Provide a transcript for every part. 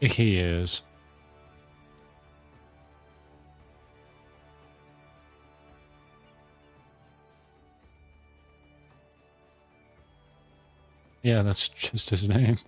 He is. Yeah, that's just his name.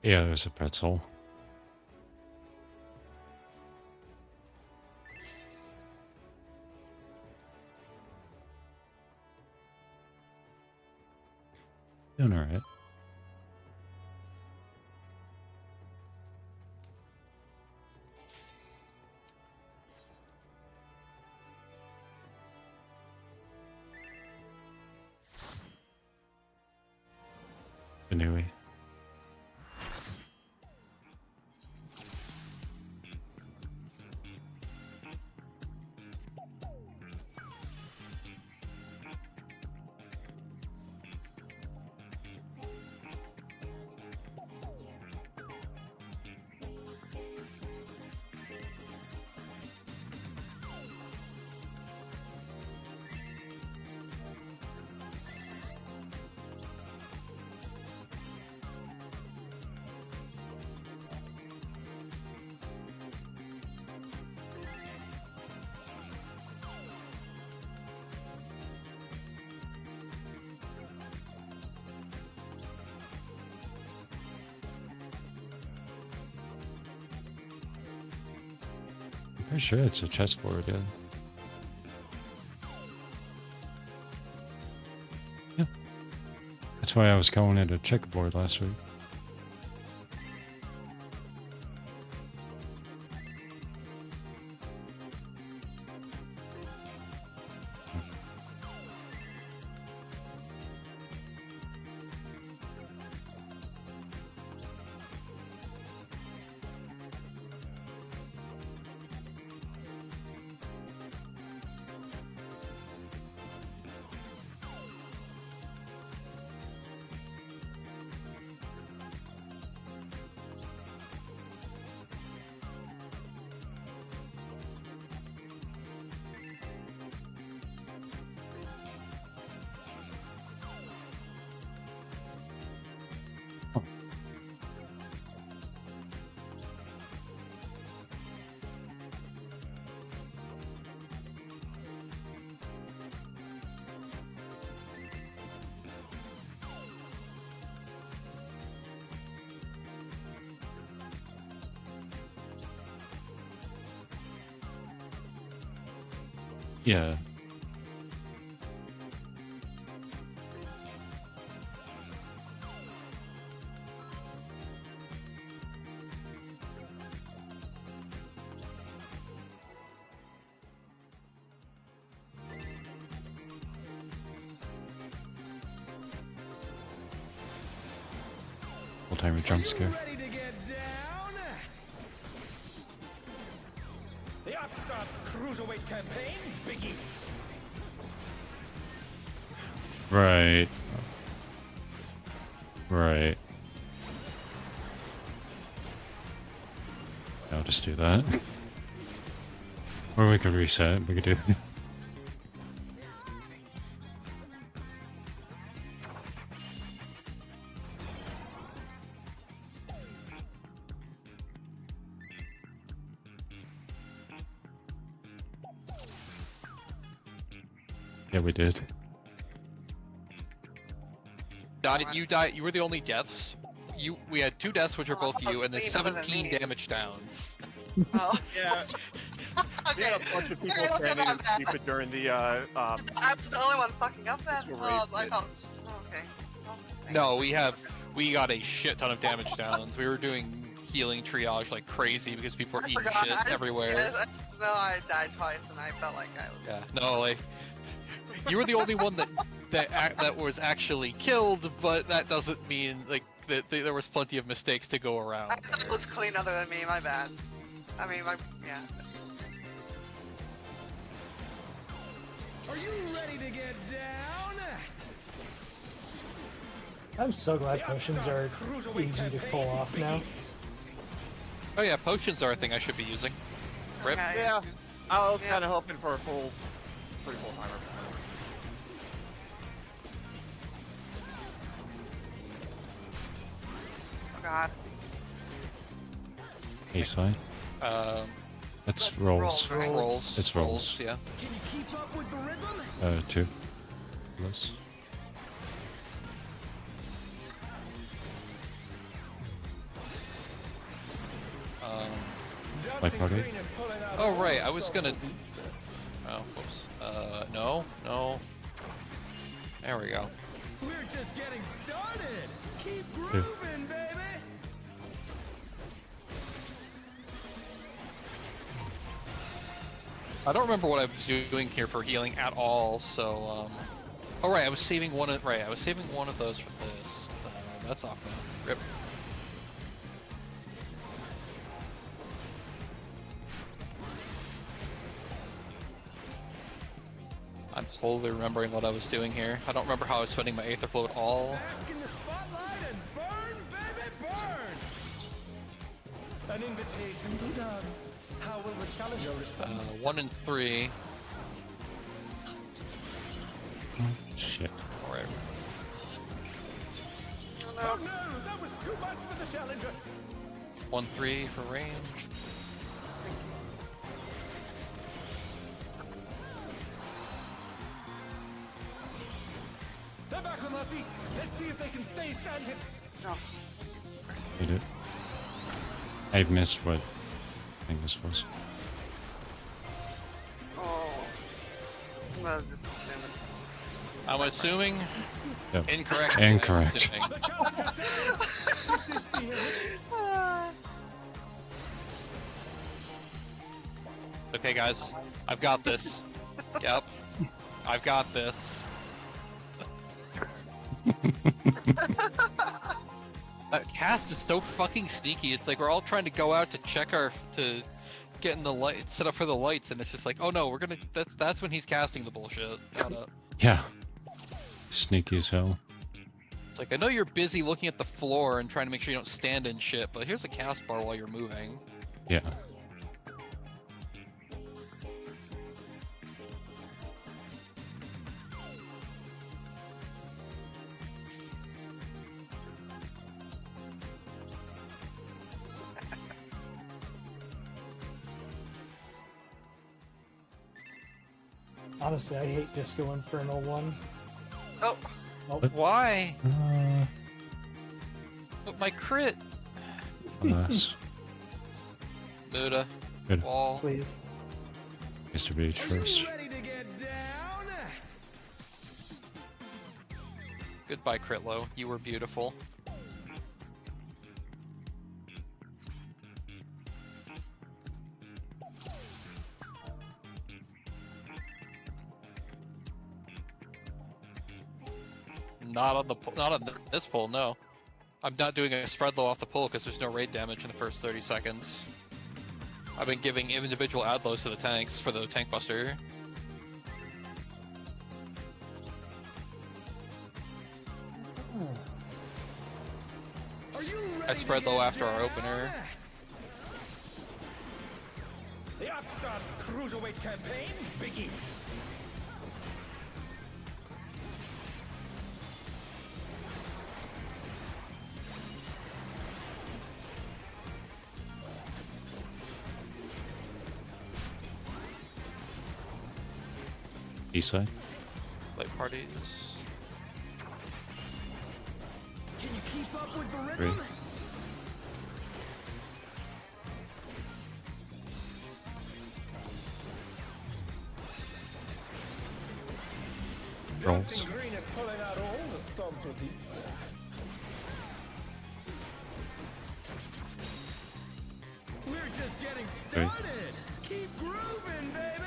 Yeah, there's a pretzel. Doing alright. Anyway. Pretty sure it's a chessboard, yeah. Yeah. That's why I was calling it a checkerboard last week. Yeah. Full timer jump scare. Ready to get down? The Upstarts Cruiserweight campaign begins. Right. Right. I'll just do that. Or we could reset. We could do that. Yeah, we did. You died. You were the only deaths. We had 2 deaths, which are both you, and then 17 damage downs. Oh. Yeah, we Okay. had a bunch of people Okay, look at standing and that. stupid during the I was the only one fucking up then? Just Oh, I erased felt... Oh, okay. Well, thank No, you. we got a shit ton of damage downs. We were doing healing triage like crazy because people were I eating forgot. shit everywhere. No, I died twice and I felt like I was... Yeah, no, like You were the only one that was actually killed, but that doesn't mean like that there was plenty of mistakes to go I around. thought it looked clean other than me, my bad. I mean, yeah. Are you ready to get down? I'm so glad The potions are Upstarts Cruiserweight easy to campaign pull off now. begins. Oh yeah, potions are a thing I should be using. Rip. Okay. Yeah, I was Yeah. kind of hoping for a pretty full timer. Oh god. A side. Um, It's rolls. Rolls, right? rolls. It's rolls. Yeah. Can you keep up with the rhythm? 2. Plus. Like Dancing party? Green is pulling out Oh all right, the I was stops gonna. of Easter. Oh, whoops. No. There we go. We're just getting started. Keep grooving, baby. I don't remember what I was doing here for healing at all. So, oh right, I was saving one of those for this. That's off now. Rip. I'm totally remembering what I was doing here. I don't remember how I was spending my Aether Flow at all. Bask in the spotlight and burn, baby, burn. An invitation to dance. How will the challenger respond? 1 and 3. Shit. Alright. Oh no, that was too much for the challenger. 1-3 for range. They're back on their feet. Let's see if they can stay standing. No. Hit it. I've missed what I think this was. Oh. No, this is stupid. I'm assuming Yep. incorrect. Incorrect. I'm assuming. The challenger's down. This is the end. Okay, guys, I've got this. Yep, I've got this. That cast is so fucking sneaky. It's like we're all trying to go out to check to get in the light, set up for the lights, and it's just like, oh no, we're gonna. That's when he's casting the bullshit. Yeah. Sneaky as hell. It's like I know you're busy looking at the floor and trying to make sure you don't stand in shit, but here's a cast bar while you're moving. Yeah. Honestly, I hate Disco Inferno 1. Oh. Why? But my crit. Alas. Muda. Good. Wall. Please. Mr. Beach Are first. you ready to get down? Goodbye, Critlow. You were beautiful. Not on this pull, no. I'm not doing a spread low off the pull because there's no raid damage in the first 30 seconds. I've been giving individual ad lows to the tanks for the tank buster. Are you ready I spread to low get after our down? opener. The Upstarts Cruiserweight campaign begins. East side. Light parties. Can you keep up with the 3. rhythm? Rolls. Dancing Green is pulling out all the stops with Easter. We're just getting started. Keep grooving, baby.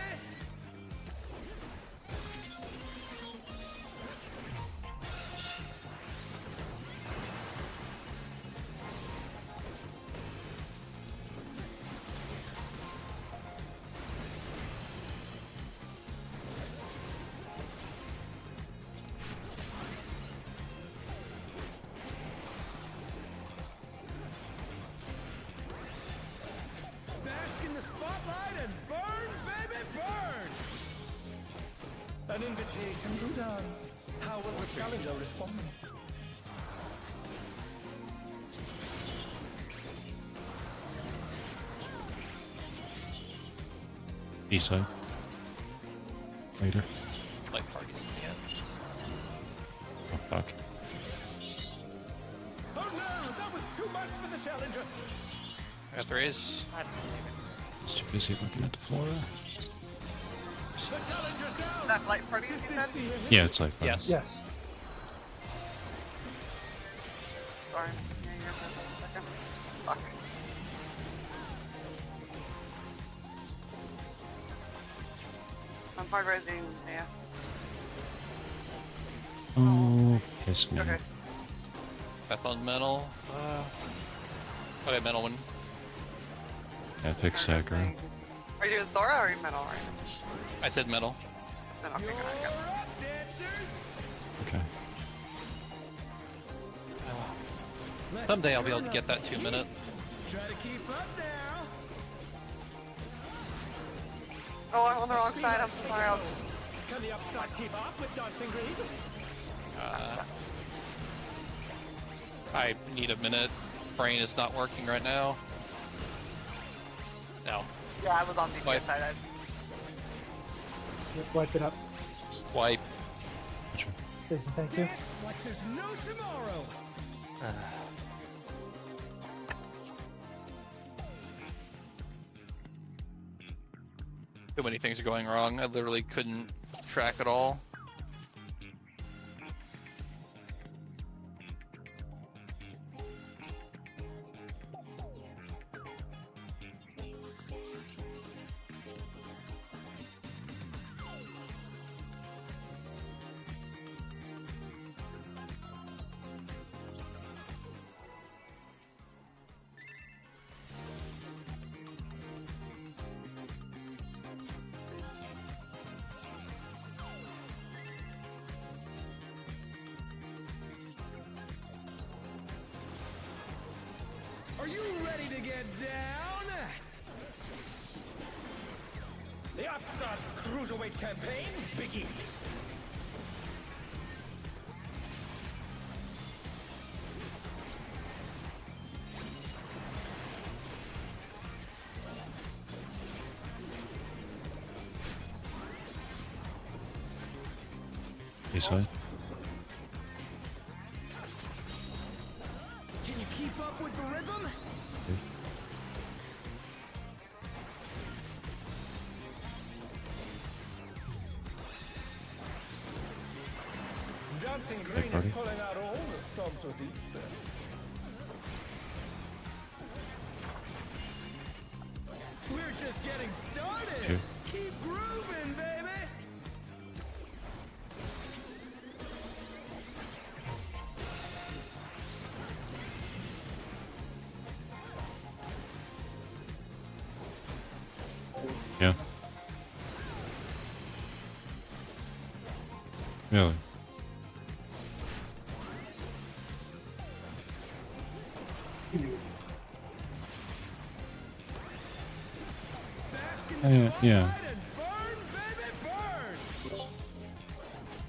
An invitation to dance. How will the challenger respond? B-side. Later. Like parties in the end. Oh fuck. Oh no, that was too much for the challenger. I got the raise. It's too busy looking at the floor. The challenger's down. That light party, you said? Yeah, it's like Yes. Yes. Sorry. Yeah, you're for a second. Fuck. I'm hard raising, yeah. Oh, piss me. Okay. Beth on metal. Okay, metal one. Yeah, thick stagger. Are you doing Sora or are you metal right now? I said metal. Then okay, You're good, I got it. up, dancers. Okay. Let's Someday I'll be able turn to get up that the 2 heat. minutes. Try to keep up now. Oh, I'm on the wrong side. I'm so sorry. Can the upstart keep up with dancing green? I need a minute. Brain is not working right now. No. Yeah, I was on the Wait. side. Yep, wipe it up. Wipe. Gotcha. Jason, thank you. Dance like there's no tomorrow. Too many things are going wrong. I literally couldn't track it all. Are you ready to get down? The Upstarts Cruiserweight campaign begins. B-side. Can you keep up with the rhythm? Dancing Green party. is pulling out all the stops with each step. We're just getting started. Two. Keep grooving, baby. Yeah. Really? Bask in the Yeah. spotlight and burn, baby,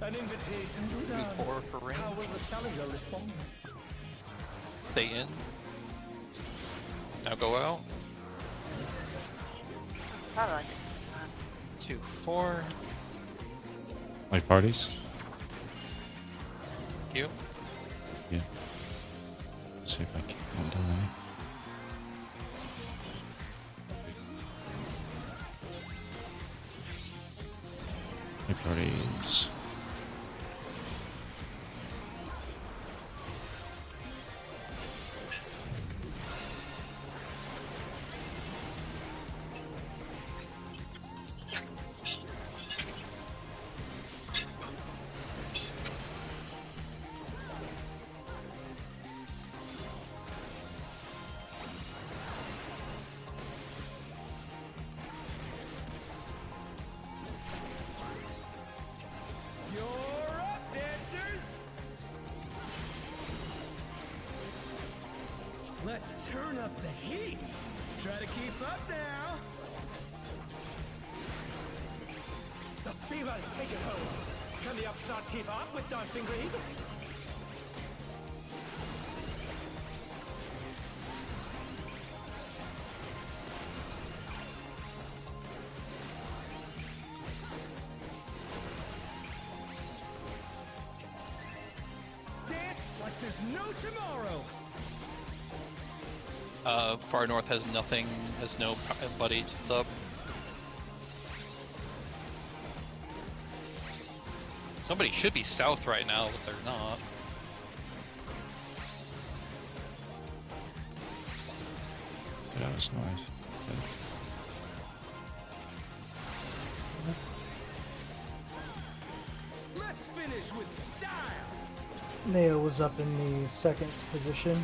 burn. An invitation to dance. 4 for range. How will the challenger respond? Stay in. Now go out. I like it. 2, 4. Like parties? Thank you. Yeah. See if I can die. Like parties. You're up, dancers. Let's turn up the heat. Try to keep up now. The fever's taken hold. Can the upstart keep up with Dancing Green? Dance like there's no tomorrow. Far north has nothing, has no buddy. It's up. Somebody should be south right now, but they're not. Yeah, that was north. Let's finish with style. Neo was up in the second position.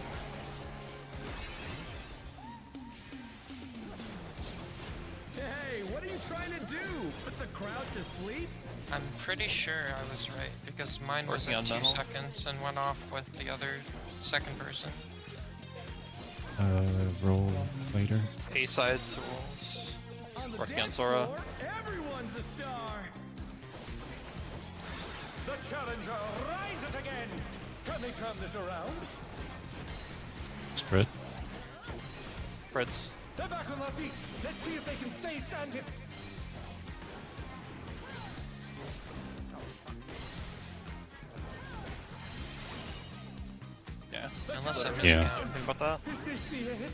Hey, what are you trying to do? Put the crowd to sleep? I'm pretty sure I was right because mine was Working at on 2 dental. seconds and went off with the other second person. Roll later. A sides rolls. On the Working on dance Sora. floor, everyone's a star. The challenger rises again. Can they turn this around? Spread. Freds. They're back on their feet. Let's see if they can stay standing. Yeah. Unless I'm Yeah. Think about that. Is this the end?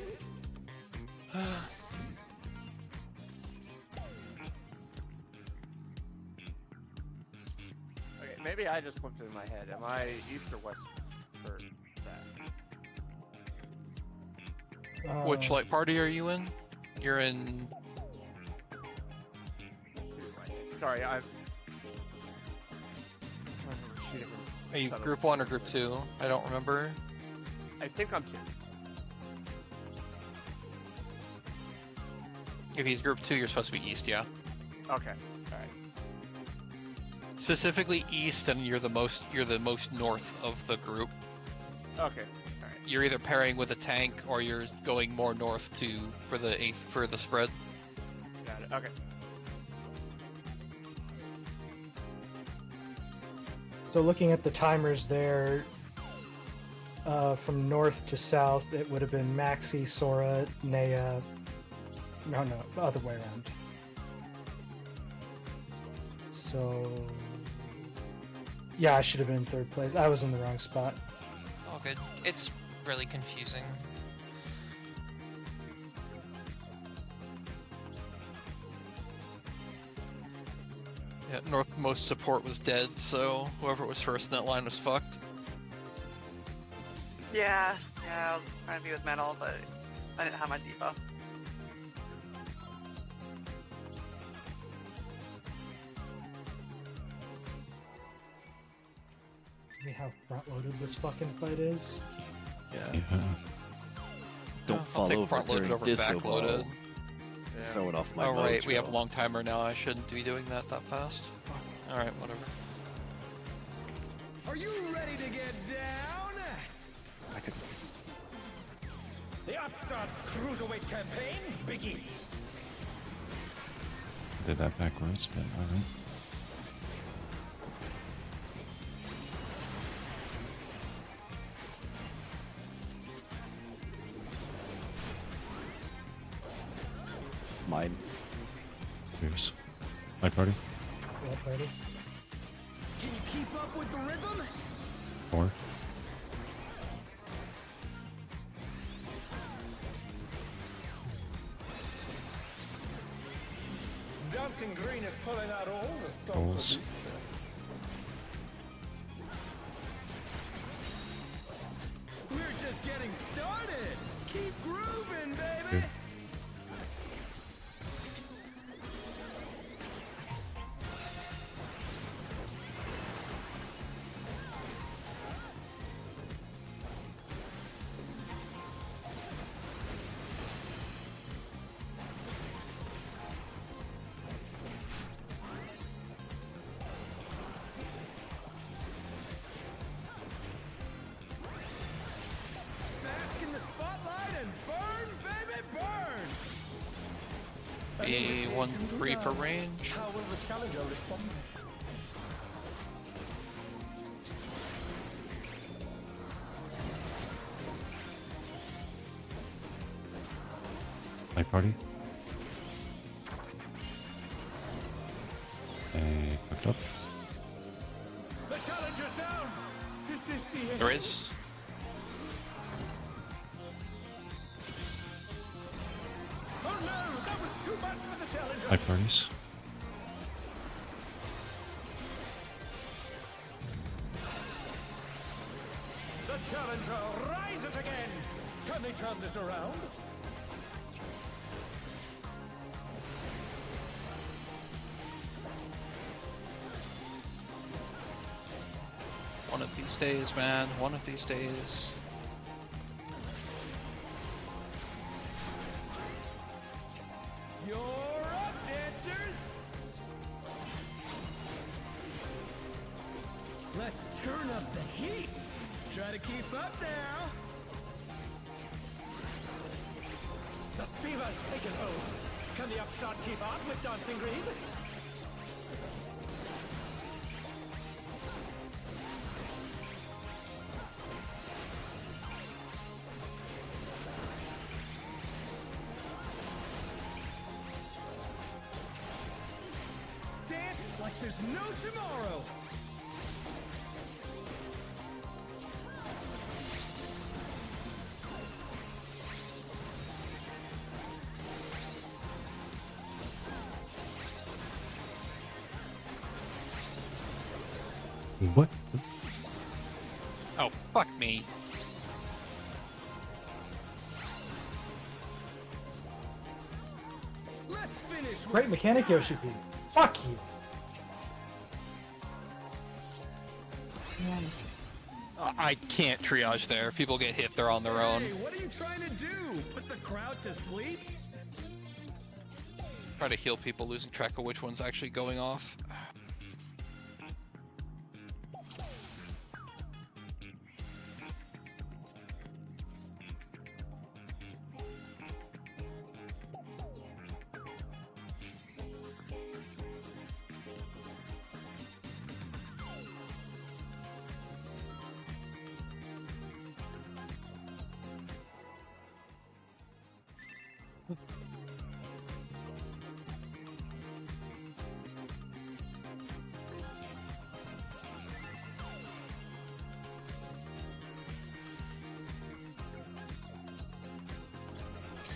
Okay, maybe I just flipped it in my head. Am I east or west for that? Which light party are you in? You're in. Sorry, I'm. Are you group 1 or group 2? I don't remember. I think I'm 2. If he's group 2, you're supposed to be east, yeah. Okay, alright. Specifically east, and you're the most north of the group. Okay, alright. You're either pairing with a tank or you're going more north for the spread. Got it, okay. So looking at the timers there, from north to south, it would have been Maxi, Sora, Nea. No, other way around. So, yeah, I should have been in third place. I was in the wrong spot. All good. It's really confusing. Yeah, northmost support was dead, so whoever was first in that line was fucked. Yeah, I was trying to be with metal, but I didn't have my debuff. See how front-loaded this fucking fight is? Yeah. Don't I'll fall take over front-loaded during over disco back-loaded. ball. Throw it off my Oh right, we have a mojo. long timer now. I shouldn't be doing that fast. All right, whatever. Are you ready to get down? I could The Upstarts Cruiserweight campaign begins. Did that backwards, but alright. mine. Here's my party. Yeah, buddy. Can you keep up with the rhythm? 4. Dancing Green is pulling out all the stops Balls. of these. We're just getting started. Keep grooving, baby. Here. Maybe 1-3 for range. How will the challenger respond? My party. They fucked up. The challenger's down! Is this the end? There is. Oh no! That was too much for the challenger! My parties. The challenger rises again! Can they turn this around? One of these days, man. One of these days. You're up, dancers! Let's turn up the heat! Try to keep up now! The fever's taken hold! Can the upstart keep up with Dancing Green? Dance like there's no tomorrow! What? Oh, fuck me. Let's finish with Great mechanic, Yoshi P. Fuck you. I can't triage there. People get hit, they're on their own. Hey, what are you trying to do? Put the crowd to sleep? Try to heal people, losing track of which one's actually going off.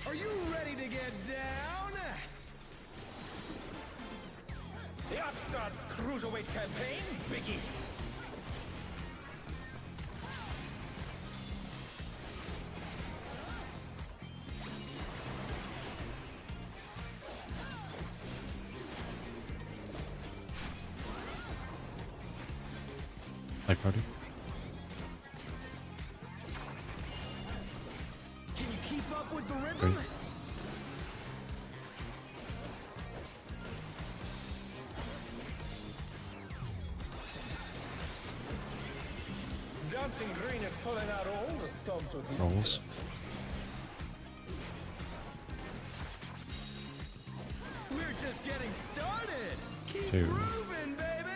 Are you ready to get down? The Upstarts Cruiserweight campaign begins. My party. Can you keep up with the rhythm? Great. Dancing Green is pulling out all the stops with you. Rolls. We're just getting started. Keep Two. moving, baby.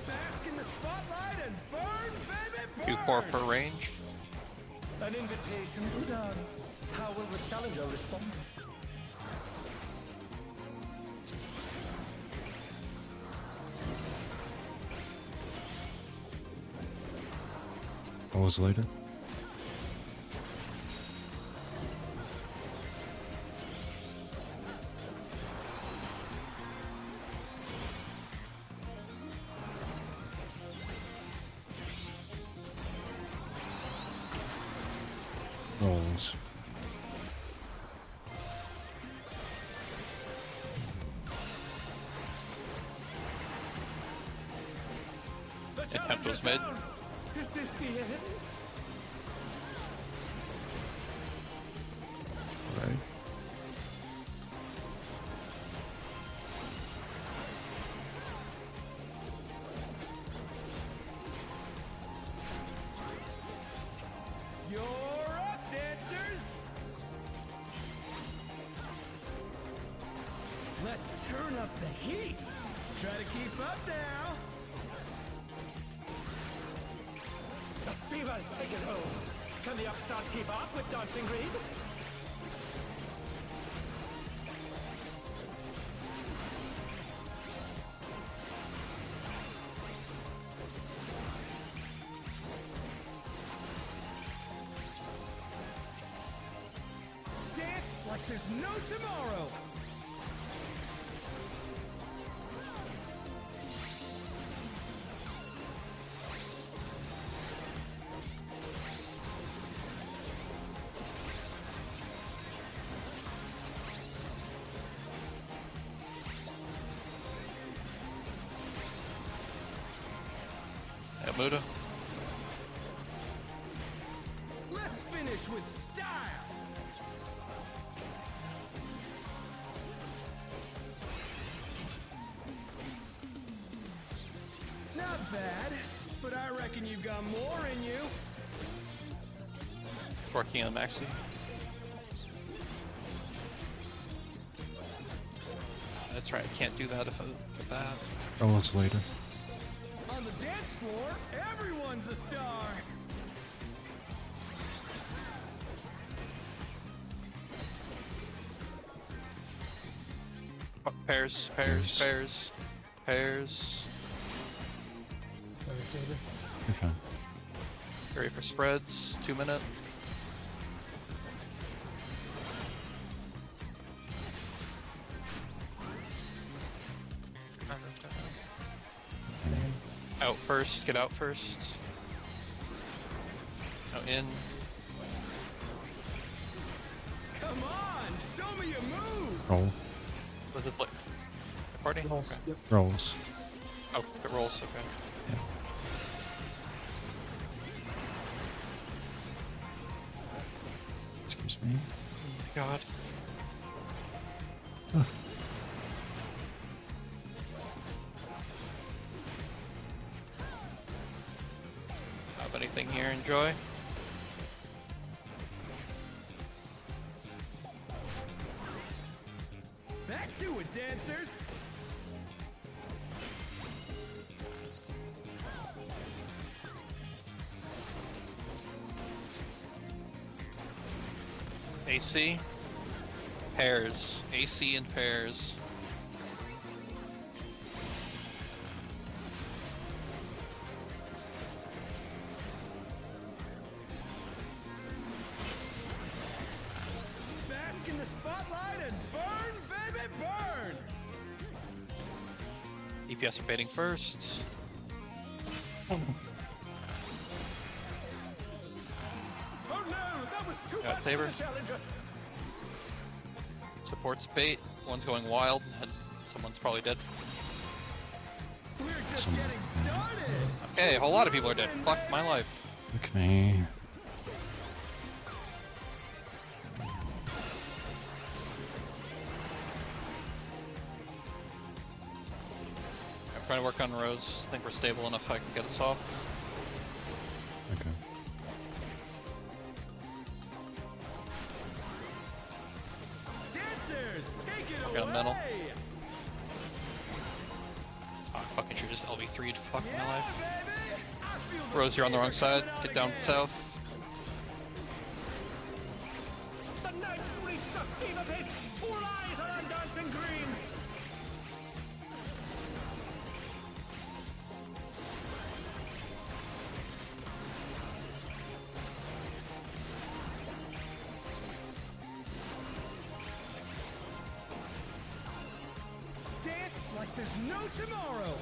Bask in the spotlight and burn, baby, burn. 2-4 for range. An invitation to dance. How will the challenger respond? Rolls later. Rolls. Attempt was made. Is this the end? Right. You're up, dancers! Let's turn up the heat! Try to keep up now! The fever's taken hold! Can the upstart keep up with Dancing Green? Dance like there's no tomorrow! Yeah, Muda. Let's finish with style! Not bad, but I reckon you've got more in you. Working on Maxi. That's right, I can't do that if I get that. Oh, it's later. On the dance floor, everyone's a star. Pairs, pairs, pairs, pairs. Sorry, Saber. You're fine. Ready for spreads, 2 minute. I moved out. Out first, get out first. Out in. Come on, show me your moves. Roll. Was it like party? Rolls. Okay. Yep. Rolls. Oh, it rolls, okay. Yeah. Excuse me. Oh my god. Have anything here, enjoy? Back to it, dancers. AC? Pairs. AC and pairs. Bask in the spotlight and burn, baby, burn. DPS are baiting first. Oh no, that was too Yeah, much for Saber. the challenger. Supports bait. One's going wild. And someone's probably dead. We're just Someone- getting started. Okay, a whole lot of people are dead. Fuck my life. Look at me. I'm trying to work on Rose. I think we're stable enough I can get us off. Okay. Dancers, take it Got a away. mental. Oh, I fucking should just LV3'd. Fuck my life. Baby, I feel the Rose, you're on the wrong fever side. coming on Get down again. south. The Knights reached a fever pitch. All eyes are on Dancing Green. Dance like there's no tomorrow.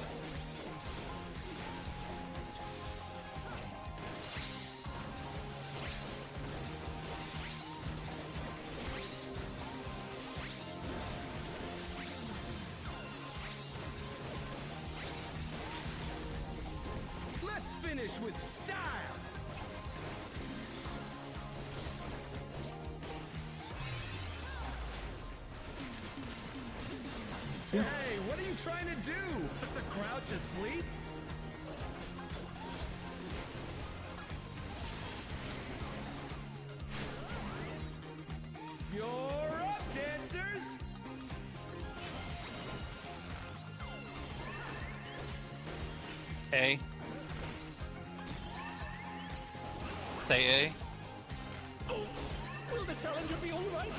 Finish with style. Hey, what are you trying to do? Put the crowd to sleep? You're up, dancers! A. Say A. Oh, will the challenger be alright?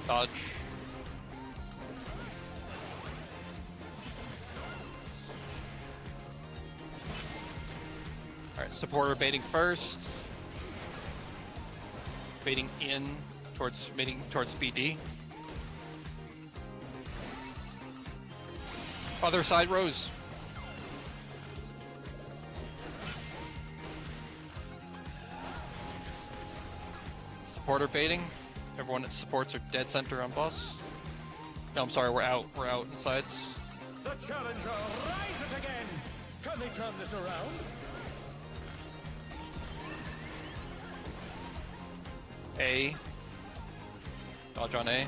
Dodge. Alright, supporter baiting first. Baiting towards BD. Other side Rose. Supporter baiting. Everyone that supports are dead center on boss. No, I'm sorry, we're out. We're out in sides. The challenger rises again! Can they turn this around? A. Dodge on A.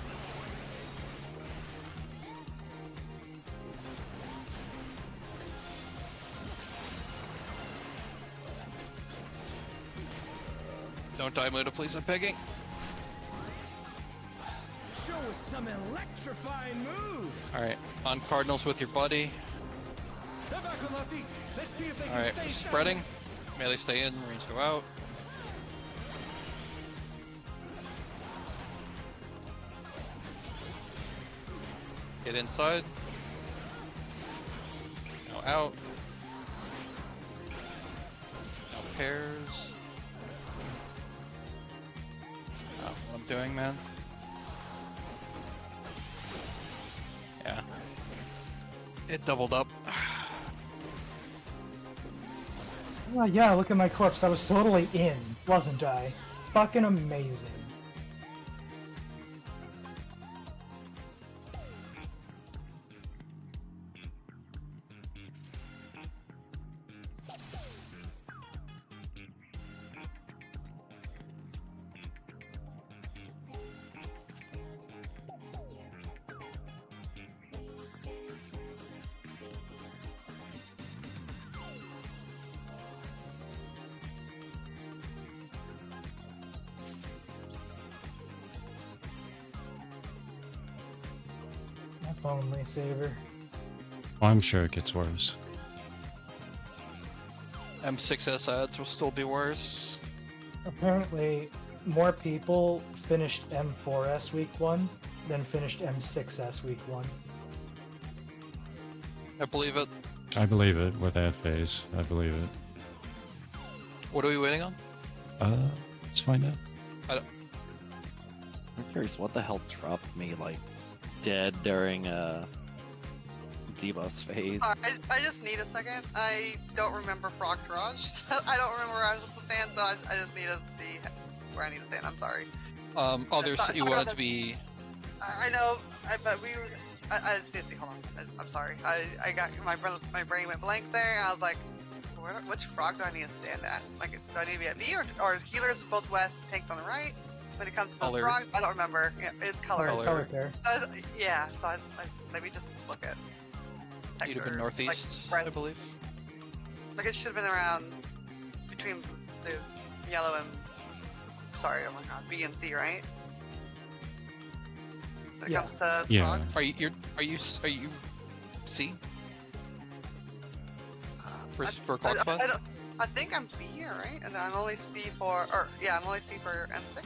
Don't die, Muda, please. I'm pegging. Show us some electrifying moves! Alright, on Cardinals with your buddy. They're back on their feet. Let's see if they can Alright, stay spreading. Melee stay in, Marines go out. Get inside. Now out. Now pairs. What I'm doing, man. Yeah. It doubled up. Oh, yeah, look at my corpse. That was totally in, wasn't I? Fucking amazing. If only, Saber. Well, I'm sure it gets worse. M6S ads will still be worse. Apparently, more people finished M4S week 1 than finished M6S week 1. I believe it. I believe it with that phase. I believe it. What are we waiting on? Let's find out. I'm curious, what the hell dropped me like dead during debuff phase? I just need a second. I don't remember Frog Garage. I don't remember where I was a fan, so I just need to see where I need to stand. I'm sorry. Others you wanted to be. I know, but we were. I just need to see. Hold on. I'm sorry. I got my brain went blank there, and I was like, which frog do I need to stand at? Like, do I need to be at B or healers both west, tanks on the right? When it comes to those Color. frogs, I don't remember. Yeah, it's color. Color. There. Yeah, so I maybe just look at. You'd have been Hector, northeast, like, I believe. Like it should have been around between the yellow and sorry, oh my god, B and C, right? When it Yeah. comes to Yeah. frogs. Are you C for clock spot? I think I'm B here, right? And I'm only C for, I'm only C for M6.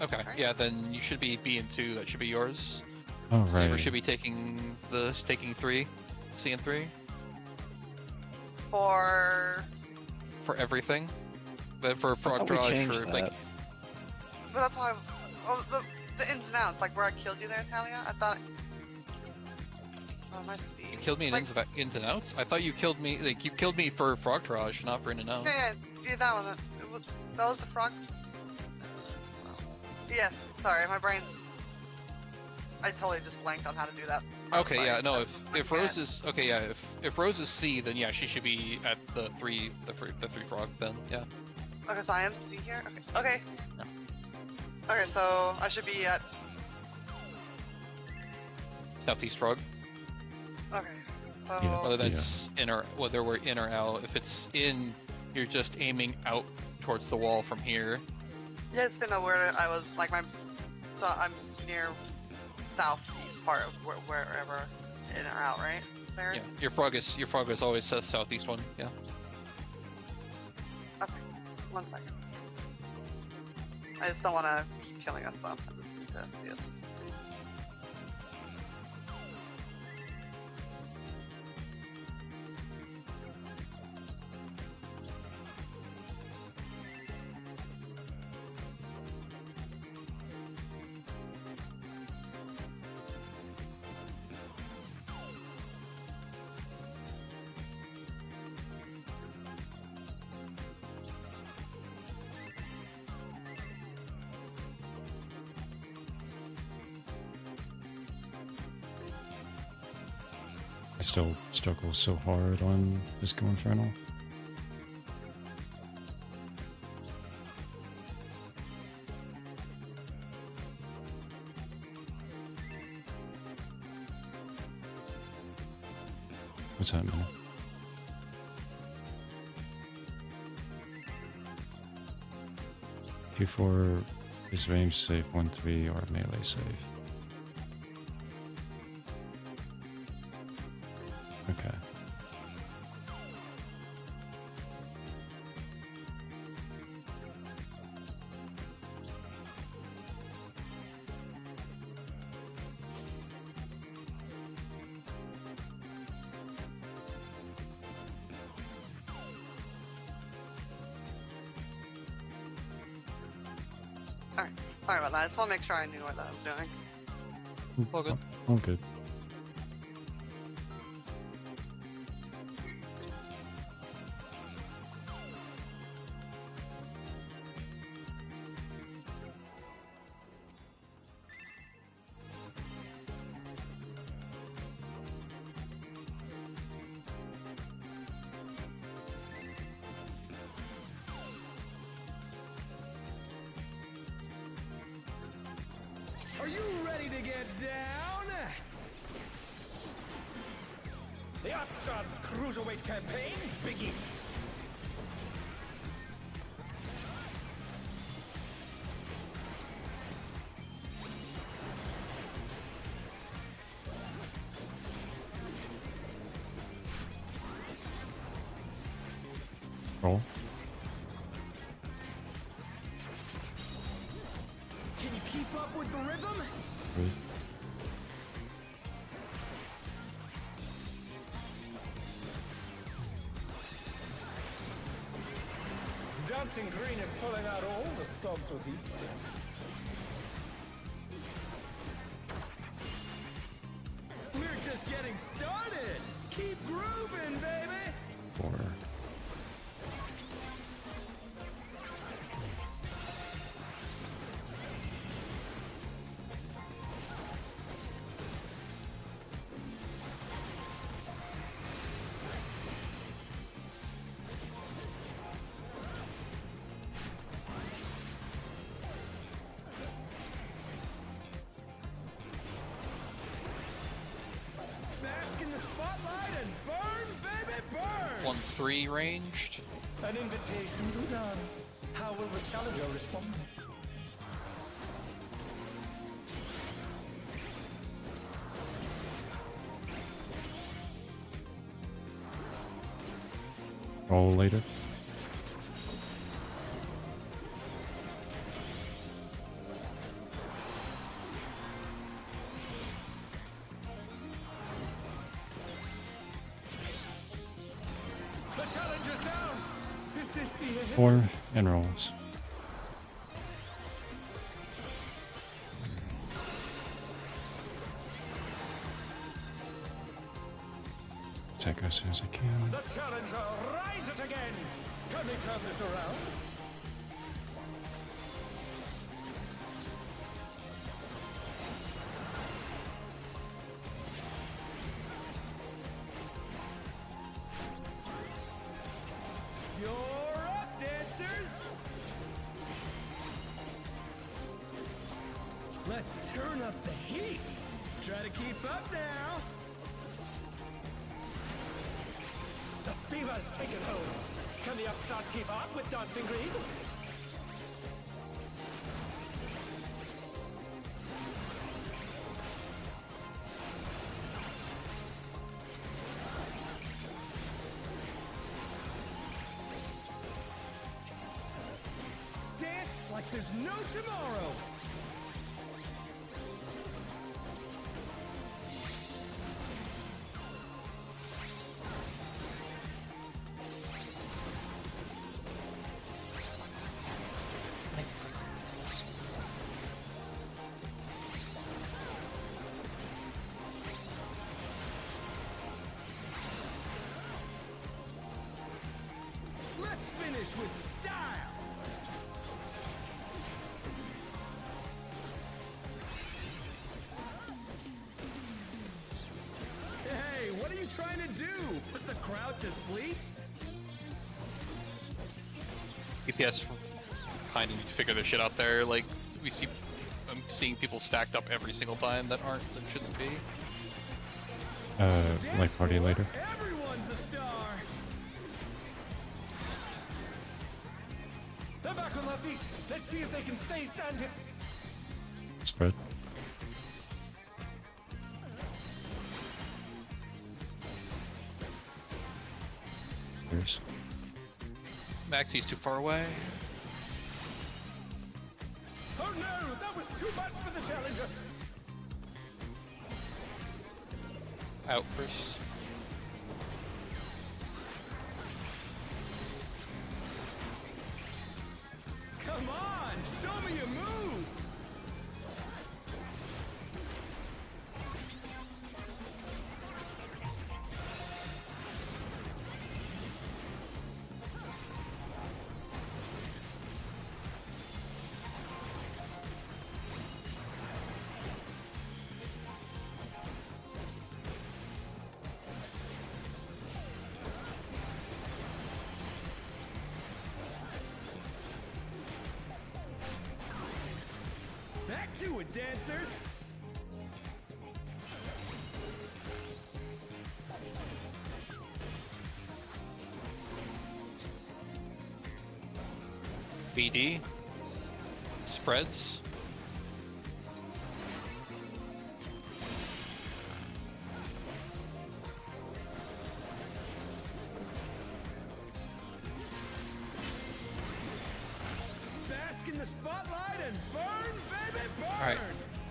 Okay, right? yeah, then you should be B and 2. That should be yours. Oh, Saber right. should be taking 3, C and 3 For, for everything. But for thought frog we dodge changed for that. like but that's why, the ins and outs, like where I killed you there, Talia, I thought, oh, my C. you killed me in like, ins and outs. I thought you killed me you killed me for frog dodge, not for in and out. Yeah, that one, that was the frog. Yes, sorry, my brain's I totally just blanked on how to do that. Okay, Sorry. yeah, no. That's- If I Rose can't. is okay, yeah. If Rose is C, then yeah, she should be at the three frog. Then yeah. Okay, so I am C here. Okay. Okay. Yeah. Okay, so I should be at. Southeast frog. Okay. So. Yeah. Whether that's in or whether we're in or out. If it's in, you're just aiming out towards the wall from here. Yeah, I just didn't know where I was. Like my. So I'm near southeast part of wherever in or out, right? There. Yeah. Your frog is always the southeast one. Yeah. Okay. 1 second. I just don't want to keep killing us, so I just need to see this. I still struggle so hard on Disco Infernal. What's happening? Q4 is range safe 1-3 or melee safe. Okay. Sorry about that. I just want to make sure I knew what I was doing. All good. All good. Are you ready to get down? The Upstarts Cruiserweight campaign begins. Roll. Can you keep up with the rhythm? Good. Dancing Green is pulling out all the stops with each step. We're just getting started. Keep grooving, baby. 4. Bask in the spotlight and burn, baby, burn. 1-3 ranged. An invitation to dance. How will the challenger respond? Roll later. The challenger's down. Is this the end? 4 and rolls. Attack as soon as I can. The challenger rise it again. Can they turn this around? Let's turn up the heat. Try to keep up now. The fever's taken hold. Can the upstart keep up with Dancing Green? Dance like there's no tomorrow. Let's finish with style. Hey, what are you trying to do? Put the crowd to sleep? DPS kind of need to figure their shit out there. Like I'm seeing people stacked up every single time that aren't and shouldn't be. Like party later. Everyone's a star. They're back on their feet. Let's see if they can stay standing. Spread. Here's. Maxie's too far away. Oh no, that was too much for the challenger. Out first. Come on, show me your moves. Back to it, dancers. BD. Spreads. Bask in the spotlight and burn, baby, burn. Alright.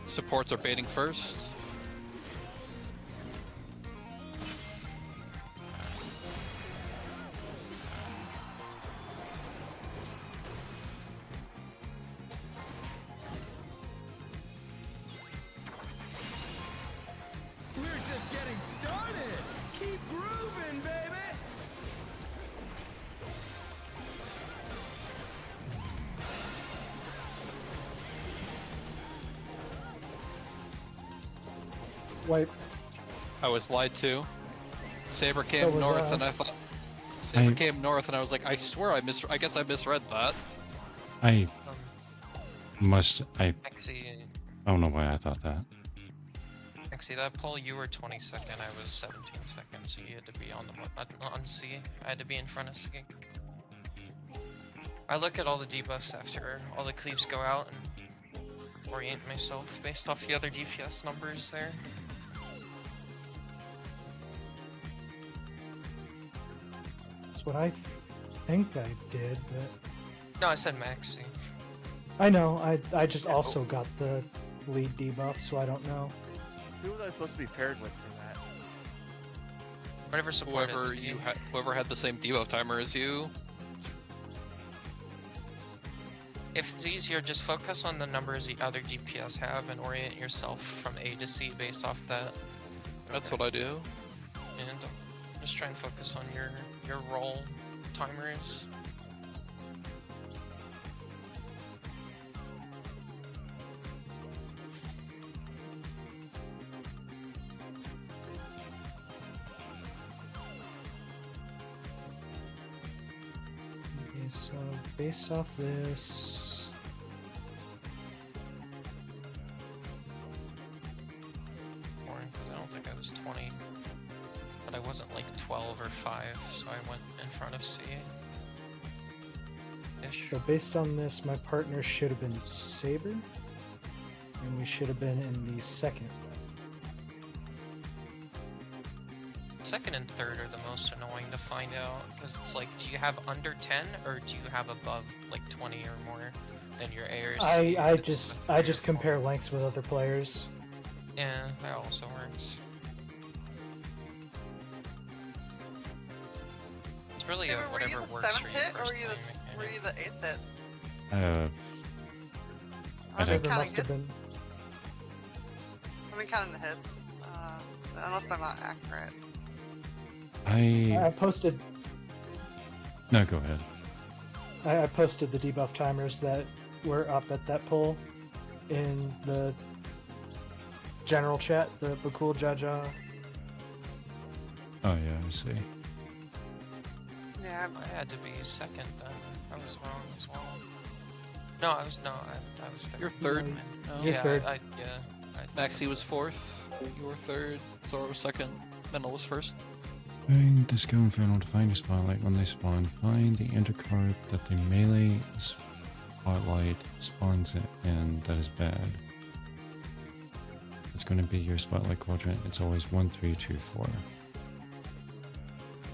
Supports are baiting first. We're just getting started. Keep grooving, baby. Wipe. I was lied to. Saber So came was north I. and I thought Saber came north and I was like, I swear I guess I misread that. I Um, must. I Maxie, don't know why I thought that. that poll, you were 22nd, I was 17 seconds, so you had to be on on C. I had to be in front of C. I look at all the debuffs after all the cleaves go out and orient myself based off the other DPS numbers there. That's what I think I did, but No, I said Maxie. I know. I just also got the lead debuff, so I don't know. Who was I supposed to be paired with for that? Whatever support Whoever had the same debuff timer as you. If it's easier, just focus on the numbers the other DPS have and orient yourself from A to C based off that. That's what I do. And just try and focus on your role timers. Okay, so based off this, was 20. But I wasn't like 12 or 5, so I went in front of C. Ish. So based on this, my partner should have been Saber, and we should have been in the second. Second and third are the most annoying to find out, because it's like, do you have under 10 or do you have above like 20 or more than your A or C? I It's just the I three or just four. compare lengths with other players. Yeah, that also works. It's really a Saber, were you whatever the works for 7th your hit, or first were you playing the mechanic. 8th hit? I I've been don't- Saber counting must have hits. been. I've been counting the hits. Unless I'm not accurate. I posted No, go ahead. I posted the debuff timers that were up at that poll in the general chat. The cool Jaja. Oh yeah, I see. Yeah. I had to be second then. I was wrong as well. No, I was third. You're third. Yeah, No. You're yeah, third. I Maxie was fourth. You were third. Zora was second. Menel was first. During Disco Inferno to find a spotlight when they spawn, find the enter card that the melee spotlight spawns in that is bad. It's going to be your spotlight quadrant. It's always 1, 3, 2, 4.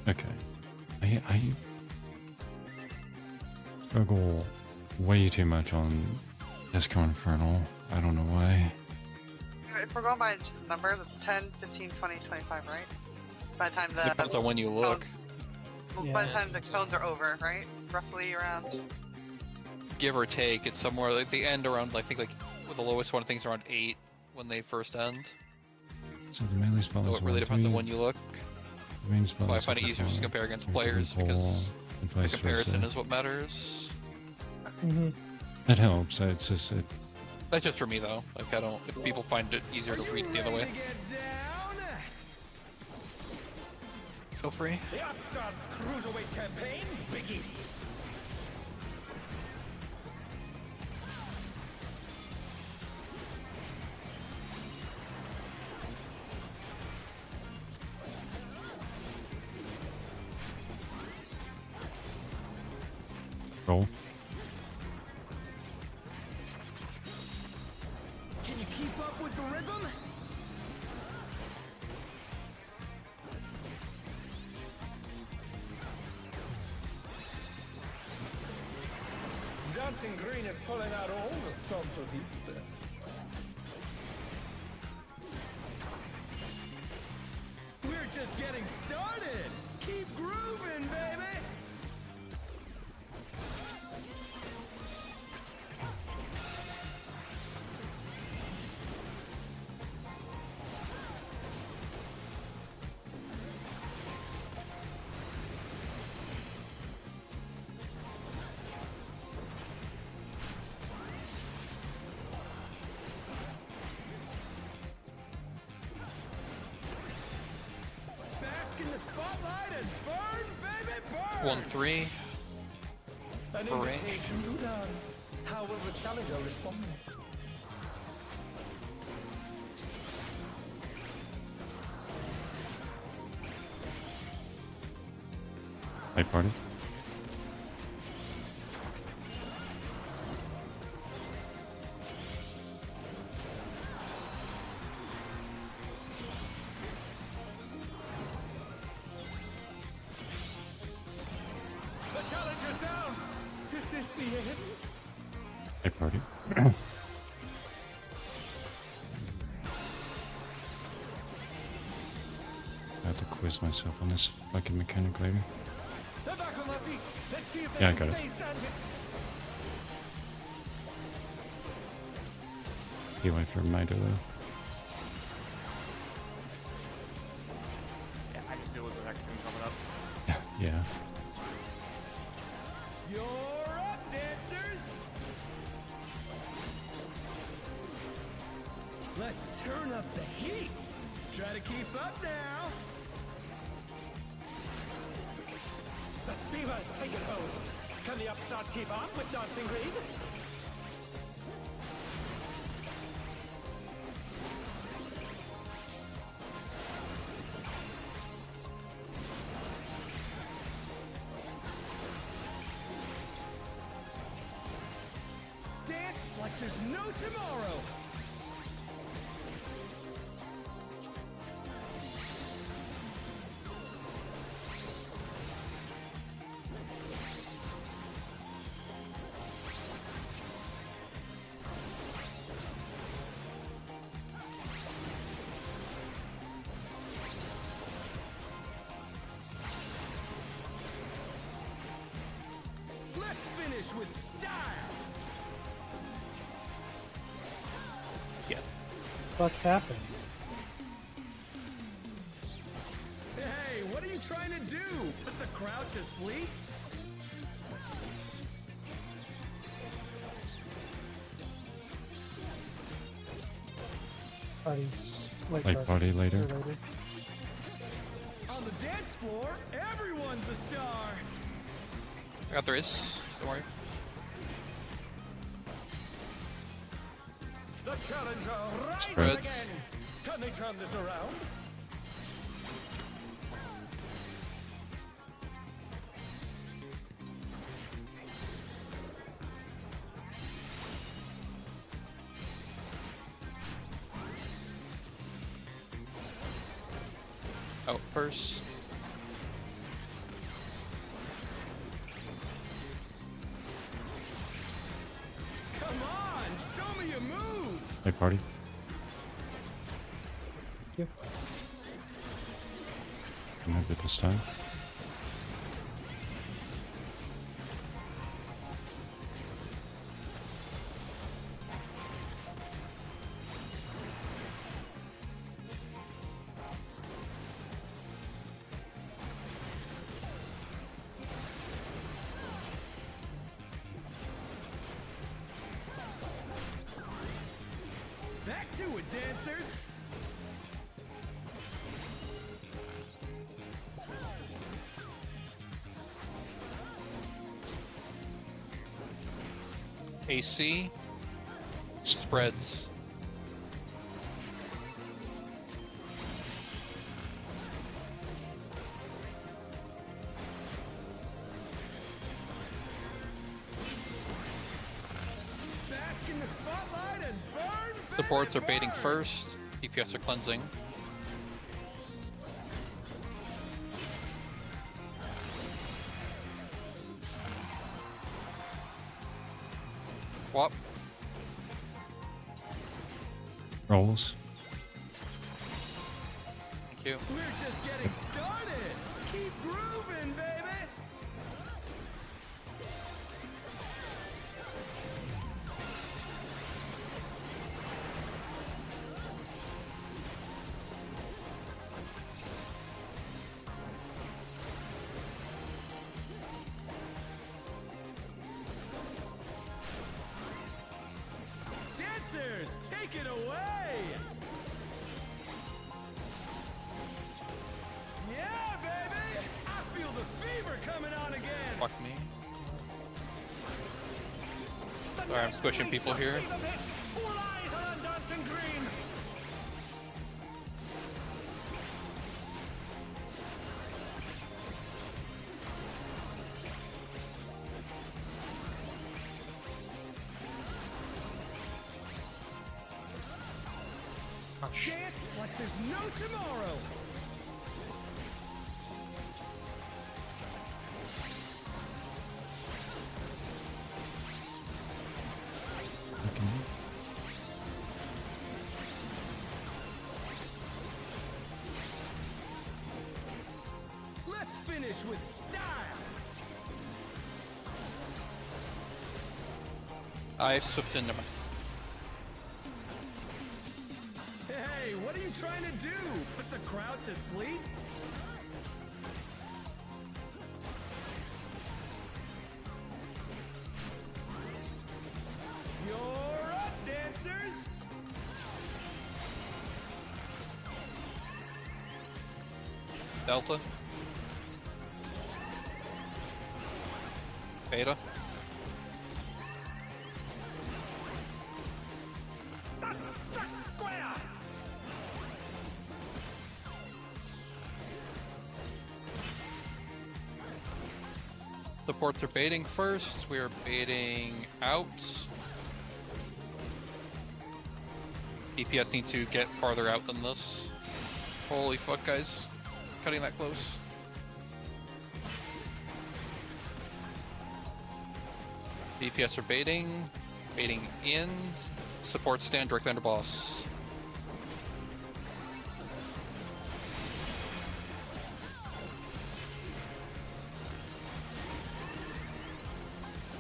Okay. I struggle way too much on Disco Infernal. I don't know why. If we're going by just a number, that's 10, 15, 20, 25, right? By the time the Depends on when you look. by the time the cones are over, right? Roughly around. Give or take, it's somewhere like the end around. I think like with the lowest one, I think it's around 8 when they first end. So the melee So spotlight's it really 1, depends on 3, when you look. range So I spotlight's find it easier just to 4, compare against and players ball, because and the vice comparison versa. is what matters. Mm-hmm. That helps. It's just That's just for me though. Like I don't. If people find it easier to read it the other way, Ready to get down? feel free. The Upstart's Cruiserweight campaign begins. roll. Can you keep up with the rhythm? Dancing Green is pulling out all the stops with heat steps. We're just getting started. Keep grooving, baby. Bask in the spotlight and burn, baby, burn. 1-3. An for range. invitation to dance. How will the challenger respond? Hey, party. The challenger's down. Is this the end? Hey, party. I have to quiz myself on this fucking mechanic later. They're back on their feet. Let's see if they Yeah, I can got it. stay standing. He went for a reminder though. Yeah, I just knew it was the next thing coming up. Yeah. You're up, dancers. Let's turn up the heat. Try to keep up now. The fever's taken hold. Can the upstart keep up with Dancing Green? there's no tomorrow. Let's finish with style. What happened? Hey, what are you trying to do? Put the crowd to sleep? Buddies. Like party later. On the dance floor, everyone's a star. I got the race. Don't worry. The challenger rises Spreads. again. Can they turn this around? Out first. Come on, show me your moves. Like party. Yep. I'm gonna do it this time. Back to it, dancers. AC. Spreads. Bask in the spotlight and burn. Supports are baiting first. DPS are cleansing. Swap. Rolls. Thank you. We're just getting started. Keep grooving, baby. Dancers, take it away. Yeah, baby. I feel the fever coming on again. Fuck me. Sorry, I'm squishing people here. All eyes are on Dancing Green. Oh, shit. Dance like there's no tomorrow. Okay. Let's finish with style. I slipped into my. Hey, what are you trying to do? Put the crowd to sleep? You're up, dancers. Delta. Beta. That's square. Supports are baiting first. We are baiting out. DPS need to get farther out than this. Holy fuck, guys. Cutting that close. DPS are baiting. Baiting in. Support stand directly under boss.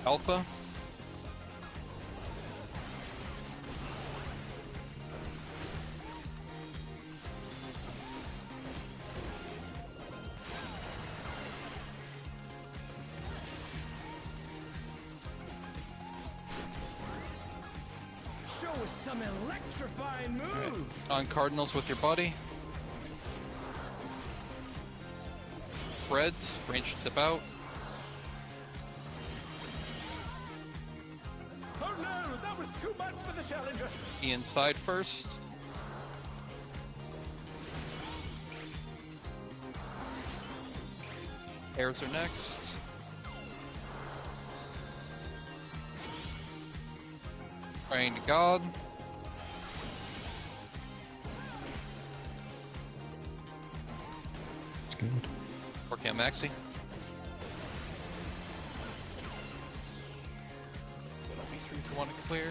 Alpha. Show us some electrifying moves. On Cardinals with your body. Reds, range to bout. Oh no, that was too much for the challenger. Be inside first. Airs are next. Praying to God. It's good. Working on Maxi. It'll be 3 for 1 to clear.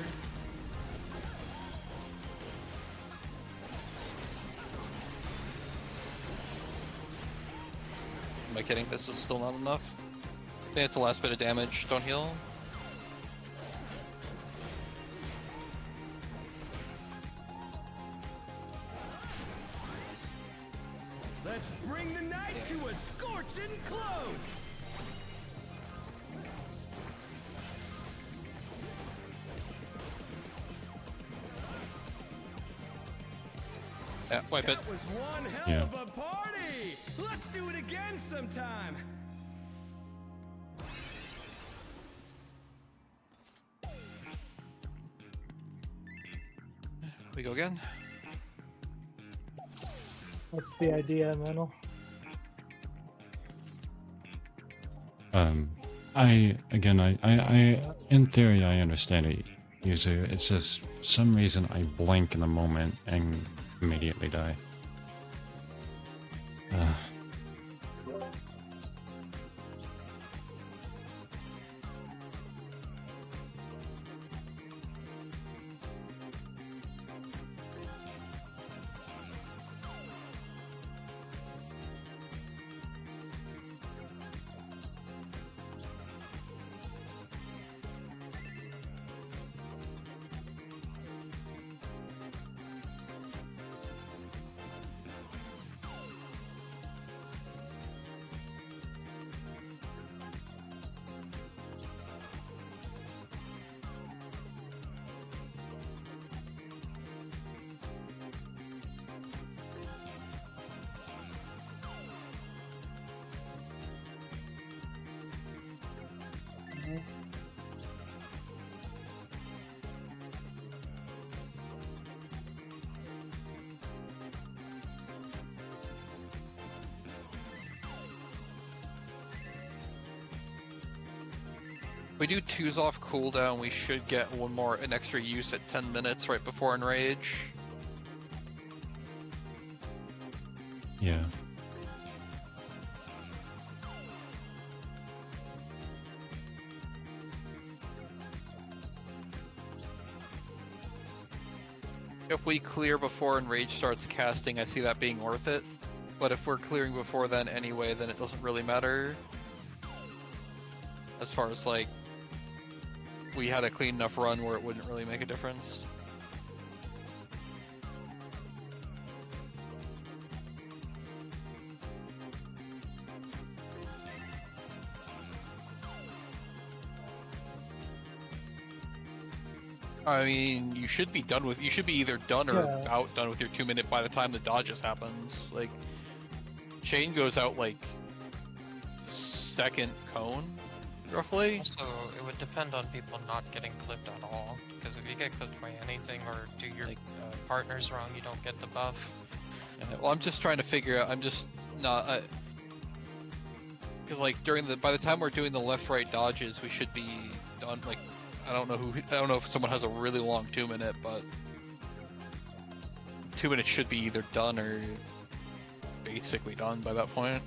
Am I kidding? This is still not enough. I think it's the last bit of damage. Don't heal. Let's bring the night to a scorching close. Yeah, wipe it. That was one hell Yeah. of a party. Let's do it again sometime. We go again. What's the idea, Mental? I in theory I understand it, user. It's just for some reason I blink in the moment and immediately die. If we do 2s off cooldown, we should get an extra use at 10 minutes right before Enrage. Yeah. If we clear before Enrage starts casting, I see that being worth it. But if we're clearing before then anyway, then it doesn't really matter. As far as like, we had a clean enough run where it wouldn't really make a difference. I mean, you should be either done or Yeah. about done with your 2 minute by the time the dodges happens. Like, chain goes out like second cone, roughly. Also, it would depend on people not getting clipped at all. Because if you get clipped by anything or do your partners wrong, you don't get the buff. Yeah, well, I'm just trying to figure out. I'm just not. Because like by the time we're doing the left-right dodges, we should be done. Like, I don't know if someone has a really long 2 minute, but 2 minutes should be either done or basically done by that point.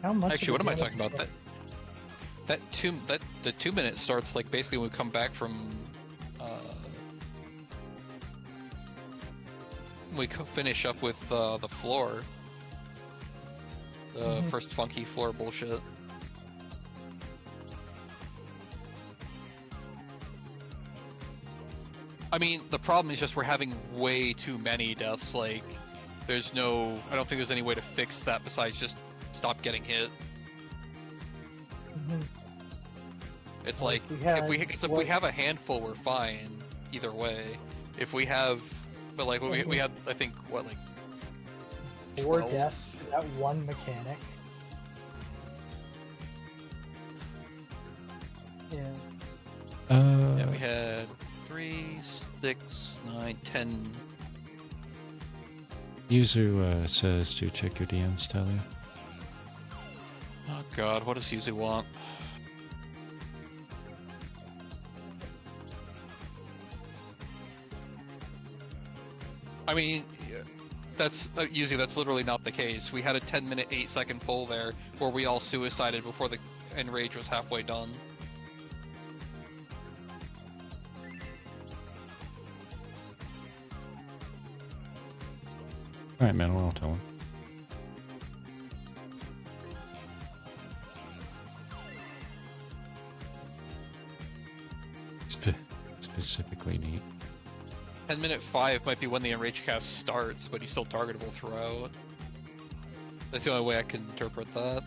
How much? Actually, what am I talking about? The 2 minutes starts like basically when we come back from finish up with the floor, the first funky floor bullshit. I mean, the problem is just we're having way too many deaths. Like, I don't think there's any way to fix that besides just stop getting hit. It's like if we have a handful, we're fine either way. If we have, but like we had, I think what, like 4 12? deaths to that one mechanic. Yeah. Yeah, we had 3, 6, 9, 10. Yuzu says to check your DMs, Talia. Oh god, what does Yuzu want? I mean, that's usually that's literally not the case. We had a 10-minute, 8-second pull there where we all suicided before the enrage was halfway done. Alright, man, I'll tell him. Specifically neat. 10-minute 5 might be when the enrage cast starts, but he's still targetable throughout. That's the only way I can interpret that.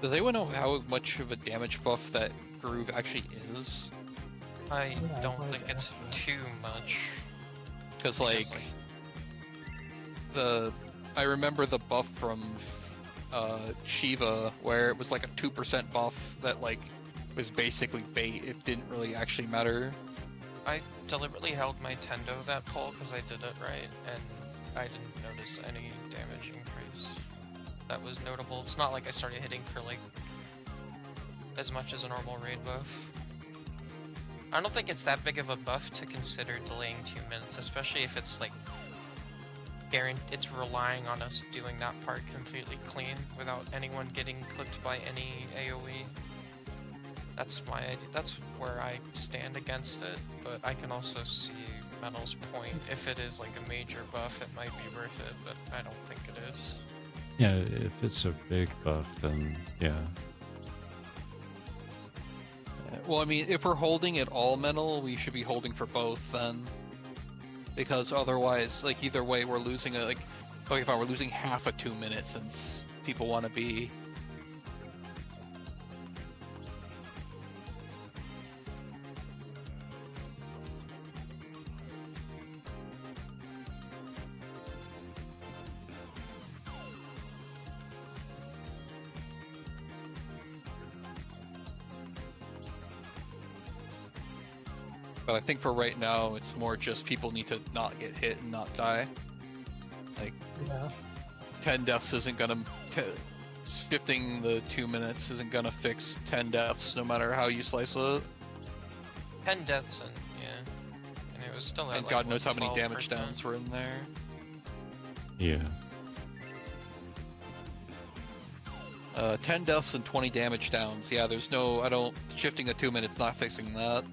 Does anyone know how much of a damage buff that groove actually is? I don't think it's too much. Because like, I remember the buff from Shiva where it was like a 2% buff that like was basically bait. It didn't really actually matter. I deliberately held my Tendo that pull because I did it right, and I didn't notice any damage increase that was notable. It's not like I started hitting for like as much as a normal raid buff. I don't think it's that big of a buff to consider delaying 2 minutes, especially if it's like it's relying on us doing that part completely clean without anyone getting clipped by any AoE. That's my idea. That's where I stand against it, but I can also see Metal's point. If it is like a major buff, it might be worth it, but I don't think it is. Yeah, if it's a big buff, then yeah. Well, I mean, if we're holding it all metal, we should be holding for both then. Because otherwise, like, either way, we're losing a, like, okay, fine, we're losing half a 2 minutes since people want to be. But I think for right now, it's more just people need to not get hit and not die. Like, Yeah. 10 deaths isn't gonna... Shifting the 2 minutes isn't gonna fix 10 deaths, no matter how you slice it. 10 deaths and yeah, and it was still at And like, God knows how many 12%. damage downs were in there. Yeah. 10 deaths and 20 damage downs. Yeah, there's no, I don't, shifting to 2 minutes, not fixing that.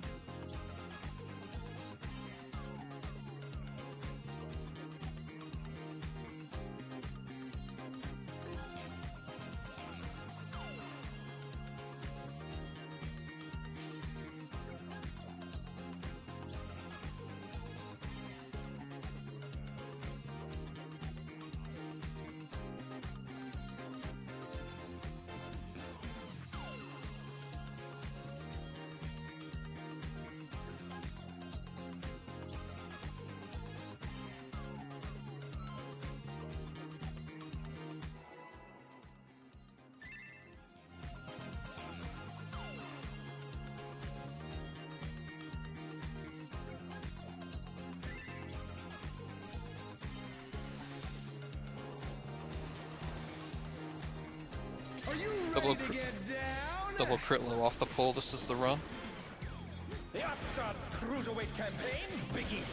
Are you Double ready to cr- get down? Double crit low off the pole, this is the run. The Upstarts Cruiserweight campaign begins.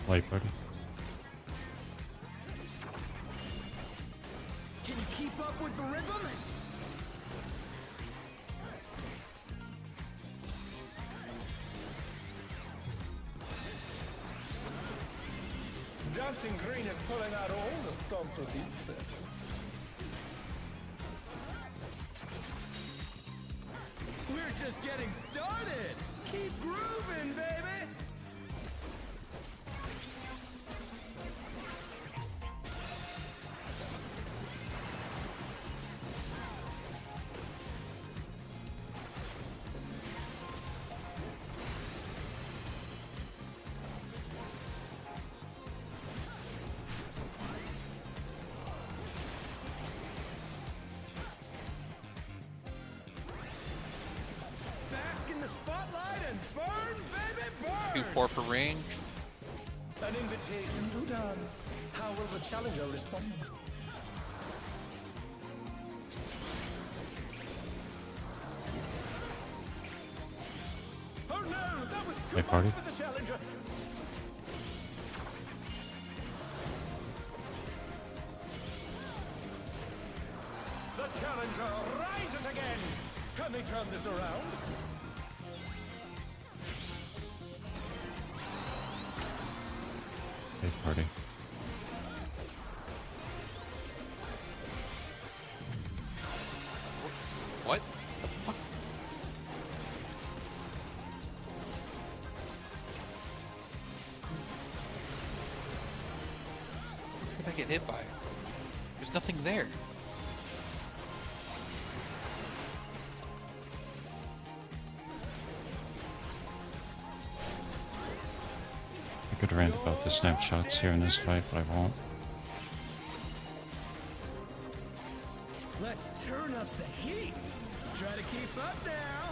Light party. Can you keep up with the rhythm? Dancing Green is pulling out all the stops with these steps. We're just getting started. Keep grooving, baby. Bask in the spotlight and burn, baby, burn! 2-4 for range. An invitation to dance. How will the challenger respond? Oh no, that was too Hey, much party. for the challenger. The challenger rises again. Can they turn this around? Light party. What? What did I get hit by? There's nothing there. I could rant about the snapshots here in this fight, but I won't. Let's turn up the heat. Try to keep up now.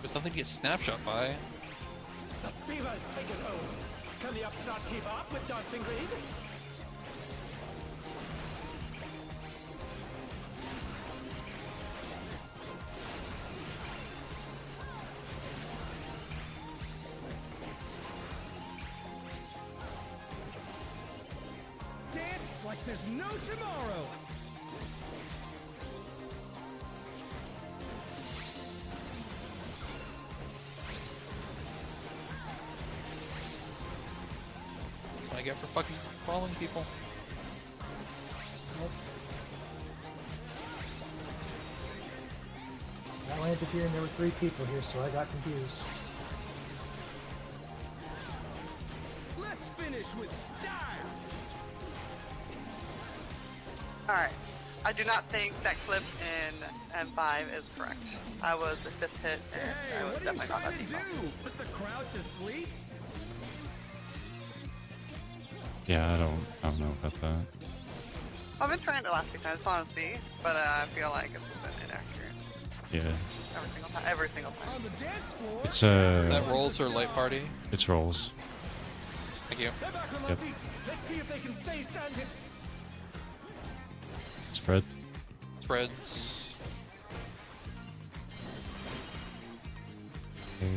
There's nothing to get snapshot by. The fever's taken hold. Can the upstart keep up with Dancing Green? Dance like there's no tomorrow. That's what I get for fucking following people. I landed here and there were 3 people here, so I got confused. Let's finish with style. Alright. I do not think that clip in M5 is correct. I was the 5th hit and Hey, I was what are you definitely not trying that to default. do? Put the crowd to sleep? Yeah, I don't know about that. I've been trying to last week. I just want to see, but I feel like it's been inaccurate Yeah, every single time. Every single time. On the dance floor. it's Is that rolls or light party? it's rolls. Thank you. They're back on their Yep. feet. Let's see if they can stay standing. Spread. spreads. Okay.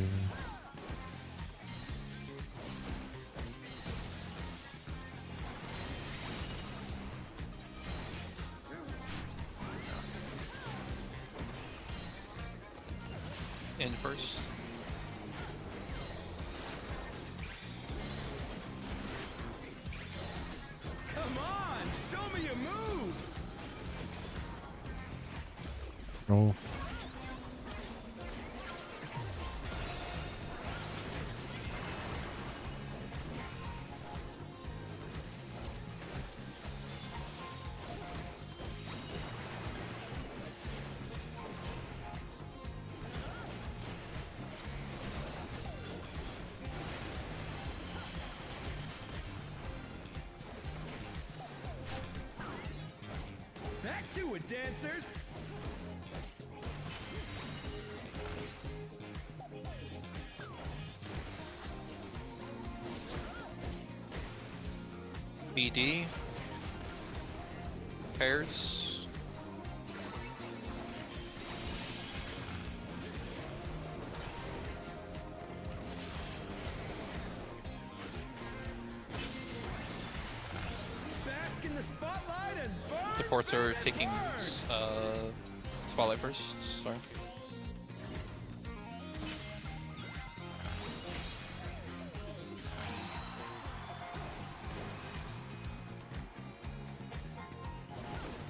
In first. Come on, show me your moves. Roll. Back to it, dancers. BD. Pairs. Bask in the spotlight and burn. Supports are baby, taking burn. spotlight first. Sorry.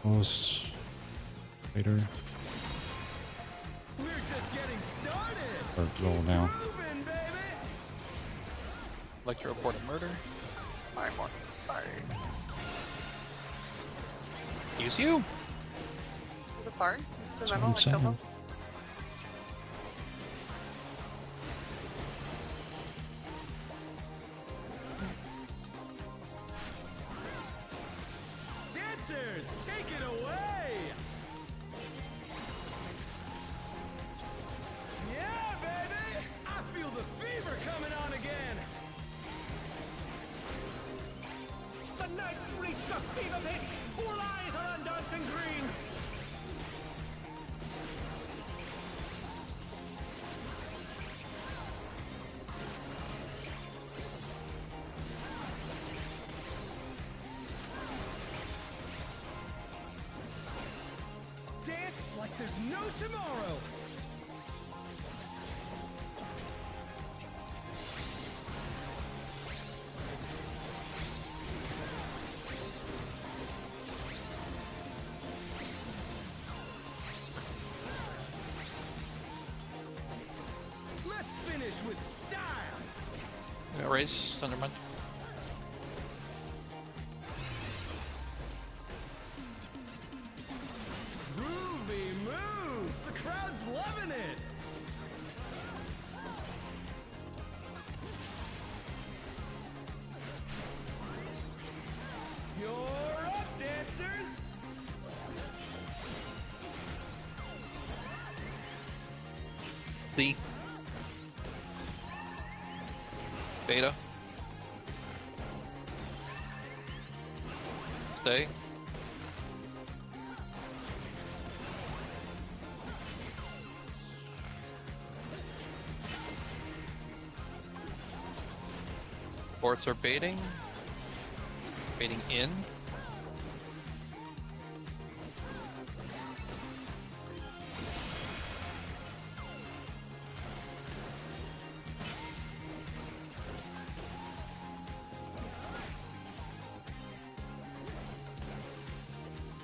Almost. Later. We're just getting started. Or roll now. Moving, baby. I'd like to report a murder. Sorry, more. Sorry. Use you. The part? The That's memo, what I'm like, kill them? saying. Dancers, take it away. Yeah, baby. I feel the fever coming on again. The night's reached a fever pitch. All eyes are on dancing green. Dance like there's no tomorrow. Let's finish with style. Raise. Thundermund. Groovy moves. The crowd's loving it. You're up, dancers. C. Beta. Stay. Ports are baiting. Baiting in.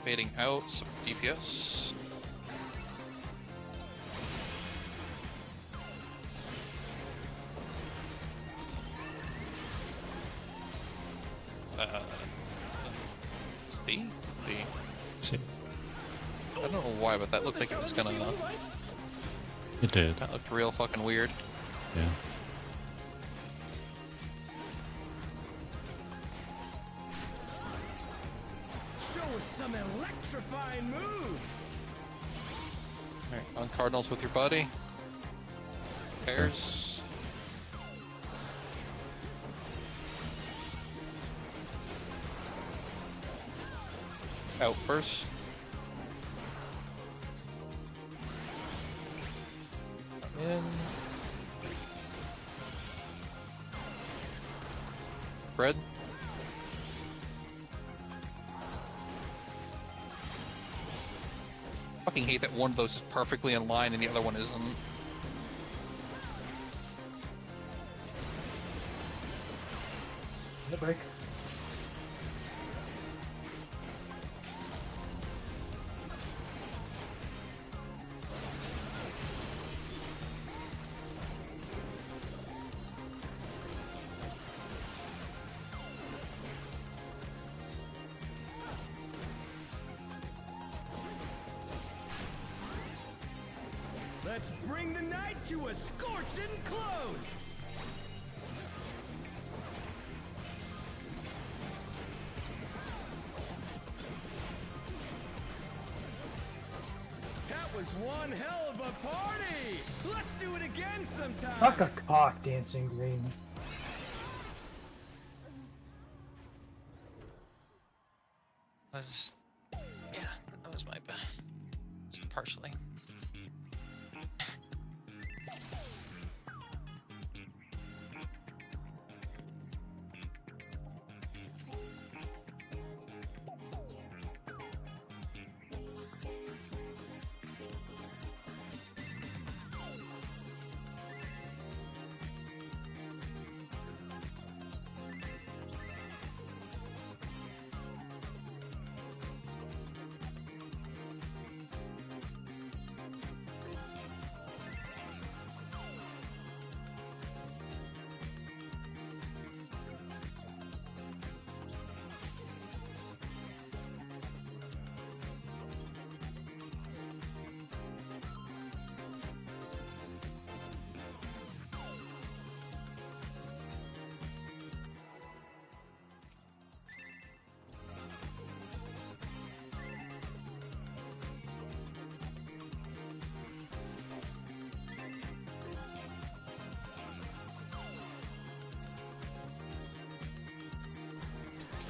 Baiting out, some DPS. C? C. See. I don't know why, but that looked like it was gonna. It did. That looked real fucking weird. Yeah. Show us some electrifying moves. Alright, on Cardinals with your buddy. Pairs. Out first. In. Red. Fucking hate that one of those is perfectly in line and the other one isn't. The break. Let's bring the night to a scorching close! That was one hell of a party! Let's do it again sometime! Fuck a cock, Dancing Green. Was yeah, that was my bad. Partially.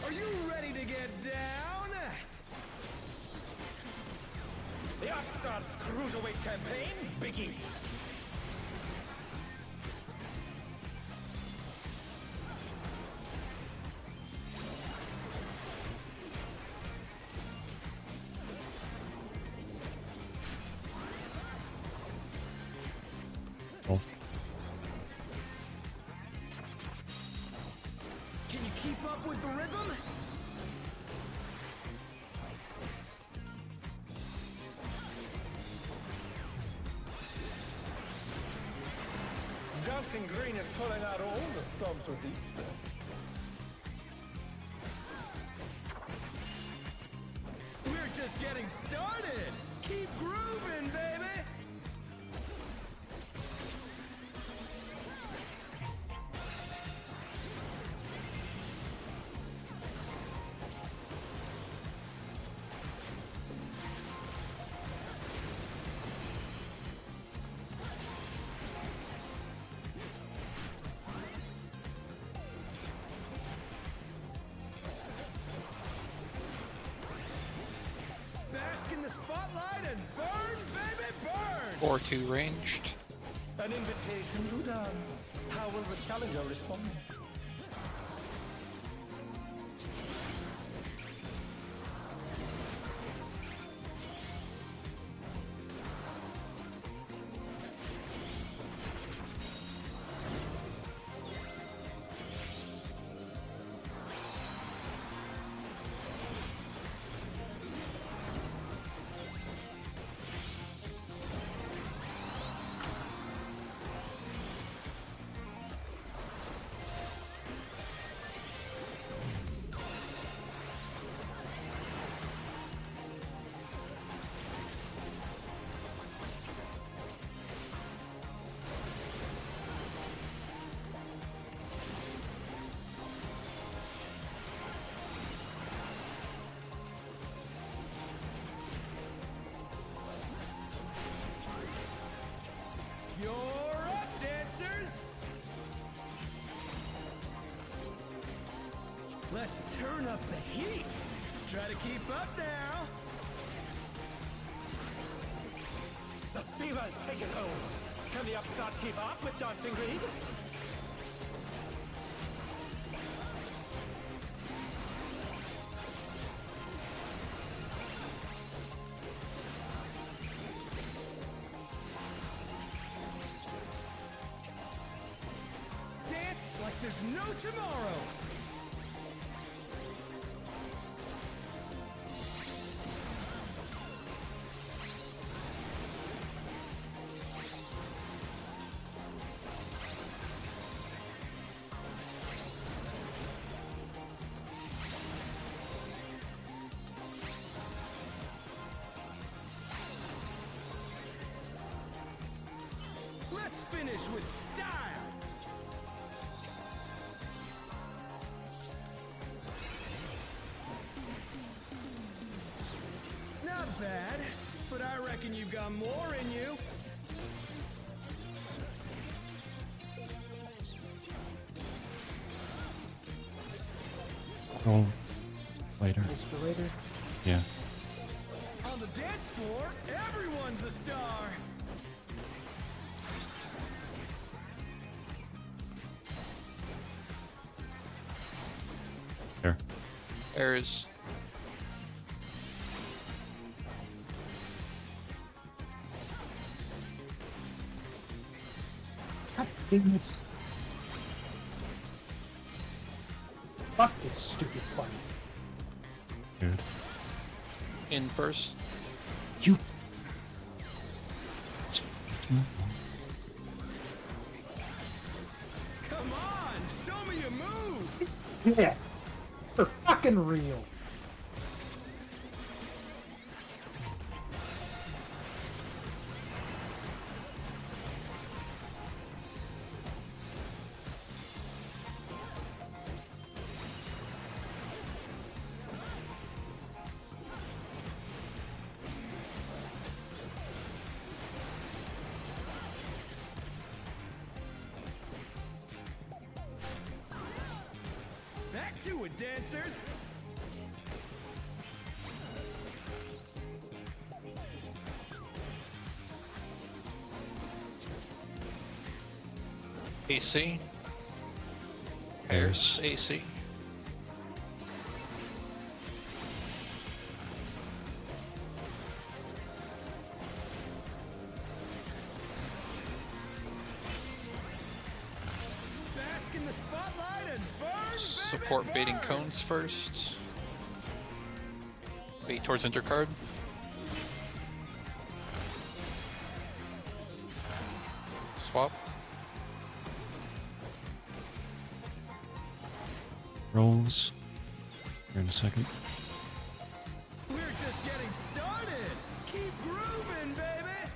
Are you ready to get down? The Upstart's Cruiserweight campaign begins. Oh. Can you keep up with the rhythm? Dancing Green is pulling out all the stops with each step. We're just getting started! Keep grooving, baby! Bask in the spotlight and burn, baby, burn! Or 2 ranged. An invitation to dance. How will the challenger respond? You're up, dancers! Let's turn up the heat! Try to keep up now! The fever's taken hold! Can the upstart keep up with Dancing Green? Dance like there's no tomorrow. Let's finish with style. Not bad, but I reckon you've got more in you. Roll later. Is for later. Yeah. On the dance floor, everyone's a star. There. There's God dang it. Fuck this stupid plan. Dude. in first. You. It's my fault. Come on, show me your moves. Yeah. For fucking real. Back to it, dancers. AC. Airs. AC. Bask in the spotlight and burn, Support baby, baiting burn. cones first. Bait towards intercard. Swap. Rolls. Here in a second. We're just getting started. Keep grooving, baby.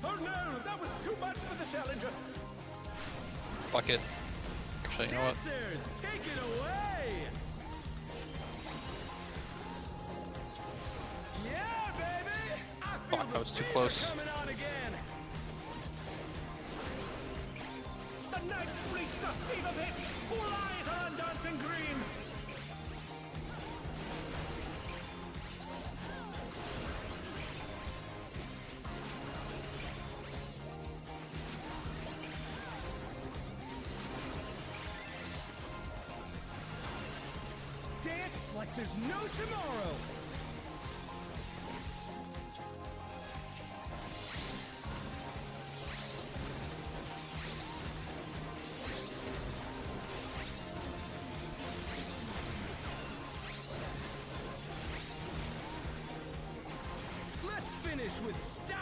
Oh no, that was too much for the challenger. Fuck it. Actually, you know what? Dancers, take it away. Yeah, baby. I feel Fuck, the that was too fever close. coming on again. The night's reached a fever pitch. All eyes are on Dancing Green. Dance like there's no tomorrow. Let's finish with style.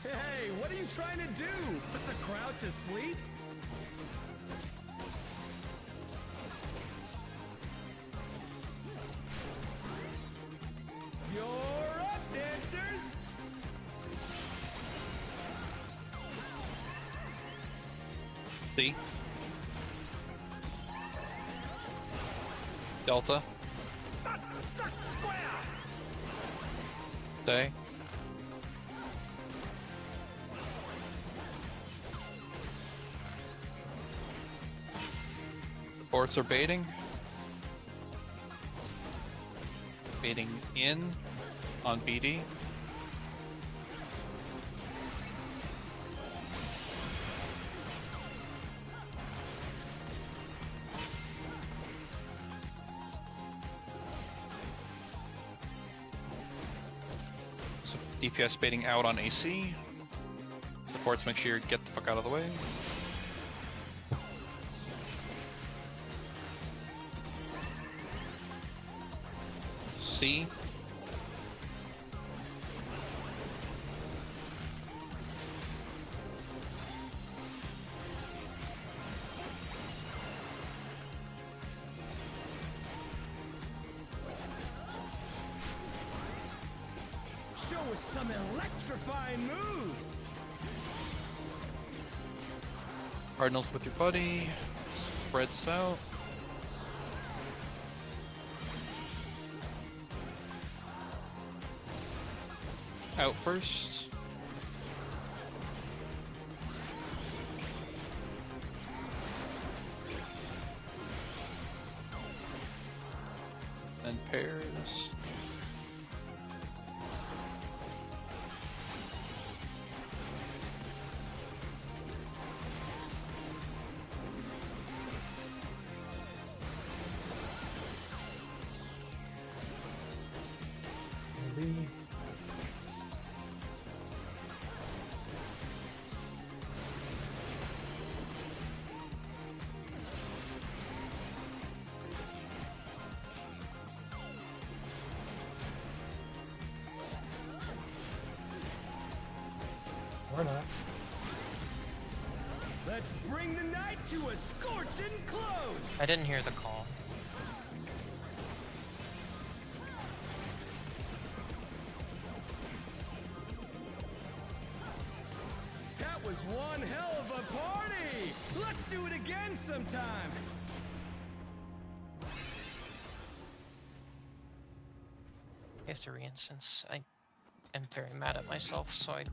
Hey, what are you trying to do? Put the crowd to sleep? You're up, dancers! See? Delta. Stay. Supports are baiting. Baiting in on BD. So DPS baiting out on AC. Supports, make sure you get the fuck out of the way. C. Show us some electrifying moves. Cardinals with your buddy. Spreads out. Out first. Then pairs. Maybe. Or not. Let's bring the night to a scorching close. I didn't hear the call. That was one hell of a party. Let's do it again sometime. I have to re-instance. I am very mad at myself, so I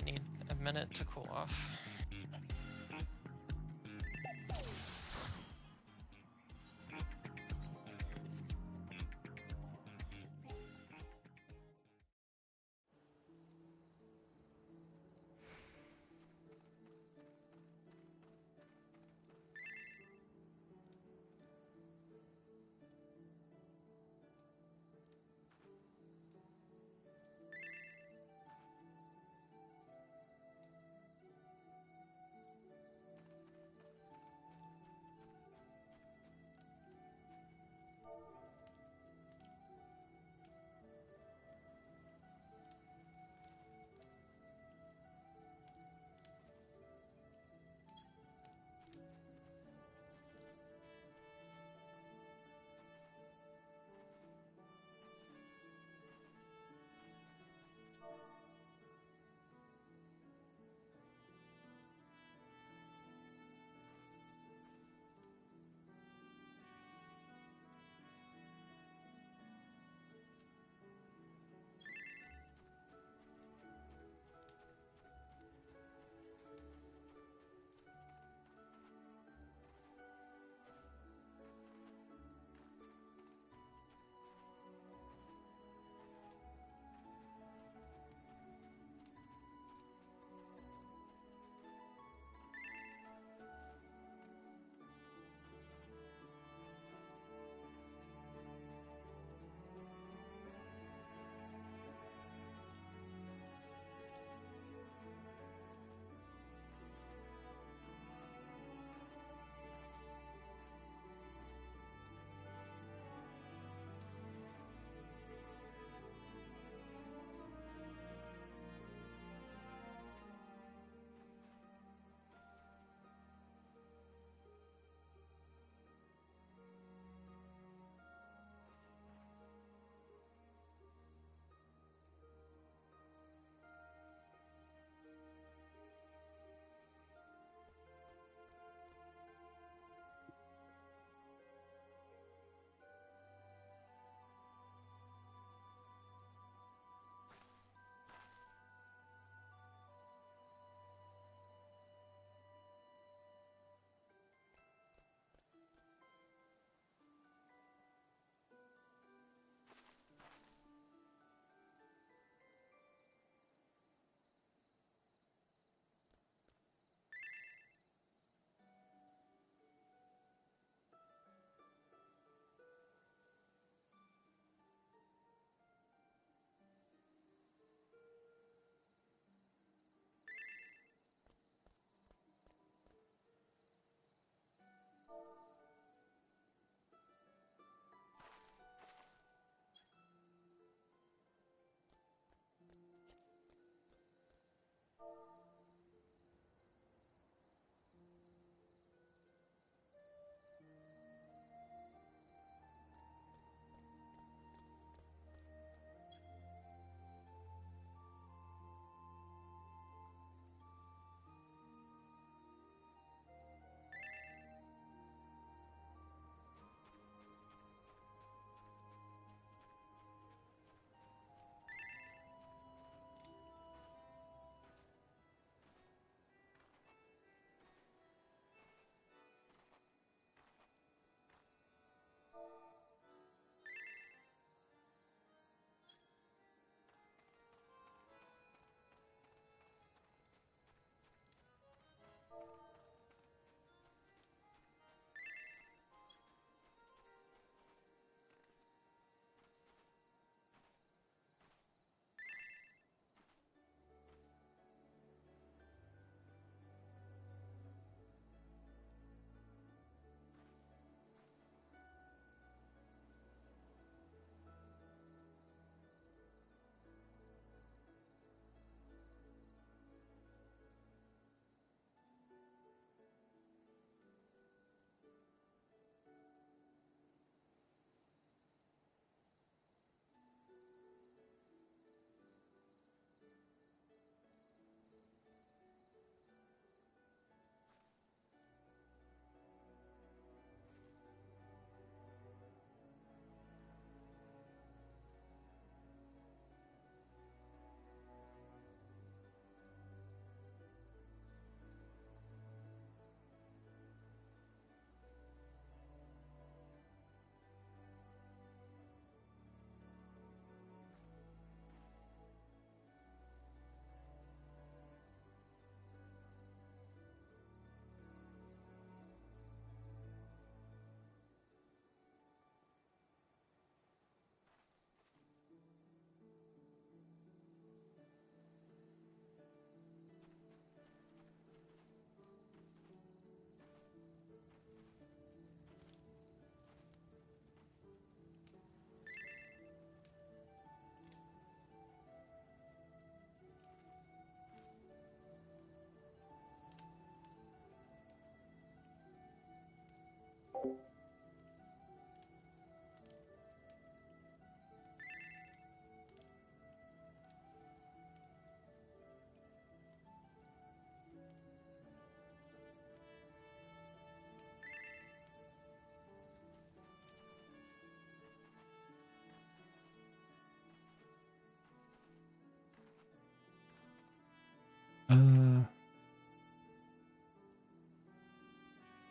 need a minute to cool off.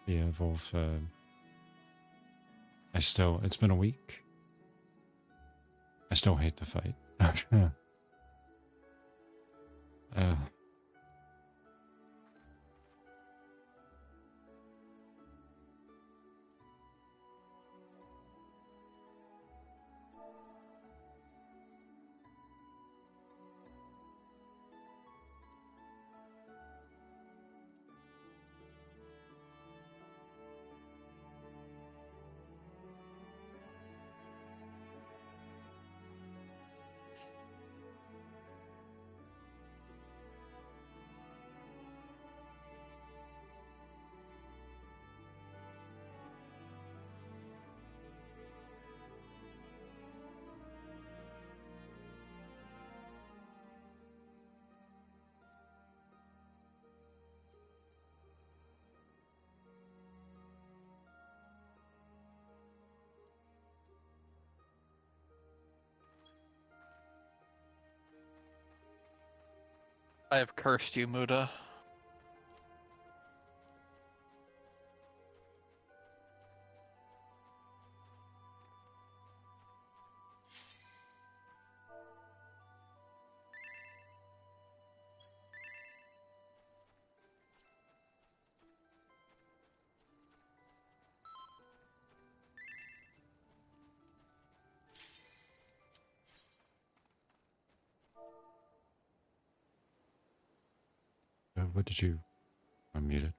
Yeah, Wolf. It's been a week. I still hate to fight. uh, I have cursed you, Muda. what did you? I'm muted.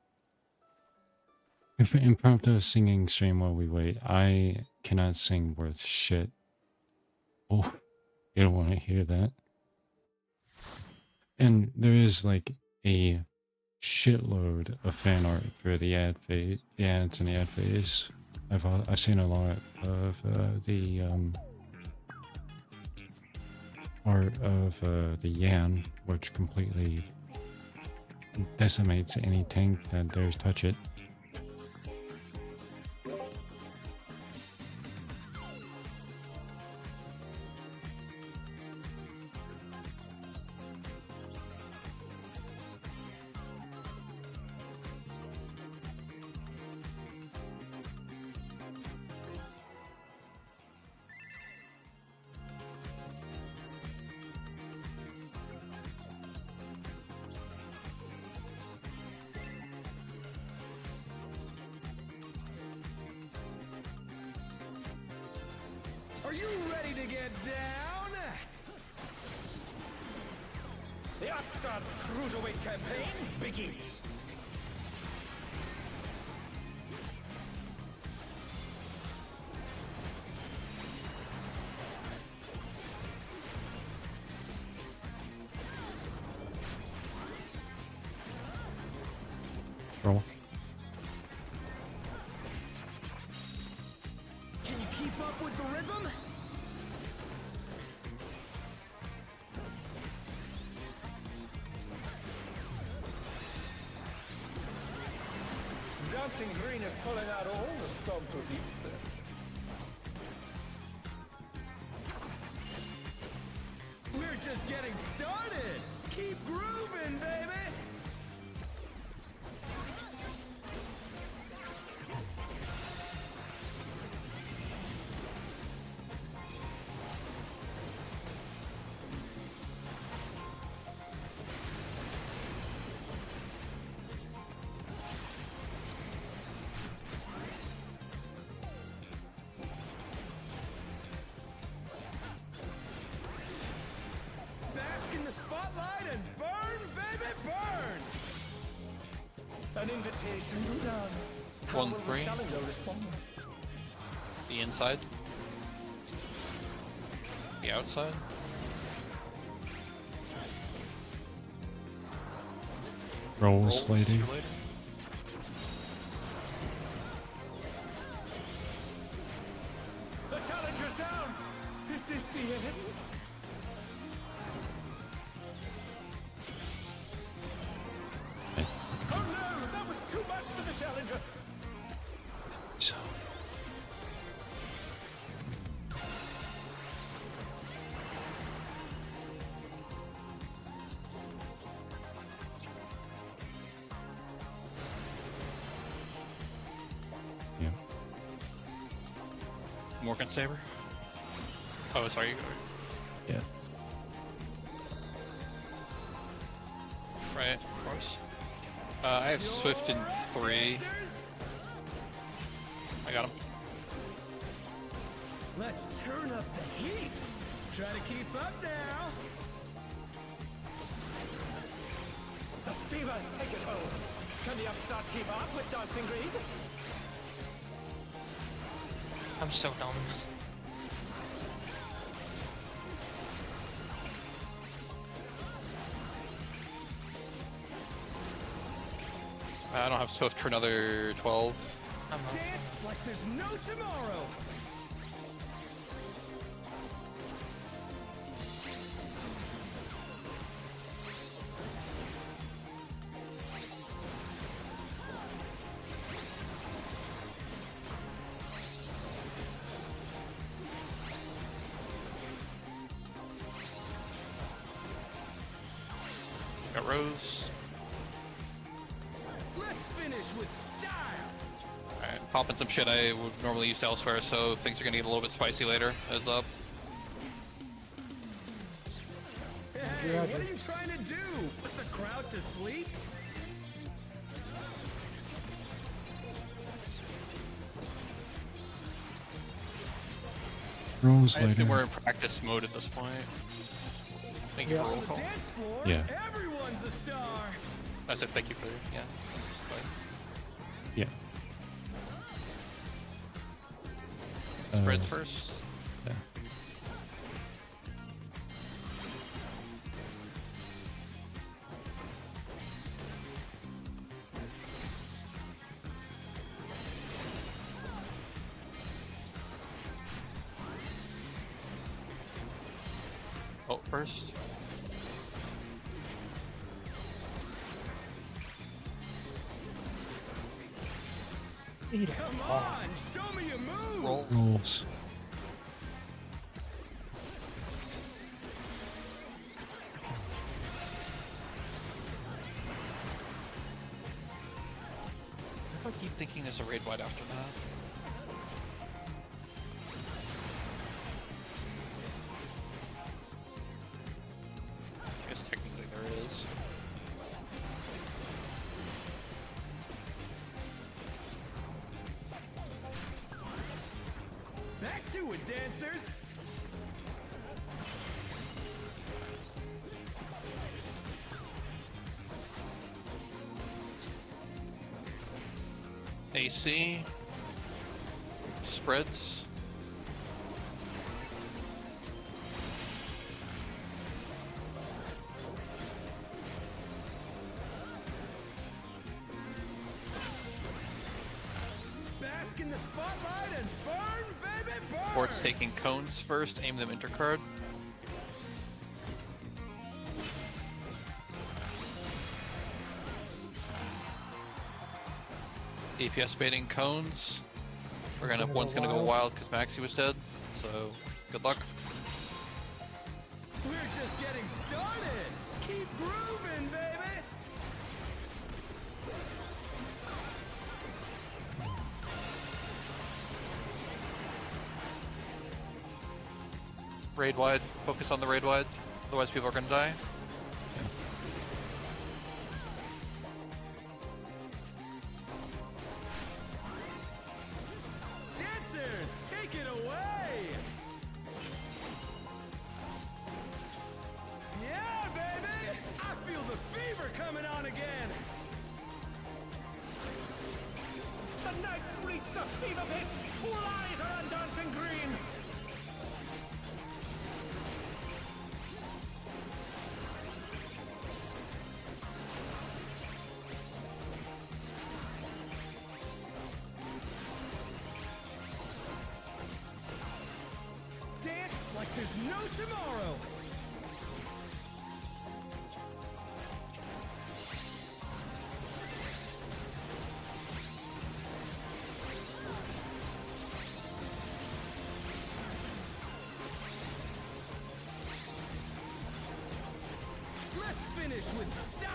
If impromptu singing stream while we wait, I cannot sing worth shit. Oh, you don't want to hear that. And there is like a shitload of fan art for the ad phase, the ads and the ad phase. I've seen a lot of the art of the Yan, which completely decimates any tank that dares touch it. Are you ready to get down? The Upstart's Cruiserweight campaign begins. Roll. Can you keep up with the rhythm? Dancing Green is pulling out all the stops with these steps. We're just getting started. Keep grooving, baby. Bask in the spotlight and burn, baby, burn! An invitation to dance. How One will the free. challenger respond? The inside. The outside. Rolls, lady. See you later. The challenger's down! Is this the end? Hey. Oh no! That was too much for the challenger! So. Morgan Saber. Oh, sorry. Yeah. Right, of course. I have Swift in 3. I got him. Let's turn up the heat. Try to keep up now. The fever's taken hold. Can the upstart keep up with Dancing Green? I'm so dumb. I don't have Swift for another 12. I'm up. Dance like there's no tomorrow. Got Rose. Let's finish with style. Alright, popping some shit I would normally use elsewhere, so things are gonna get a little bit spicy later. Heads up. Hey, what are you trying to do? Put the crowd to sleep? Rose I assume we're later. in practice mode at this point. Thank you Yeah. for roll On the call. dance floor, Yeah. everyone's a star. I said thank you for yeah. Yeah. Spreads first. Yeah. Oh, first. Eat it. Come on, show me your move. Roll. Rolls. I keep thinking there's a raid wide after that. I guess technically there is. Back to it, dancers. AC. Spreads. Bask in the spotlight and burn, baby, burn. Port's taking cones first, aim them intercard. DPS baiting cones. One's gonna go wild because Maxi was dead, so good luck. We're just getting started. Keep grooving, baby. Raid wide, focus on the raid wide, otherwise people are gonna die. Dancers, take it away. Yeah, baby. I feel the fever coming on again. The night's reached a fever pitch. All eyes are on Dancing Green. Dance like there's no tomorrow. Let's finish with style.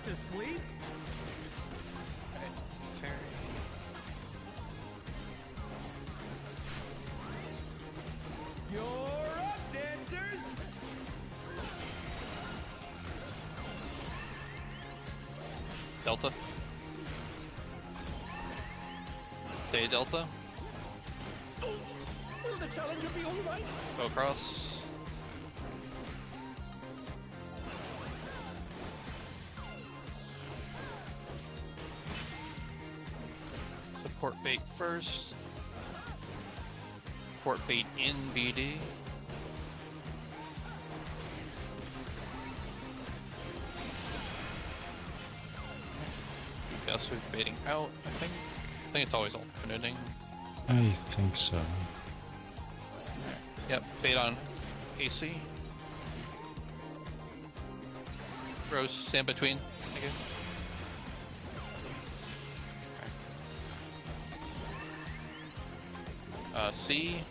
to sleep? Fairy. You're up, dancers! Delta. Stay Delta. Will the challenger be alright? Go across. Support bait first. Support bait in BD. Guess who's baiting out, I think. I think it's always alternating. I think so. Yep, bait on AC. Rose, stand between. Thank you. Okay. C.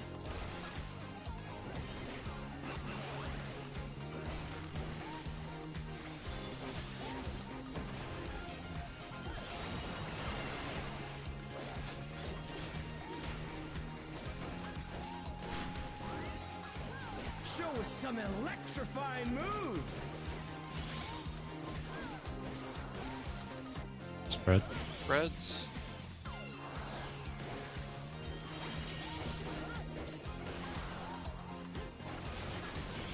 Show us some electrifying moves! Spread. Reds.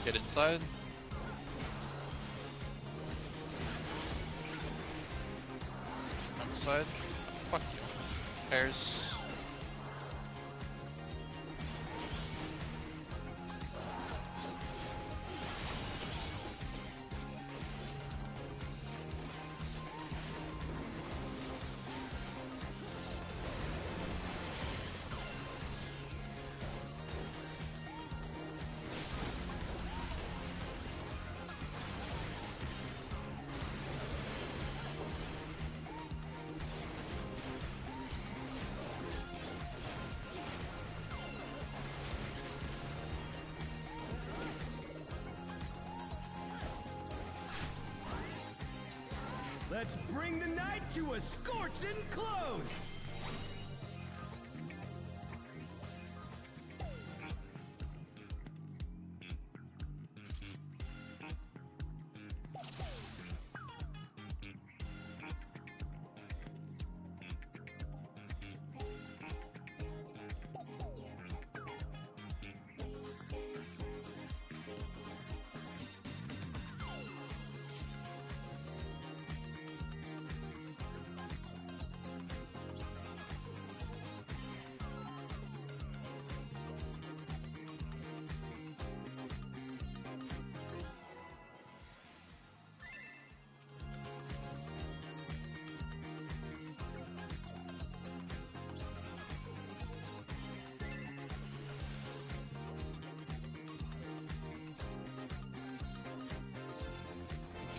Get inside. Outside. Fuck you. Pairs. Let's bring the night to a scorching close!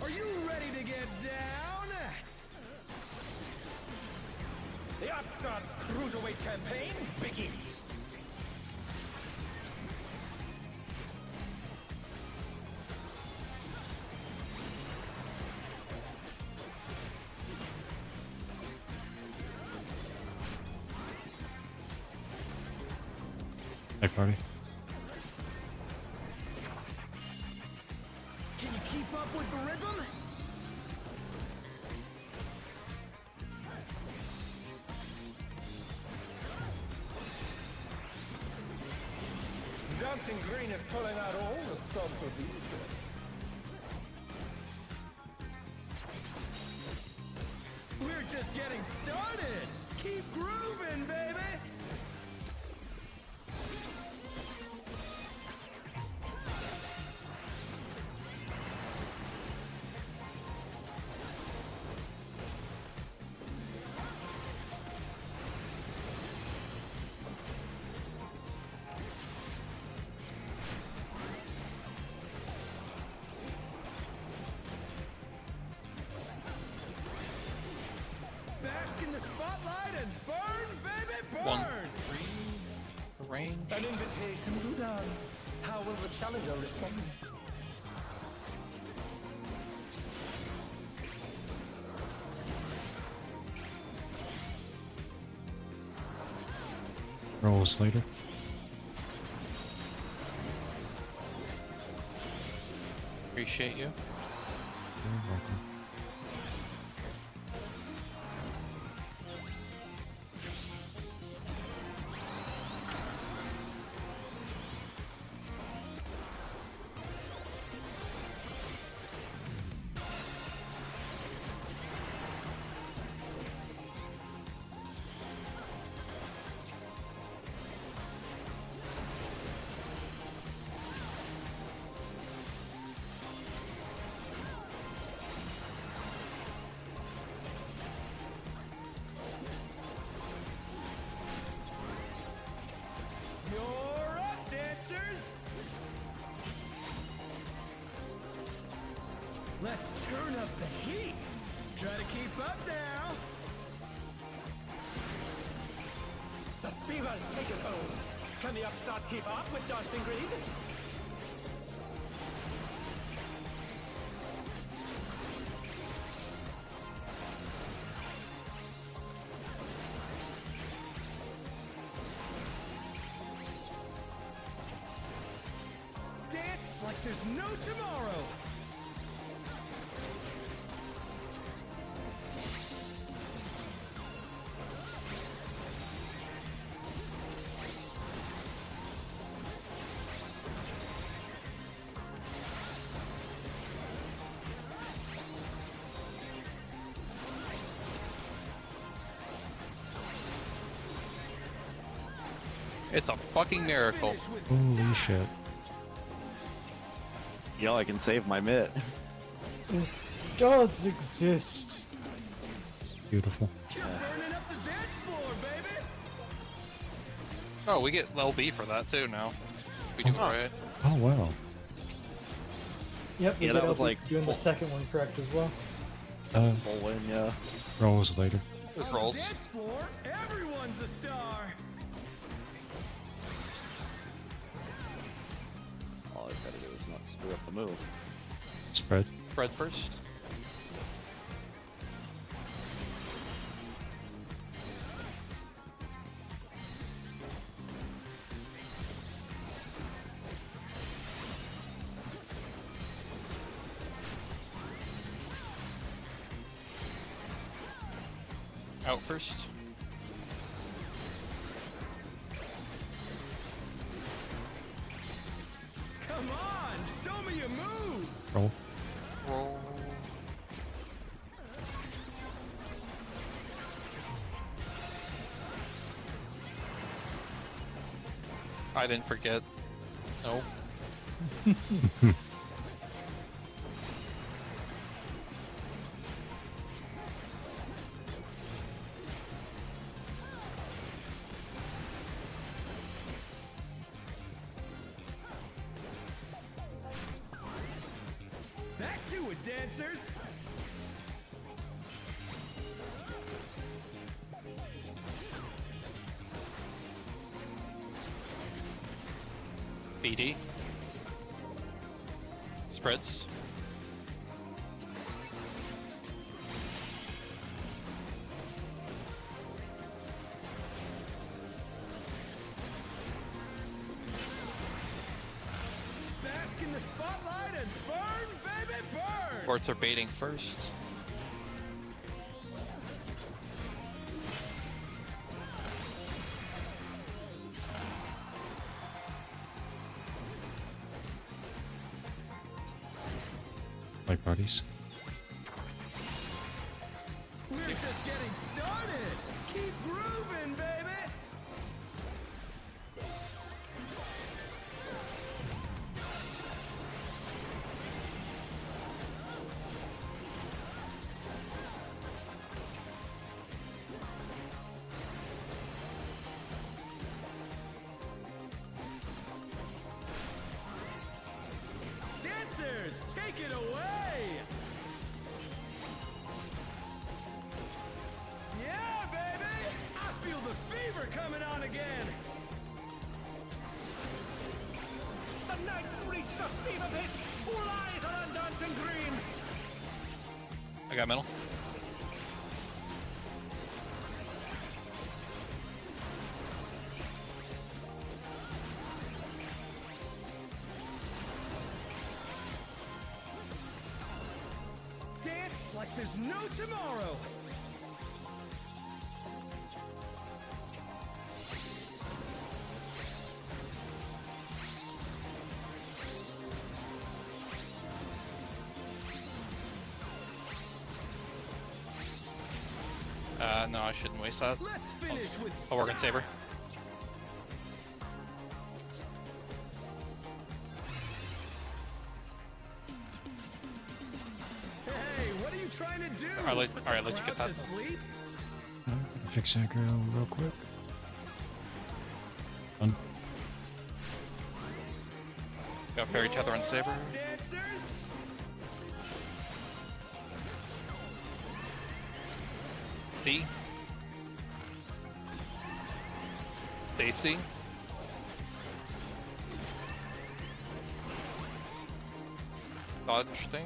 Are you ready to get down? The Upstart's Cruiserweight campaign begins! Hey, party. Can you keep up with the rhythm? Dancing Green is pulling out all the stops for these days. We're just getting started! Keep grooving, baby! Bask in the spotlight and burn, baby, burn! 1, 3. The range. An invitation to dance. How will the challenger respond? Rolls later. Appreciate you. You're welcome. You're up, dancers! Let's turn up the heat! Try to keep up now! The fever's taken hold! Can the upstart keep up with Dancing Green? Dance like there's no tomorrow! It's a fucking miracle. Finish with Holy shit. Yo, I can save my mitt. It does exist. Beautiful. You're burning up the dance floor, baby! Oh, we get LB for that too now. We do it right. Oh wow. Yep, we Yeah, get that was LP like doing the full- second one correct as well. Full win, yeah. Rolls later. It On rolls. the dance floor, everyone's a star! All I've got to do is not screw up the move. Spread. Spread first. Out first. Come on, show me your moves! Roll. Roll. I didn't forget. No. Back to it, dancers! BD. Spreads. Bask in the spotlight and burn, baby, burn! Forts are baiting first. Like buddies. We're just getting started! Keep grooving, baby! Dancers, take it away! Yeah, baby! I feel the fever coming on again! The night's reached a fever pitch! All eyes are on Dancing Green! I got middle. like there's no tomorrow. No, I shouldn't waste that. Let's finish with I'll work on Saber. Hey, what are you trying to do? Alright, Put the let you get crowd that. to sleep? Fix aggro real quick. Done. Got Fairy Tether on Saber. Dancers? D. Safety. Dodge thing.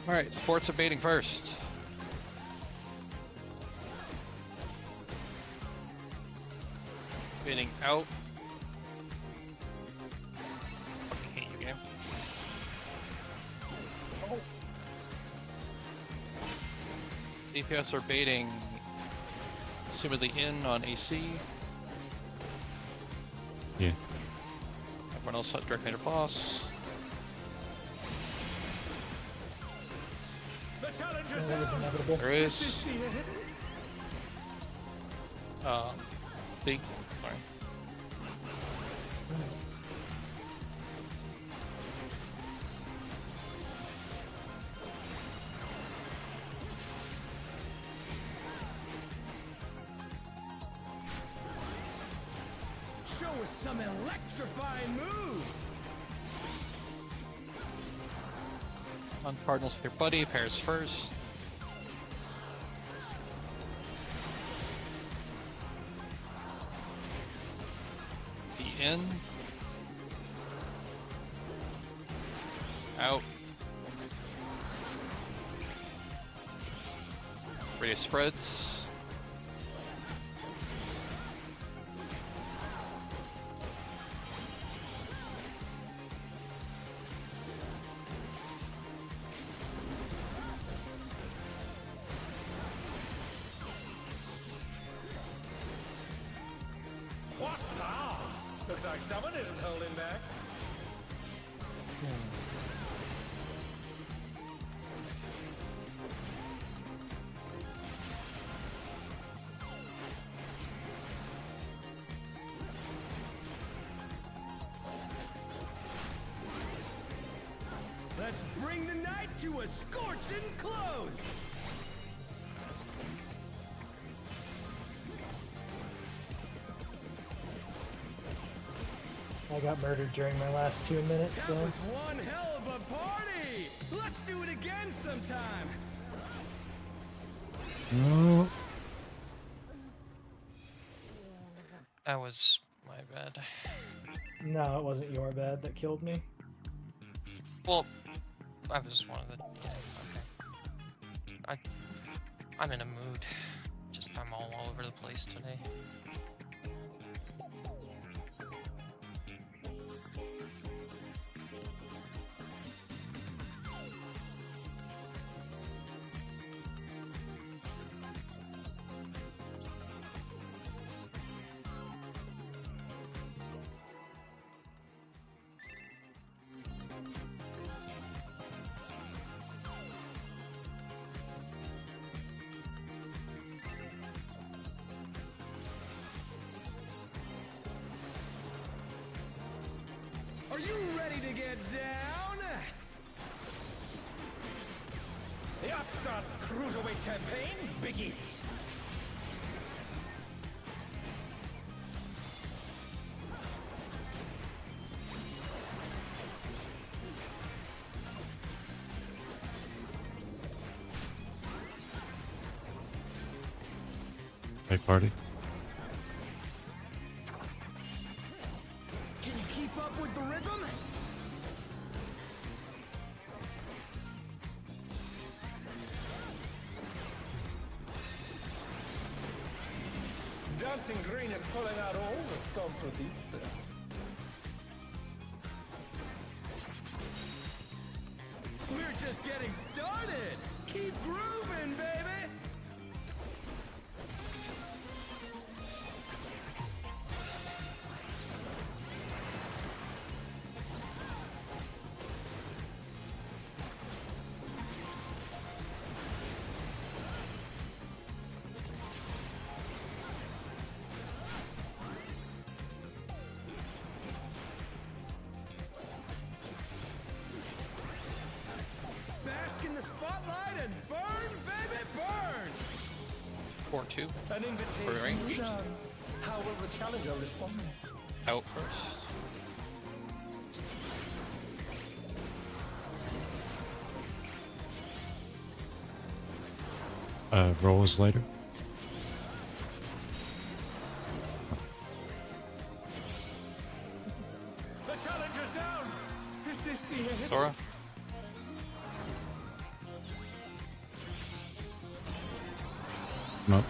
Alright, sports are baiting first. Baiting out. Fucking hate you, game. DPS are baiting, assumedly in on AC. Yeah. Everyone else directly under boss. The challenge is That was down. inevitable. There This is is the end. D. Sorry. Show us some electrifying moves. On Cardinals with your buddy, pairs first. The in. Out. Radius spreads. What now? Looks like someone isn't holding back. Let's bring the night to a scorching close. I got murdered during my last 2 minutes, That so was one hell of a party. Let's do it again sometime. No. That was my bad. no, it wasn't your bad that killed me. Well, I was one of the. Okay. I'm in a mood. Just I'm all over the place today. Are you ready to get down? The Upstarts Cruiserweight campaign begins. Hey, party. Can you keep up with the rhythm? Dancing Green is pulling out all the stops with these steps. just getting started. Keep grooving, baby. Bask in the spotlight and burn, baby, burn. 4-2. An invitation ranged. to dance. How will the challenger respond? Out first. Rolls later. The challenger's down. Is this the end? Sora. Nope.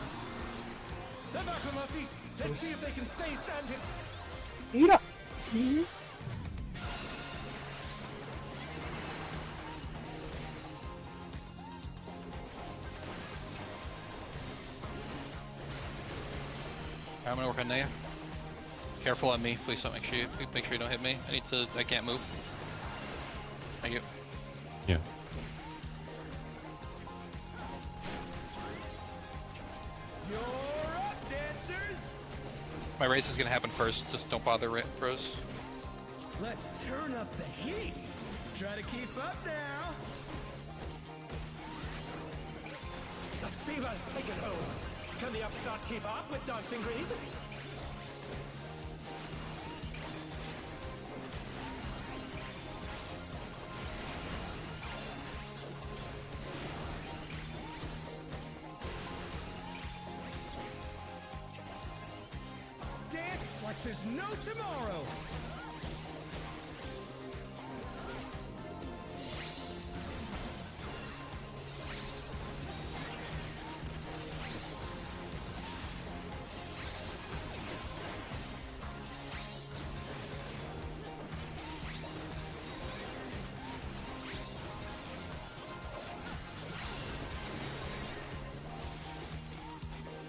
They're back on their feet. Let's see if they can stay standing. Eat up. I'm gonna work on Naya. Careful on me, please don't make sure you don't hit me. I can't move. Thank you. Yeah. You're up, dancers. My race is gonna happen first, just don't bother Rose. Let's turn up the heat. Try to keep up now. The fever's taken hold. Can the upstart keep up with Dancing Green? Dance like there's no tomorrow.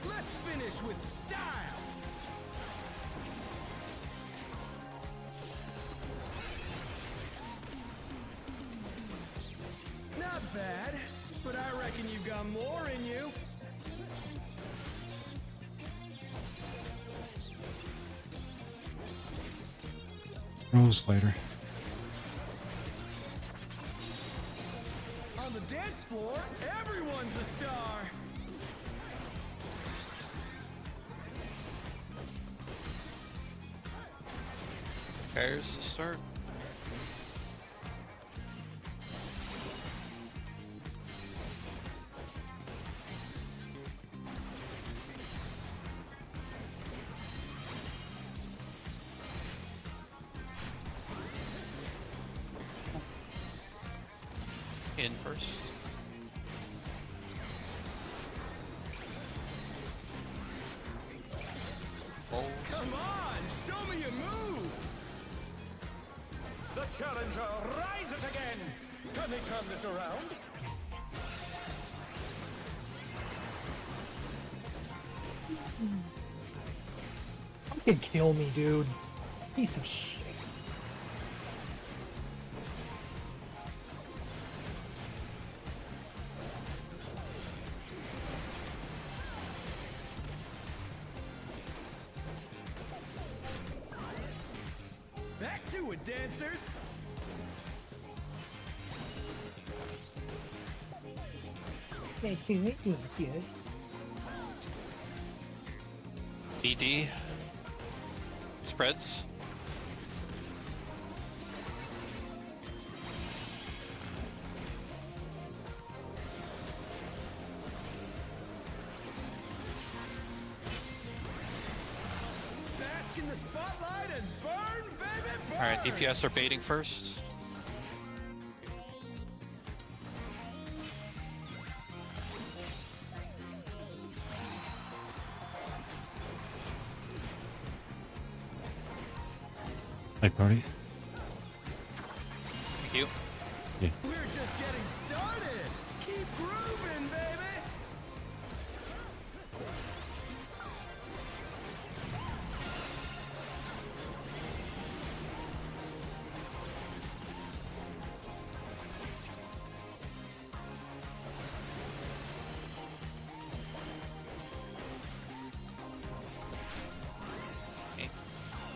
Let's finish with style. Not bad, but I reckon you've got more in you. Rolls later. On the dance floor, everyone's a star. Pairs to start. In first. Bowls. Come on, show me your moves. The challenger rises again. Can they turn this around? Fucking kill me, dude. Piece of shit. Back to it, dancers. Thank you, it was good. BD. Spreads. Bask in the spotlight and burn, baby, burn. Alright, DPS are baiting first. Hey, party. Thank you. Yeah. We're just getting started. Keep grooving, baby.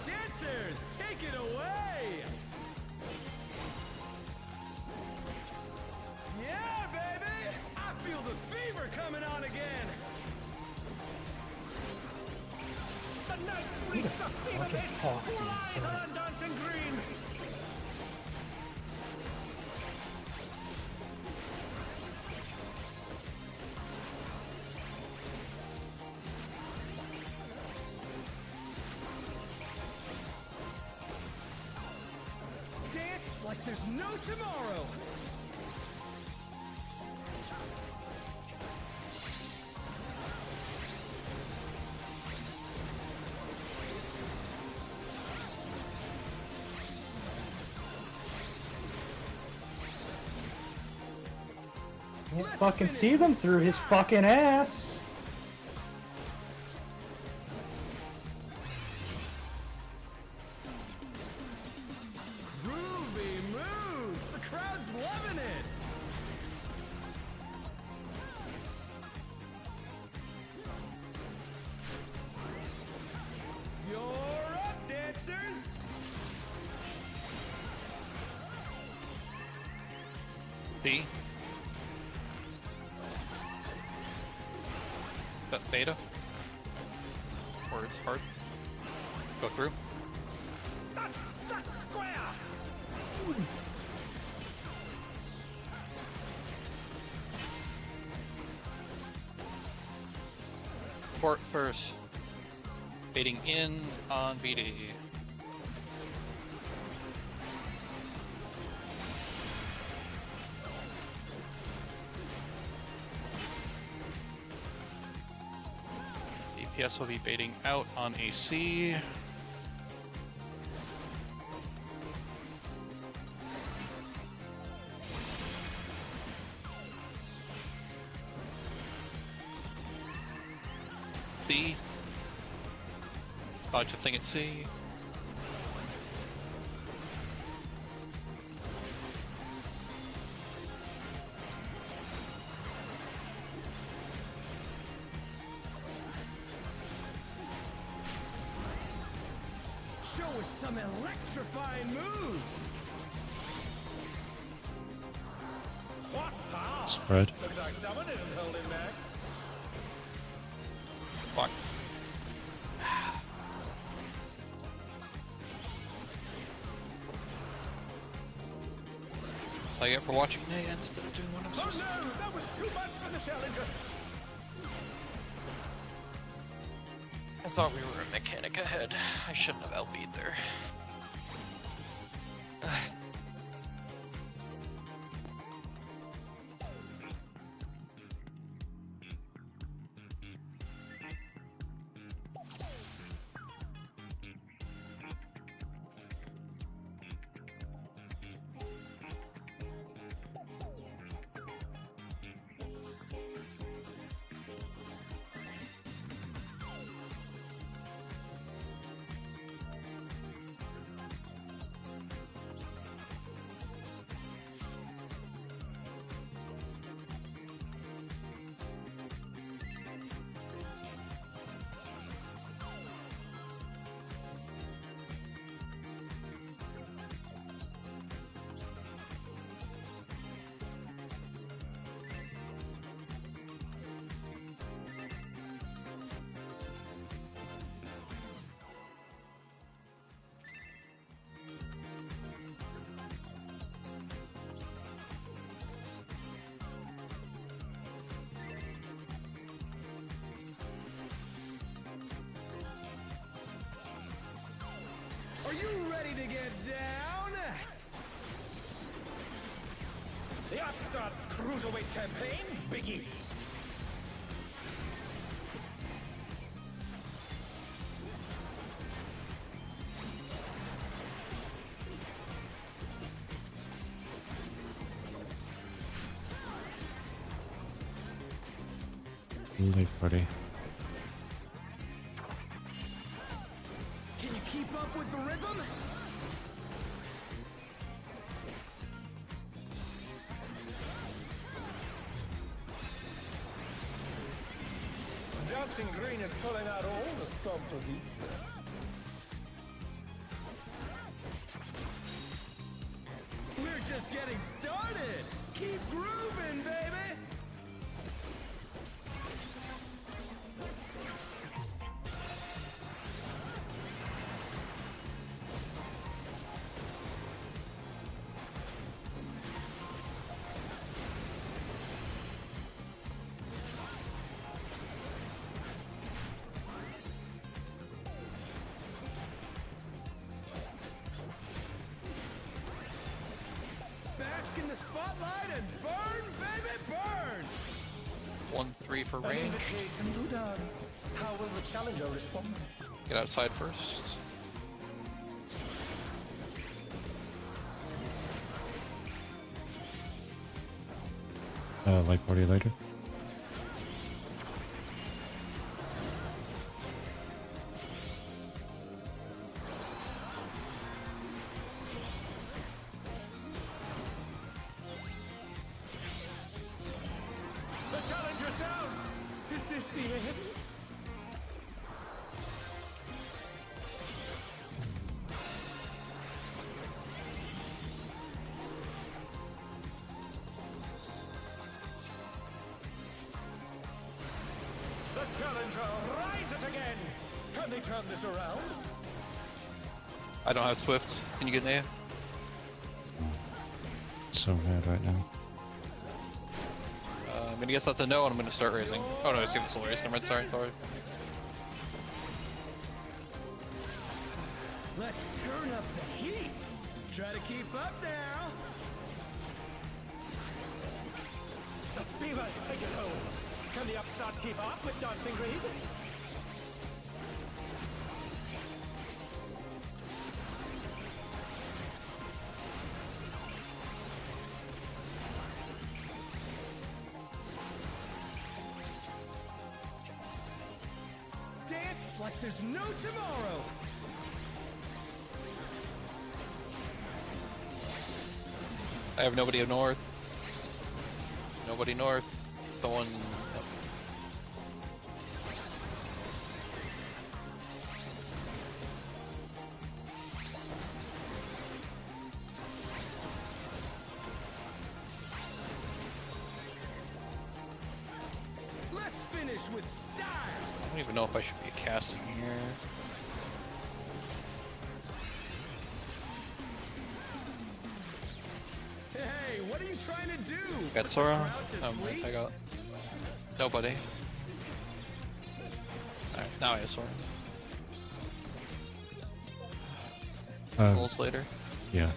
Dancers, take it away. Yeah, baby! I feel the fever coming on again! The night's reached a fever fucking pitch! hawk, All eyes insane. are on dancing green! Dance like there's no tomorrow! Can't fucking see them through his fucking ass. Groovy moves! The crowd's loving it! You're up, dancers! B. Beta. Or it's hard. Go through. That's square! Port first. Baiting in on BD. DPS will be baiting out on AC. C. Dodge the thing at C. Show us some electrifying moves! What power! Spread. Looks like someone isn't holding back. Fuck. I get for watching Nay instead of doing what I'm Oh supposed to. no! That was too much for the challenger! I thought we were a mechanic ahead. I shouldn't have LB'd there. Are you ready to get down? The Upstart's Cruiserweight campaign begins! Late party. Can you keep up with the rhythm? Dancing Green is pulling out all the stops for these steps. We're just getting started. Keep grooving, baby. Bask in the spotlight and burn, baby, burn! 1-3 for An range. invitation to dance. How will the challenger respond? Get outside first. Late party later. The challenger's down! Is this the end? The challenger rises again! Can they turn this around? I don't have Swift. Can you get an A? So mad right now. I'm gonna guess that's a no, and I'm gonna start raising. Oh no, I see the soul race. Never mind, sorry. Let's turn up the heat! Try to keep up now! The fever's taken hold! Can the upstart keep up with Dancing Green? Dance like there's no tomorrow! I have nobody north. Nobody north. The one. Let's finish with style! I don't even know if I should be casting here. Hey, what are you trying to do? Got Put the Sora. crowd to Oh, sleep? I got nobody. Alright, now I have Sora. Goals later. Yeah.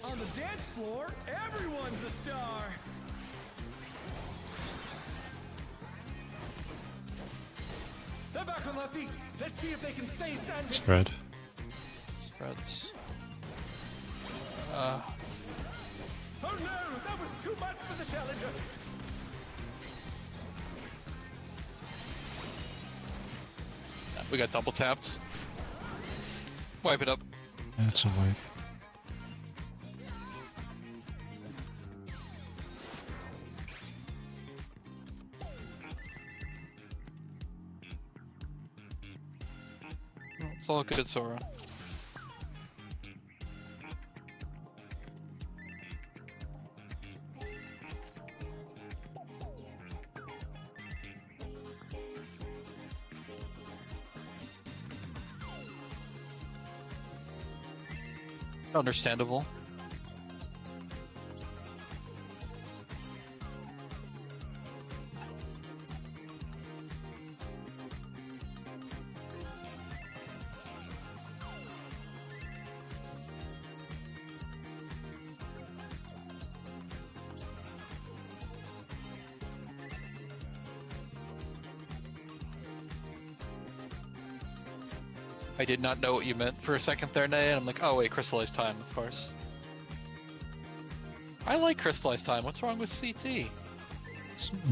On the dance floor, everyone's a star. They're back on their feet. Let's see if they can stay standing. Spread. Spreads. Oh no, that was too much for the challenger. We got double tapped. Wipe it up. That's a wipe. It's all good, Sora. Understandable. I did not know what you meant for a second there, Nay, and I'm like, oh wait, crystallized time, of course. I like crystallized time. What's wrong with CT?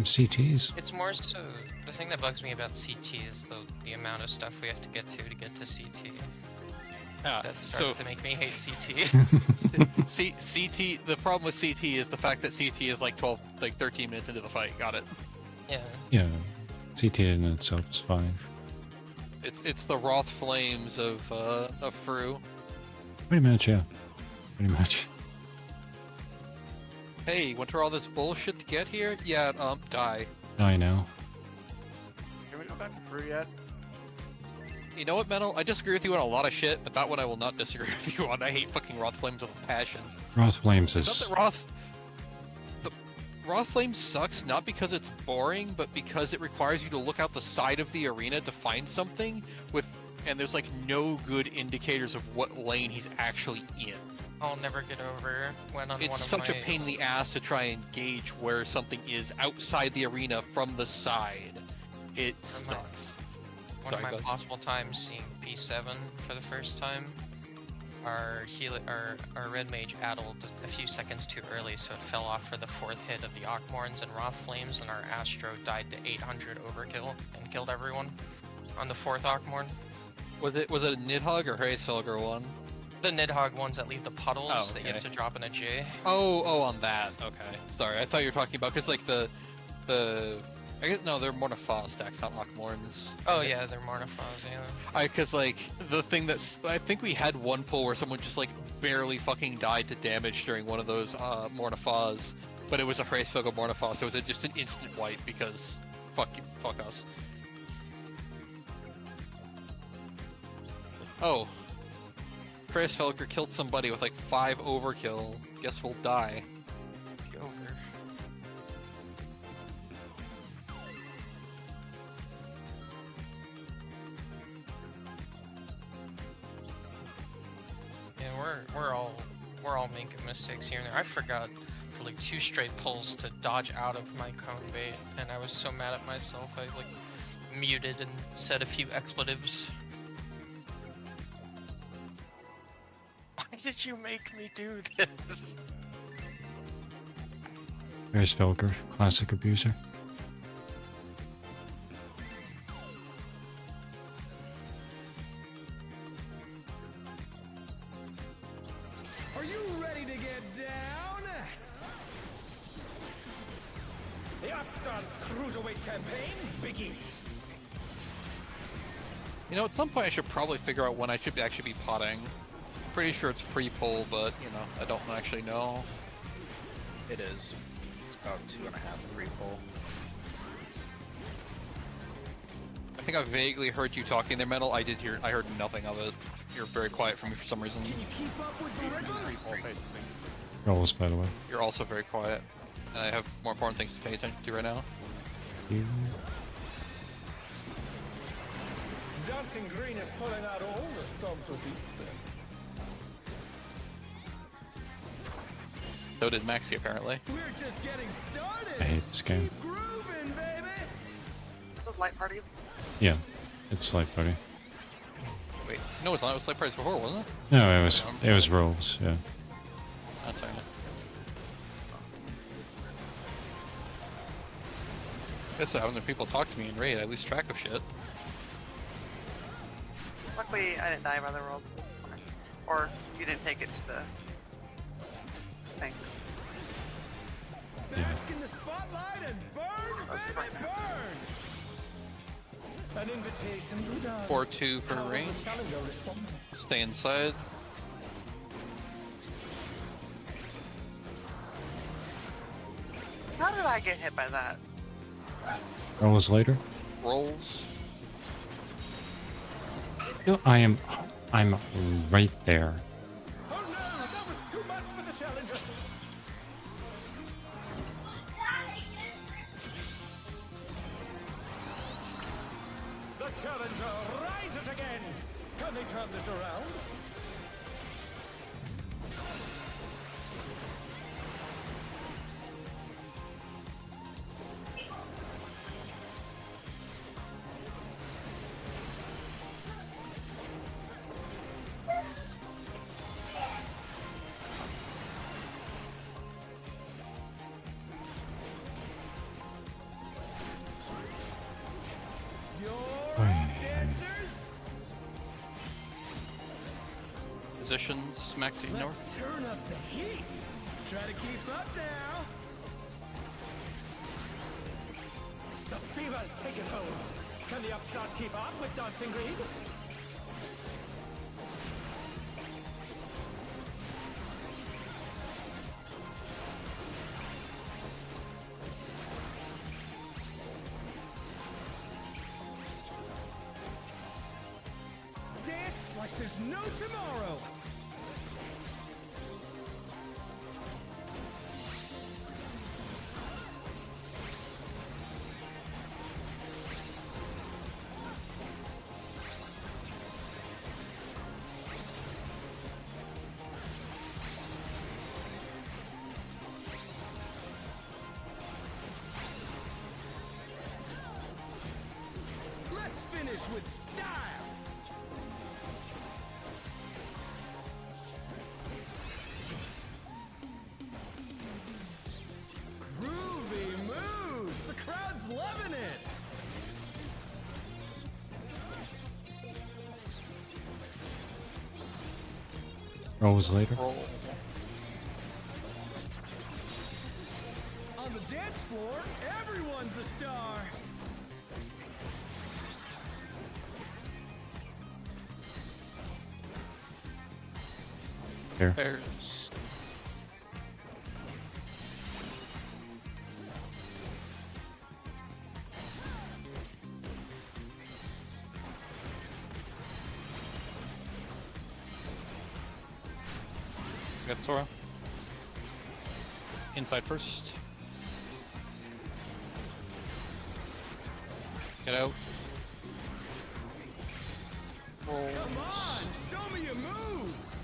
CTs. It's more so the thing that bugs me about CT is the amount of stuff we have to get to CT. That started to make me hate CT. CT. The problem with CT is the fact that CT is like 13 minutes into the fight. Got it. Yeah. Yeah, CT in itself is fine. It's the Roth Flames of Fru. Pretty much, yeah. Pretty much. Hey, went through all this bullshit to get here? Yeah, die. I know. Can we go back to Fru yet? You know what, Metal? I disagree with you on a lot of shit, but that one I will not disagree with you on. I hate fucking Roth Flames with a passion. Roth Flames Not is... that the Roth Flames sucks, not because it's boring, but because it requires you to look out the side of the arena to find something, and there's like no good indicators of what lane he's actually in. I'll never get over when on It's one of such my a pain in the ass to try and gauge where something is outside the arena from the side. It From my- sucks. one of Sorry, my go ahead. possible times seeing P7 for the first time. Our red mage addled a few seconds too early, so it fell off for the 4th hit of the Ockmorns and Roth Flames, and our Astro died to 800 overkill and killed everyone on the 4th Ockmorn. Was it a Nidhogg or Hraesilger one? The Nidhogg ones that leave the puddles Oh, that you have okay. to drop in a J. Oh, on that. Okay. Sorry, I thought you were talking about because like the I guess no, they're Mornifaw stacks, not Lockmorns. Oh yeah, they're Marnifaws, yeah. Because like the thing that's I think we had one pull where someone just like barely fucking died to damage during one of those Mornifaws, but it was a Hraesilger Mornifaw, so it was just an instant wipe because fuck us. Oh. Hraesilger killed somebody with like 5 overkill. Guess we'll die. Over. Yeah, we're all making mistakes here and there. I forgot for like 2 straight pulls to dodge out of my cone bait, and I was so mad at myself. I like muted and said a few expletives. Why did you make me do this? There's Felger, classic abuser. Are you ready to get down? The Upstart's Cruiserweight campaign begins. You know, at some point I should probably figure out when I should actually be potting. Pretty sure it's pre-pull, but you know, I don't actually know. It is. It's about 2.5, 3 pull. I think I vaguely heard you talking there, Metal. I heard nothing of it. You're very quiet for me for some reason. Can you keep up with the rhythm? 3 pull, basically. Rolls, by the way. You're also very quiet. And I have more important things to pay attention to right now. You... Dancing Green is pulling out all the stops with these things. So did Maxi, apparently. We're just getting started. I hate this game. Keep grooving, baby. Those light parties. Yeah, it's Light Party. Wait, no, it's not. It was like price before, wasn't it? No, it was rolls, yeah. That's alright. Guess what happens when people talk to me in raid, I lose track of shit. Luckily, I didn't die by the roll. Or you didn't take it to the thing. Yeah. Bask in the spotlight and burn, baby, burn. An invitation to dance. 4-2 for How will the range. challenger respond? Stay inside. How did I get hit by that? Rolls later. Rolls. I'm right there. Oh no, that was too much for the challenger. The challenger rises again. Can they turn this around? positions, Max ignore. Let's turn up the heat. Try to keep up now. The fever's taken hold. Can the upstart keep up with Dancing Green? Dance like there's no tomorrow. Let's finish with style. Groovy moves! The crowd's loving it! Rolls later. Roll. On the dance floor, everyone's a star! Here. Pairs. Got Sora. Inside first. Get out. Roll. Come on, show me your moves!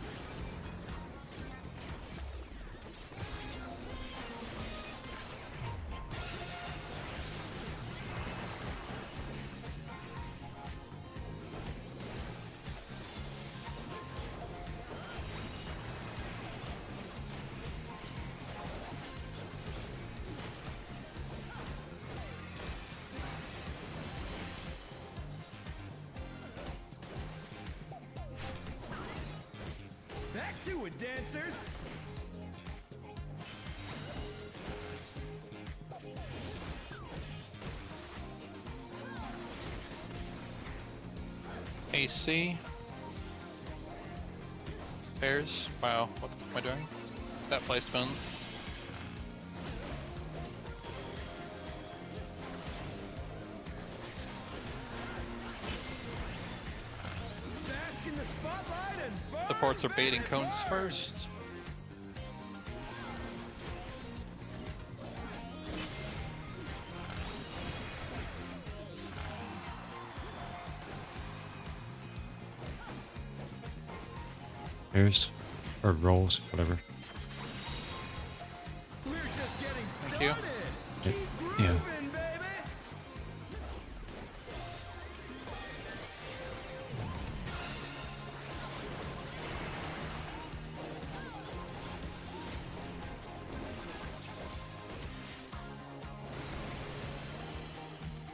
Back to it, dancers! AC. Pairs. Wow, what the fuck am I doing? That placement. Bask in the spotlight and burn, The ports are baiting baby, cones burn. first. Pairs. Or rolls, whatever. We're just getting started. Thank you. Keep Yeah. grooving, baby.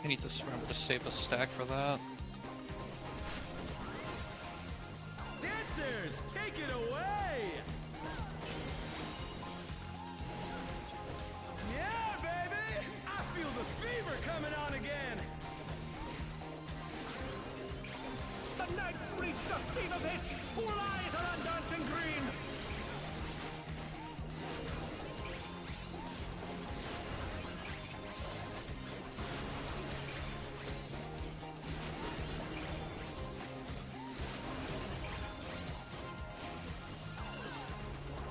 I need to remember to save a stack for that. Dancers, take it away. Yeah, baby. I feel the fever coming on again. The night's reached a fever pitch. All eyes are on Dancing Green.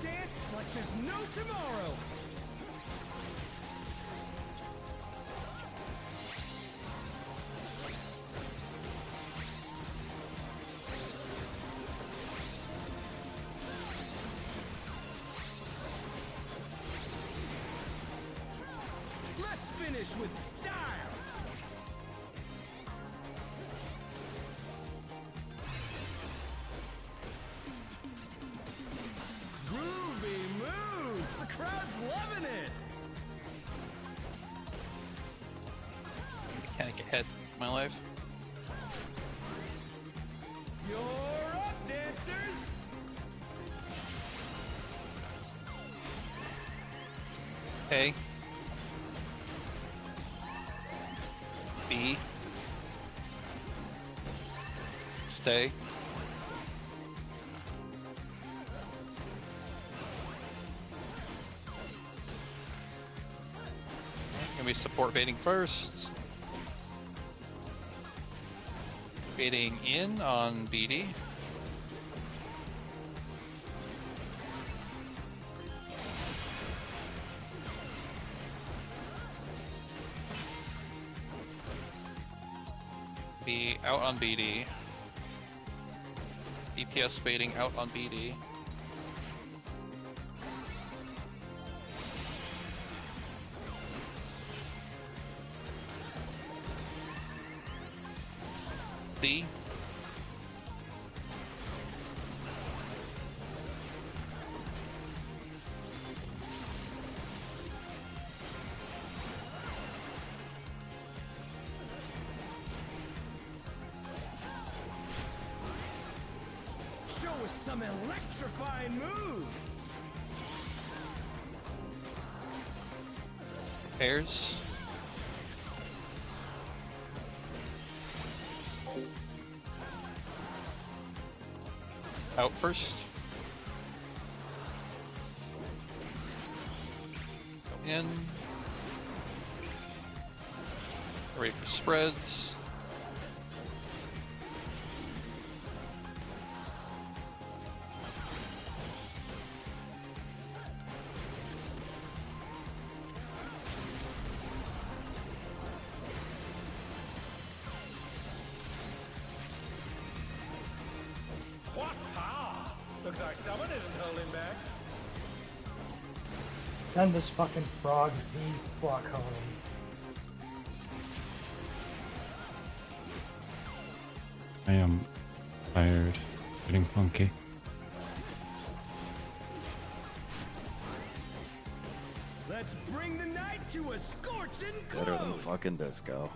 Dance like there's no tomorrow. Let's finish with style. Groovy moves. The crowd's loving it. Mechanic ahead of my life. You're up, dancers. A. B. Stay. Can we support baiting first? Baiting in on BD. B out on BD. DPS baiting out on BD. C. Show us some electrifying moves. Pairs. Out first. Go in. Ready for spreads. What power? Looks like someone isn't holding back. Send this fucking frog the fuck home. I am tired. Getting funky. Let's bring the night to a scorching Better than close. fucking disco.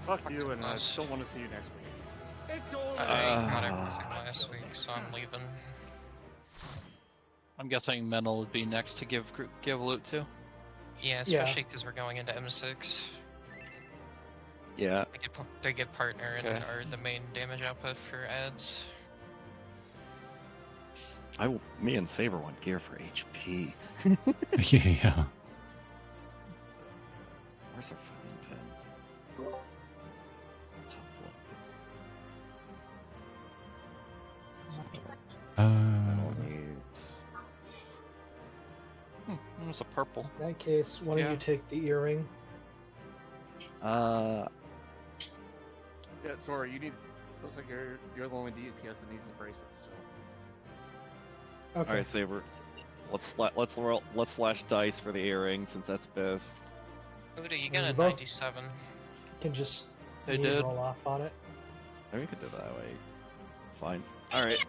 Fuck you, and I Us. still want to see you next week. It's all I got everything last week, so I'm leaving. I'm guessing Mental would be next to give loot to. Yeah, especially because we're going into M6. Yeah. They get partner and Okay. are the main damage output for ads. Me and Saber want gear for HP. Yeah. Where's our fucking pin? Top Uh, needs. It's a purple. In that case, why don't Yeah. you take the earring? Uh, Yeah, sorry, you need. Looks like you're the only DPS that needs the bracelet still. Okay. all right, Saber. Let's slash dice for the earring since that's best. Buddha, you Well, got a you both- 97. You can just They leave did. roll off on it. Or we could do it that way. Fine. All right.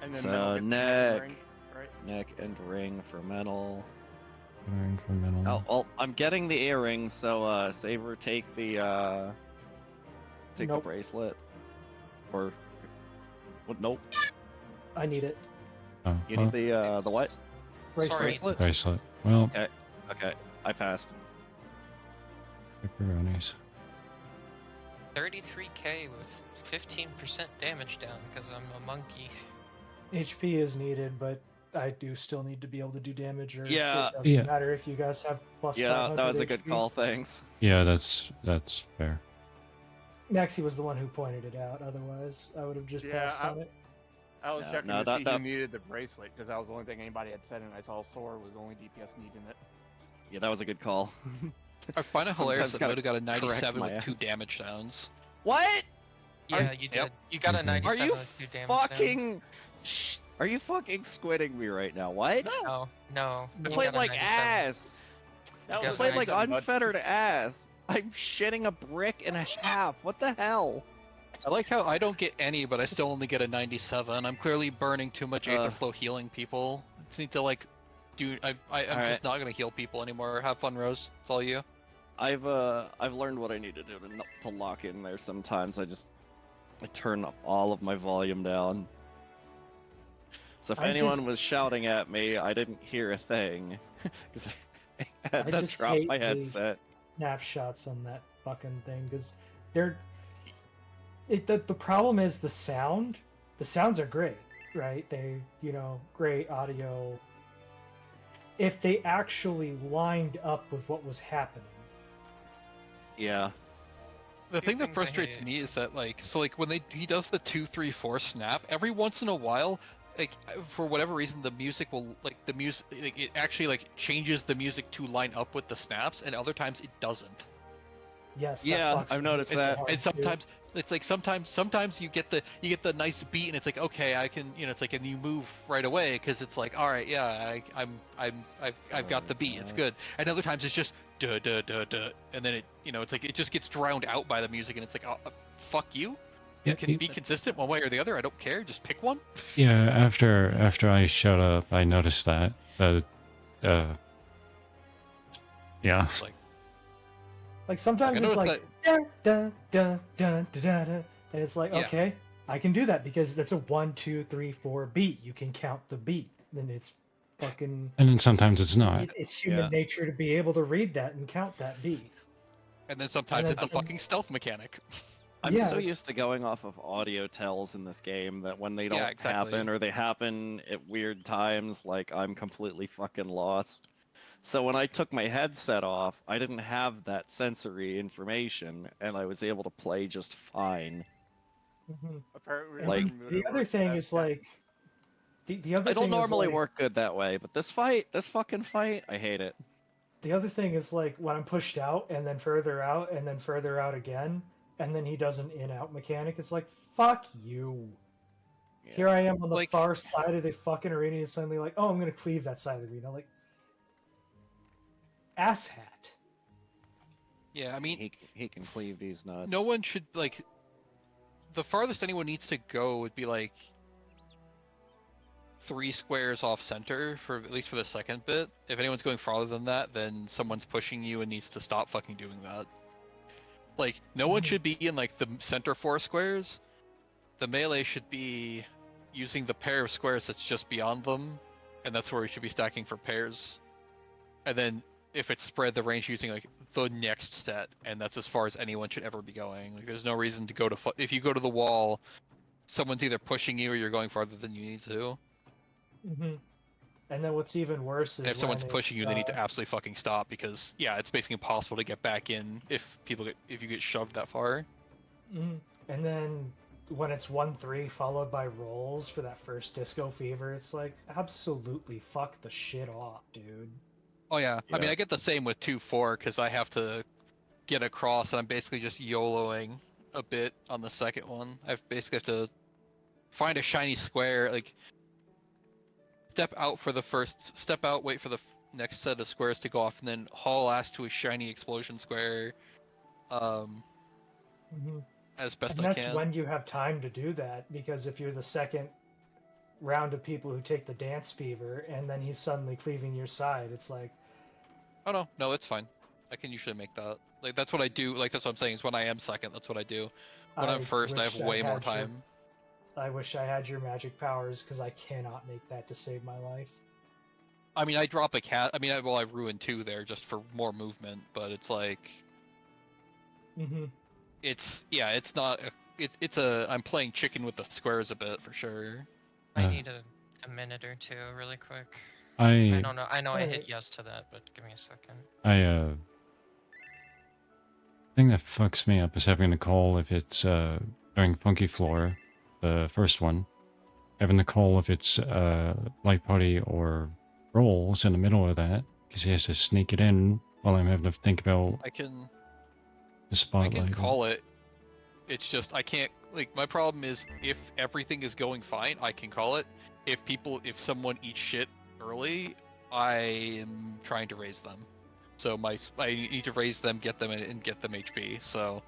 And then So, Metal gets the neck. ring, right? Neck and ring for metal. incremental. I'm getting the earring, so Saber take the Nope. bracelet. Or what? Nope. I need it. Oh, You need the what? Bracelet. Sorry. Bracelet. bracelet. Well, Okay, I passed. pepperonis. 33k with 15% damage down because I'm a monkey. HP is needed, but I do still need to be able to do damage. Or Yeah. it doesn't Yeah. matter if you guys have plus Yeah, 500 that was a good HP. call. Thanks. Yeah, that's fair. Maxie was the one who pointed it out. Otherwise, I would have just Yeah, passed on it. I was Yeah, checking no, to that- see that- who needed the bracelet because that was the only thing anybody had said, and I saw Sora was the only DPS needing it. Yeah, that was a good call. I find it hilarious Sometimes that gotta Moda got a correct 97 my with 2 ass. damage downs. What? Yeah, you did. Yep. You got a Mhm. 97 Are you with 2 damage down. fucking? Are you fucking squidding me right now? What? No, no. I you played got a like 97. ass. That Yeah, I was played like 97, bud. unfettered ass. I'm shitting a brick and a half. What the hell? I like how I don't get any, but I still only get a 97. I'm clearly burning too much Aether Ugh. Flow healing people. I just need to like, I'm Alright. just not gonna heal people anymore. Have fun, Rose. It's all you. I've learned what I need to do to lock in there. Sometimes I turn all of my volume down. So if I anyone just- was shouting at me, I didn't hear a thing because had I to just drop hate my the headset. snapshots on that fucking thing because they're the problem is the sound. The sounds are great, right? They great audio. If they actually lined up with what was happening. Yeah. The Few thing that things I frustrates hate. me is that when he does the 2-3-4 snap, every once in a while, for whatever reason, the music will it actually changes the music to line up with the snaps, and other times it doesn't. Yes, that Yeah, fucks I've with me noticed so that. hard, And too. sometimes it's like sometimes you get the nice beat, and it's like, okay, I can, it's like, and you move right away because it's like, all right, yeah, I've got the beat, it's good. And other times it's just duh duh duh duh, and then it's like it just gets drowned out by the music, and it's like, oh, fuck you. Yeah, It can be consistent one way or the other. I don't care. Just pick one. yeah. After I shut up, I noticed that. Yeah. Like sometimes I it's noticed like da da da da da da, and it's like, Yeah. okay, I can do that because that's a 1, 2, 3, 4 beat. You can count the beat. Then it's fucking. And then sometimes it's not. It's human Yeah. nature to be able to read that and count that beat. And then sometimes then it's a some- fucking stealth mechanic. I'm Yeah, so it's- used to going off of audio tells in this game that when they don't Yeah, exactly. happen or they happen at weird times, like I'm completely fucking lost. So when I took my headset off, I didn't have that sensory information, and I was able to play just fine. Mhm. Apparently, And Like- the other thing is like the other I don't thing is normally like, work good that way, but this fucking fight, I hate it. the other thing is like when I'm pushed out and then further out and then further out again, and then he does an in-out mechanic. It's like, fuck you. Yeah. Here I am on the Like- far side of the fucking arena, and suddenly like, oh, I'm gonna cleave that side of the arena. Like, asshat. Yeah, I mean, He can cleave these nuts. no one should the farthest anyone needs to go would be 3 squares off center for at least for the second bit. If anyone's going farther than that, then someone's pushing you and needs to stop fucking doing that. No one should be in the center 4 squares. The melee should be using the pair of squares that's just beyond them, and that's where we should be stacking for pairs. And then if it's spread, the range using the next set, and that's as far as anyone should ever be going. There's no reason to go to if you go to the wall, someone's either pushing you or you're going farther than you need to. Mm-hmm. And then what's even worse is And if someone's when pushing you, they need to absolutely fucking stop because it's basically impossible to get back in if you get shoved that far. Mhm. And then when it's 1-3 followed by rolls for that first Disco Fever, it's like, absolutely fuck the shit off, dude. Oh yeah, I mean Yeah. I get the same with 2-4 because I have to get across and I'm basically just YOLOing a bit on the second one. I basically have to find a shiny square, step out, wait for the next set of squares to go off, and then haul ass to a shiny explosion square, Mm-hmm. as best And I that's can. when you have time to do that, because if you're the second round of people who take the Dance Fever and then he's suddenly cleaving your side, it's like, Oh no, it's fine. I can usually make that. That's what I do. That's what I'm saying is when I am second, that's what I do. When I'm first, I have wish way more had your- time. I wish I had your magic powers because I cannot make that to save my life. I mean, I drop a cat. I mean, I ruined 2 there just for more movement, but it's Mm-hmm. it's not. I'm playing chicken with the squares a bit for sure. I Uh, need a minute or two, really quick. I I don't know. I know I hit Alright. yes to that, but give me a second. thing that fucks me up is having to call if it's during Funky Floor, the first one. Having to call if it's Light Party or Rolls in the middle of that, because he has to sneak it in while I'm having to think about I can the spotlight. call it. It's just I can't. My problem is if everything is going fine, I can call it. If someone eats shit early, I am trying to raise them. So I need to raise them, get them, and get them HP. So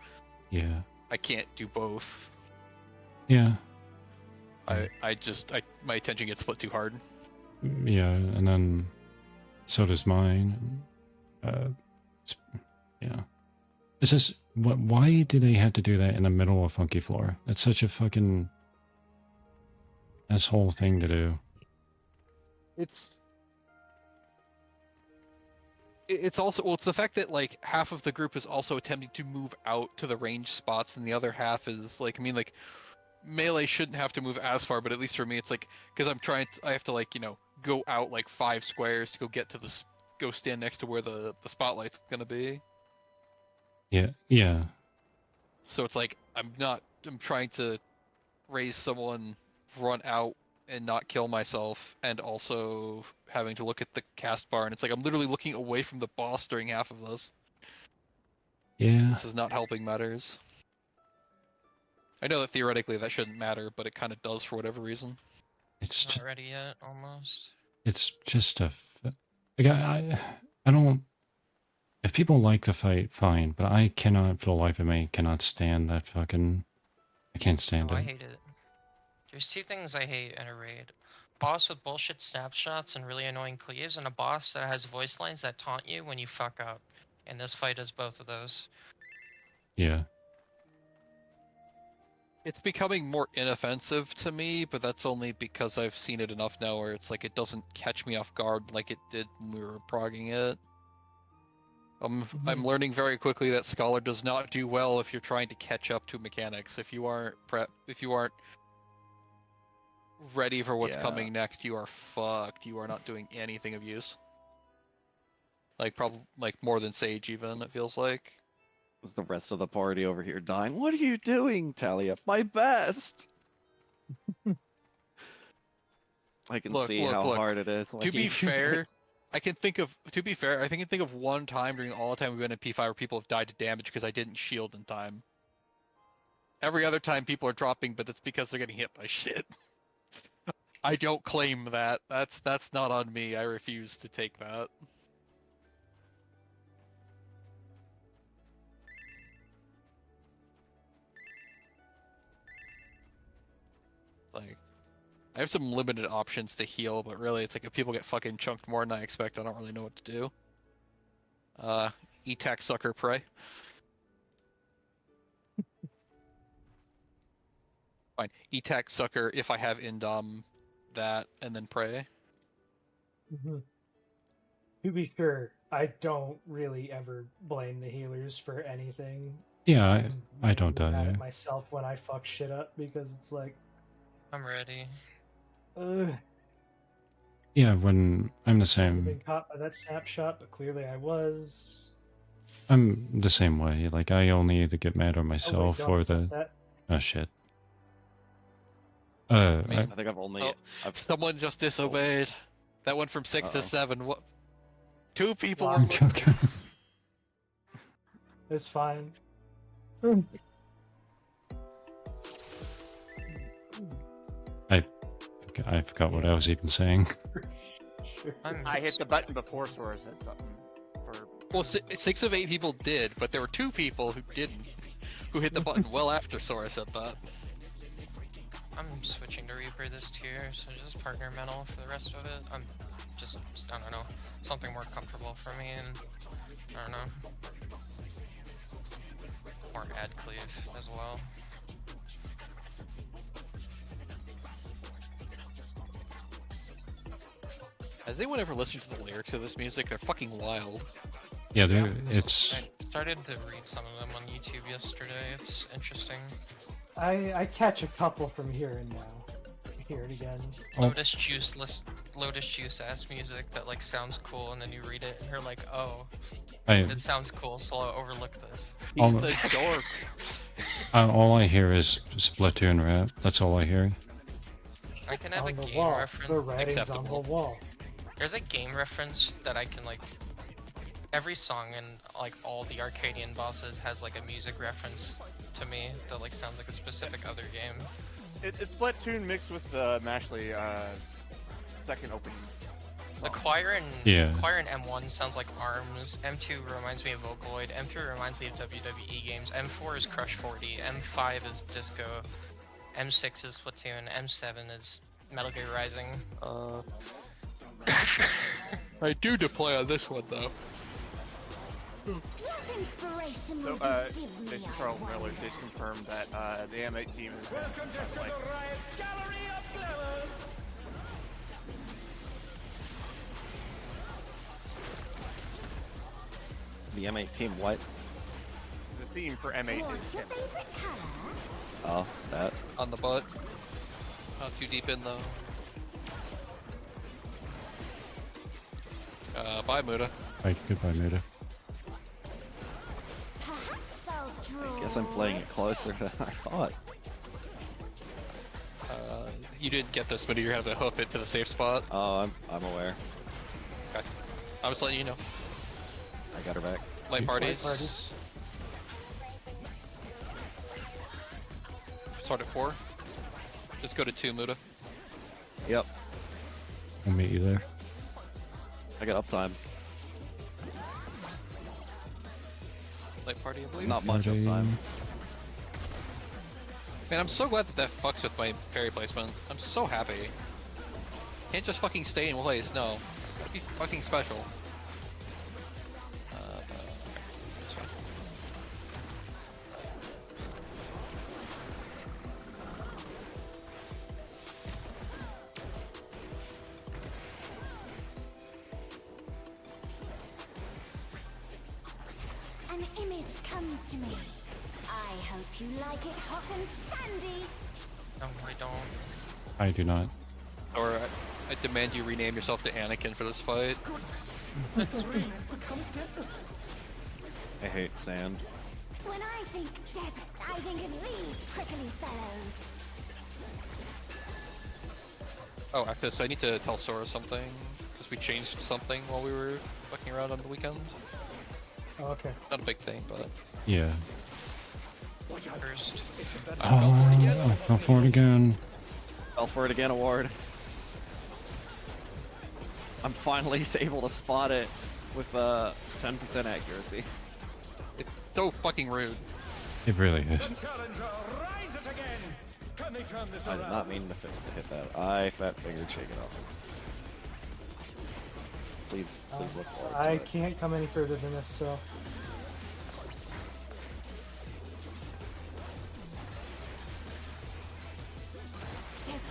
Yeah. I can't do both. Yeah. My attention gets split too hard. Yeah, and then so does mine. Yeah. It's just, why do they have to do that in the middle of Funky Floor? That's such a fucking asshole thing to do. It's It's also, well, it's the fact that like half of the group is also attempting to move out to the range spots, and the other half is like, I mean, like melee shouldn't have to move as far, but at least for me, it's like because I have to like go out like 5 squares to go get to go stand next to where the spotlight's gonna be. Yeah, yeah, So it's like I'm trying to raise someone, run out and not kill myself, and also having to look at the cast bar, and it's like I'm literally looking away from the boss during half of this. yeah. This is not helping matters. I know that theoretically that shouldn't matter, but it kind of does for whatever reason. It's Not just, ready yet, almost. it's just like I don't. If people like to fight, fine, but I cannot, for the life of me, cannot stand that fucking. I can't stand Oh, I it. hate it. There's 2 things I hate in a raid. Boss with bullshit snapshots and really annoying cleaves, and a boss that has voice lines that taunt you when you fuck up. And this fight is both of those. Yeah, It's becoming more inoffensive to me, but that's only because I've seen it enough now where it's like it doesn't catch me off guard like it did when we were progging it. I'm learning very quickly that Scholar does not do well if you're trying to catch up to mechanics. If you aren't ready for what's Yeah. coming next, you are fucked. You are not doing anything of use. Like probably like more than Sage even, it feels like. Is the rest of the party over here dying? What are you doing, Talia? My best. I can see how hard it is. To be fair, I can think of one time during all the time we've been in P5 where people have died to damage because I didn't shield in time. Every other time people are dropping, but it's because they're getting hit by shit. I don't claim that. That's not on me. I refuse to take that. Like, I have some limited options to heal, but really, it's like if people get fucking chunked more than I expect, I don't really know what to do. E-tac sucker pray. Fine. E-tac sucker if I have indom that, and then pray. To be sure, I don't really ever blame the healers for anything. yeah. I don't I'm mad die. at myself when I fuck shit up because it's like, I'm ready. Yeah, when I'm the I've same. been caught by that snapshot, but clearly I was. I'm the same way. Like I only either get mad at Oh, wait, myself don't or accept the. that. Oh shit. I mean, I think I've only. Someone just disobeyed. That went from 6 to 7. What? 2 people Wow. were. It's fine. I forgot what I was even saying. I hit the button before Sora said something. Well, 6 of 8 people did, but there were 2 people who didn't, who hit the button well after Sora said that. I'm switching to Reaper this tier, so just partner mental for the rest of it. I'm just, I don't know, something more comfortable for me, and I don't know, more ad cleave as well. Has anyone ever listened to the lyrics of this music? They're fucking wild. Yeah, it's. I started to read some of them on YouTube yesterday. It's interesting. I catch a couple from here and now. Hear it again. Lotus Juice ass music that like sounds cool, and then you read it and you're like, oh, it sounds cool, so I'll overlook this. All, It's dork. all I hear is Splatoon rap. That's all I hear. I can have On a the game wall. reference. The writing's on Acceptable. the wall. There's a game reference that I can like. Every song and like all the Arcadian bosses has like a music reference to me that like sounds like a specific other game. It's Splatoon mixed with the Mashley second opening. The choir in M1 sounds like ARMS. M2 reminds me of Vocaloid. M3 reminds me of WWE games. M4 is Crush 40. M5 is Disco. M6 is Splatoon. M7 is Metal Gear Rising. I do deploy on this one though. So, Jason Charles Miller did confirm that the M8 team is like. The M8 team, what? The theme for M8 is Tim. Oh, that. On the butt. Not too deep in though. Bye Muda. Like, goodbye, Muda. I guess I'm playing it closer than I thought. You didn't get this, but you're gonna have to hoof it to the safe spot. Oh, I'm aware. Okay. I was letting you know. I got her back. Light parties. parties. Start at 4. Just go to 2, Muda. Yep, We'll meet you there. I got uptime. Light party, I believe. Not much uptime. Man, I'm so glad that that fucks with my fairy placement. I'm so happy. Can't just fucking stay in place, no. That'd be fucking special. That's fine. An image comes to me. I hope you like it hot and sandy. No, I don't. I do not. Or I demand you rename yourself to Anakin for this fight. I hate sand. When I think desert, I think of these prickly fellows. Oh, after this, I need to tell Sora something. Because we changed something while we were fucking around on the weekend. Oh, okay. Not a big thing, but... Yeah. First. I fell for it again. I fell for it again. Fell for it again award. I'm finally able to spot it with 10% accuracy. It's so fucking rude. It really is. Challenger, rise it again. Can they turn this I did around? not mean to hit that. I fat fingered shake it off. Please look forward to I it. can't come any further than this, so.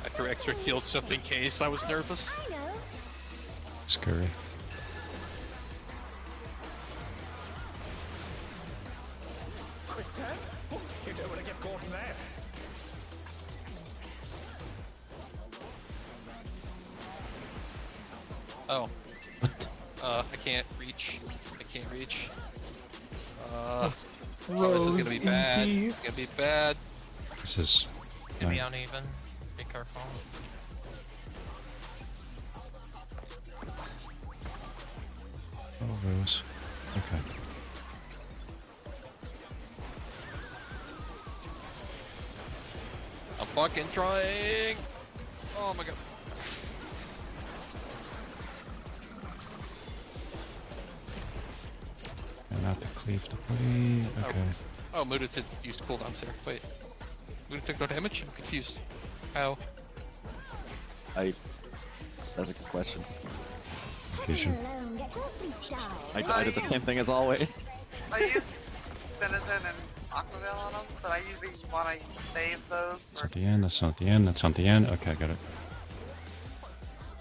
I threw extra shields just in case I was nervous. I know. Scary. Quicksand? Oh, you don't want to get caught in there. Oh. What? I can't reach. I can't reach. Oh, this is Rose gonna be in bad. peace. It's gonna be bad. This is... Could be Right. uneven. Be careful. Oh, Rose. Okay. I'm fucking trying. Oh my god. And not to cleave the body. Okay. Oh, Muda did use cooldowns here. Wait. Muda took no damage? I'm confused. How? That's a good question. Confusion. Alone gets awfully dull. I did the same thing as always. I use Citizen and Aquaville on them, but I usually want to save those That's for not the end, that's not the end, that's not the end. Okay, I got it.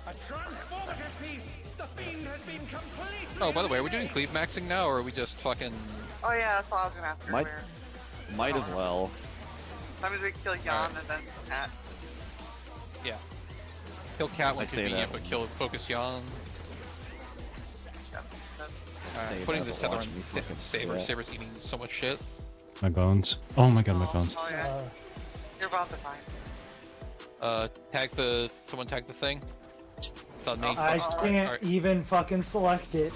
A transformative piece. The fiend has been completely. Oh, by the way, are we doing cleave maxing now, or are we just fucking... Oh yeah, that's what I was gonna ask Might- earlier. Might as well. That means we can kill Jan and then Cat. Yeah. Kill Cat when I say convenient, that. but kill focus Yon. Yeah, that's- Say Putting that, this but tether watch on me fucking Saber. do that. Saber's eating so much shit. My bones. Oh my god, my bones. Oh yeah, you're about to find. Someone tag the thing. It's on me. I Fuck. can't Alright. even fucking select it.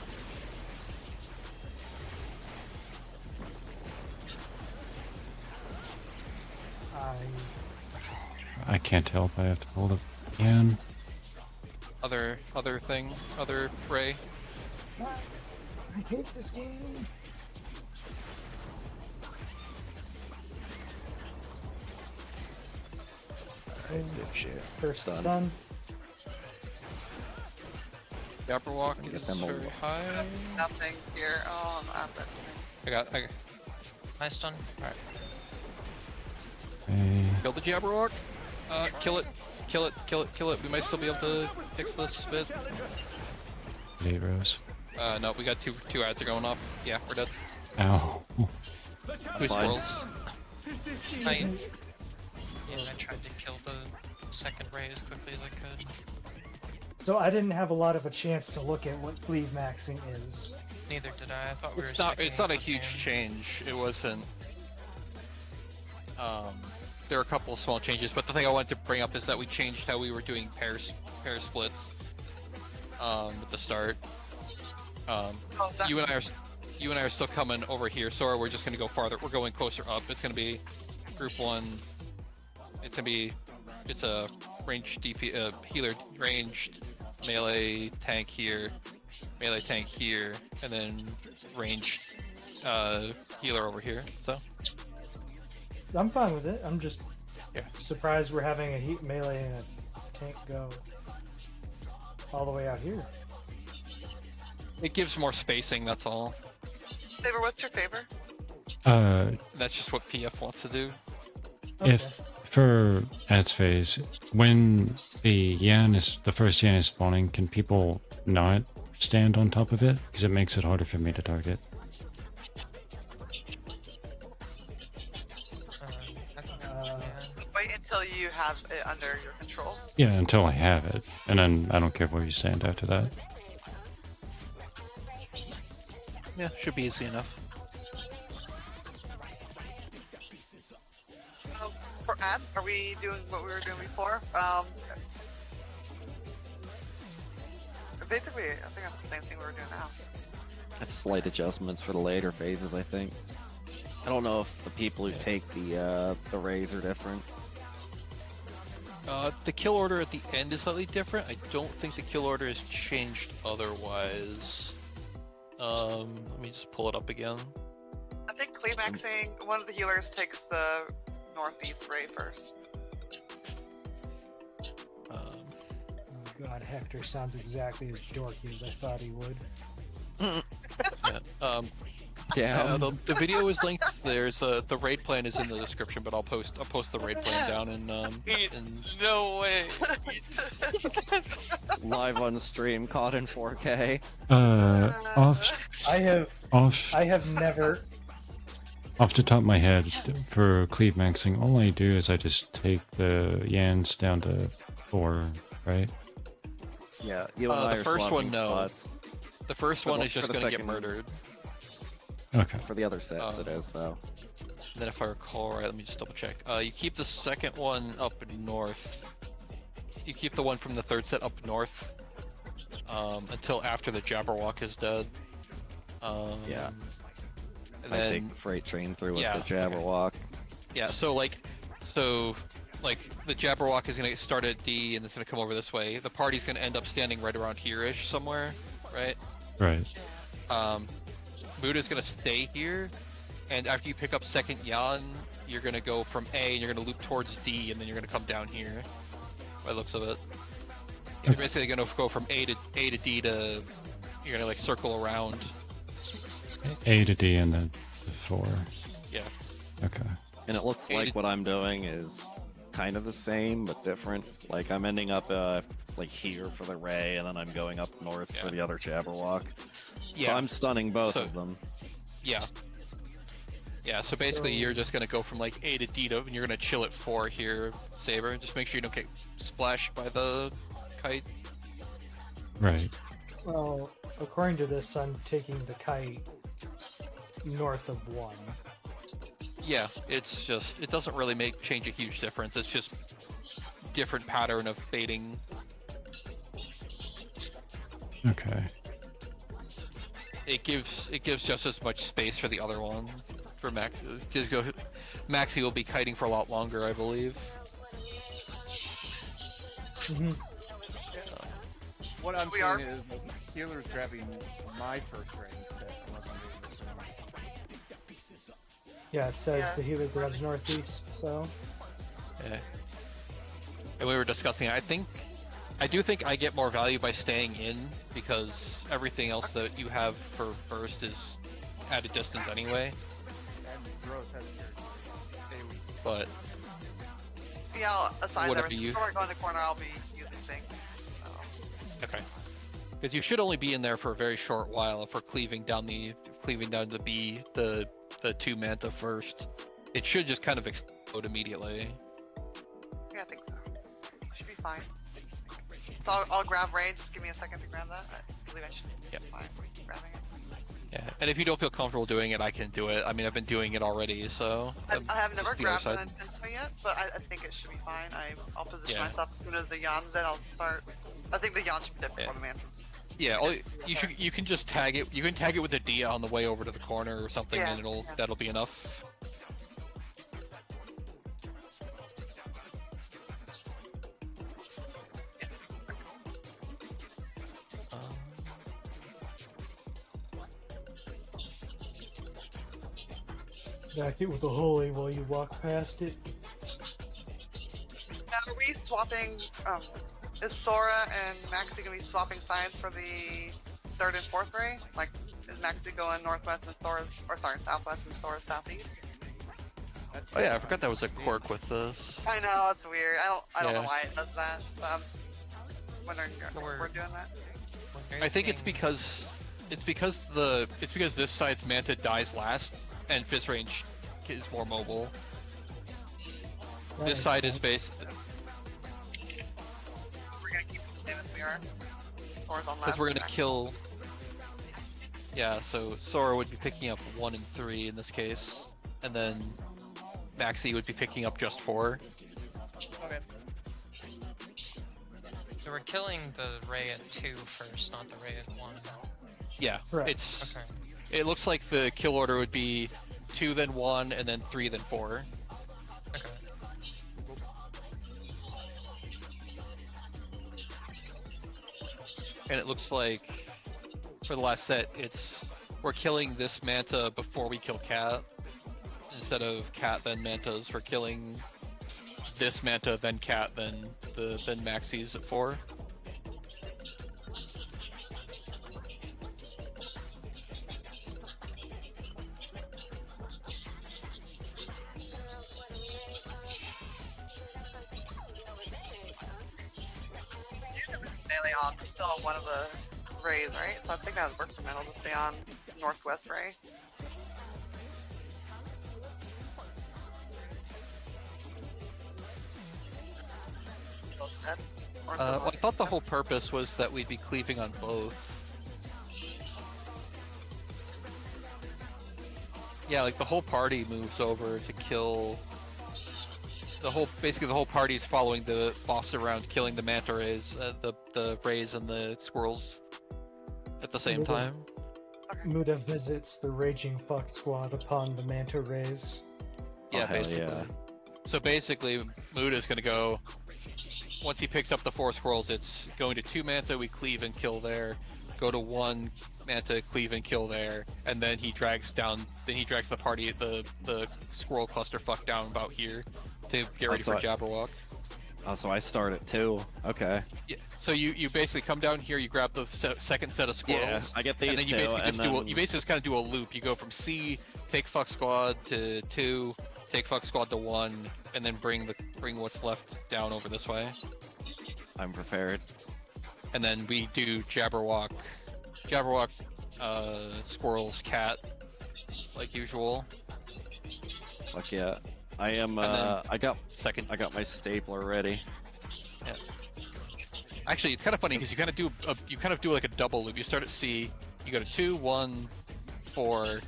I can't tell if I have to hold it again. Other thing, other ray. I hate this game. Dipshit. First Stun. stun. The upper walk Get is them all. very high. Nothing here. Oh, I'm at that. I got Nice stun. Okay. killed the Jabberwock. Kill it. Kill it. Kill it. Kill it. We might still be able to fix this bit. 8 rows. No, we got two ads are going off. Yeah, we're dead. Ow. Two Fine. swirls. I tried to kill the second ray as quickly as I could. So I didn't have a lot of a chance to look at what cleave maxing is. Neither did I. I thought we were. It's not a sticking huge with change. It wasn't. There are a couple of small changes, but the thing I wanted to bring up is that we changed how we were doing pair splits. At the start. You and I are still coming over here, so we're just gonna go farther. We're going closer up. It's gonna be group 1. It's a ranged DP healer ranged melee tank here, and then ranged healer over here. So I'm fine with it. I'm just Yeah. surprised we're having a heat melee and a tank go all the way out here. it gives more spacing. That's all. Saber, what's your favor? That's just what PF wants to do. If for ads phase, when the first Yan is spawning, can people not stand on top of it? Because it makes it harder for me to target. Wait until you have it under your control. Yeah, until I have it, and then I don't care where you stand after that. Yeah, should be easy enough. For ads, are we doing what we were doing before? Basically, I think that's the same thing we were doing now. That's slight adjustments for the later phases, I think. I don't know if the people who take the rays are different. The kill order at the end is slightly different. I don't think the kill order has changed otherwise. Let me just pull it up again. I think climaxing, one of the healers takes the northeast ray first. Oh God, Hector sounds exactly as dorky as I thought he would. Yeah. Damn. The video is linked. There's the raid plan is in the description, but I'll post the raid plan down in No way. Live on stream, caught in 4K. I have never. Off the top of my head, for cleave maxing, all I do is I just take the Yans down to 4, right? Yeah, you and I the are first swapping one, no. spots. The first For one the- is just for the gonna get second one. murdered. Okay. For the other sets, it is though. And then if I recall right, let me just double check. You keep the second one up north. You keep the one from the third set up north until after the Jabberwock is dead. Yeah. And I then, take the freight train through with yeah, the Jabberwock. yeah, so the Jabberwock is gonna start at D and it's gonna come over this way. The party's gonna end up standing right around here-ish somewhere, right? Right. Buddha's gonna stay here, and after you pick up second Yan, you're gonna go from A and you're gonna loop towards D, and then you're gonna come down here. By the looks of it, you're basically gonna go from A to D to. You're gonna like circle around. A to D and then the 4. Yeah. Okay. And it looks like what I'm doing is kind of the same but different. Like I'm ending up like here for the ray, and then I'm going up north for the other Jabberwock. Yeah. So I'm stunning both So- of them. Yeah. Yeah. So basically, you're just gonna go from like A to D to, and you're gonna chill at 4 here, Saber. Just make sure you don't get splashed by the kite. Right. Well, according to this, I'm taking the kite north of 1. Yeah, it's just it doesn't really change a huge difference. It's just different pattern of baiting. Okay. It gives just as much space for the other one. For Max, Maxi will be kiting for a lot longer, I believe. Mm-hmm. What I'm We seeing are- is the healer's grabbing my first ray instead, unless I'm doing this wrong. Yeah, it says Yeah. the healer grabs northeast, so. Yeah. And we were discussing. I do think I get more value by staying in because everything else that you have for burst is at a distance anyway. And growth has your daily. But Yeah, I'll assign Whatever everything. you- Before I go in the corner, I'll be using things. So. okay. Because you should only be in there for a very short while if we're cleaving down the B, the 2 manta first. It should just kind of explode immediately. Yeah, I think so. Should be fine. So I'll grab Ray. Just give me a second to grab that. I believe I should be fine grabbing it. Yeah, and if you don't feel comfortable doing it, I can do it. I mean, I've been doing it already, so. I have never it's the grabbed other an side. Nintendo yet, but I think it should be fine. I'll position Yeah. myself as soon as the Yon's in. I'll start. I think the Yon should be dead before the Mantis. Yeah, you can just tag it. You can tag it with a Dia on the way over to the corner or something, Yeah, and yeah. that'll be enough. Back it with the holy while you walk past it. Now, are we swapping? Is Sora and Maxi gonna be swapping sides for the 3rd and 4th ray? Like, is Maxi going northwest and Sora's, or sorry, southwest and Sora's southeast? Oh yeah, I forgot that was a quirk with this. I know it's weird. I don't know Yeah. why it does that. But I'm wondering if Or- we're doing that. I think it's because this side's Manta dies last, and Fist Range is more mobile. That This makes side is sense. based We're gonna keep the same as we are. Sora's on left. because we're gonna okay. kill. Yeah, so Sora would be picking up 1 and 3 in this case, and then Maxi would be picking up just 4. Okay. So we're killing the Ray at 2 first, not the Ray at 1. Yeah, Correct. it's. Okay. It looks like the kill order would be 2 then 1 and then 3 then 4. Okay. And it looks like for the last set, we're killing this Manta before we kill Cat. Instead of Cat then Mantas, we're killing this Manta then Cat then Maxis at 4. Melee on still on one of the rays, right? So I think that would work for Metal to stay on northwest ray. Well, I thought the whole purpose was that we'd be cleaving on both. Yeah, like the whole party moves over to kill. Basically the whole party's following the boss around, killing the manta rays, the rays and the squirrels at the same time. Muda visits the raging fuck squad upon the manta rays. Yeah, hell basically. yeah. So basically, Muda's gonna go. Once he picks up the 4 squirrels, it's going to 2 manta, we cleave and kill there. Go to 1 manta, cleave and kill there, and then he drags down. Then he drags the party, the squirrel clusterfuck down about here to get ready for Jabberwock. Oh, so I start at 2. Okay. Yeah. So you basically come down here, you grab the second set of squirrels. Yeah, I get these and then you two, basically and just then... you basically just kind of do a loop. You go from C, take fuck squad to 2, take fuck squad to 1, and then bring what's left down over this way. I'm prepared. And then we do Jabberwock, squirrels, cat, like usual. Fuck yeah. I am, And then I got second. my stapler ready. Yeah. Actually, it's kind of funny because you kind of do like a double loop. You start at C, you go to 2, 1, 4,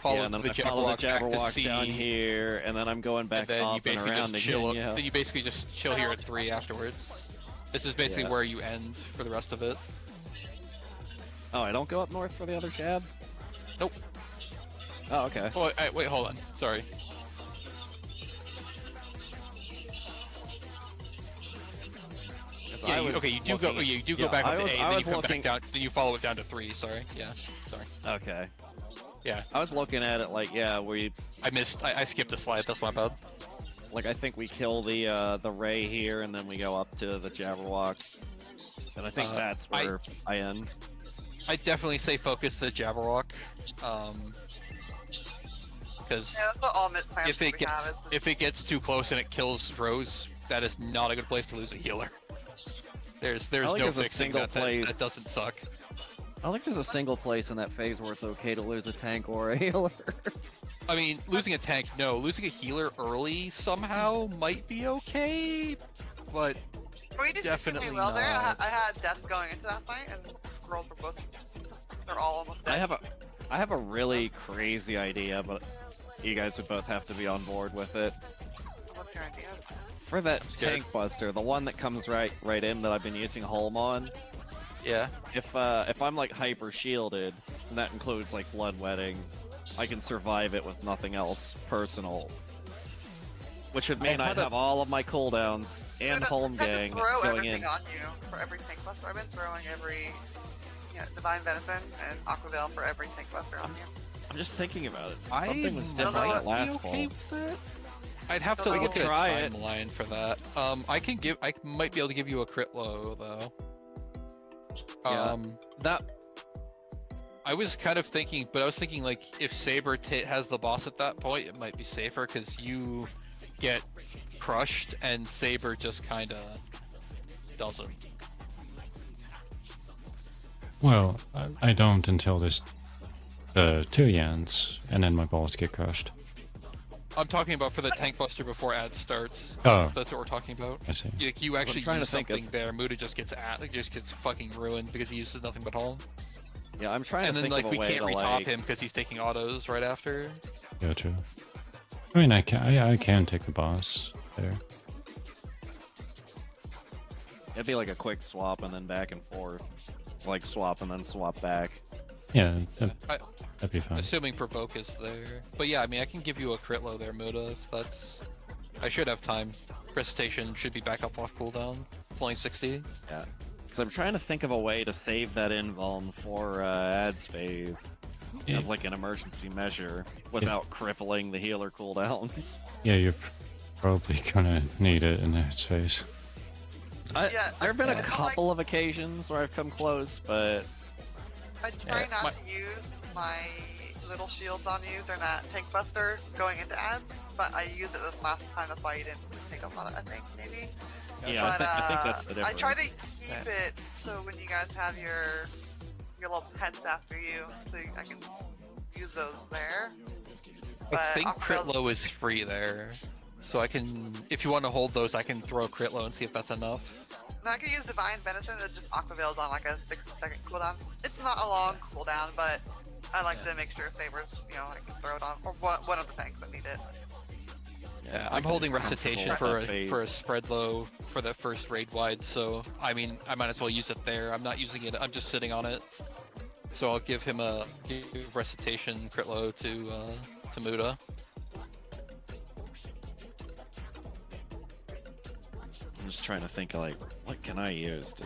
follow and then the I follow the Jabberwock back to Jabberwock C, down here, and then I'm going back and then you up and basically around just again. chill. Yeah. Then you basically just chill here at 3 afterwards. This is basically Yeah. where you end for the rest of it. Oh, I don't go up north for the other jab? Nope. Oh, okay. Oh, wait, hold on. Sorry. 'Cause Yeah, I was okay, you do looking- go. Yeah, you do go yeah, back up I to was- A, I then you was come looking- back down. Then you follow it down to 3. Sorry. Yeah. Sorry. Okay. Yeah. I was looking at it like, yeah, we I skipped a slide. That's my bad. like I think we kill the Ray here, and then we go up to the Jabberwock, and I think that's where I end. I definitely say focus the Jabberwock, because Yeah, that's what all mid plans if it gets too close and it kills Rose, that is not a good place to lose a healer. There's I think no there's a fixing single that. place. That doesn't suck. I don't think there's a single place in that phase where it's okay to lose a tank or a healer. I mean, losing a tank, no. Losing a healer early somehow might be okay, but We did definitely extremely well there. not. I had death going into that fight, and scrolls were both. They're all almost dead. I have a really crazy idea, but you guys would both have to be on board with it. What's your idea? For that I'm scared. tank buster, the one that comes right in that I've been using Holm on. Yeah. If I'm like hyper shielded, and that includes like bloodwetting, I can survive it with nothing else personal. Which would mean I'd have all of my cooldowns and Holm gang throw going everything in. on you for every tank buster. I've been throwing every, Divine Venison and Aquavale for every tank buster on you. I'm just thinking about it. I Something was might different at be last okay fall. with it. I'd have to We look could at try a it. timeline for that. I might be able to give you a crit low though. Yeah. That I was kind of thinking, but I was thinking like if Saber has the boss at that point, it might be safer because you get crushed and Saber just kind of doesn't. Well, I don't until there's the 2 Yans, and then my balls get crushed. I'm talking about for the tank buster before ad starts. Oh. That's what we're talking about. I see. You actually trying to use think of- something there. Muda just gets fucking ruined because he uses nothing but home. yeah, I'm trying And to then think like of a we way can't to retop like. him because he's taking autos right after. Yeah, true. I mean, I can take the boss there. It'd be like a quick swap and then back and forth. Like swap and then swap back. Yeah, I- that'd be fine. Assuming provoke is there. But yeah, I mean I can give you a crit low there, Muda, if that's I should have time. Recitation should be back up off cooldown. It's only 60. Yeah. Because I'm trying to think of a way to save that invuln for ads phase Yeah. as like an emergency measure without crippling the healer cooldowns. Yeah, you're probably gonna need it in its face. Yeah, There have been I a feel couple of occasions where I've come close, but I try Yeah, not to use my little shields on you. They're not tank buster going into ads, but I used it this last time. That's why you didn't take up on it, I think, maybe. yeah, But, I think that's the I difference. try to keep it so when you guys have your little pets after you, so I can use those there. I But think crit Aquavale's- low is free there. So I can, if you want to hold those, I can throw a crit low and see if that's enough. No, I can use Divine Venison. It just Aquavale's on like a 6-second cooldown. It's not a long cooldown, but I like to make sure Saber's, I can throw it on, or one of the tanks that need it. Yeah, I I'm can holding be comfortable recitation with for that a phase. spread low for the first raid wide. So I mean, I might as well use it there. I'm not using it. I'm just sitting on it. So I'll give him give recitation crit low to Muda. I'm just trying to think like, what can I use to,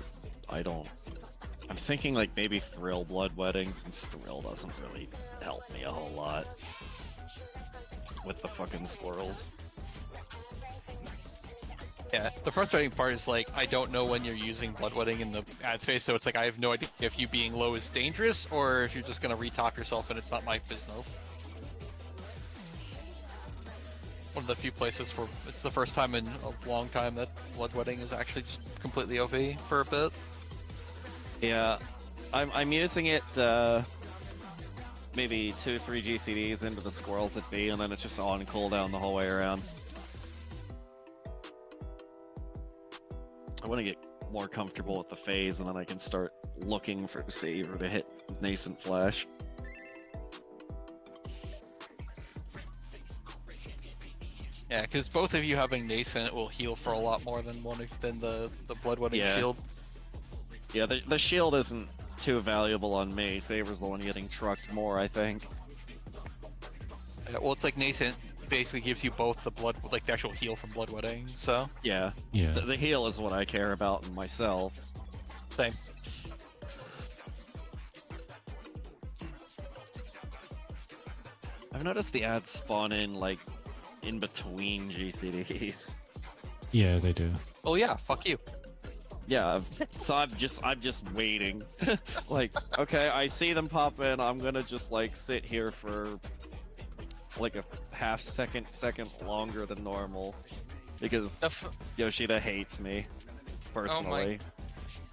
I'm thinking like maybe Thrill Bloodwetting, since Thrill doesn't really help me a whole lot with the fucking squirrels. Yeah, the frustrating part is like I don't know when you're using bloodwetting in the ad space, so it's like I have no idea if you being low is dangerous or if you're just gonna retop yourself and it's not my business. One of the few places where it's the first time in a long time that bloodwetting is actually just completely OP for a bit. Yeah, I'm using it maybe 2-3 GCDs into the squirrels at B, and then it's just on cooldown the whole way around. I want to get more comfortable with the phase, and then I can start looking for Saber to hit Nascent Flash. Yeah, because both of you having Nascent will heal for a lot more than the bloodwetting Yeah. shield. Yeah, the shield isn't too valuable on me. Saber's the one getting trucked more, I think. Yeah, well, it's like Nascent basically gives you both the blood, like the actual heal from bloodwetting. So Yeah, Yeah. the heal is what I care about in myself. same. I've noticed the ads spawn in like in between GCDs. Yeah, they do. Oh yeah, fuck you. Yeah, so I'm just waiting. Like, okay, I see them pop in. I'm gonna just like sit here for like a second longer than normal because Yoshida hates me personally.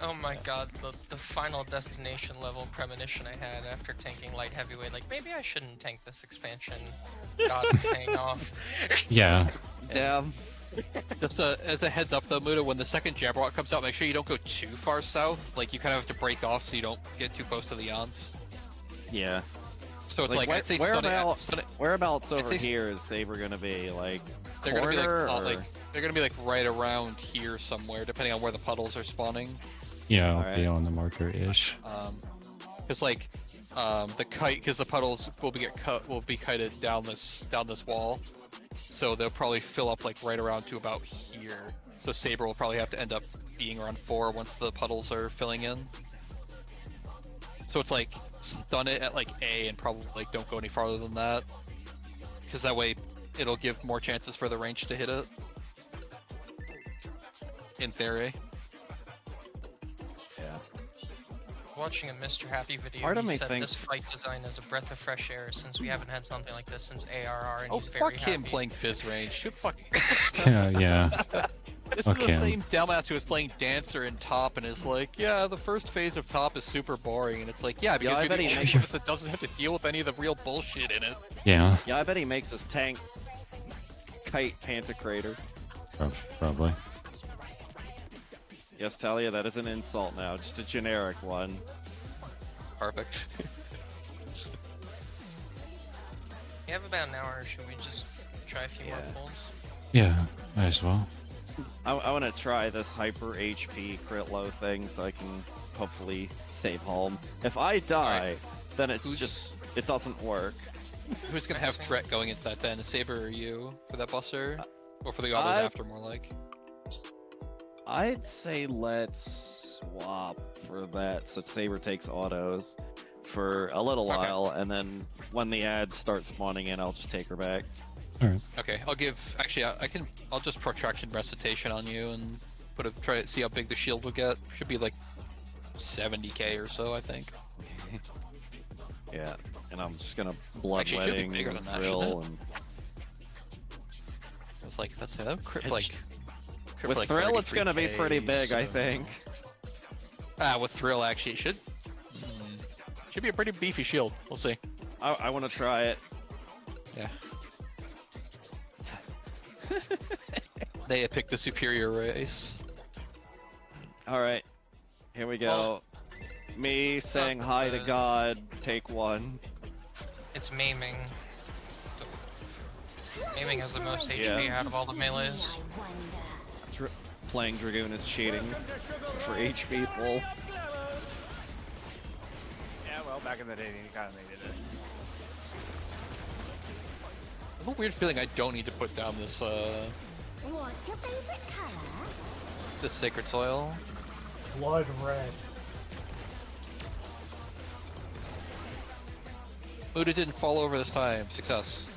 Oh my god, the final destination level premonition I had after tanking light heavyweight, like maybe I shouldn't tank this expansion. God, it's paying off. Yeah. Damn. Just as a heads up though, Muda, when the second Jabberwock comes out, make sure you don't go too far south. Like, you kind of have to break off so you don't get too close to the Yawns. Yeah. So it's like, I'd say whereabouts over say- here is Saber gonna be? Like, they're gonna be like, corner, all, or- like they're gonna be like right around here somewhere, depending on where the puddles are spawning. Yeah, I'll Alright. be on the marker-ish. Because like, the kite, because the puddles will be kited down this wall, so they'll probably fill up like right around to about here. So Saber will probably have to end up being around 4 once the puddles are filling in. So it's like, stun it at like A and probably like don't go any farther than that, because that way it'll give more chances for the range to hit it. In theory. Yeah. Watching a Mr. Happy video, Part of he me said thinks- this fight design is a breath of fresh air since we haven't had something like this since ARR, and Oh, he's very fuck happy. him playing Fizz range. Should fucking. Yeah. This Fuck is the him. same dumbass who was playing Dancer in Top and is like, yeah, the first phase of Top is super boring, and it's like, yeah, because I you're bet the he only makes- one that doesn't have to deal with any of the real bullshit in it. Yeah, Yeah, I bet he makes his tank kite Pantocrator. probably. Yes, Talia, that is an insult now. Just a generic one. Perfect. We have about an hour, should we just try a few more Yeah. pulls? Yeah, might as well. I want to try this hyper HP crit low thing so I can hopefully save home. If I die, then it's Who's- just, it doesn't work. Who's gonna have threat going into that then? Saber or you for that buster? Or for the autos I- after, more like? I'd say let's swap for that so Saber takes autos for a little Okay. while, and then when the ads start spawning in, I'll just take her back. Alright. Okay, I'll give. Actually, I'll just protraction recitation on you and try to see how big the shield will get. Should be like 70k or so, I think. Yeah, and I'm just gonna Actually, it should be bloodletting bigger and than that, thrill shouldn't and It's like that's it. Crit It's- like. crit with like thrill, it's gonna be 33K, pretty big, I so- think. With thrill, actually, it should be a pretty beefy shield. We'll see. I want to try it. Yeah. They picked the superior race. All right, here we go. Me saying hi to God. Take one. It's maiming. Maiming has the most Yeah. HP out of all the melees. Playing Dragoon is cheating for HP pull. Yeah, well, back in the day, you kind of needed it. I have a weird feeling I don't need to put down this What's your favorite color? this sacred soil. Blood red. Muda didn't fall over this time. Success.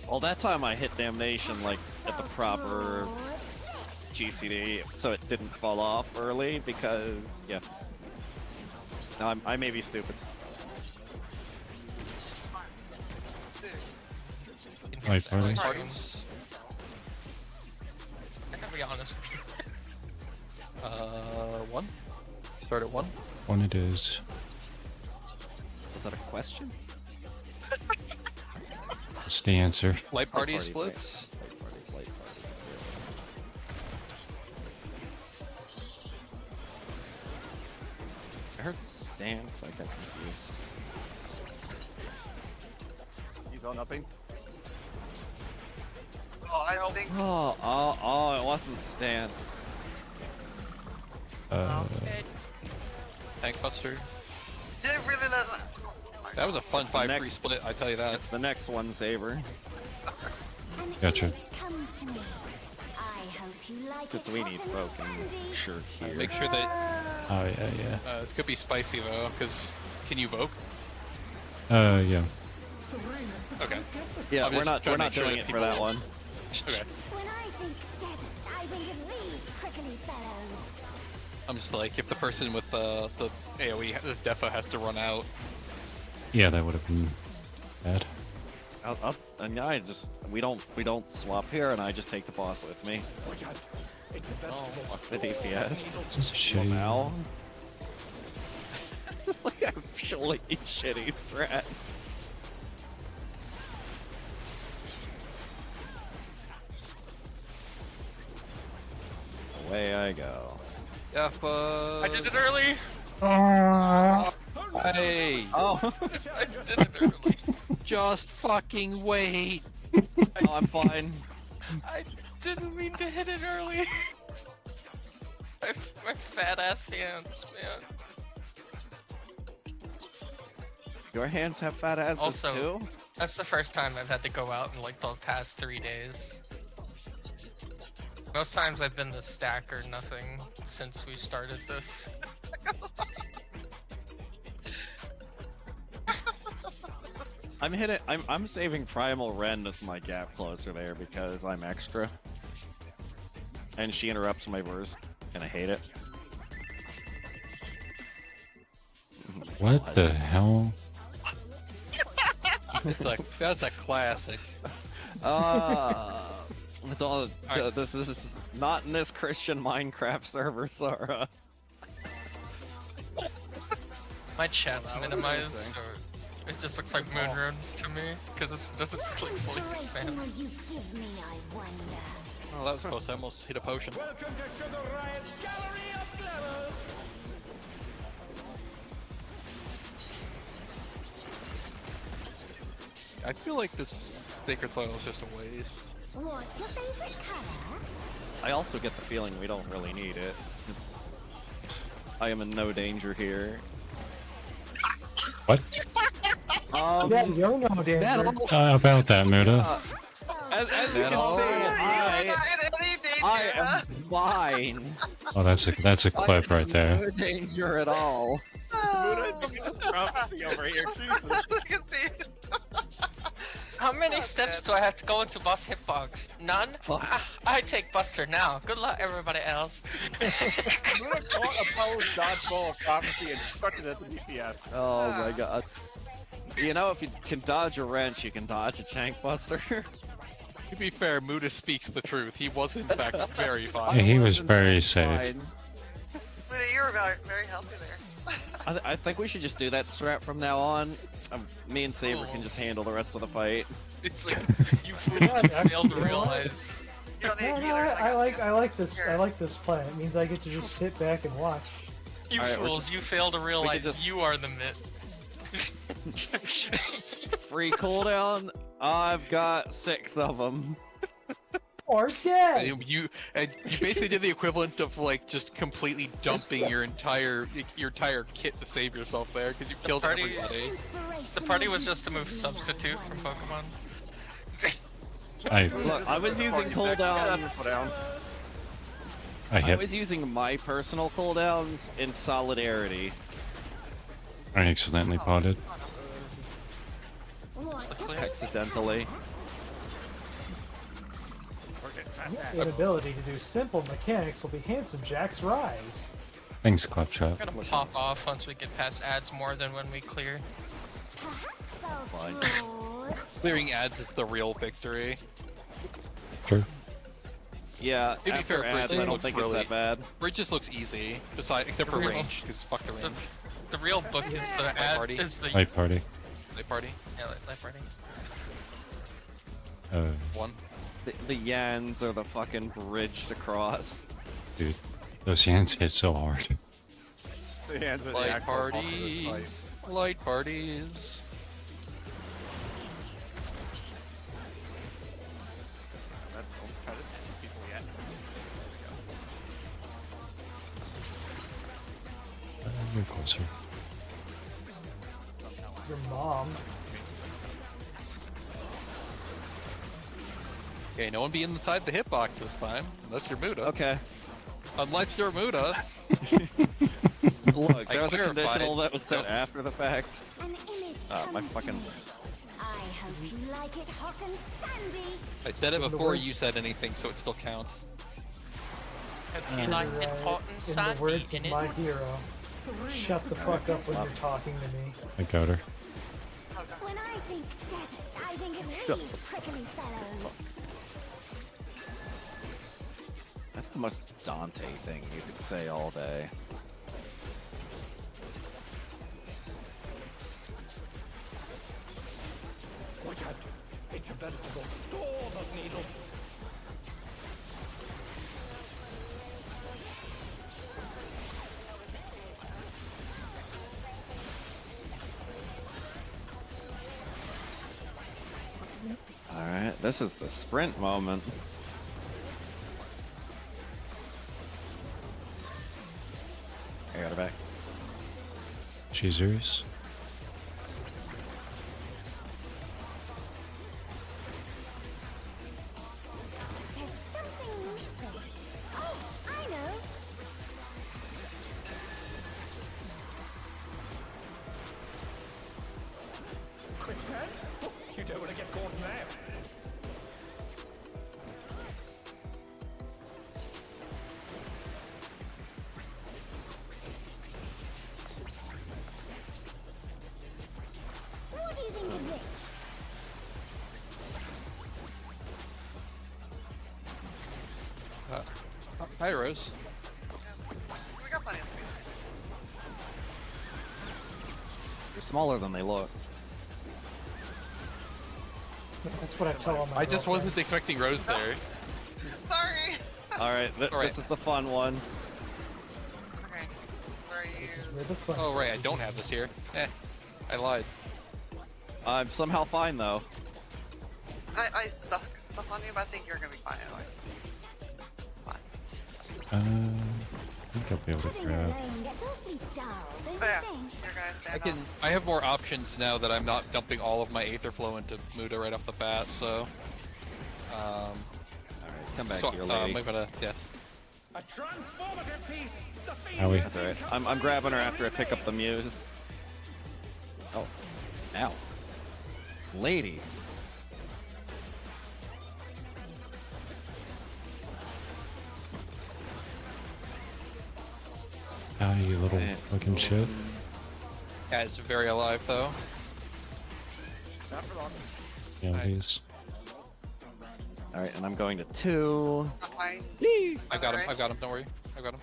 Well, that time I hit Damnation like at the proper GCD, so it didn't fall off early because, yeah. No, I may be stupid. Light party. Parties. I gotta be honest with you. 1. Start at 1. One it is. Was that a question? That's the answer. Light party parties, splits. Light parties, yes. I heard stance, I got confused. You going upping? Oh, I don't think. Oh, it wasn't stance. Tank buster. It really doesn't. That was a fun 5-3 next- split, I tell you that. It's the next one, Saber. An Gotcha. image comes to me. I hope you like Because it we hot need and broken sandy. shirt here. Make sure that Oh, yeah, this could be spicy though, because can you voke? yeah. Yeah. Okay. Yeah, I'm we're just not trying to make sure doing that it for that people- one. Okay. When I think desert, I think of these prickly fellows. I'm just like, if the person with the AoE, the defo has to run out. Yeah, that would have been bad. And I just we don't swap here, and I just take the boss with me. It's a Oh, Fuck the DPS. It's just a shitty. Now. Like actually shitty strat. Away I go. yeah, but I did it early. Hey, Oh, I did it early. just fucking wait. oh I'm fine. I didn't mean to hit it early. My fat ass hands, man. Your hands have fat asses Also- too? That's the first time I've had to go out in like the past 3 days. Most times I've been the stack or nothing since we started this. I'm saving Primal Ren as my gap closer there because I'm extra. And she interrupts my burst, and I hate it. What the hell? That's a classic. With all this is not in this Christian Minecraft server, Sora. My chat's Well, that was minimized, interesting. so it just looks like moon runes to me, because it doesn't like fully What expand. will you give me, I wonder? Oh, that was close. I almost hit a potion. Welcome to Sugar Riot's Gallery of Glamour. I feel like this Sacred Soil is just a waste. What's your favorite color? I also get the feeling we don't really need it. 'Cause I am in no danger here. What? Yeah, you're no danger. About that, Muda. As you That can all- see, You are not in any danger. I am fine. Oh, that's a clip right there. No danger at all. Prophecy over here. Jesus. I can see it. How many Oh, steps man. do I have to go into boss hitbox? None? Ah, I take Buster now. Good luck, everybody else. Muda caught Apollo's dodgeball of prophecy and struck it at the DPS. Oh my god. You know, if you can dodge a wrench, you can dodge a tank buster. To be fair, Muda speaks the truth. He was in fact very Yeah, fine. he was very safe. Fine. But you were very healthy there. I think we should just do that strat from now on. Me and Saber can just handle the rest of the fight. It's like, you fools, you failed to realize. You don't need No, a no, healer. I like this. Here. I like this plan. It means I get to just sit back and watch. You Alright, we're fools, you fail to realize just- you are the myth. Free cooldown? I've got 6 of them. Or dead. You basically did the equivalent of like just completely dumping your entire kit to save yourself there because you killed party- everybody. The party was just a move substitute from Pokemon. Look, I was using Yeah, cooldowns. that's a down. I I hit. was using my personal cooldowns in solidarity. I accidentally potted. What's your clear? Accidentally. Inability to do simple mechanics will be Handsome Jack's rise. Thanks, Claptrap. Gonna pop off once we get past ads more than when we clear. perhaps I'll Fine. draw? Clearing ads is the real victory. True. Yeah, be after fair, ads, Bridges I don't looks think really- it's that bad. Bridges looks easy, except for Real. range, because fuck the range. The real book is the ad party. is the Light party. They party. yeah, life party. One. The Yans are the fucking bridge to cross. Dude, those hands hit so hard. The hands of the Light actual boss of this parties. fight. Light parties. That's don't try to see people yet. You're closer. Your mom. Okay, no one be inside the hitbox this time, unless you're Muda. Okay. Unless you're Muda. Look, I there was a clarified, conditional that was set so- after the fact. An image My comes to fucking- me. I hope you like it hot and sandy. I said it In the before words- you said anything, so it still counts. You like it Right. hot and In the sandy, words of innit? my hero, shut the fuck up when you're talking to me. I got her. When I think desert, I think of Shut these prickly fellows. That's the most Dante thing you could say all day. Watch out! It's a veritable storm of needles. Alright, this is the sprint moment. I got it back. Cheezers. There's something missing. Oh, I know. Quicksand? Oh, you don't want to get caught in that. What do you think of this? Hi, Rose. We got plenty of space. They're smaller than they look. That's what I tell all my I just wasn't girlfriends. expecting Rose there. Sorry. Alright, Alright. this is the fun one. Okay. Where are This is you? where the fun. Oh, right, I don't have this here. I lied. I'm somehow fine though. I stuck on you, but I think you're gonna be fine anyway. Fine. I think I'll be able to Putting grab. alone gets awfully dull, don't But yeah, you think? you're gonna stand I have more options now that I'm not dumping all of my Aether Flow into Muda right off the bat, so... Alright, come back so, here, lady. I'm gonna, yeah. A transformative piece. The Owie. That's alright. I'm grabbing her after I pick up the muse. Oh. Ow. Lady. Ah, you little fucking shit. Yeah, it's very alive, though. Not for long. Yeah, Nice. he's. Alright, and I'm going to 2. I'm fine. I got him, don't worry. I got him.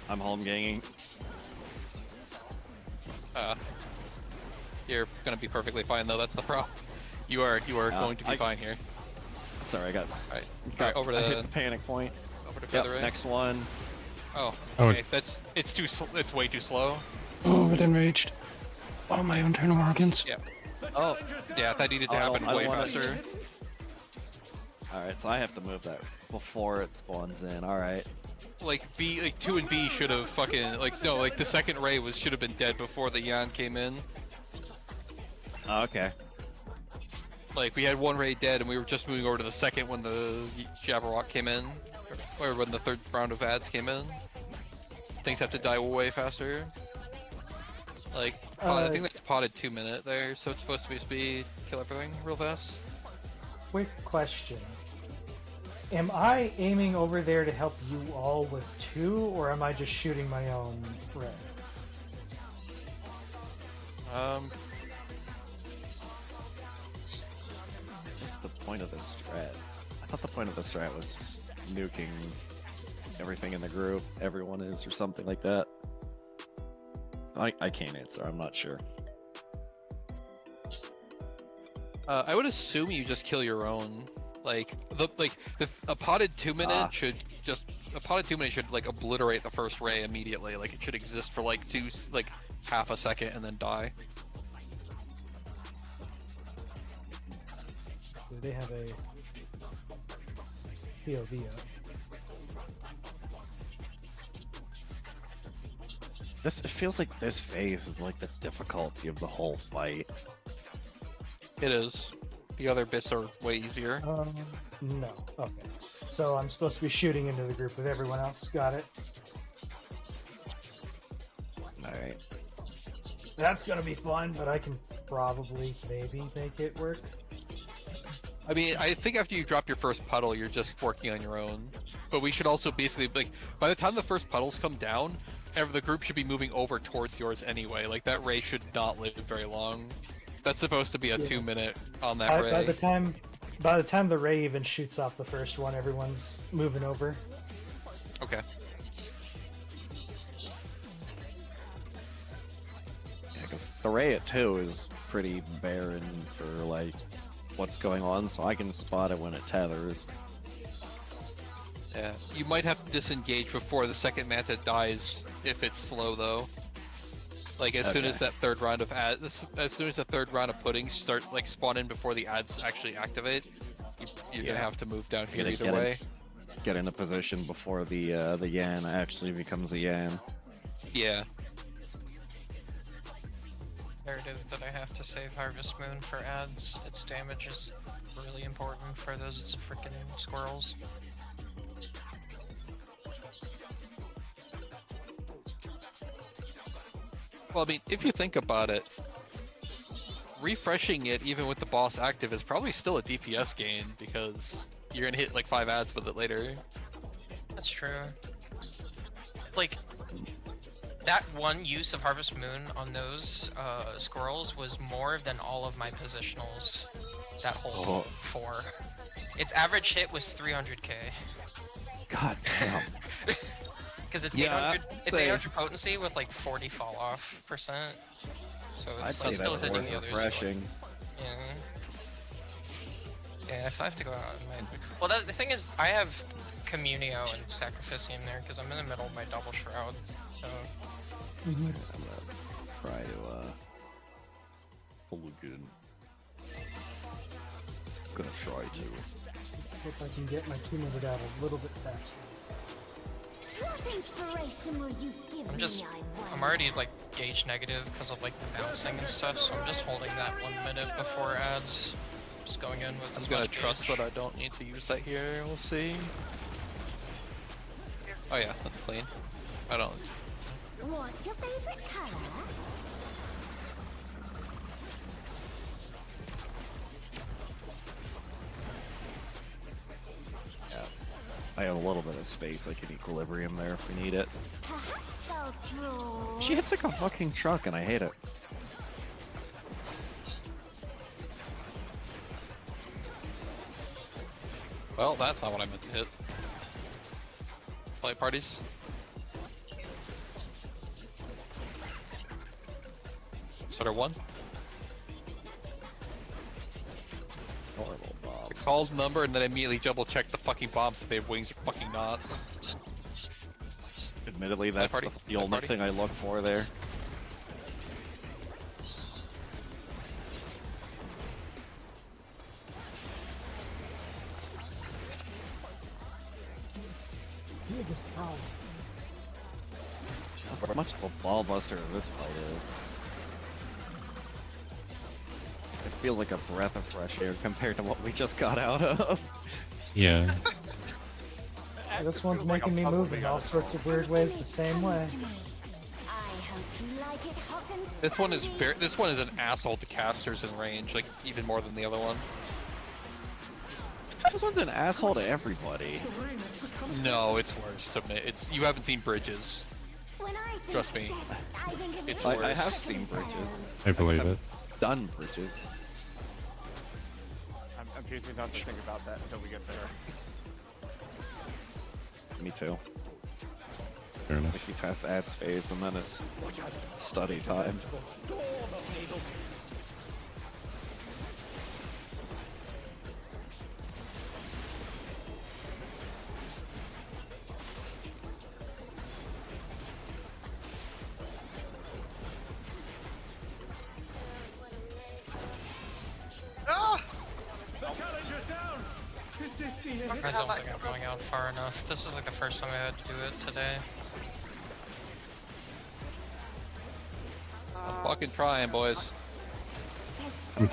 I'm home ganging. You're gonna be perfectly fine, though, that's the problem. You are going to be fine here. Sorry, I got Alright, over I hit to the panic point. over to Yep, Feather Ray. next one. Oh, Oh. okay, it's way too slow. Oh, it enraged. Oh, my internal organs. Yeah. Oh, Yeah, that needed to I don't- happen I don't way wanna- faster. alright, so I have to move that before it spawns in. Alright. Like 2 and B should have fucking the second Ray should have been dead before the Yan came in. Okay. Like we had one Ray dead and we were just moving over to the second when the Jabberwock came in, or when the third round of ads came in. Things have to die way faster. Like I think it's potted 2 minute there, so it's supposed to be speed, kill everything real fast. Quick question. Am I aiming over there to help you all with 2, or am I just shooting my own red? The point of this strat. I thought the point of the strat was just nuking everything in the group. Everyone is, or something like that. I can't answer. I'm not sure. I would assume you just kill your own. A potted 2 minute should like obliterate the first Ray immediately. Like it should exist for like half a second and then die. Do they have a POV up? It feels like this phase is like the difficulty of the whole fight. It is. The other bits are way easier. No. Okay. So I'm supposed to be shooting into the group with everyone else. Got it. Alright. That's gonna be fun, but I can probably maybe make it work. I mean, I think after you drop your first puddle, you're just working on your own. But we should also basically, by the time the first puddles come down, the group should be moving over towards yours anyway. Like, that Ray should not live very long. That's supposed to be a 2 minute on that Ray. By By the time the ray even shoots off the first one, everyone's moving over. Okay. Yeah, because the ray at 2 is pretty barren for like what's going on, so I can spot it when it tethers. Yeah. You might have to disengage before the second manta dies if it's slow though. Like as soon as Okay. that third round of as soon as the third round of puddings starts like spawn in before the ads actually activate, you're gonna Yeah. have to move down here Gonna either get way. Get in a position before the Yan actually becomes a Yan. Yeah. Narrative that I have to save Harvest Moon for ads. Its damage is really important for those freaking squirrels. Well, I mean, if you think about it, refreshing it even with the boss active is probably still a DPS gain because you're gonna hit like 5 ads with it later. That's true. Like, that one use of Harvest Moon on those squirrels was more than all of my positionals. That whole 4. Its average hit was 300k. God damn. Because it's Yeah, 800. It's 800 potency with like 40 fall off %. So I'd it's say still that's hitting worth the others. refreshing. Yeah. Yeah, if I have to go out, I might. Well, the thing is, I have Communio and Sacrificium there because I'm in the middle of my double shroud. So. I'm gonna try to pull again. Gonna try to. Just hope I can get my 2-minute out a little bit faster. What inspiration will you give me, I'm already like gauge negative because of like the bouncing and stuff, so I'm just holding that 1 minute before ads. Just going in with I'm as gonna much trust gauge. that I don't need to use that here. We'll see. Oh yeah, that's clean. I don't. What's your favorite color? Yeah. I have a little bit of space, like an equilibrium there if we need it. Perhaps I'll draw. She hits like a fucking truck and I hate it. Well, that's not what I meant to hit. Play parties. Starter 1. Horrible Bob. I called number and then immediately double checked the fucking bombs if they have wings or fucking not. Admittedly, that's party? the Play only party? thing I look for there. Biggest problem. How much of a ball buster this fight is. It feels like a breath of fresh air compared to what we just got out of. Yeah. This one's making me move in all sorts of weird ways the same way. I hope you like it hot and This one is this one is an asshole to casters in range, like even more than the other one. This one's an asshole to everybody. No, it's worse to me. You haven't seen Bridges. When I think Trust me. desert, I think of It's the worse. I have seen Bridges. I believe it. Done Bridges. I'm choosing not to think about that until we get there. Me too. Fair I enough. keep past ads phase and then it's study time. The challenge is down! This is the I don't think I'm going out far enough. This is like the first time I had to do it today. I'm fucking trying, boys. I'm,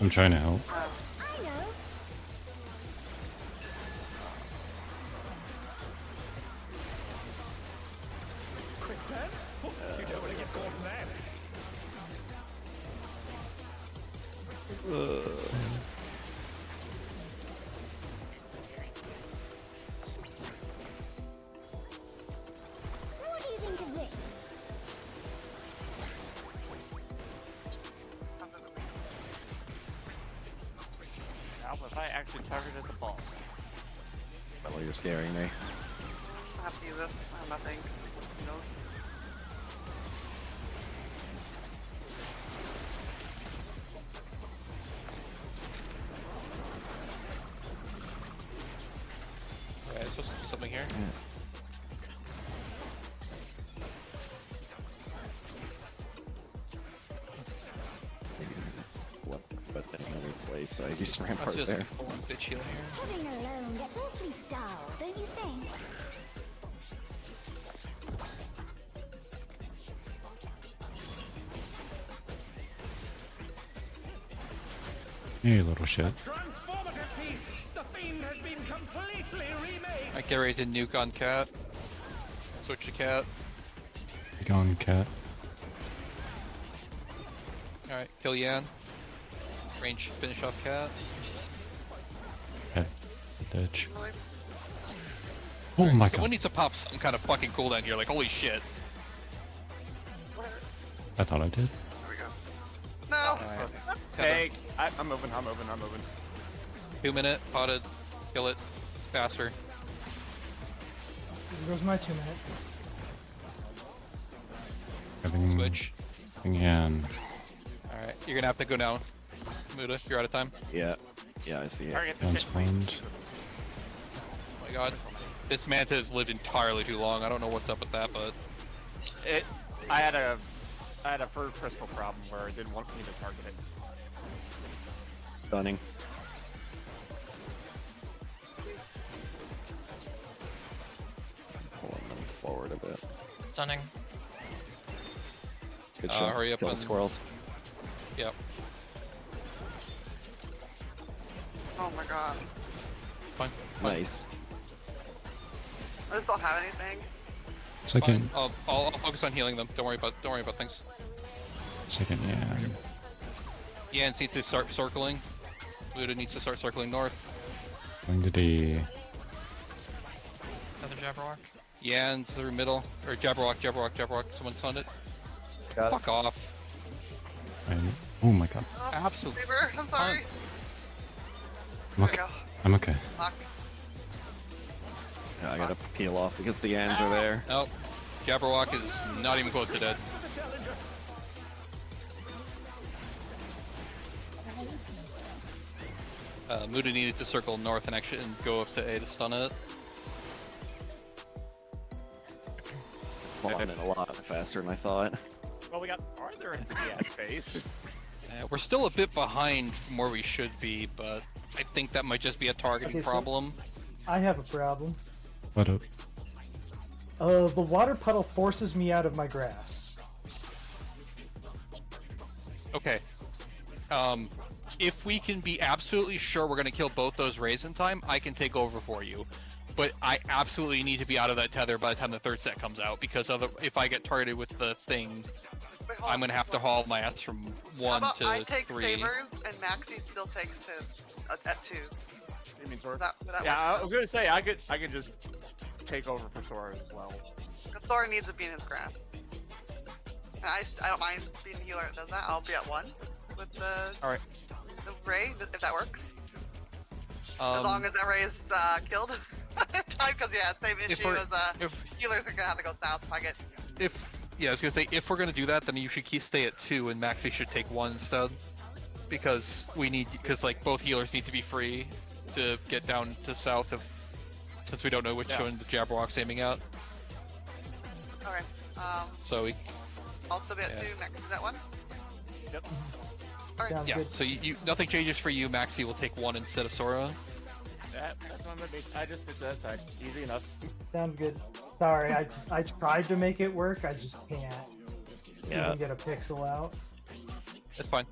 I'm trying to help. I know. quicksand? You don't want to get caught in that. What do you think of this? Now, if I to target at the ball. Well, you're scaring me. I have to use this. I have nothing. Who knows? Okay, I'm supposed to do something here. But in another place, so I just ran Let's part just there. full on bitch heal here. Living alone gets awfully dull, don't you think? You little shit. Transformative piece! The fiend has been completely remade! I get ready to nuke on cat. Switch to cat. Be gone, cat. Alright, kill Yan. Range finish off cat. Okay. Ditch. Really? Oh my Someone god. needs to pop some kind of fucking cooldown here, like holy shit. Where? I thought I did. There we go. No! Hey, I'm moving. 2 minute, potted, kill it, faster. Here goes my 2 minute. Having Switch. Yan. Alright, you're gonna have to go now. Muda, you're out of time. Yeah. Yeah, I see it. Target the Yan shit, please. spawned. Oh my god. This Manta has lived entirely too long. I don't know what's up with that, but I had a fur crystal problem where it didn't want me to target it. Stunning. Pulling them forward a bit. Stunning. Good shot. hurry up Kill the on- squirrels. yep. Oh my god. Fine. Nice. I just don't have anything. Second. I'll focus on healing them. Don't worry about things. Second Yan. Yan needs to start circling. Muda needs to start circling north. Going to the Another Jabberwock. Yan's through middle. Or Jabberwock. Someone stunned it. Got it. Fuck off. right. Oh my god. Oh, Absolute Saber, I'm sorry. cunt. I'm There we okay. go. I'm okay. Lock. Yeah, I gotta peel off because the ends are there. Nope. Jabberwock is not even close to dead. Muda needed to circle north and actually go up to A to stun it. Falling in a lot faster than I thought. Well, we got Arthur in the phase. We're still a bit behind from where we should be, but I think that might just be a targeting Okay, so- problem. I have a problem. What up? The water puddle forces me out of my grass. Okay. If we can be absolutely sure we're going to kill both those rays in time, I can take over for you. But I absolutely need to be out of that tether by the time the third set comes out, because if I get targeted with the thing, Wait, hold I'm on. going to have to haul my ass from How 1 about to I take 3. Sabers and Maxie still takes his at 2. You mean Sora? Would that Yeah, work? I was gonna say I could just take over for Sora as well. Because Sora needs to be in his grass. And I don't mind being the healer that does that. I'll be at 1 with the Alright. Ray, if that works. As long as that Ray is killed. Because yeah, same issue we're- as healers are gonna have to go south if I get. Yeah, I was gonna say, if we're gonna do that, then you should stay at 2 and Maxie should take 1 instead. Because like both healers need to be free to get down to south since we don't know which one the Jabberwock's aiming at. Alright. So I'll still be at Yeah. 2. Maxie's at 1. Yep. Alright. Sounds yeah, good. so nothing changes for you. Maxie will take 1 instead of Sora. That's what I'm gonna be. I just did that side. Easy enough. Sounds good. Sorry, I tried to make it work. I just can't Yeah. even get a pixel out. It's fine.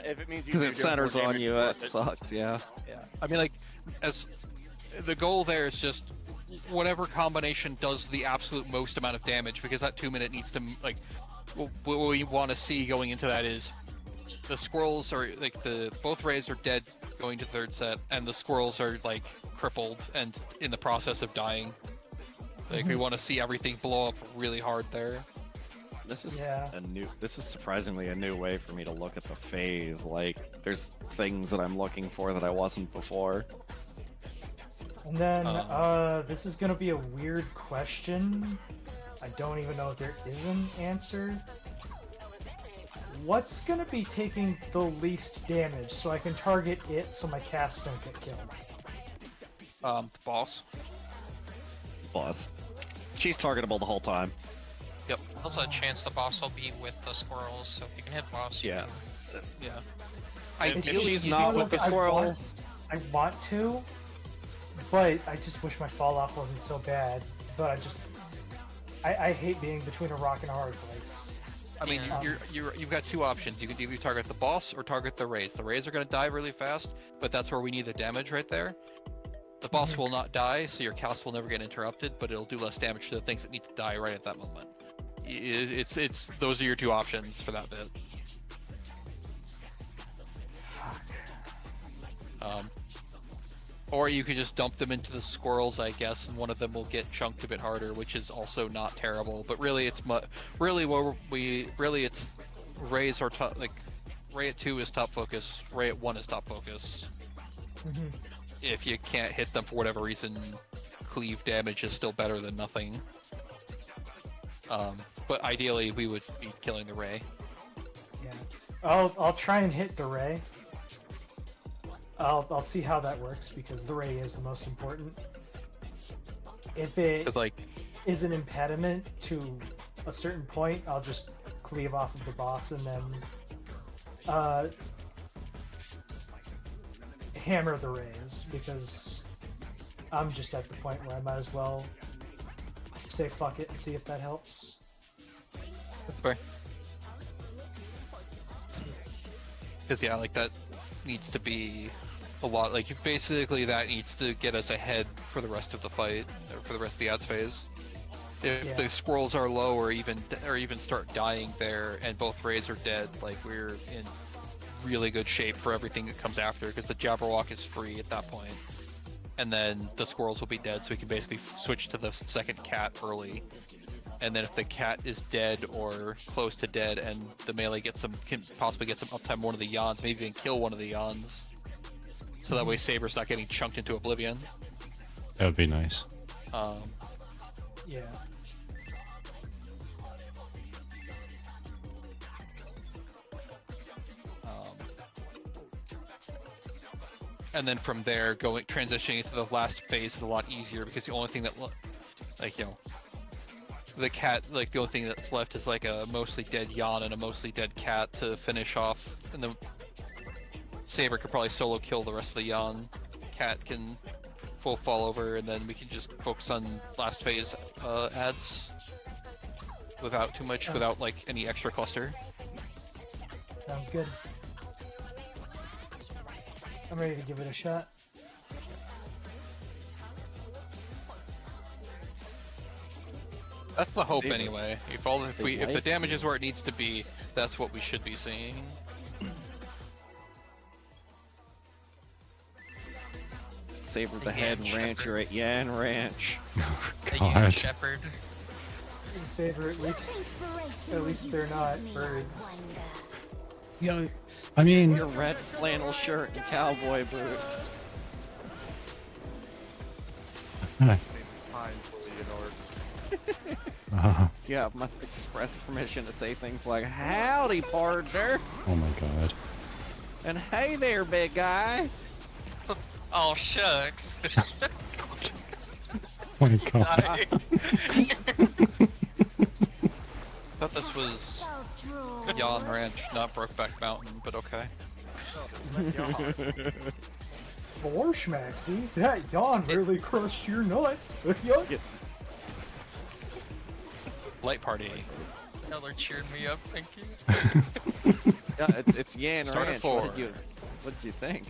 If it means you Because do it centers more on damage, you, it's that worth it. sucks, yeah. Yeah. I mean, like, as the goal there is just whatever combination does the absolute most amount of damage, because that 2 minute needs to, like, what we want to see going into that is the squirrels are, like, both rays are dead going to third set, and the squirrels are, like, crippled and in the process of dying. Like, we want to see everything blow up really hard there. This is Yeah. this is surprisingly a new way for me to look at the phase. Like, there's things that I'm looking for that I wasn't before. And then, this is gonna be a weird question. I don't even know if there is an answer. What's gonna be taking the least damage so I can target it so my casts don't get killed? The boss. Boss. She's targetable the whole time. Yep. Also, a chance the boss will be with the squirrels, so if you can hit boss, you Yeah. can- Yeah. If It's she's just not with because the squirrels, I want to, but I just wish my fall off wasn't so bad. But I hate being between a rock and a hard place. I mean, Yeah. you've got two options. You can either target the boss or target the rays. The rays are going to die really fast, but that's where we need the damage right there. The boss will not die, so your cast will never get interrupted, but it'll do less damage to the things that need to die right at that moment. It's those are your two options for that bit. Or you could just dump them into the squirrels, I guess, and one of them will get chunked a bit harder, which is also not terrible. But really, it's it's rays are top. Like Ray at 2 is top focus, Ray at 1 is top focus. If you can't hit them for whatever reason, cleave damage is still better than nothing. But ideally, we would be killing the Ray. Yeah, I'll try and hit the ray. I'll see how that works because the ray is the most important. If it 'Cause, like, is an impediment to a certain point, I'll just cleave off of the boss and then hammer the rays because I'm just at the point where I might as well say fuck it and see if that helps. fair. Because yeah, like that needs to be a lot. Like basically, that needs to get us ahead for the rest of the fight, or for the rest of the ads phase. If Yeah. the squirrels are low, or even start dying there, and both rays are dead, like we're in really good shape for everything that comes after. Because the Jabberwock is free at that point, and then the squirrels will be dead, so we can basically switch to the second cat early. And then if the cat is dead or close to dead, and the melee can possibly get some uptime on one of the Yawns, maybe even kill one of the Yawns. So that way Saber's not getting chunked into oblivion. That would be nice. Yeah. And then from there, transitioning into the last phase is a lot easier because the only thing that, the cat, like the only thing that's left is like a mostly dead Yawn and a mostly dead cat to finish off, and then Saber could probably solo kill the rest of the Yawn. Cat can full fall over, and then we can just focus on last phase ads without like any extra cluster. Sounds good. I'm ready to give it a shot. That's the hope Saber. anyway. If the damage is where it needs to be, that's what we should be seeing. Saber the The head Yan rancher at Yan Ranch. The God. Yan Shepherd. Saber, at least they're not birds. Yeah, I mean, Your red flannel shirt and cowboy boots. Time for Leonards. You have my express permission to say things like, "Howdy, partner," oh my god. and "Hey there, big guy." Oh shucks. Oh my god. I thought this was Yawn Ranch, not Brokeback Mountain, but okay. Vorschmaxy, that yawn really crushed your nuts. Gets Light Party. Y'all cheered me up, thank you. yeah, it's Yan Start at Ranch. 4. What did you think?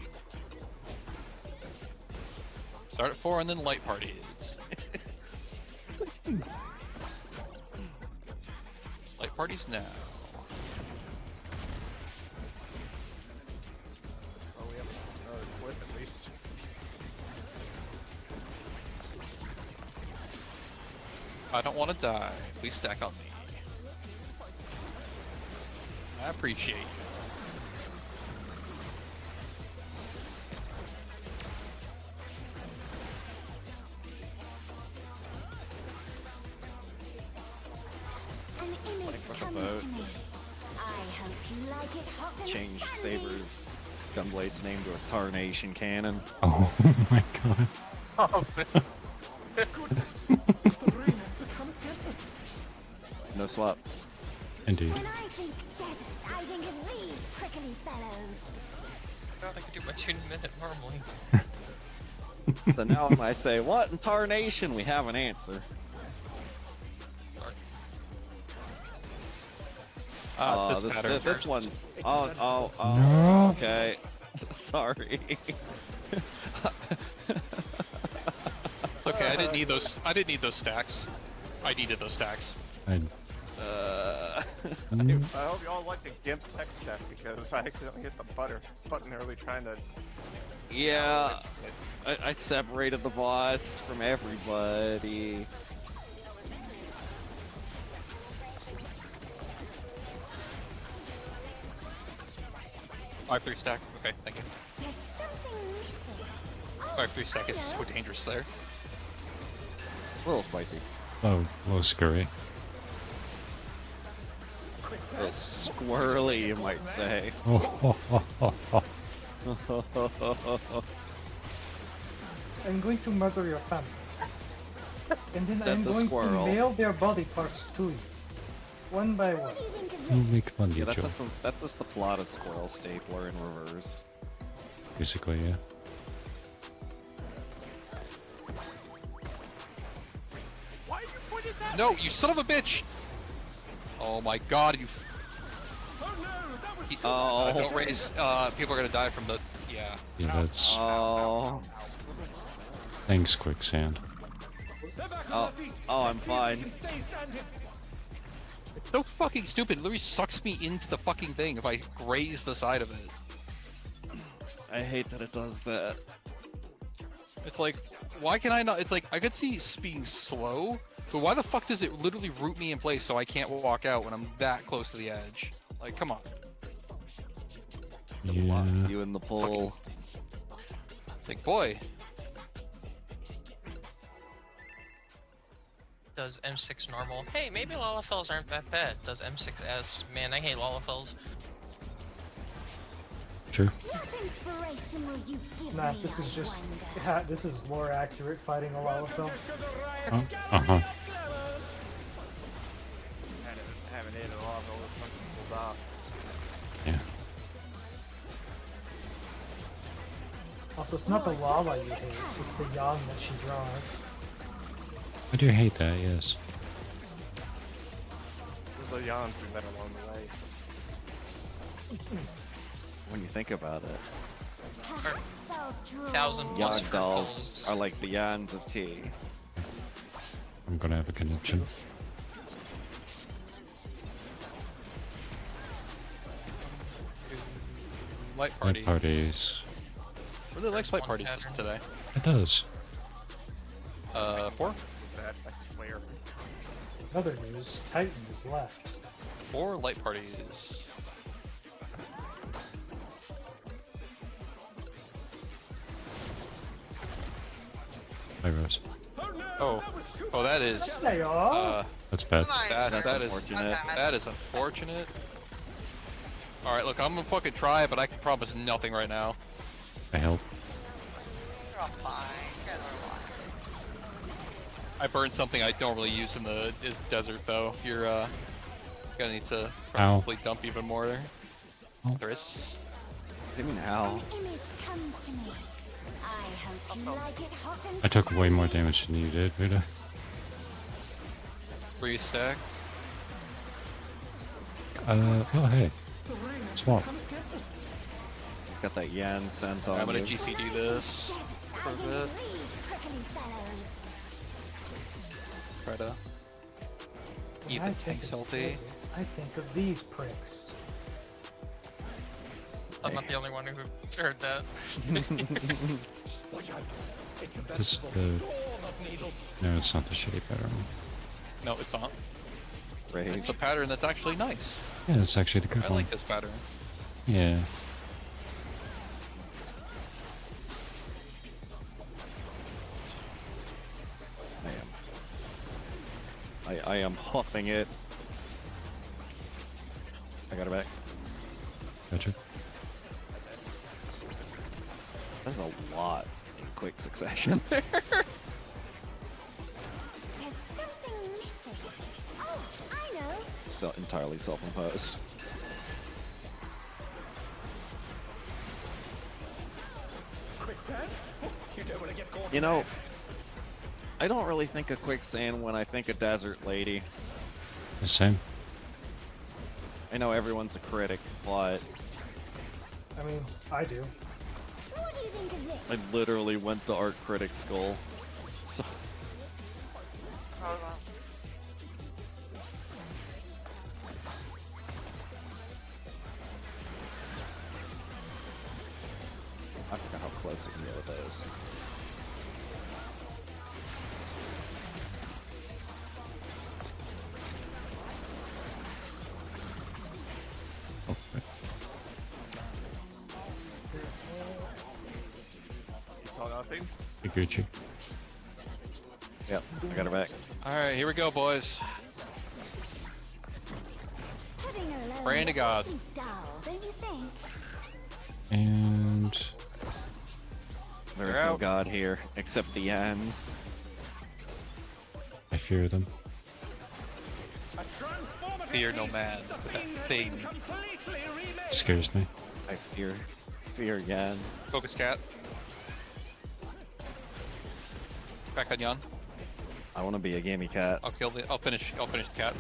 Start at 4 and then Light Parties. Light Parties now. Oh, we have another clip at least. I don't want to die. Please stack on me. I appreciate you. Fuck a comes boat. to me. I hope you like it hot and Change sandy. Saber's gunblade's name to a Tarnation cannon. Oh my god. Oh, man. Goodness, the rain has become a desert. No swap. Indeed. When I think desert, I think of these prickly fellows. God, I could do my 2-minute normally. So now when I say, what in Tarnation? We have an answer. This pattern. This one. Oh, No. okay. Sorry. Okay, I didn't need those. I didn't need those stacks. I needed those stacks. I, I hope you all like the GIMP tech stack because I accidentally hit the button early trying to. Yeah, I separated the boss from everybody. R3 stack. Okay, thank you. There's something missing. R3 stack is so dangerous there. A little spicy. oh, a little scurry. A little squirrely, you might say. I'm going to murder your family. And then Said I'm the going squirrel. to mail their body parts to you. One by one. What do you think of Don't this? make fun of Yeah, you, Joe. that's just the plot of Squirrel Stapler in reverse. Basically, yeah. Why you pointed that? No, you son of a bitch! Oh my god, you. Oh no, that was Oh. Don't raise. People are gonna die from the. Yeah. Yeah, that's. Oh. Thanks, quicksand. They're back on Oh. their feet. Oh, I'm Let's see if they fine. can stay standing. It's so fucking stupid. It literally sucks me into the fucking thing if I graze the side of it. I hate that it does that. It's like, why can I not? It's like, I could see being slow, but why the fuck does it literally root me in place so I can't walk out when I'm that close to the edge? Like, come on. Yeah. Locks you in the pull. It's like, boy. Does M6 normal? Hey, maybe Lalafels aren't that bad. Does M6S? Man, I hate Lalafels. True. What inspiration will you give Nah, me, this is I just. wonder? Yeah, this is more accurate fighting a Lalafell. Oh, uh-huh. Haven't hit it off. All this fucking pulled off. Yeah. Also, it's not the lava you hate, it's the yang that she draws. I do hate that, yes. There's a yawn we met along the way. When you think about it. Perhaps I'll draw 1,000 one. plus Yog for dolls pulls. are like the yawns of tea. I'm gonna have a conniption. Light Night party. parties. Really likes light One parties pattern. today. It does. 4? That, I swear. Other news, Titan is left. 4 light parties. Hi, Rose. Oh, oh, that is. They are. That's bad. Nice. That is unfortunate. that is unfortunate. All right, look, I'm gonna fucking try, but I can promise nothing right now. I help. You're all fine. You guys are fine. I burned something I don't really use in the desert though. You're gonna need to Ow. probably dump even more there. Oh. Chris. I mean, how? An image comes to me. I hope you like it hot and I took way more damage than you did, Vita. Free stack. Oh hey. Swap. Got that yan scent on I'm gonna you. GCD this for a bit. these prickly fellows. Try to When keep I the think tanks of healthy. desert, I think of these pricks. I'm not the only one who heard that. Watch out. It's a Just veritable storm of needles. No, it's not the shape pattern. No, it's not. Rage. It's a pattern that's actually nice. Yeah, it's actually the good I one. like this pattern. Yeah. I am huffing it. I got her back. Gotcha. That's a lot in quick succession there. There's something missing. Oh, I know. So entirely self-imposed. Quicksand? You don't want to get caught. You know, I don't really think of quicksand when I think of desert lady. The same. I know everyone's a critic, but I mean, I do. What do you think of this? I literally went to art critic school. So Hold on. I forgot how close it can get with those. Oh, right. Saw nothing. Hey, Gucci. Yep, I got her back. Alright, here we go, boys. Putting alone Praying to God. is dull, don't you think? And There's They're no out. god here, except the ends. I fear them. A transformative Fear no piece. man. The That thing has thing. been completely remade. It scares me. I fear again. Focus cat. Back on Yan. I want to be a gamey cat. I'll finish the cat. Alright.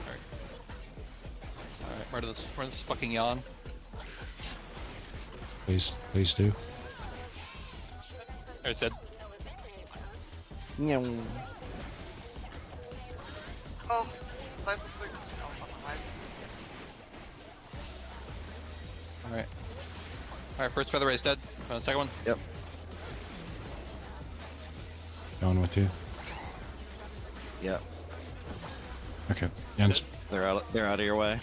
Alright, where does this fucking Yan? Please, please do. I said. Meow. Oh, life is like, oh, I'm alive. Alright. Alright, first feather race dead. Second one. Yep. Going with you. Yep. Okay. Jens. They're out of your way.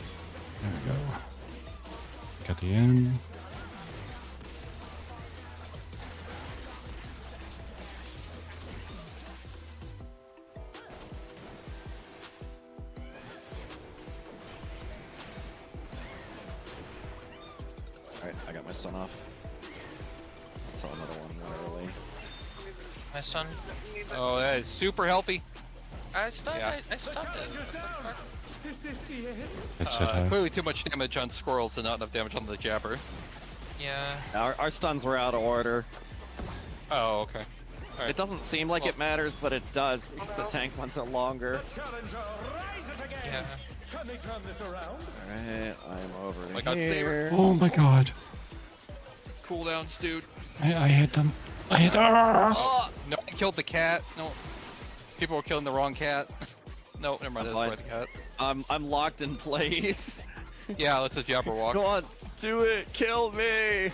There we go. Got the end. Alright, I got my stun off. I saw another one early. My son. Oh, that is super healthy. I stunned Yeah. it. I stunned it. Challenger's down. Is this the end? That's it. Clearly too much damage on squirrels and not enough damage on the jabber. Yeah. Our stuns were out of order. Oh, okay. Alright. It doesn't seem like it matters, but it does because the tank ones are longer. The challenger rise it again. Yeah. Can they turn this around? Alright, I'm over My God, here. Oh my god. Cooldowns, dude. I hit them. I hit. Oh, no one killed the cat. No. People were killing the wrong cat. No, never mind. I'm That's the right cat. I'm locked in place. Yeah, let's just jabber walk. Go on, do it, kill me.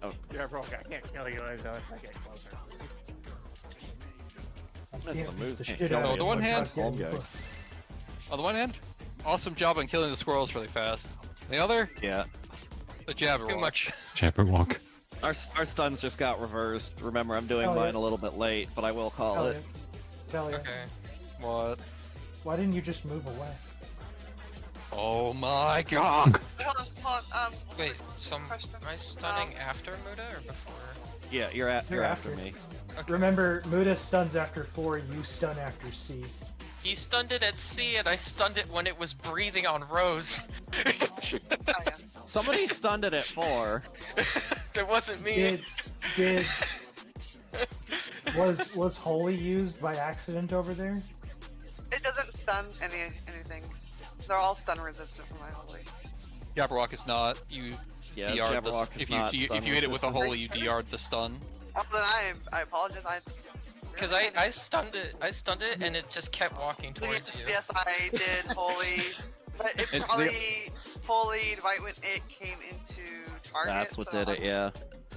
Oh, Yeah, bro, I can't kill you unless I get closer. that's Damn, the moves. the Can't shit kill out No, of me. the you. one My hand- God, getting Okay. close. On the one hand, awesome job on killing the squirrels really fast. The other, Yeah, the jabber Too walk. much. Chapter walk. our stuns just got reversed. Remember, I'm doing Oh, yeah. mine a little bit late, but I will call Tell it. you. Tell you. Okay. What? Why didn't you just move away? Oh my god! Hold on, Wait, so am Question. I stunning after Muda or before? Yeah, you're You're after after. me. Okay. Remember, Muda stuns after 4, you stun after C. He stunned it at C and I stunned it when it was breathing on Rose. oh yeah. Somebody stunned it at 4. That wasn't me. Did was Holy used by accident over there? It doesn't stun anything. They're all stun resistant from my holy. Jabber walk is not. You Yeah, DR'd the, Jabberwock is if you not if stun you hit it with a resistant. holy, you DR'd the stun. Oh, then I apologize. Because I stunned it and it just kept walking towards you. Yes, I did holy, but it It's probably holy right when it came into target. That's what so did it, yeah.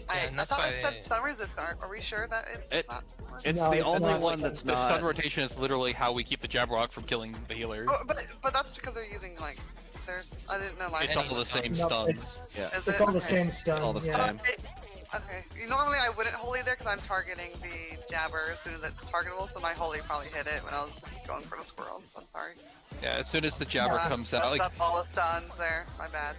Yeah, and I that's thought why it said stun resistant. Are we sure that it's It- not? It's No, the it's only not. one that's The stun not. rotation is literally how we keep the Jabberwock from killing the healer. Oh, but that's because they're using like. There's I didn't know my. It's all the same No, stun. it's Yeah. Is it's it? all the Okay. same stun. all the yeah. same. Okay. Normally I wouldn't holy there because I'm targeting the jabber as soon as it's targetable, so my holy probably hit it when I was going for the squirrel. So I'm sorry. Yeah, as soon as the jabber comes out, like, That's all the stuns there. My bad.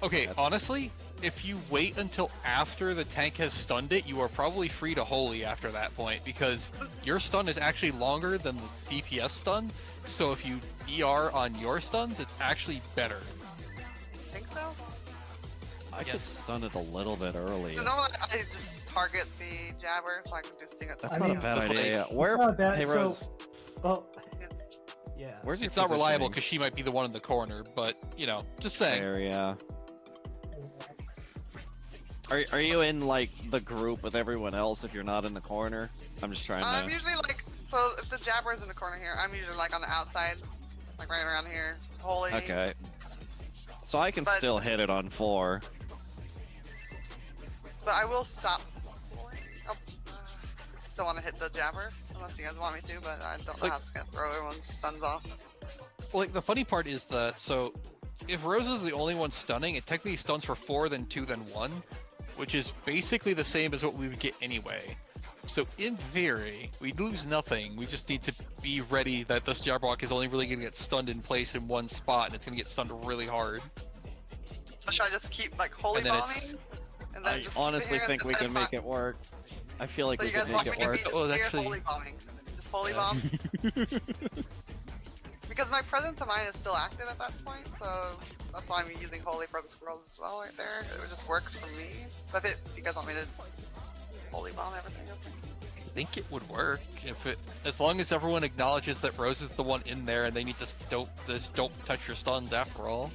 okay, honestly, if you wait until after the tank has stunned it, you are probably free to holy after that point, because your stun is actually longer than the DPS stun, so if you DR on your stuns, it's actually better. Think so? I could stun it a little bit early. So normally I just target the jabber so I can just sting it. That's I not mean, a bad like, idea. It's Where? not bad. Hey, So, Rose. well, It's, yeah. Where's your It's not reliable positioning? because she might be the one in the corner, but, you know, just saying. There, yeah. Are you in like the group with everyone else if you're not in the corner? I'm just trying I'm to. usually like, so if the jabber is in the corner here, I'm usually like on the outside, like right around here. Holy. Okay. So I can But- still hit it on 4. But I will stop. Oh, still want to hit the jabber, unless you guys want me to, but I don't know Like- how it's gonna throw everyone's stuns off. Well, like, the funny part is that, so, if Rose is the only one stunning, it technically stuns for 4, then 2, then 1, which is basically the same as what we would get anyway. So in theory, we lose nothing, we just need to be ready that this Jabberwock is only really going to get stunned in place in one spot, and it's going to get stunned really hard. So should I just keep like holy And then bombing? it's- And then I just keep it honestly here think we and can then make it work. I feel like So we you guys can want make me it to work. be Oh, here actually- holy bombing? Just holy bomb? Because my presence of mind is still active at that point, so that's why I'm using holy for the squirrels as well right there. It just works for me. But if you guys want me to holy bomb everything, okay. I think it would work if it, as long as everyone acknowledges that Rose is the one in there, and they need to don't touch your stuns after all.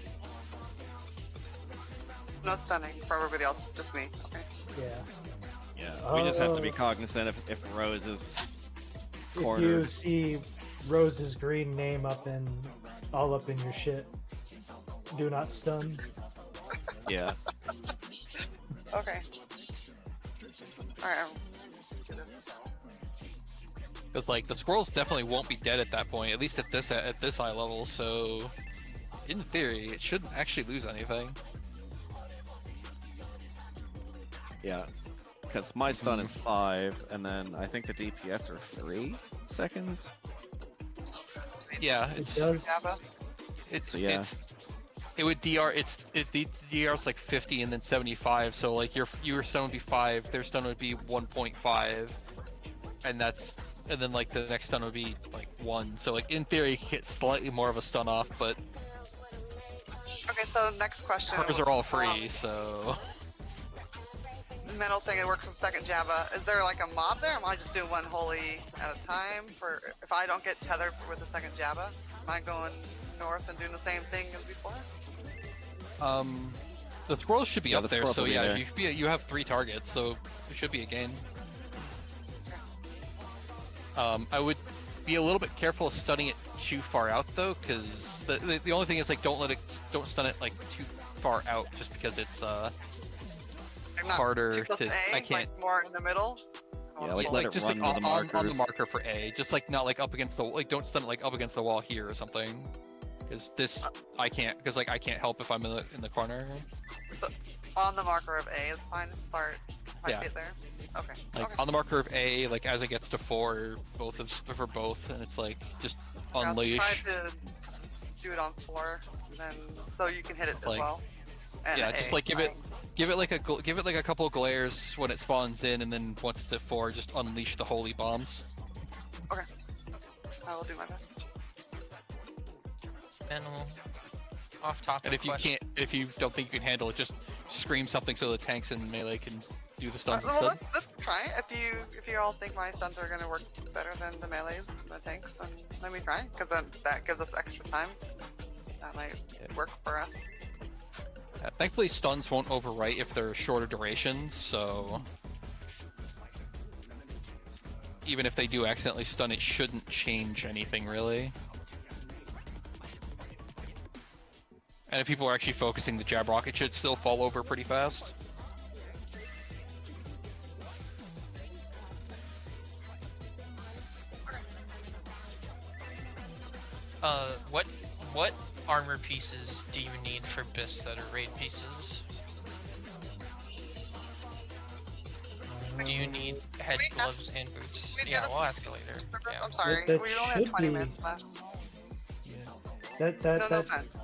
No stunning for everybody else, just me. Okay. Yeah. Yeah, we just have to be cognizant if Rose is If you cornered. see Rose's green name all up in your shit, do not stun. Yeah. Okay. Alright. Because like the squirrels definitely won't be dead at that point, at least at this high level. So in theory, it shouldn't actually lose anything. Yeah. Because my stun is 5, and then I think the DPS are 3 seconds. Yeah, It it's does. Jabba. it's Yeah. it's it would DR the DR's like 50 and then 75. So like your stun would be 5, their stun would be 1.5, and then like the next stun would be like 1. So like in theory, you can get slightly more of a stun off, but Okay, so next question. hers are all free. So Metal saying it works with second Jabba. Is there like a mob there? Or am I just doing one holy at a time? For if I don't get tethered with the second Jabba, am I going north and doing the same thing as before? the squirrels should be Yeah, up the there. squirrels So will be yeah, there. you have 3 targets, so it should be a gain. I would be a little bit careful of stunning it too far out though, because the only thing is like don't stun it like too far out, just because it's Like, not harder too close to- to A, I can't- like more in the middle. Yeah, like, yeah, let like it just run like to the on the markers. marker for A, just like not like up against the like don't stun it like up against the wall here or something, because this I can't help if I'm in the corner. On the marker of A is fine to start. If I Yeah. see it there. Okay. Like okay. on the marker of A, like as it gets to 4, for both, and it's like just I'll unleash. try to do it on 4, and then so you can hit it as Like, well. And yeah, A, just like give it like a couple of glares when it spawns in, and then once it's at 4, just unleash the holy bombs. I will do my best. And off topic And if you question. if you don't think you can handle it, just scream something so the tanks and melee can do the stuns Well, instead. let's try it. If you all think my stuns are gonna work better than the melees, the tanks, then let me try. Because then that gives us extra time. That might work for us. Yeah, thankfully, stuns won't overwrite if they're shorter durations, so even if they do accidentally stun, it shouldn't change anything really. And if people are actually focusing the jab rocket, should still fall over pretty fast. What armor pieces do you need for BIS that are raid pieces? Do you need head Wait, gloves and boots? wait, Yeah, that- we'll ask you later. Yeah. I'm sorry. that We only have should 20 be- minutes left. That No, that no that offense.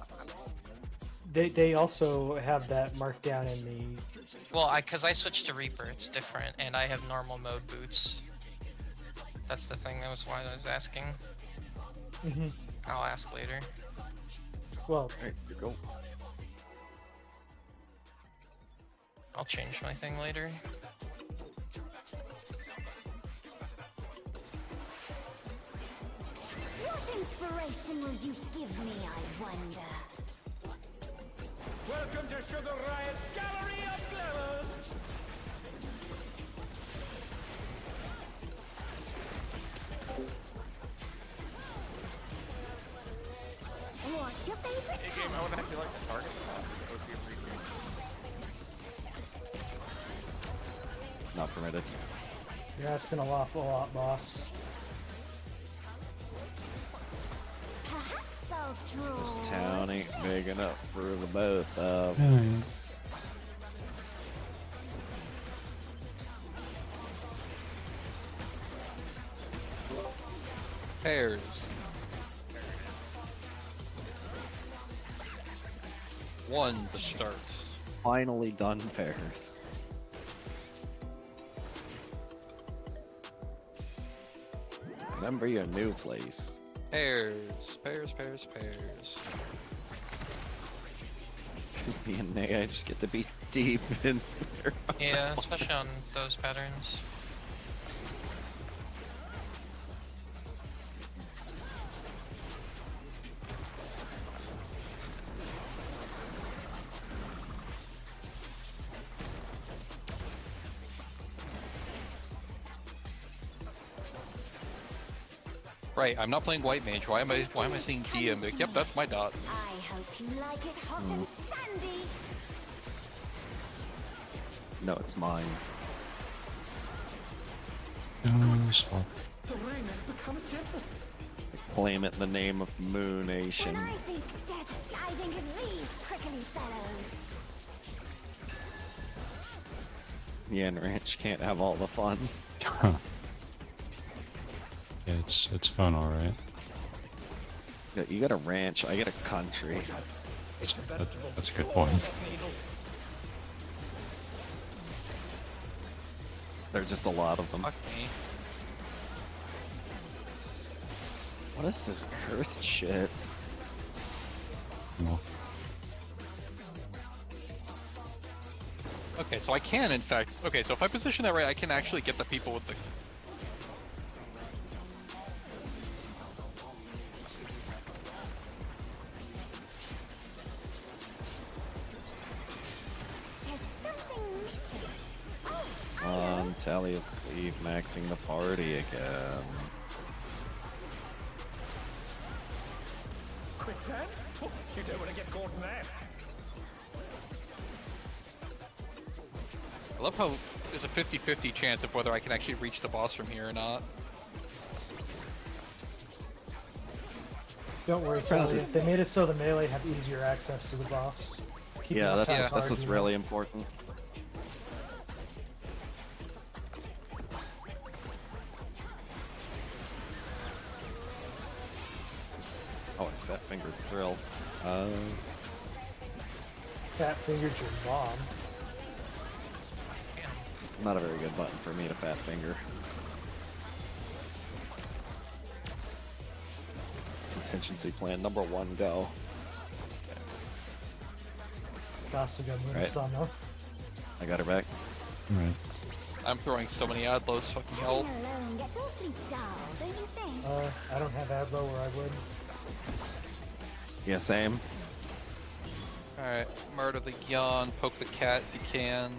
they also have that marked down in the. Well, cause I switched to Reaper, it's different, and I have normal mode boots. That's the thing. That was why I was asking. Mhm. I'll ask later. Well, Alright, you go. I'll change my thing later. What inspiration will you give me, I wonder? Welcome to Sugar Riot's Gallery of Glamours! What's your favorite Hey, game, I would actually like to target that. That would be a free game. Not permitted. you're asking a lot, boss. Perhaps I'll draw. This town ain't big enough for the both of Yeah, us. Pairs. One to start. Finally done pairs. Remember your new place. Pairs. Pairs, pairs, pairs. Being Nay, I just get to be deep in there. Yeah, especially on those patterns. Right, I'm not playing white mage. Why am I seeing DM? Like, yep, that's my dot. I hope you like it hot and sandy. No, it's mine. swap. The ring has become a desert. Claim it in the name of Moonation. When I think desert, I think of these prickly fellows. Yen Ranch can't have all the fun. Yeah, it's fun, all right. You got a ranch, I get a country. That's a good point. There's just a lot of them. Fuck me. What is this cursed shit? No. Okay, so I can, in fact. Okay, so if I position that right, I can actually get the people with the. There's something missing. Oh, Tally is leave maxing the party again. Quicksand? Oh, you don't want to get caught in that. I love how there's a 50-50 chance of whether I can actually reach the boss from here or not. Don't worry, Charlie. They made it so the melee have easier access to the boss. Keep Yeah, it that's, hard, that's what's you know? really important. Oh, and Fat Finger Thrill. Fat fingered your mom. Not a very good button for me to Fat Finger. Contingency plan number 1, go. Gasuga Right. Munisano. I got her back. Right. I'm throwing so many adlos, fucking help. Being alone gets awfully dull, don't you think? I don't have Adlo where I would. Yeah, same. Alright, murder the yawn, poke the cat if you can.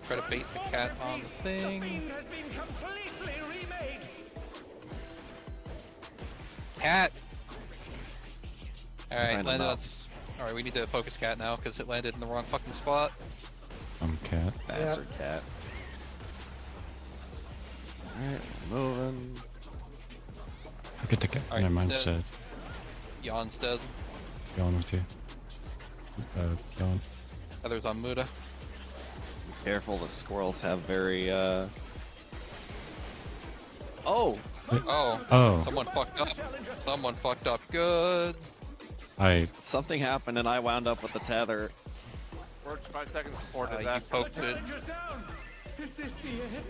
Try to bait the cat on the The thing. fiend has been completely remade. Cat! Alright, Behind landed him on. Alright, we need to focus cat now because it landed in the wrong fucking spot. Cat. Bastard cat. Alright, moving. Look at the cat. Alright, Never mind, dead. said. Yawn's dead. Yawn with you. Yawn. Others on Muda. Careful, the squirrels have very, Oh! Oh, Oh, someone fucked up. Someone fucked up good. Something happened and I wound up with the tether. Works 5 seconds before You disaster. poked it. Challenger's down. Is this the end?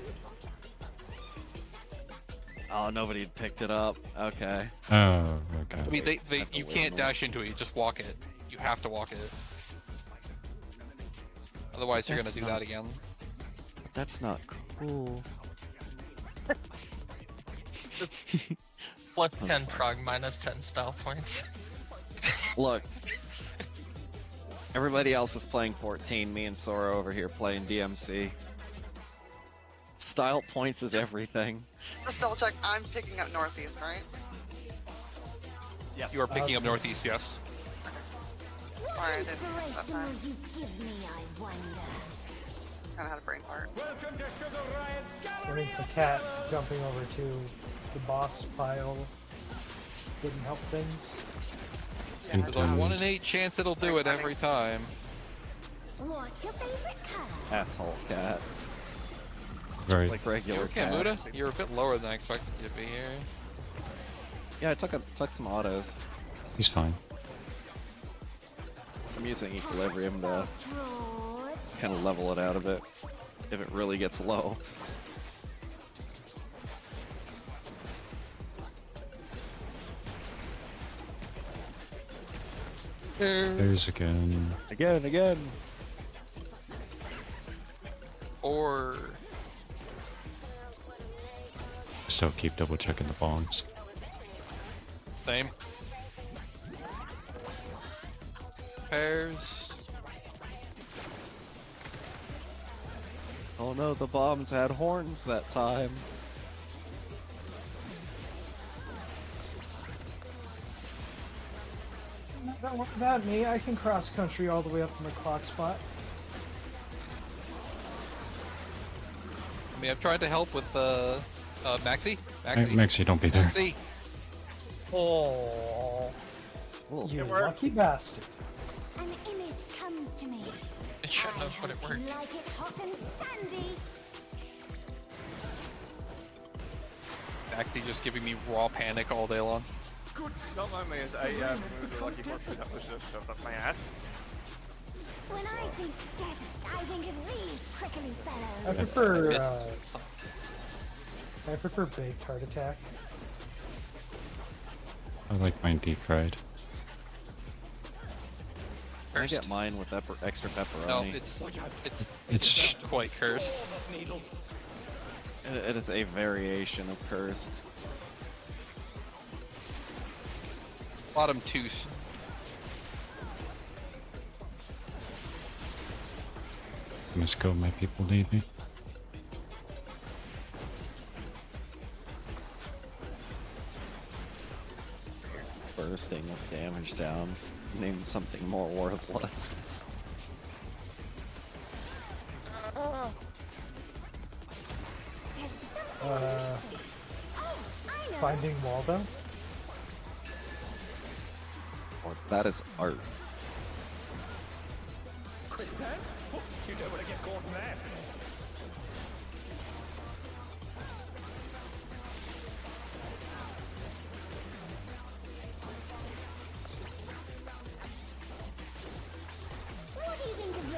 Oh, nobody had picked it up. Okay. oh, I okay. mean, That's you a can't weird one. dash into it. You just walk it. You have to walk it. Otherwise, you're gonna That's do not- that again. That's not cool. What That's 10 fine. prog minus 10 style points? Look. Everybody else is playing 14, me and Sora over here playing DMC. Style points is everything. Just double check. I'm picking up northeast, right? You are picking up northeast, yes. What Alright, then, that's inspiration fine. will you give me, I wonder? Kind of had a brain fart. Welcome to Sugar Riot's I gallery think the of cat fellows. jumping over to the boss pile didn't help things. And There's a 1 in 8 chance it'll do it every time. What's your favorite color? Asshole cat. Very. Like You regular okay, cats. Muda? You're a bit lower than I expected you to be here. Yeah, I took some autos. He's fine. I'm using equilibrium to Draws. kind of level it out a bit if it really gets low. There's again. Again. Or Still keep double checking the bombs. same. Pairs. Oh no, the bombs had horns that time. Don't worry about me. I can cross country all the way up to my clock spot. I mean, I've tried to help with Maxi. Maxie, don't be there. Maxi. Oh, Cool. you lucky bastard. An image comes to me. It shouldn't have, but it hope you worked. like it hot and sandy. Maxi just giving me raw panic all day long. Don't mind me as I moved the lucky fortune that was just shoved up my ass. When I think desert, I think of these prickly I fellows. prefer baked heart attack. I like mine deep fried. I get mine with extra pepperoni. No, it's quite cursed. It is a variation of cursed. Bottom tooth. I must go, my people need me. Bursting with damage down. Name something more worthless. There's something Uh, missing. Oh, I know. Finding Waldo. Or that is art. Quicksand? Oh, you don't want to get caught in that. What do you think of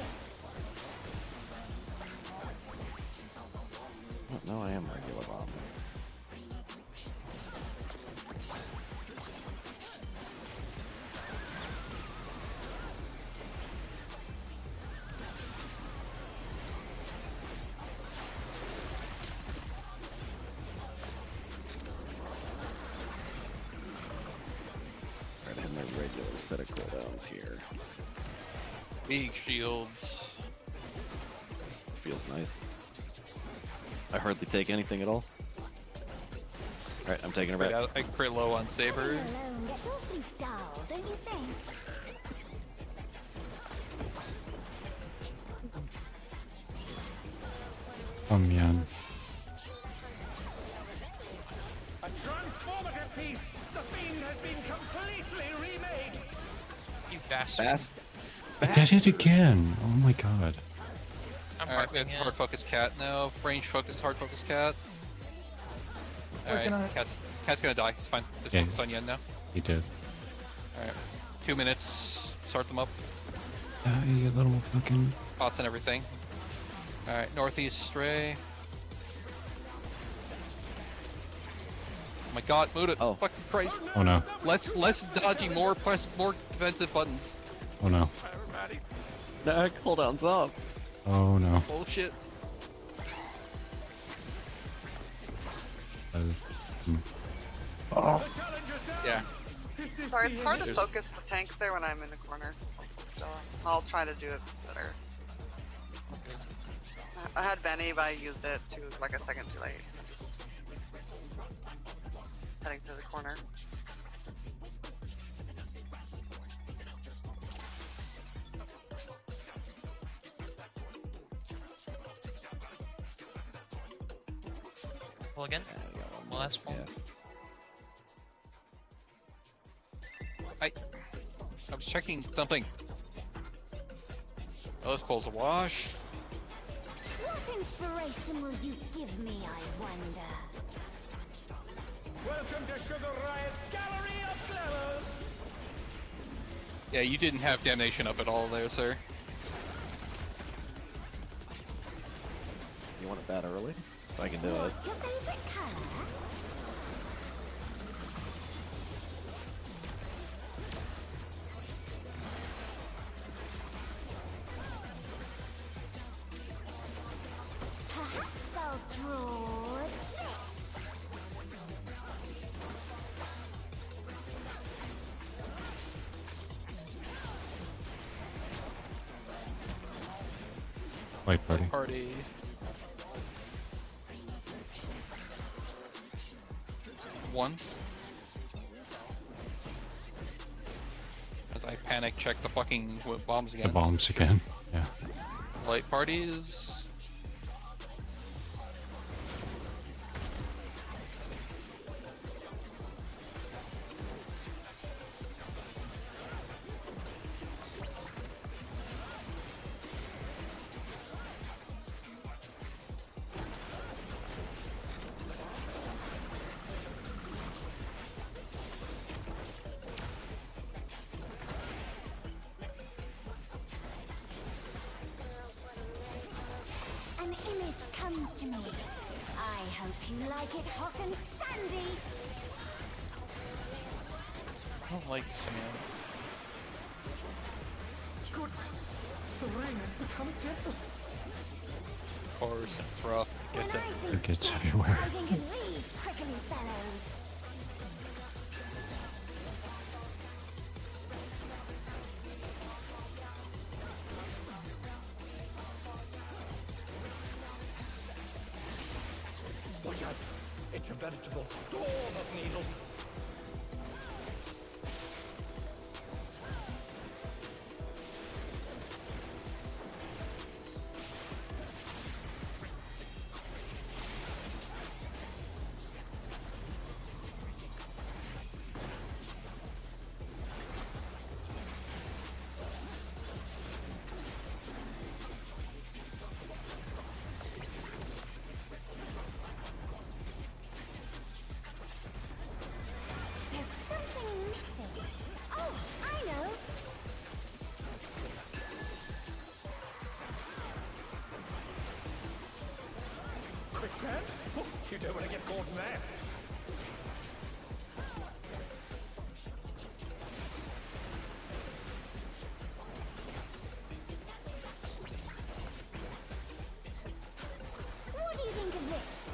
this? No, I am regular bomb. Right, and my regular set of cooldowns here. Big shields. Feels nice. I hardly take anything at all. Alright, I'm taking a Right, bet. I crit low on Saber. Being alone gets awfully dull, don't you think? Oh man. A transformative piece! The fiend has been completely remade! You bastard. Fast. I did it again. Oh my god. I'm Alright, harping it's it. hard focus cat now. Range focus, hard focus cat. Working on Alright, it. cat's gonna die. It's fine. Just Yeah. focus on Yen now. He did. Alright. 2 minutes. Start them up. You little fucking. Pots and everything. Alright, northeast stray. Oh my god, move it. Oh. Fucking Christ. Oh no. Less dodgy, more press, more defensive buttons. Oh no. No, cooldown's up. Oh no. Bullshit. Yeah. Sorry, it's hard to focus the tanks there when I'm in the corner. So I'll try to do it better. I had Benny, but I used it too, like a second too late. Heading to the corner. Pull again. One last pull. I was checking something. Oh, this pole's a wash. What inspiration will you give me, I wonder? Welcome to Sugar Riot's Gallery of Flowers. Yeah, you didn't have damnation up at all there, sir. You want it that early? So I can do it. What's your favorite color? Perhaps I'll draw this. White party. Party. One. As I panic check the fucking bombs again. The bombs again. Yeah. Light parties. An image comes to me. I hope you like it hot and sandy. I don't like sand. Goodness, the rain has become desert. Of course, it's rough. Gets it. It gets everywhere. I think of these prickly fellows. Watch out! It's a veritable storm of needles. There's something missing. Oh, I know. Quicksand? Oh, you don't want to get caught in there. What do you think of this?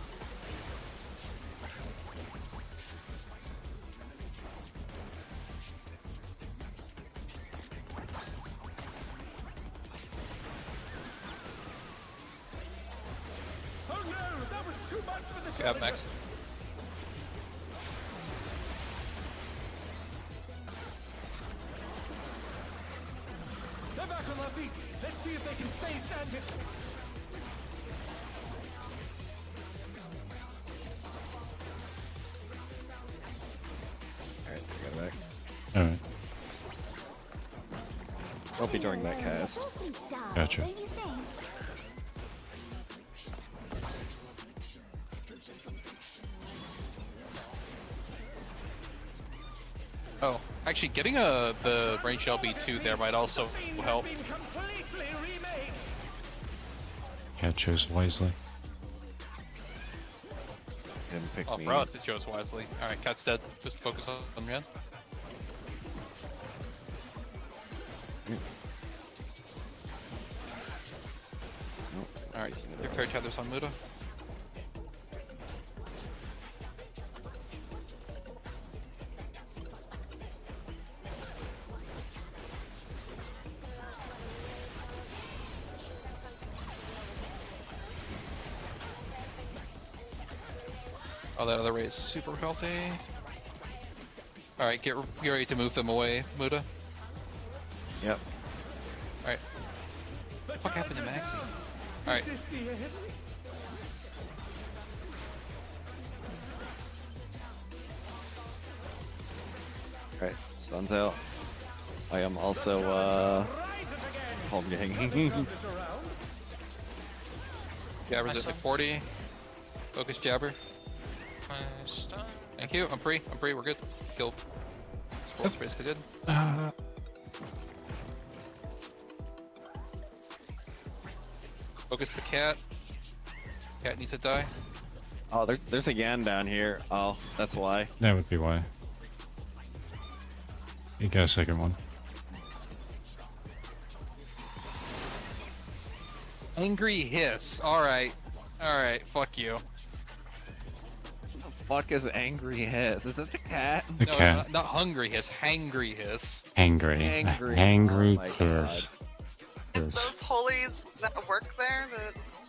Oh no, that was too much for the Yeah, challenger. Max. They're back on their feet. Let's see if they can stay standing. Alright, I got it back. Alright. Won't be during that Hello, cast. awfully dull, Gotcha. don't you think? Oh, actually, getting the range LB2 there might also help. Been completely remade. Cat chose wisely. Didn't pick Oh, me. bro, it chose wisely. Alright, Cat's dead. Just focus on Ren. Alright, your fair tether's on Muda. Oh, that other Ray is super healthy. Alright, get ready to move them away, Muda. Yep. Alright. What the fuck happened to Maxi? Alright. Is this the end? Alright, stuns out. I am also, Rise it again. home gang. Turn this around. Jabber's at like 40. Focus Jabber. My stun. Thank you. I'm free. We're good. Kill. Scroll's basically good. Focus the cat. Cat needs to die. Oh, there's a Yan down here. Oh, that's why. That would be why. You got a second one. Angry hiss. Alright. Alright, fuck you. What the fuck is angry hiss? Is it the cat? The No, cat. not hungry hiss. Hangry hiss. Angry. Angry. Angry Oh my kiss. Is Kiss. those holies that work there?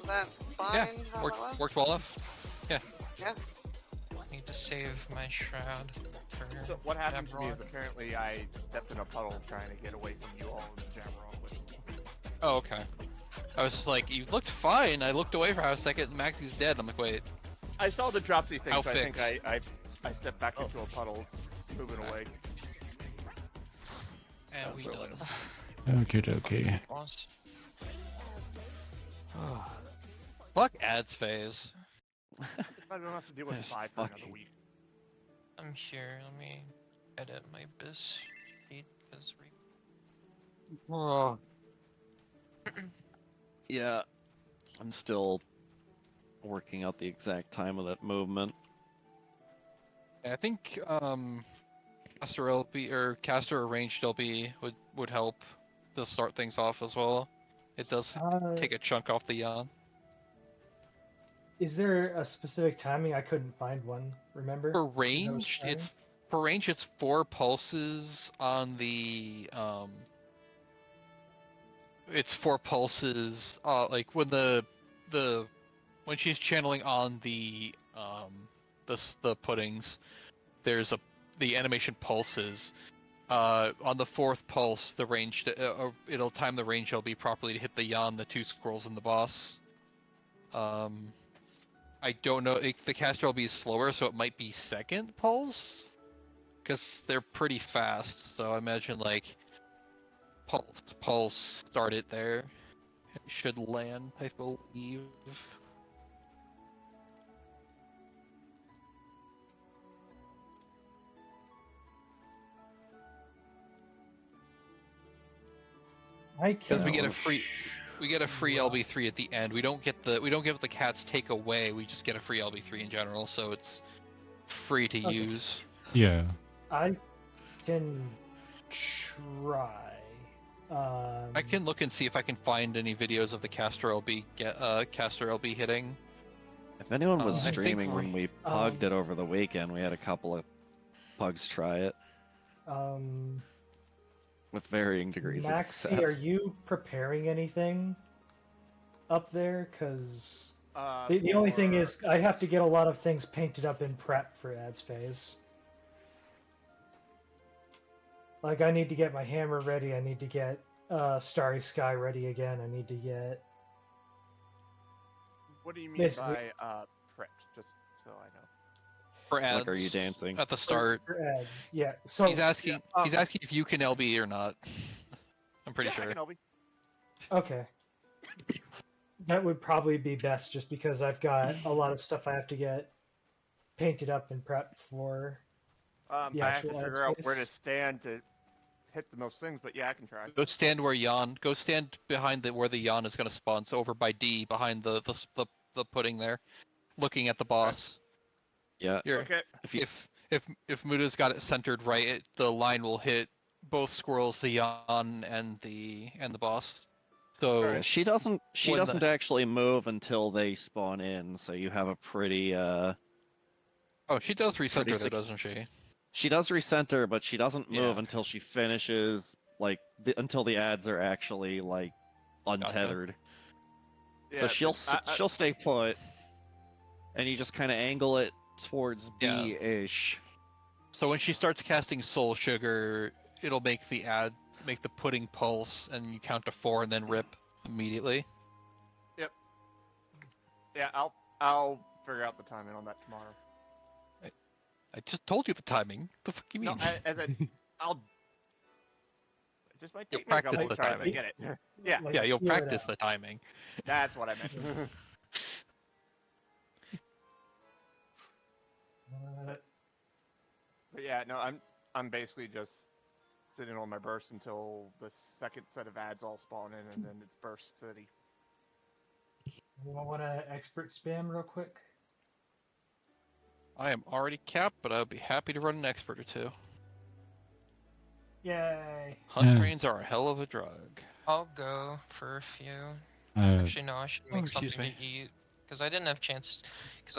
That fine? Yeah, how that was? worked well enough. Yeah. Yeah. Need to save my shroud for So what happened to me is Jamrog. apparently I stepped in a puddle trying to get away from you all and Jamrog with Oh, okay. I was like, you looked fine. I looked away for a second. Maxi's dead. I'm like, wait. I saw the dropsy thing, I'll so I think fix. I stepped back into a puddle, moving away. And we done. Okie dokie. Lost. Fuck ads phase. I don't have to deal with 5 for another week. I'm here. Let me edit my biz sheet because Yeah. I'm still working out the exact time of that movement. I think caster LB or caster or ranged LB would help to start things off as well. It does take a chunk off the yawn. Is there a specific timing? I couldn't find one. Remember? For As I was range, trying? it's 4 pulses on the It's 4 pulses. Like when when she's channeling on the puddings, there's the animation pulses. On the 4th pulse, the range it'll time the range LB properly to hit the yawn, the 2 scrolls, and the boss. I don't know. The caster LB is slower, so it might be 2nd pulse, because they're pretty fast. So I imagine like pulse, start it there. It should land, I believe. Because we get a free LB3 at the end. We don't get the cat's take away. We just get a free LB3 in general, so it's free to use. Yeah. I can try. I can look and see if I can find any videos of the caster LB hitting. If anyone was I think streaming when we pugged um, it over the weekend, we had a couple of pugs try it with varying degrees of Maxi, success. are you preparing anything up there? Because the only thing is, I have to get a lot of things painted up in prep for ads phase. Like, I need to get my hammer ready. I need to get Starry Sky ready again. I need to get. What do you mean Basically- by prepped? Just so I know. For ads. Like, are you dancing? At the start. For ads, yeah. So He's asking. He's asking if you can LB or not. I'm pretty Yeah, sure. I can LB. okay. That would probably be best, just because I've got a lot of stuff I have to get painted up and prepped for. The I have to actual ad figure out where to space? stand to hit the most things, but yeah, I can try. Go stand where Yon. Go stand behind where the Yon is gonna spawn. So over by D, behind the pudding there, looking at the boss. Yeah. You're, Okay. if Muda's got it centered right, the line will hit both squirrels, the Yon and the boss. So Alright. Yeah, she when doesn't actually move until they spawn in, so you have a pretty oh, she does pretty recenter though, sec- doesn't she? she does recenter, but she doesn't move Yeah. until she finishes like until the ads are actually like untethered. Yeah, So she'll but she'll stay put, and you just kind of angle it towards Yeah. B-ish. So when she starts casting Soul Sugar, it'll make the pudding pulse, and you count to 4 and then rip immediately. yeah, I'll figure out the timing on that tomorrow. I just told you the timing. The fuck you No, mean? I'll. It just might You'll take me a practice couple the of tries to timing. get it. Yeah, Like, Yeah, you'll feel it practice out. the timing. that's what I meant. But yeah, no, I'm basically just sitting on my burst until the second set of ads all spawn in, and then it's burst city. Anyone want to expert spam real quick? I am already capped, but I'll be happy to run an expert or two. Yay! Hunt Yeah. trains are a hell of a drug. I'll go for a few. Uh, Actually, no, I should make excuse something me. to eat. Because I didn't have chance. Because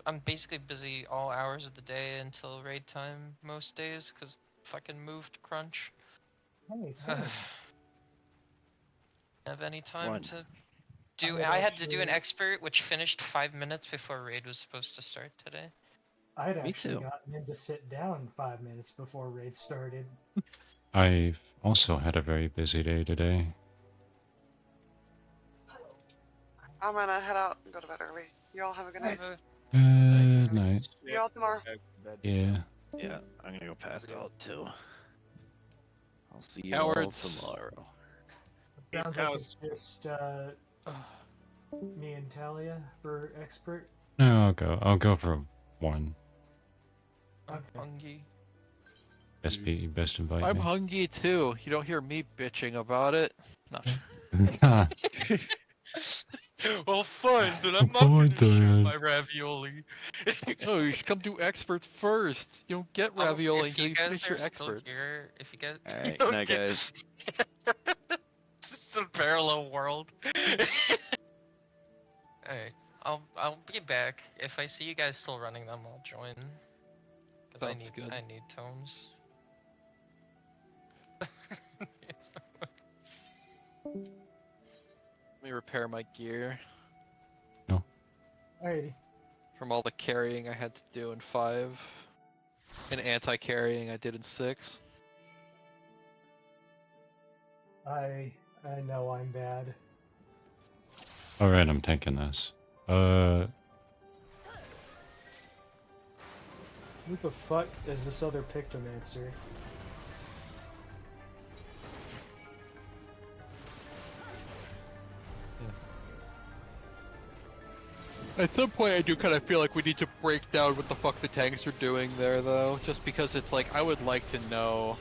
I'm basically busy all hours of the day until raid time most days. Because fucking moved crunch. Hey, same. Have any time Fun. to do. would I had to do an actually- expert, which finished 5 minutes before raid was supposed to start today. I'd Me actually too. gotten him to sit down 5 minutes before raid started. I've also had a very busy day today. I'm gonna head out and go to bed early. You all have a good night. Have a- Good night. See you all tomorrow. Yeah. Yeah, I'm gonna go pass out too. I'll see you all Cowards. tomorrow. Sounds like it's just me and Talia for expert. No, I'll go for one. I'm Okay. hungry. Best invite I'm me. hungry too. You don't hear me bitching about it. No. Ah, Well, fine, then I'm not Fine, gonna shoot then. my ravioli. No, you should come do experts first. You don't get Oh, ravioli if until you you guys finish are your still experts. here, if you guys, Alright, you don't night, get- guys. It's a parallel world. Alright, I'll be back. If I see you guys still running them, I'll join. Cause Sounds good. I need tomes. It's- Let me repair my gear Alrighty. from all the carrying I had to do in 5. And anti-carrying I did in 6. I know I'm bad. Alright, I'm taking this. Who the fuck is this other Pictomancer? At some point I do kind of feel like we need to break down what the fuck the tanks are doing there though, just because it's like I would like to know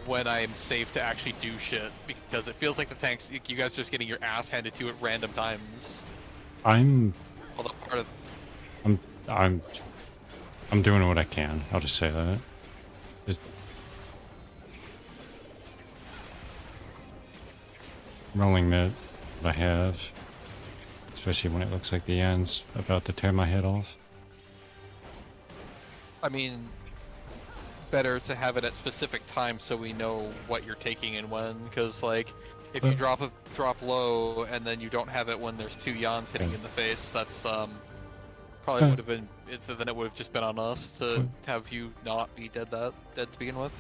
when I'm safe to actually do shit, because it feels like the tanks, you guys are just getting your ass handed to you at random times. I'm Although part of I'm doing what I can. I'll just say that. Just rolling mid, what I have. Especially when it looks like the end's about to tear my head off. I mean, better to have it at specific times so we know what you're taking and when, because like, if you drop low and then you don't have it when there's 2 yawns hitting you in the face, that's probably would have been, then it would have just been on us to have you not be dead to begin with.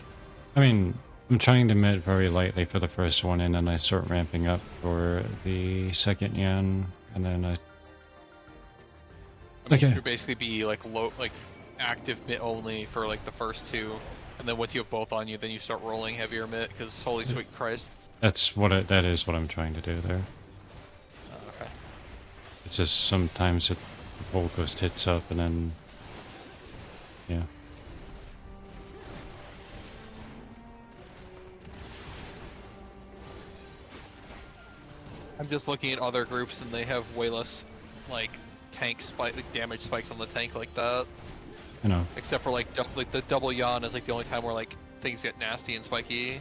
I mean, I'm trying to mid very lightly for the first one, and then I start ramping up for the second yan, and then I... I mean, Okay. you would basically be like low, like active mid only for like the first 2, and then once you have both on you, then you start rolling heavier mid, because holy sweet Christ. that is what I'm trying to do there. Okay. It's just sometimes the whole ghost hits up, and then... Yeah. I'm just looking at other groups and they have way less, like, tank spike, like, damage spikes on the tank like that. You know, Except for like the double yawn is like the only time where like things get nasty and spiky.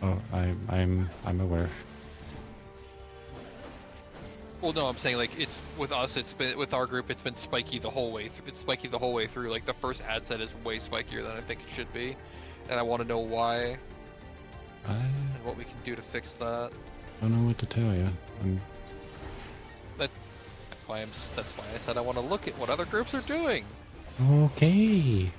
oh, I'm aware. Well, no, I'm saying like it's with us. It's been with our group. It's been spiky the whole way. It's spiky the whole way through. Like the first ad set is way spikier than I think it should be, and I want to know why I and what we can do to fix that. don't know what to tell you. That's why that's why I said I want to look at what other groups are doing. Okay.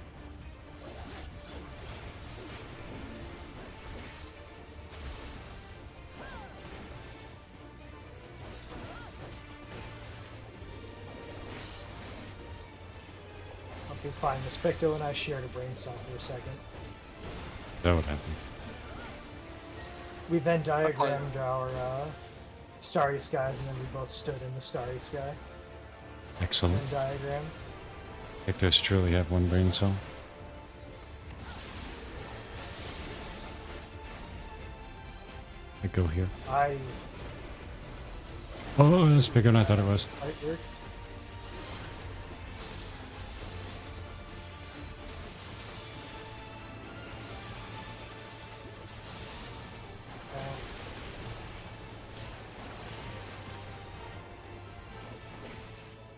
Okay, fine. Miss Picto and I shared a brain cell for a second. That would happen. We then diagrammed our starry skies, and then we both stood in the starry sky Excellent. and diagrammed. Victors truly have one brain cell. I go here. Oh, it's bigger than I thought it was. It worked.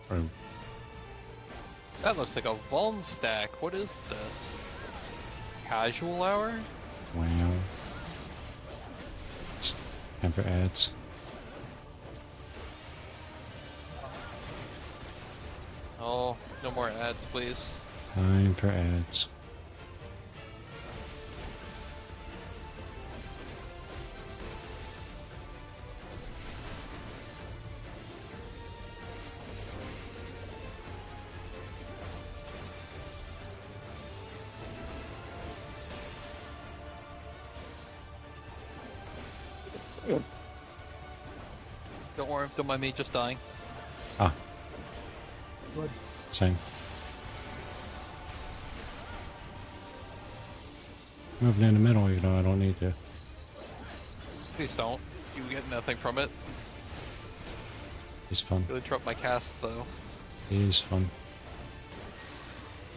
Or, That looks like a Vuln stack. What is this? Casual hour? wow. It's time for ads. Oh, no more ads, please. Time for ads. Don't worry, don't mind me just dying. Ah, Good. same. Moving in the middle, you know, I don't need to. Please don't. You get nothing from it. It's fun. You'll interrupt my casts, though. It is fun.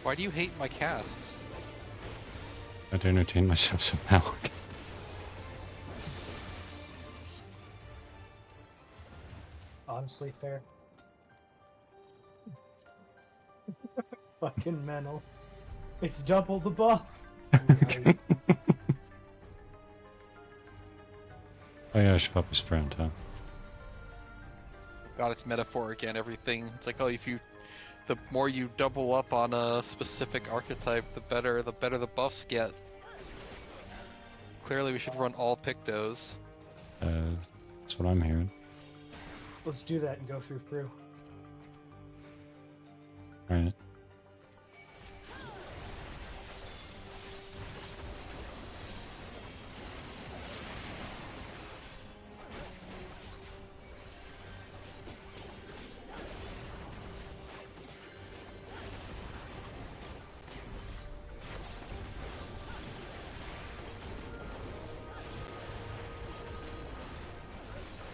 Why do you hate my casts? I have to entertain myself somehow. Honestly, fair. Fucking mental. It's double the buff. Right. Oh yeah, I should pop a sprint, huh? God, it's metaphoric and everything. It's like, oh, the more you double up on a specific archetype, the better the buffs get. Clearly, we should run all Pictos. That's what I'm hearing. Let's do that and go through. Alright.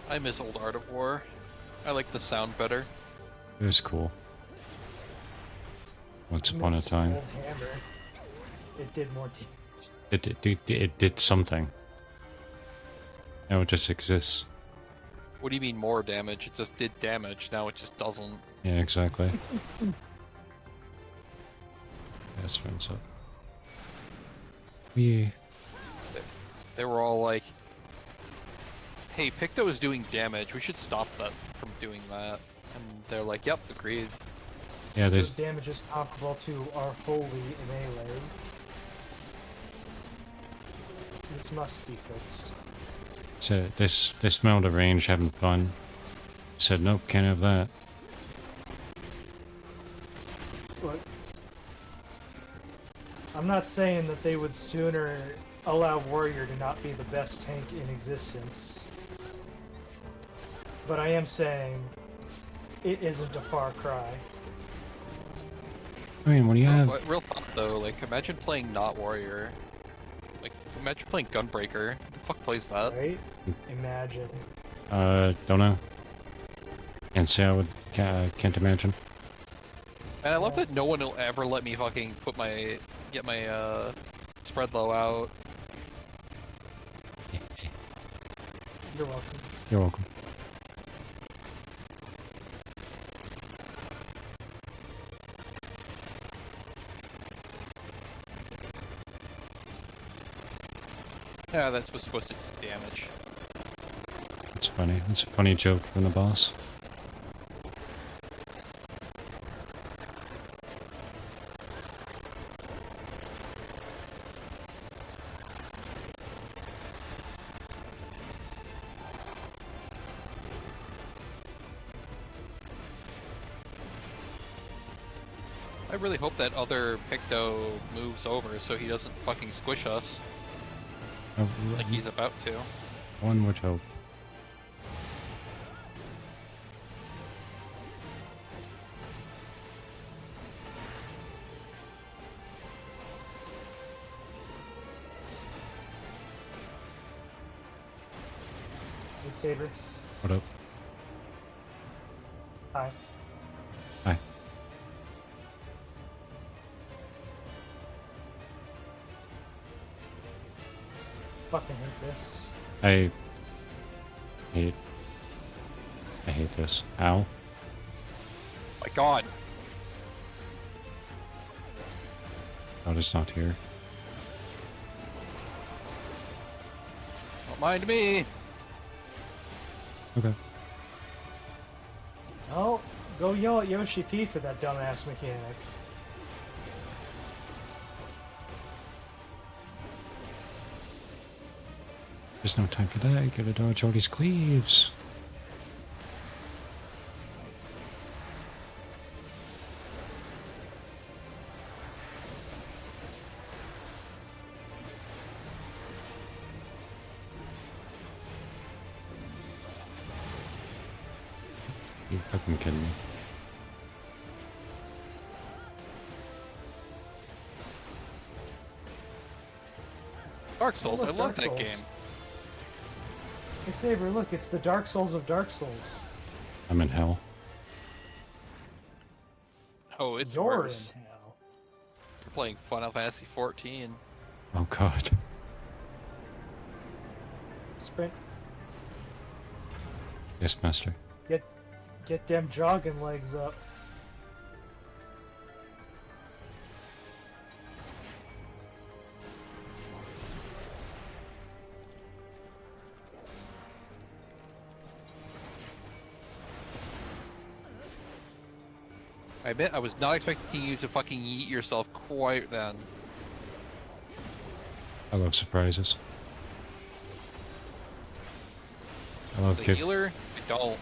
I miss old Art of War. I like the sound better. It was cool. Once upon a Miss time. Old Hammer. It did more damage. It did something. Now it just exists. What do you mean more damage? It just did damage, now it just doesn't. Yeah, exactly. Yeah, springs up. Yeah. They were all like, hey, Picto is doing damage, we should stop that from doing that. And they're like, yep, agreed. Yeah, Those there's damage is comparable to our holy melees. This must be fixed. so they smelled the range having fun. Said nope, can't have that. Look, I'm not saying that they would sooner allow Warrior to not be the best tank in existence. But I am saying it isn't a far cry. I mean, when you have But real thought though, like imagine playing not Warrior. Like imagine playing Gunbreaker. Who the fuck plays that? Right? Imagine. Don't know. Can't say I would. Can't imagine. And I love that no one will ever let me fucking get my spread low out. You're welcome. You're welcome. Yeah, that's what's supposed to do damage. It's funny. It's a funny joke from the boss. I really hope that other Picto moves over so he doesn't fucking squish us like he's about to. One would hope. Hey, Saber. What up? Hi. Hi. Fucking hate this. I hate this. Ow. My god. God is not here. Don't mind me. Okay. Oh, go yell at Yoshi P for that dumbass mechanic. There's no time for that. You gotta dodge all these cleaves. You fucking kidding me? Dark Souls, look, I love Dark that Souls. game. Hey Saber, look, it's the Dark Souls of Dark Souls. I'm in hell. Oh, it's You're worse. in hell. You're playing Final Fantasy 14. Oh god. Sprint. Yes, master. Get them jogging legs up. I admit, I was not expecting you to fucking yeet yourself quite then. I love surprises. I love The give. healer? I don't.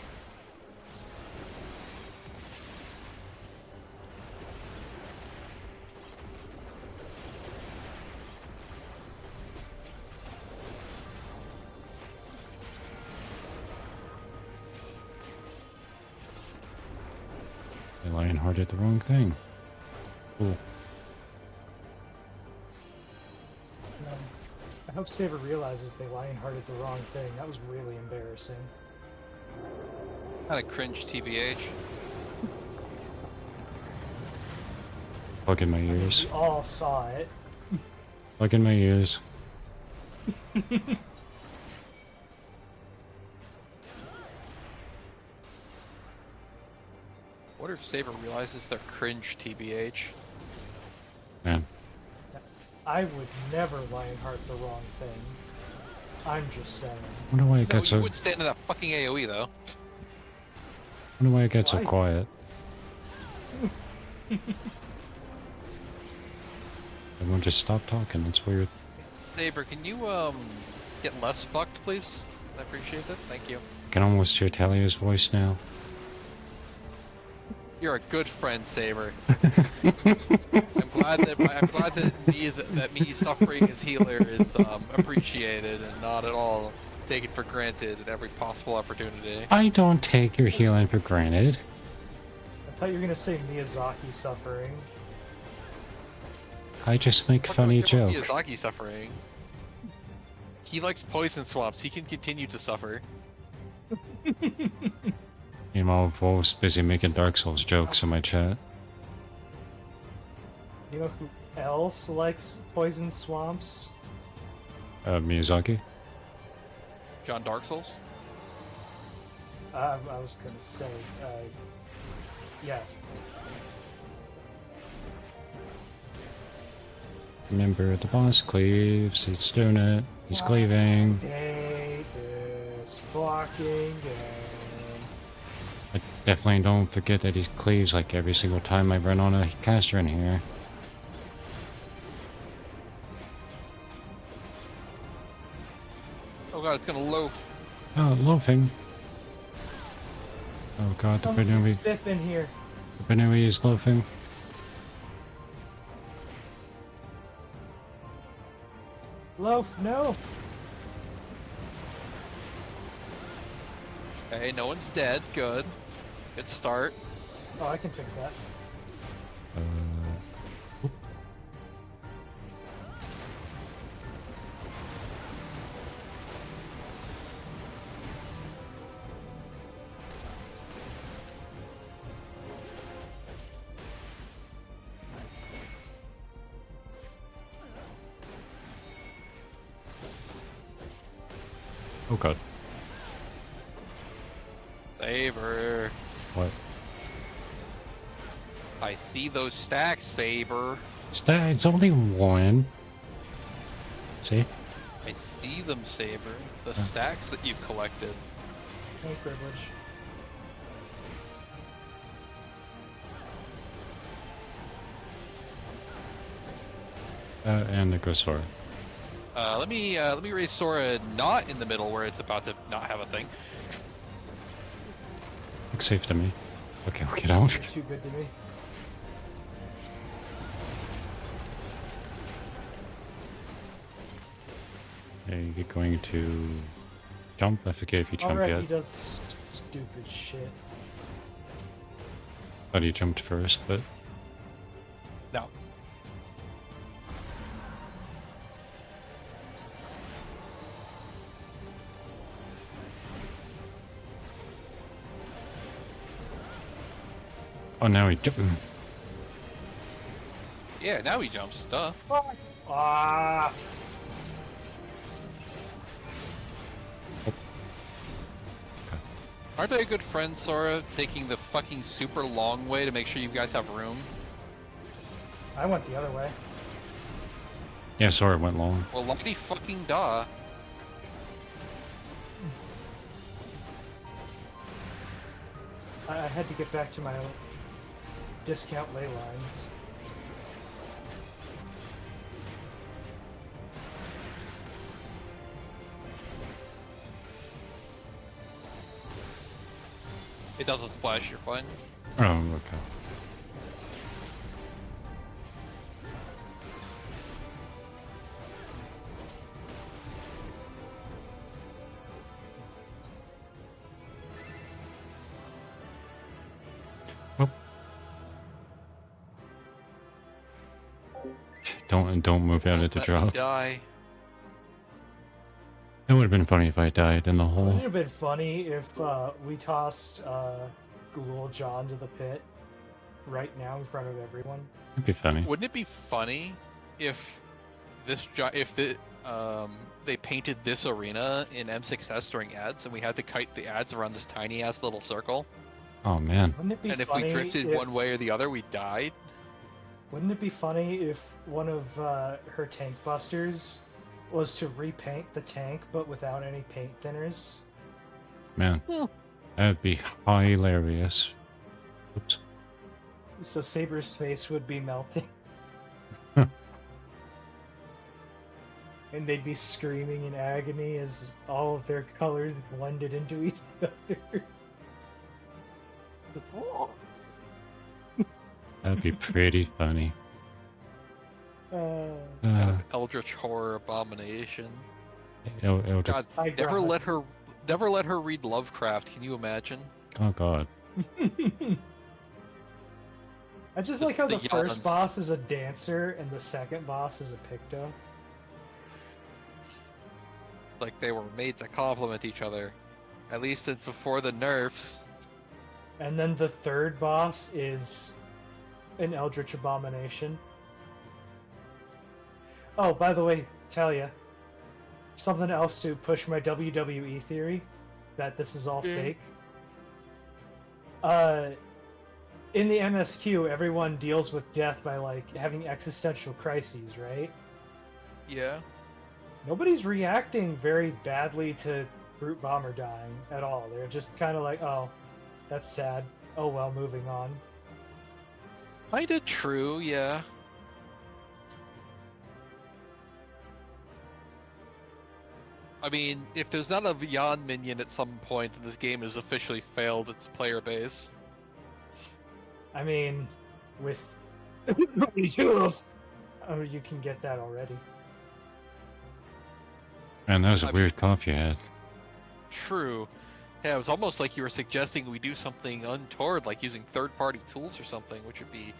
I Lionheart did the wrong thing. Cool. I hope Saber realizes they Lionhearted the wrong thing. That was really embarrassing. Kinda cringe, TBH. Plug in my ears. We all saw it. Plug in my ears. What if Saber realizes they're cringe, TBH? Man. I would never Lionheart the wrong thing. I'm just saying. Wonder why it No, got you so. would stand in that fucking AoE though. Wonder why it got so Twice. quiet. Everyone just stop talking. That's weird. Saber, can you get less fucked, please? I appreciate that. Thank you. I can almost hear Talia's voice now. You're a good friend, Saber. I'm glad that me suffering as healer is appreciated and not at all taken for granted at every possible opportunity. I don't take your healing for granted. I thought you were gonna say Miyazaki suffering. I just make funny jokes. Miyazaki suffering. He likes poison swamps. He can continue to suffer. Meanwhile, Wolf's busy making Dark Souls jokes in my chat. You know who else likes poison swamps? Miyazaki? John Dark Souls? I was gonna say, yes. Remember, the boss cleaves. He's doing it. He's cleaving. Hate this fucking game. I definitely don't forget that he cleaves like every single time I run on a caster in here. Oh god, it's gonna loaf. Oh, loafing. Oh god, the Benui. Biff in here. The Benui is loafing. Loaf, no. Okay, no one's dead. Good. Good start. Oh, I can fix that. Oop. Oh god. Saber. What? I see those stacks, Saber. It's only one. See? I see them, Saber. The stacks that you've collected. No privilege. And the Gosora. Let me raise Sora not in the middle where it's about to not have a thing. Looks safe to me. Okay, we'll get out. Too good to me. Okay, you're going to jump. I forget if you jump Alright, yet. he does this stupid shit. Thought he jumped first, but No. oh, now he jumped. Yeah, now he jumps. Duh. Ah! Aren't I a good friend, Sora, taking the fucking super long way to make sure you guys have room? I went the other way. Yeah, sorry, it went long. Well, lucky fucking duh. I had to get back to my own discount ley lines. It doesn't splash, you're fine. Oh, okay. Oh. Don't move out of the Let me drop. die. It would have been funny if I died in the It hole. would have been funny if we tossed Ghoul John to the pit right now in front of everyone. It'd be funny. Wouldn't it be funny if they painted this arena in M6S during ads and we had to kite the ads around this tiny ass little circle? Oh man. Wouldn't it be And if funny we drifted if, one way or the other, we died? Wouldn't it be funny if one of her tank busters was to repaint the tank but without any paint thinners? Man. That'd be hilarious. Oops. So Saber's face would be melting. And they'd be screaming in agony as all of their colors blended into each other. That'd be pretty funny. Eldritch horror abomination. It'll just, God, I never got let her read Lovecraft. Can you imagine? oh god. I just like how the the first yawns. boss is a dancer and the second boss is a picto. Like they were made to complement each other. At least it's before the nerfs. And then the third boss is an Eldritch Abomination. Oh, by the way, Talia, something else to push my WWE theory that this is all fake. In the MSQ, everyone deals with death by like having existential crises, right? Yeah. Nobody's reacting very badly to Brute Bomber dying at all. They're just kind of like, oh, that's sad. Oh well, moving on. Kinda true, yeah. I mean, if there's not a Beyond minion at some point, then this game has officially failed its player base. I mean, with oh, you can get that already. Man, that was a I weird cough you had. True. Yeah, it was almost like you were suggesting we do something untoward, like using third-party tools or something, which would be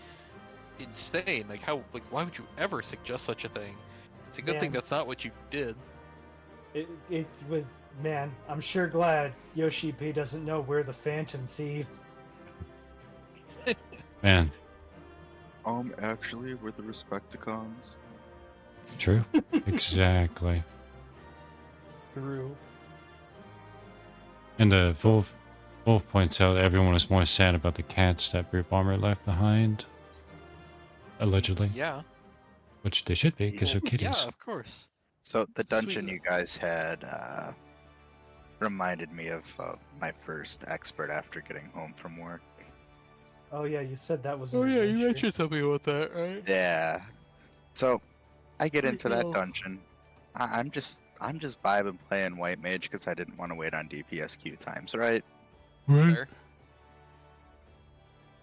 insane. Like, why would you ever suggest such a thing? It's a good thing Man. that's not what you did. It was, man, I'm sure glad Yoshi P doesn't know we're the Phantom Thieves. Man, Actually, we're the Respecticons. true. Exactly. True. And Wolf points out that everyone is more sad about the cats that Brute Bomber left behind. Allegedly. Yeah. Which they should be, because they're kitties. Yeah, of course. So the dungeon Sweet. you guys had reminded me of my first expert after getting home from work. Oh yeah, you said that was. Oh an yeah, you adventure. mentioned something about that, right? Yeah. So I get Pretty into that cool. dungeon. I'm just vibing playing White Mage because I didn't want to wait on DPSQ times, right? Fair.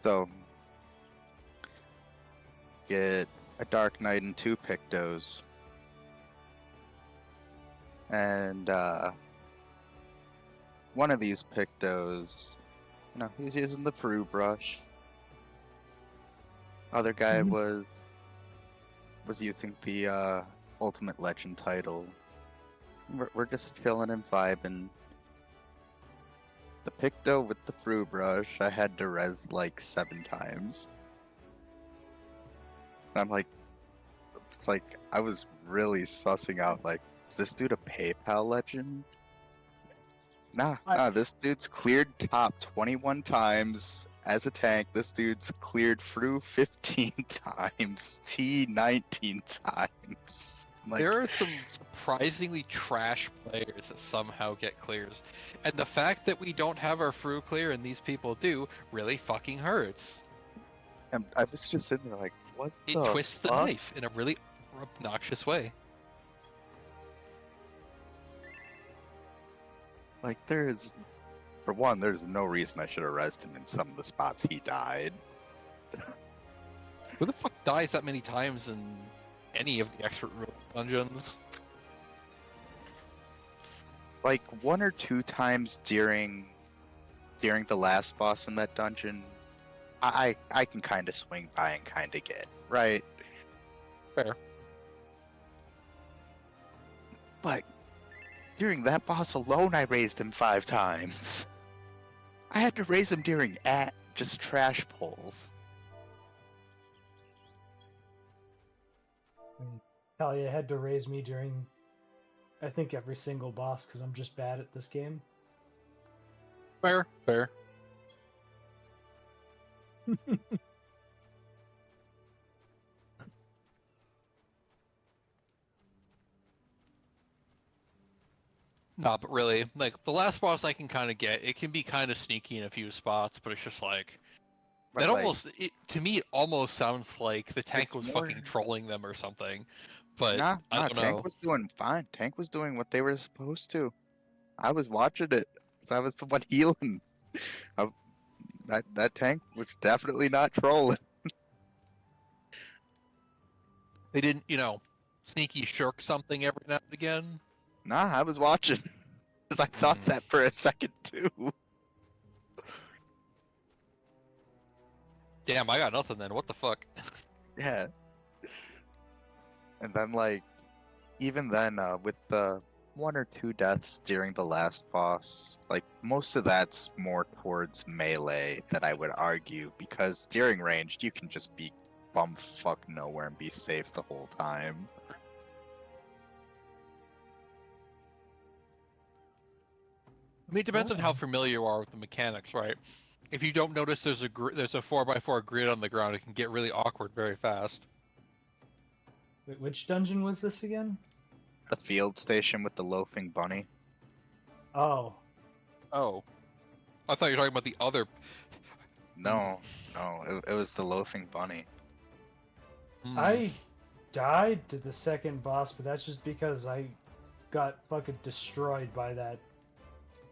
So get a Dark Knight and 2 Pictos. And one of these Pictos, he's using the Brew Brush. Other guy was using the Ultimate Legend title. We're just chilling and vibing. The Picto with the Brew Brush, I had to res like 7 times. And I'm like, it's like I was really sussing out like, is this dude a PayPal legend? Nah, this dude's cleared top 21 times as a tank. This dude's cleared through 15 times, T 19 times. Like, There are some surprisingly trash players that somehow get clears. And the fact that we don't have our Fru clear and these people do really fucking hurts. and I was just sitting there like, what It the twists the fuck? knife in a really obnoxious way. Like, for one, there's no reason I should arrest him in some of the spots he died. Who the fuck dies that many times in any of the expert room dungeons? Like 1 or 2 times during the last boss in that dungeon, I can kind of swing by and kind of get, right? Fair. But during that boss alone, I raised him 5 times. I had to raise him during just trash pulls. Talia had to raise me during, I think, every single boss because I'm just bad at this game. Fair. Nah, but really, like, the last boss I can kind of get. It can be kind of sneaky in a few spots, but it's just like... But, That like, almost, to me, it almost sounds like the tank It's was more- fucking trolling them or something. But Nah, I don't Tank know. was doing fine. Tank was doing what they were supposed to. I was watching it, because I was the one healing. That tank was definitely not trolling. They didn't, sneaky shirk something every now and again. Nah, I was watching. Because I thought that for a second too. Damn, I got nothing then. What the fuck? Yeah. And then, like, even then, with the one or two deaths during the last boss. Like, most of that's more towards melee that I would argue, because during ranged, you can just be bumfuck nowhere and be safe the whole time. I mean, it depends on how familiar you are with the mechanics, right? If you don't notice there's a 4x4 grid on the ground, it can get really awkward very fast. Wait, which dungeon was this again? The field station with the loafing bunny. Oh, Oh. I thought you were talking about the other. No, it was the loafing bunny. I died to the second boss, but that's just because I got fucking destroyed by that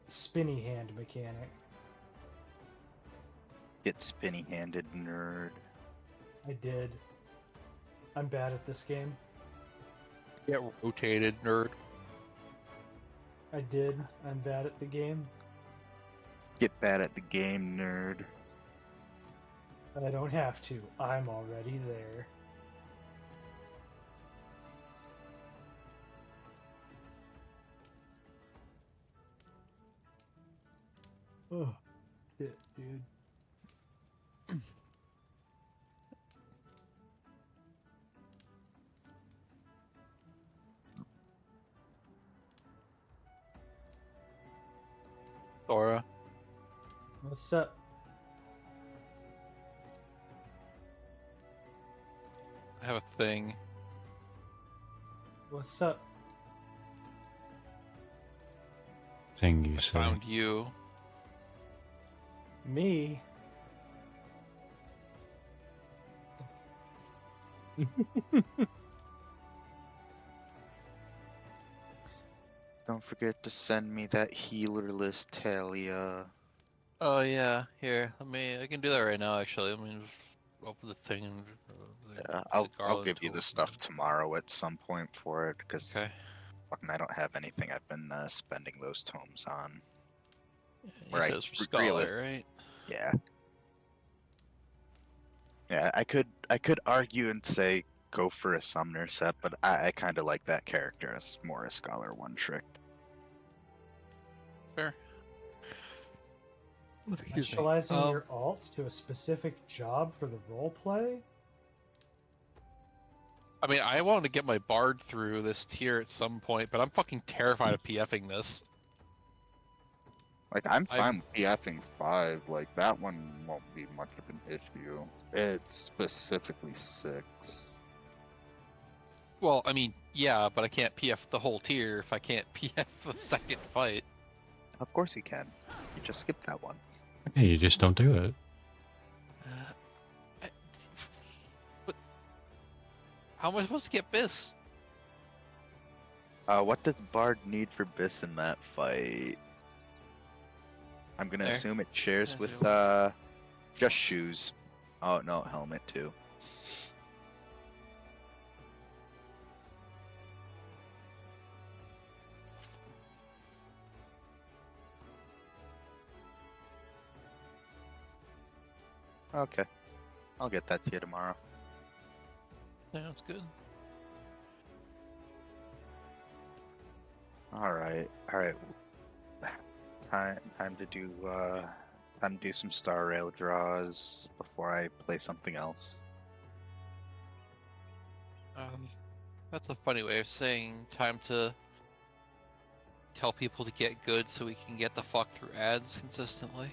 spinny hand mechanic. Get spinny handed, nerd. I did. I'm bad at this game. Get rotated, nerd. I did. I'm bad at the game. Get bad at the game, nerd. I don't have to. I'm already there. Oh, shit, dude. Sora. What's up? I have a thing. What's up? Thing you say. Found you. Me? Don't forget to send me that healer list, Talia. Oh yeah, here. I can do that right now. Actually, let me just open the thing and. Yeah, I'll give you the stuff tomorrow at some point for it, because Okay. fucking I don't have anything I've been spending those tomes on. You Right, said it was for Scholar, right? Yeah. Yeah, I could argue and say go for a Summoner set, but I kind of like that character as more a Scholar one trick. Fair. Specializing your alts to a specific job for the roleplay? I mean, I want to get my bard through this tier at some point, but I'm fucking terrified of PFing this. Like, I'm fine with PFing 5. Like, that one won't be much of an issue. It's specifically 6. Well, I mean, yeah, but I can't PF the whole tier if I can't PF the second fight. Of course you can. You just skip that one. Yeah, you just don't do it. But how am I supposed to get Biss? What does Bard need for Biss in that fight? I'm gonna There. assume it shares Yeah, with do just shoes. Oh no, helmet too. Okay, I'll get that to you tomorrow. Yeah, that's good. All right. Time to do some Star Rail draws before I play something else. That's a funny way of saying time to tell people to get good so we can get the fuck through ads consistently.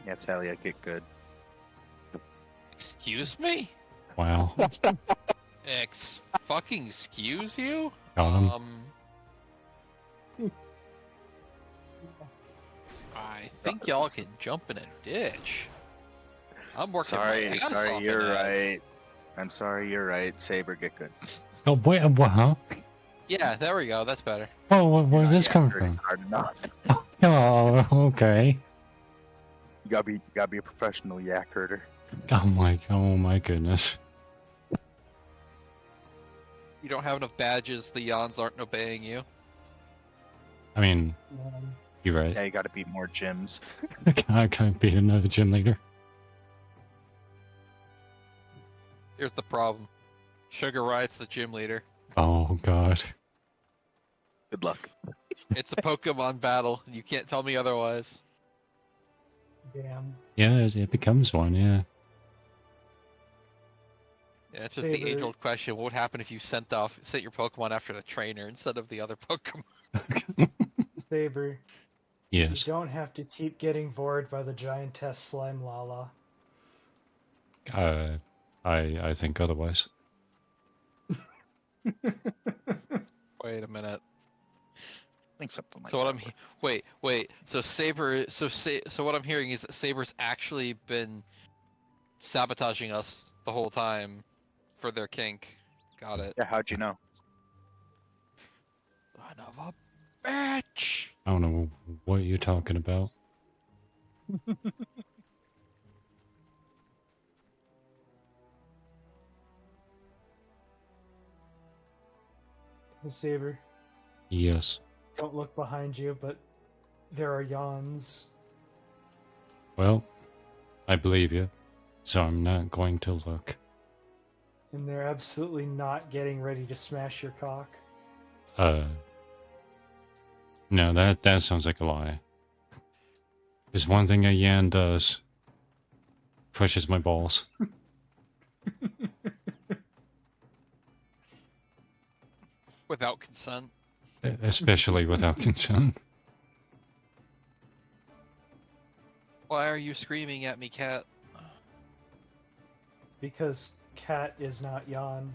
Yeah, Talia, get good. Excuse me? Wow. Fucking excuse you? Got him. I think y'all can jump in a ditch. I'm working Sorry, my ass off you're in ads. right. I'm sorry, you're right. Saber, get good. Oh, wait, what, huh? Yeah, there we go. That's better. Oh, where's this Yeah, coming hurting from? hard enough. Oh, okay. You gotta be a professional yak herder. Oh my goodness. You don't have enough badges, the Yawns aren't obeying you. I mean, you're right. Yeah, you gotta beat more gyms. I can't beat another gym leader. Here's the problem. Sugar Riot's the gym leader. Oh god. Good luck. It's a Pokemon battle. You can't tell me otherwise. Damn. Yeah, it becomes one, yeah. Yeah, it's just the Saber, age-old question: what would happen if you sent your Pokemon after the trainer instead of the other Pokemon? Saber, you Yes. don't have to keep getting bored by the giantess slime Lala. I think otherwise. Wait a minute. I think something like So what that. I'm wait. So Saber. So what I'm hearing is that Saber's actually been sabotaging us the whole time for their kink. Got it. Yeah, how'd you know? Son of a bitch. I don't know what you're talking about. Saber, Yes. don't look behind you, but there are yawns. Well, I believe you, so I'm not going to look. And they're absolutely not getting ready to smash your cock. No, that sounds like a lie. There's one thing a Yan does. Crushes my balls. Without consent. Especially without consent. Why are you screaming at me, cat? Because cat is not yawn.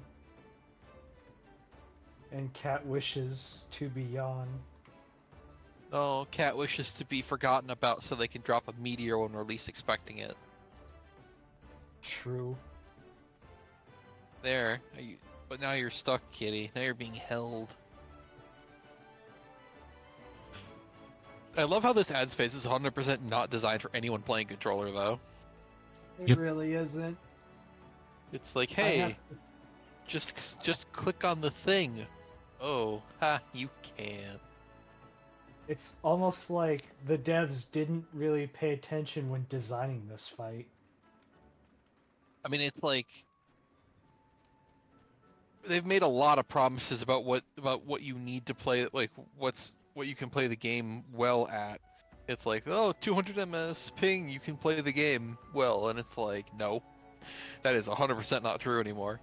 And cat wishes to be yawn. No, cat wishes to be forgotten about so they can drop a meteor when we're least expecting it. True. There. But now you're stuck, kitty. Now you're being held. I love how this ad space is 100% not designed for anyone playing controller, though. It Yep. really isn't. It's like, I hey, have just click on the thing. Oh, ha, you can. It's almost like the devs didn't really pay attention when designing this fight. I mean, it's like they've made a lot of promises about what you need to play, like what you can play the game well at. It's like, oh, 200 ms ping, you can play the game well, and it's like, no, that is 100% not true anymore.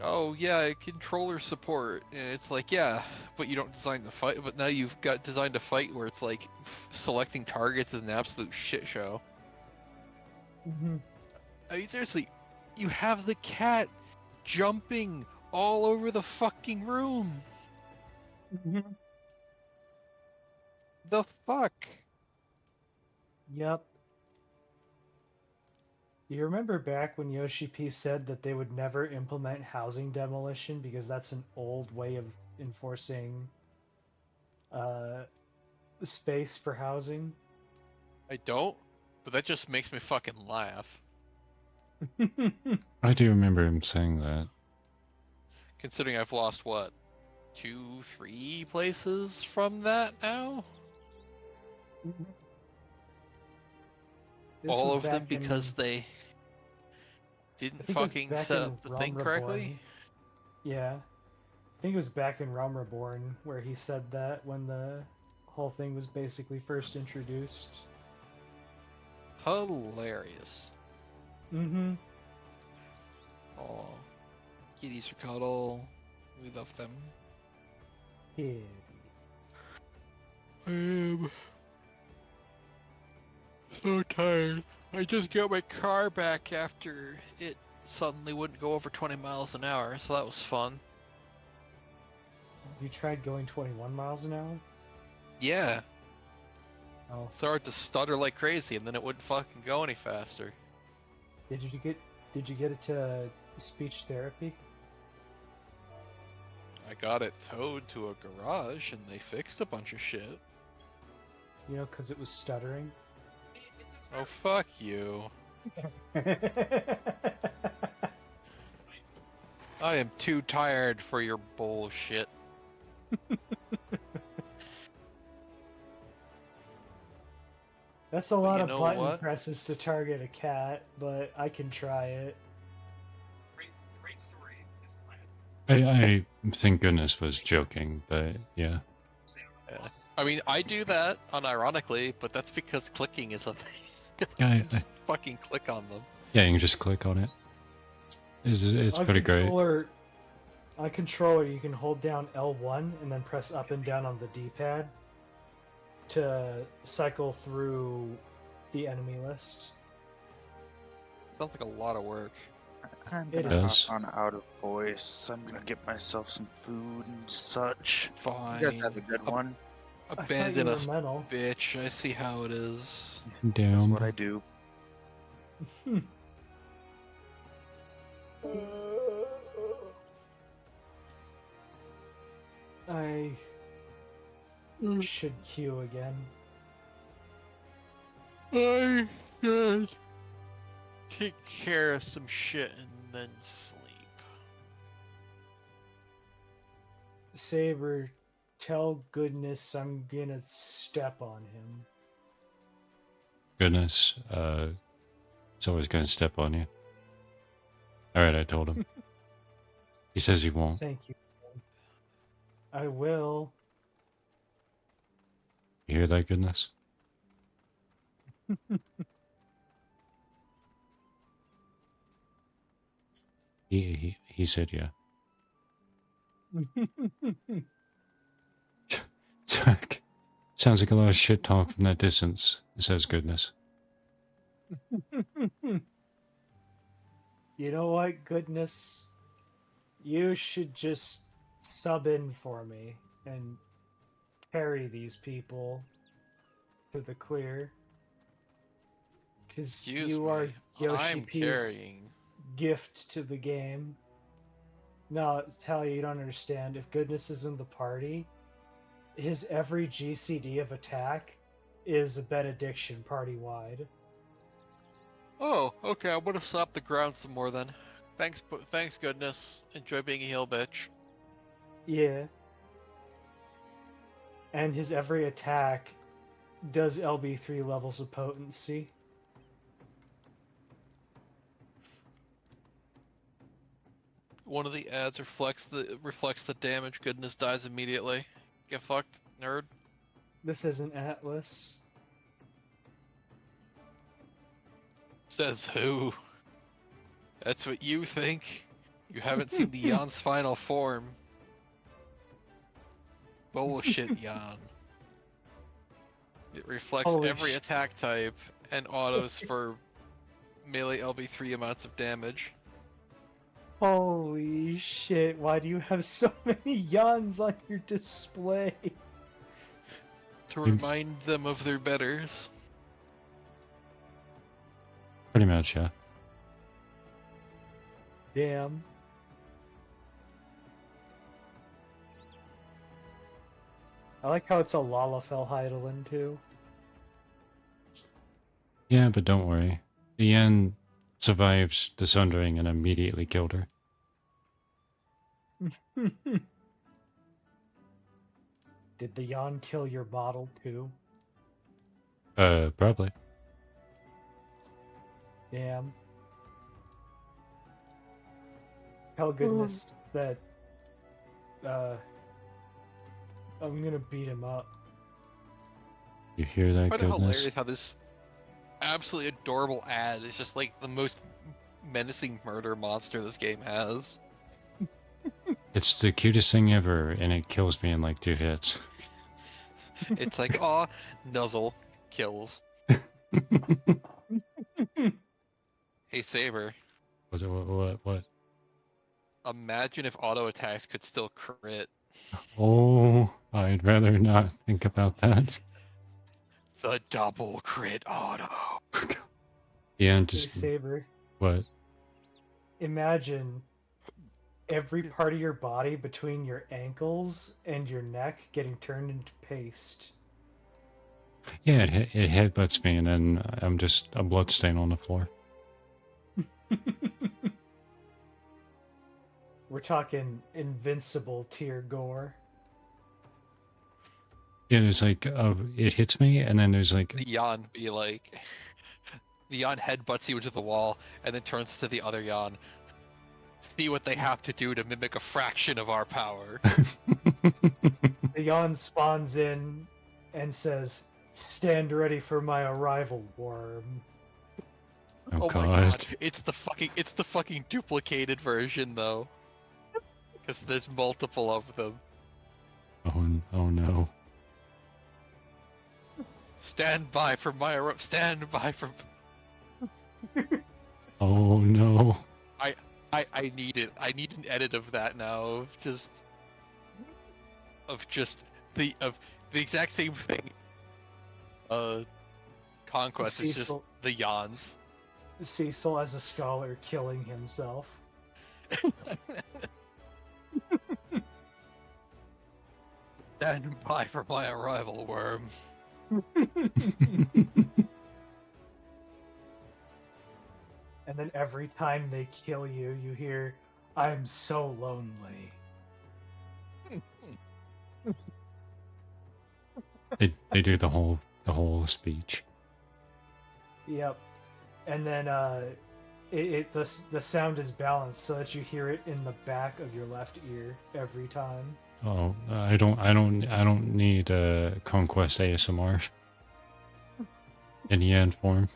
Oh yeah, controller support. And it's like, yeah, but you don't design the fight. But now you've got designed a fight where it's like selecting targets is an absolute shit show. I mean, seriously, you have the cat jumping all over the fucking room. The fuck? Yep. You remember back when Yoshi P said that they would never implement housing demolition because that's an old way of enforcing space for housing? I don't, but that just makes me fucking laugh. I do remember him saying that. Considering I've lost, what, 2-3 places from that now? All of them because they didn't fucking set up the thing correctly? Yeah. I think it was back in Realm Reborn where he said that when the whole thing was basically first introduced. Hilarious. Mm-hmm. Oh, kitties for cuddle. We love them. Yeah. I am so tired. I just got my car back after it suddenly wouldn't go over 20 miles an hour, so that was fun. You tried going 21 miles an hour? Yeah. Oh. Started to stutter like crazy, and then it wouldn't fucking go any faster. Did you get it to speech therapy? I got it towed to a garage, and they fixed a bunch of shit. You know, because it was stuttering? Oh, fuck you. I am too tired for your bullshit. That's a lot you of know button what? presses to target a cat, but I can try it. I thank goodness was joking, but yeah. Yeah. I mean, I do that unironically, but that's because clicking is a thing. I, Just fucking click on them. yeah, you can just click on it. It's On pretty great. On controller, you can hold down L1 and then press up and down on the D-pad to cycle through the enemy list. Sounds like a lot of work. I'm It gonna does. hop on out of voice. I'm gonna get myself some food and such. Fine. You guys have a good one. Abandon I us, thought you were mental. bitch. I see how it is. That's Damn. what I do. I should queue again. I should take care of some shit and then sleep. Saber, tell goodness I'm gonna step on him. Goodness, it's always gonna step on you. Alright, I told him. He says he won't. Thank you. I will. You hear that, goodness? He said yeah. Sounds like a lot of shit talk from that distance. It says goodness. You know what, goodness? You should just sub in for me and carry these people to the clear. Because Excuse you me. are Yoshi I'm P's carrying. gift to the game. No, Tally, you don't understand. If Goodness is in the party, his every GCD of attack is a benediction party-wide. Oh, okay. I'm gonna slap the ground some more then. Thanks, goodness. Enjoy being a heel bitch. Yeah. And his every attack does LB3 levels of potency. One of the ads reflects the damage. Goodness dies immediately. Get fucked, nerd. This isn't Atlas. Says who? That's what you think. You haven't seen the Jan's final form. Bullshit, Jan. It reflects Holy every attack type and autos for melee LB3 amounts of damage. Holy shit, why do you have so many yawns on your display? To remind them of their betters. Pretty much, yeah. Damn. I like how it's a Lalafell Heidelin too. Yeah, but don't worry. The end survives the sundering and immediately killed her. Did the yawn kill your bottle too? Probably. Damn. Tell goodness that I'm gonna beat him up. You hear that, Quite goodness? hilarious how this absolutely adorable ad is just like the most menacing murder monster this game has. It's the cutest thing ever, and it kills me in like 2 hits. It's like, aw, nuzzle, kills. Hey, Saber, What? imagine if auto attacks could still crit. Oh, I'd rather not think about that. The double crit auto. Yeah, Hey, just Saber, what? imagine every part of your body between your ankles and your neck getting turned into paste. Yeah, it headbutts me, and then I'm just a bloodstain on the floor. We're talking invincible tier gore. Yeah, there's like it hits me, and then there's like The Jan be like, the Jan headbutts you into the wall and then turns to the other Jan. see what they have to do to mimic a fraction of our power. The yawn spawns in and says, "Stand ready for my arrival, worm." Oh, my God. god, it's the fucking duplicated version though. Because there's multiple of them. Oh no. Stand by for my stand by for. Oh no. I need it. I need an edit of that now. Of just the exact same thing. Conquest is just Cecil- the yawns. Cecil as a scholar killing himself. Stand by for my arrival, worm. And then every time they kill you, you hear, "I'm so lonely." They do the whole speech. Yep. And then the sound is balanced so that you hear it in the back of your left ear every time. Oh, I don't need Conquest ASMR in the end form.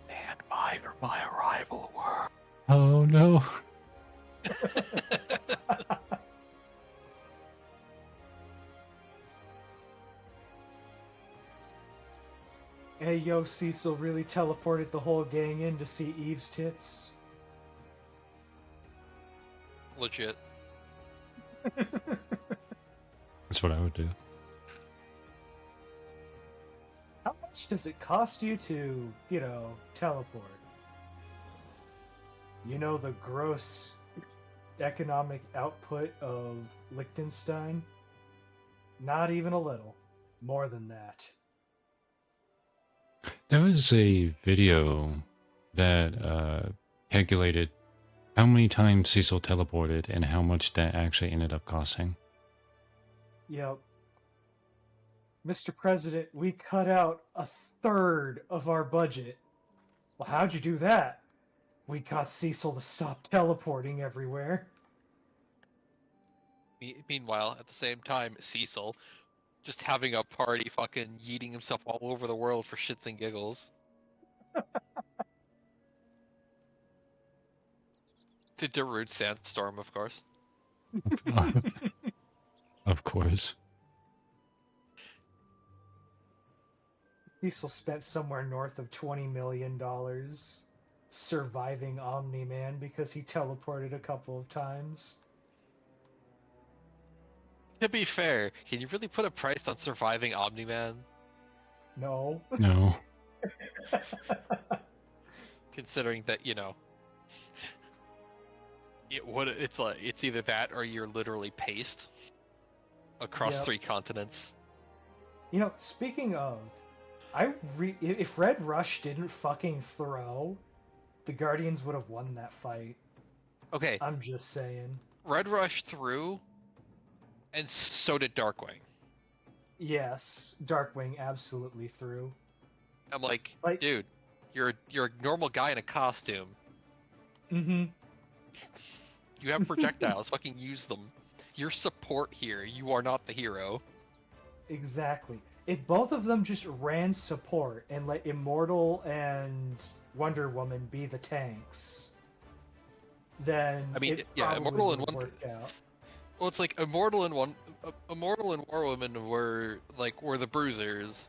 Stand by for my arrival, worm. Oh no. Hey, yo, Cecil really teleported the whole gang in to see Eve's tits. Legit. That's what I would do. How much does it cost you to, teleport? You know the gross economic output of Liechtenstein? Not even a little. More than that. There was a video that calculated how many times Cecil teleported and how much that actually ended up costing. Yep. Mr. President, we cut out a third of our budget. Well, how'd you do that? We got Cecil to stop teleporting everywhere. Meanwhile, at the same time, Cecil just having a party, fucking yeeting himself all over the world for shits and giggles. To Darude Sandstorm, of course. Of course. Cecil spent somewhere north of $20 million surviving Omni-Man because he teleported a couple of times. To be fair, can you really put a price on surviving Omni-Man? No. No. Considering that, it's either that or you're literally paced across Yep. 3 continents. Speaking of, if Red Rush didn't fucking throw, the Guardians would have won that fight. Okay, I'm just saying. Red Rush threw, and so did Darkwing. Yes, Darkwing absolutely threw. I'm like, Like- dude, you're a normal guy in a costume. Mm-hmm. You have projectiles, fucking use them. You're support here, you are not the hero. Exactly. If both of them just ran support and let Immortal and Wonder Woman be the tanks, then it probably Immortal and would've Wonder. worked out. Well, it's like Immortal and War Woman were the bruisers.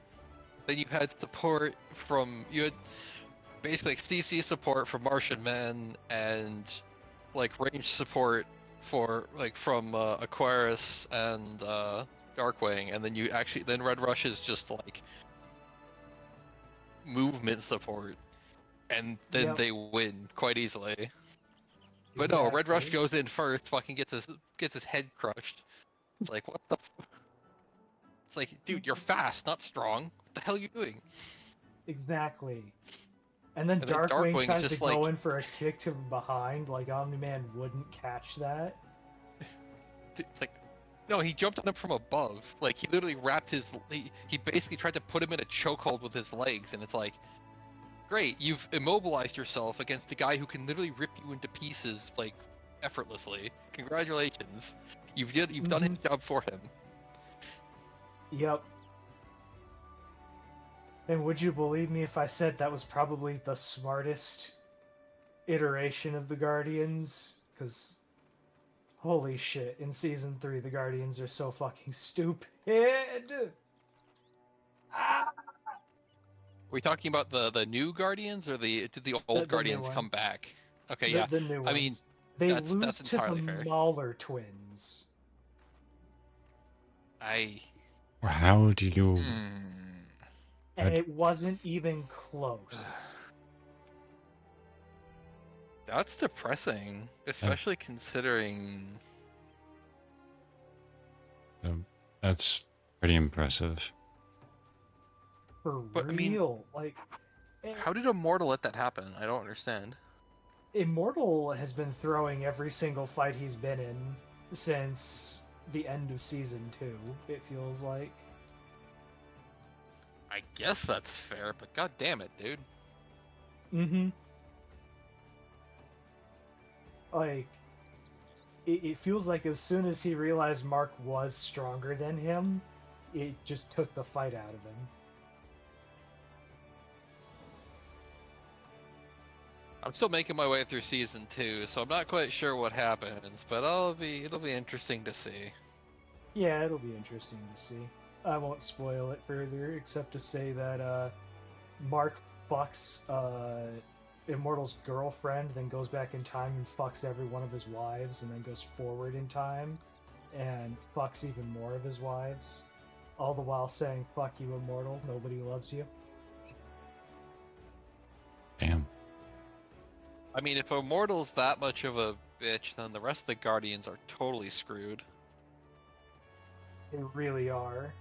Then you had support you had basically CC support from Martian Man and range support from Aquarius and Darkwing, and then Red Rush is just movement support, and then Yep. they win quite easily. But no, Red Rush goes in first, fucking gets his head crushed. It's like, what the It's like, dude, you're fast, not strong. What the hell are you doing? Exactly. And then And then Darkwing Darkwing is tries to just go like- in for a kick to behind, like Omni-Man wouldn't catch that. It's like, no, he jumped on him from above. He literally wrapped he basically tried to put him in a chokehold with his legs, and it's like, Great, you've immobilized yourself against a guy who can literally rip you into pieces like effortlessly. Congratulations, you've done his job for him. Yep. And would you believe me if I said that was probably the smartest iteration of the Guardians? Because, holy shit, in Season 3, the Guardians are so fucking stupid. Ah! Are we talking about the new Guardians or did the old The new Guardians come ones. back? Okay, The, yeah. the new I mean, ones. They that's lose to the entirely fair. Mauler twins. Or how do you? And it wasn't even close. That's depressing, especially considering. That's pretty impressive. For But, real. I mean, like, how did Immortal let that happen? I don't understand. Immortal has been throwing every single fight he's been in since the end of Season 2, it feels like. I guess that's fair, but god damn it, dude. Mm-hmm. Like, it feels like as soon as he realized Mark was stronger than him, it just took the fight out of him. I'm still making my way through Season 2, so I'm not quite sure what happens, but it'll be interesting to see. Yeah, it'll be interesting to see. I won't spoil it further, except to say that Mark fucks Immortal's girlfriend, then goes back in time and fucks every one of his wives, and then goes forward in time and fucks even more of his wives, all the while saying, "Fuck you, Immortal, nobody loves you." Damn. I mean, if Immortal's that much of a bitch, then the rest of the Guardians are totally screwed. They really are.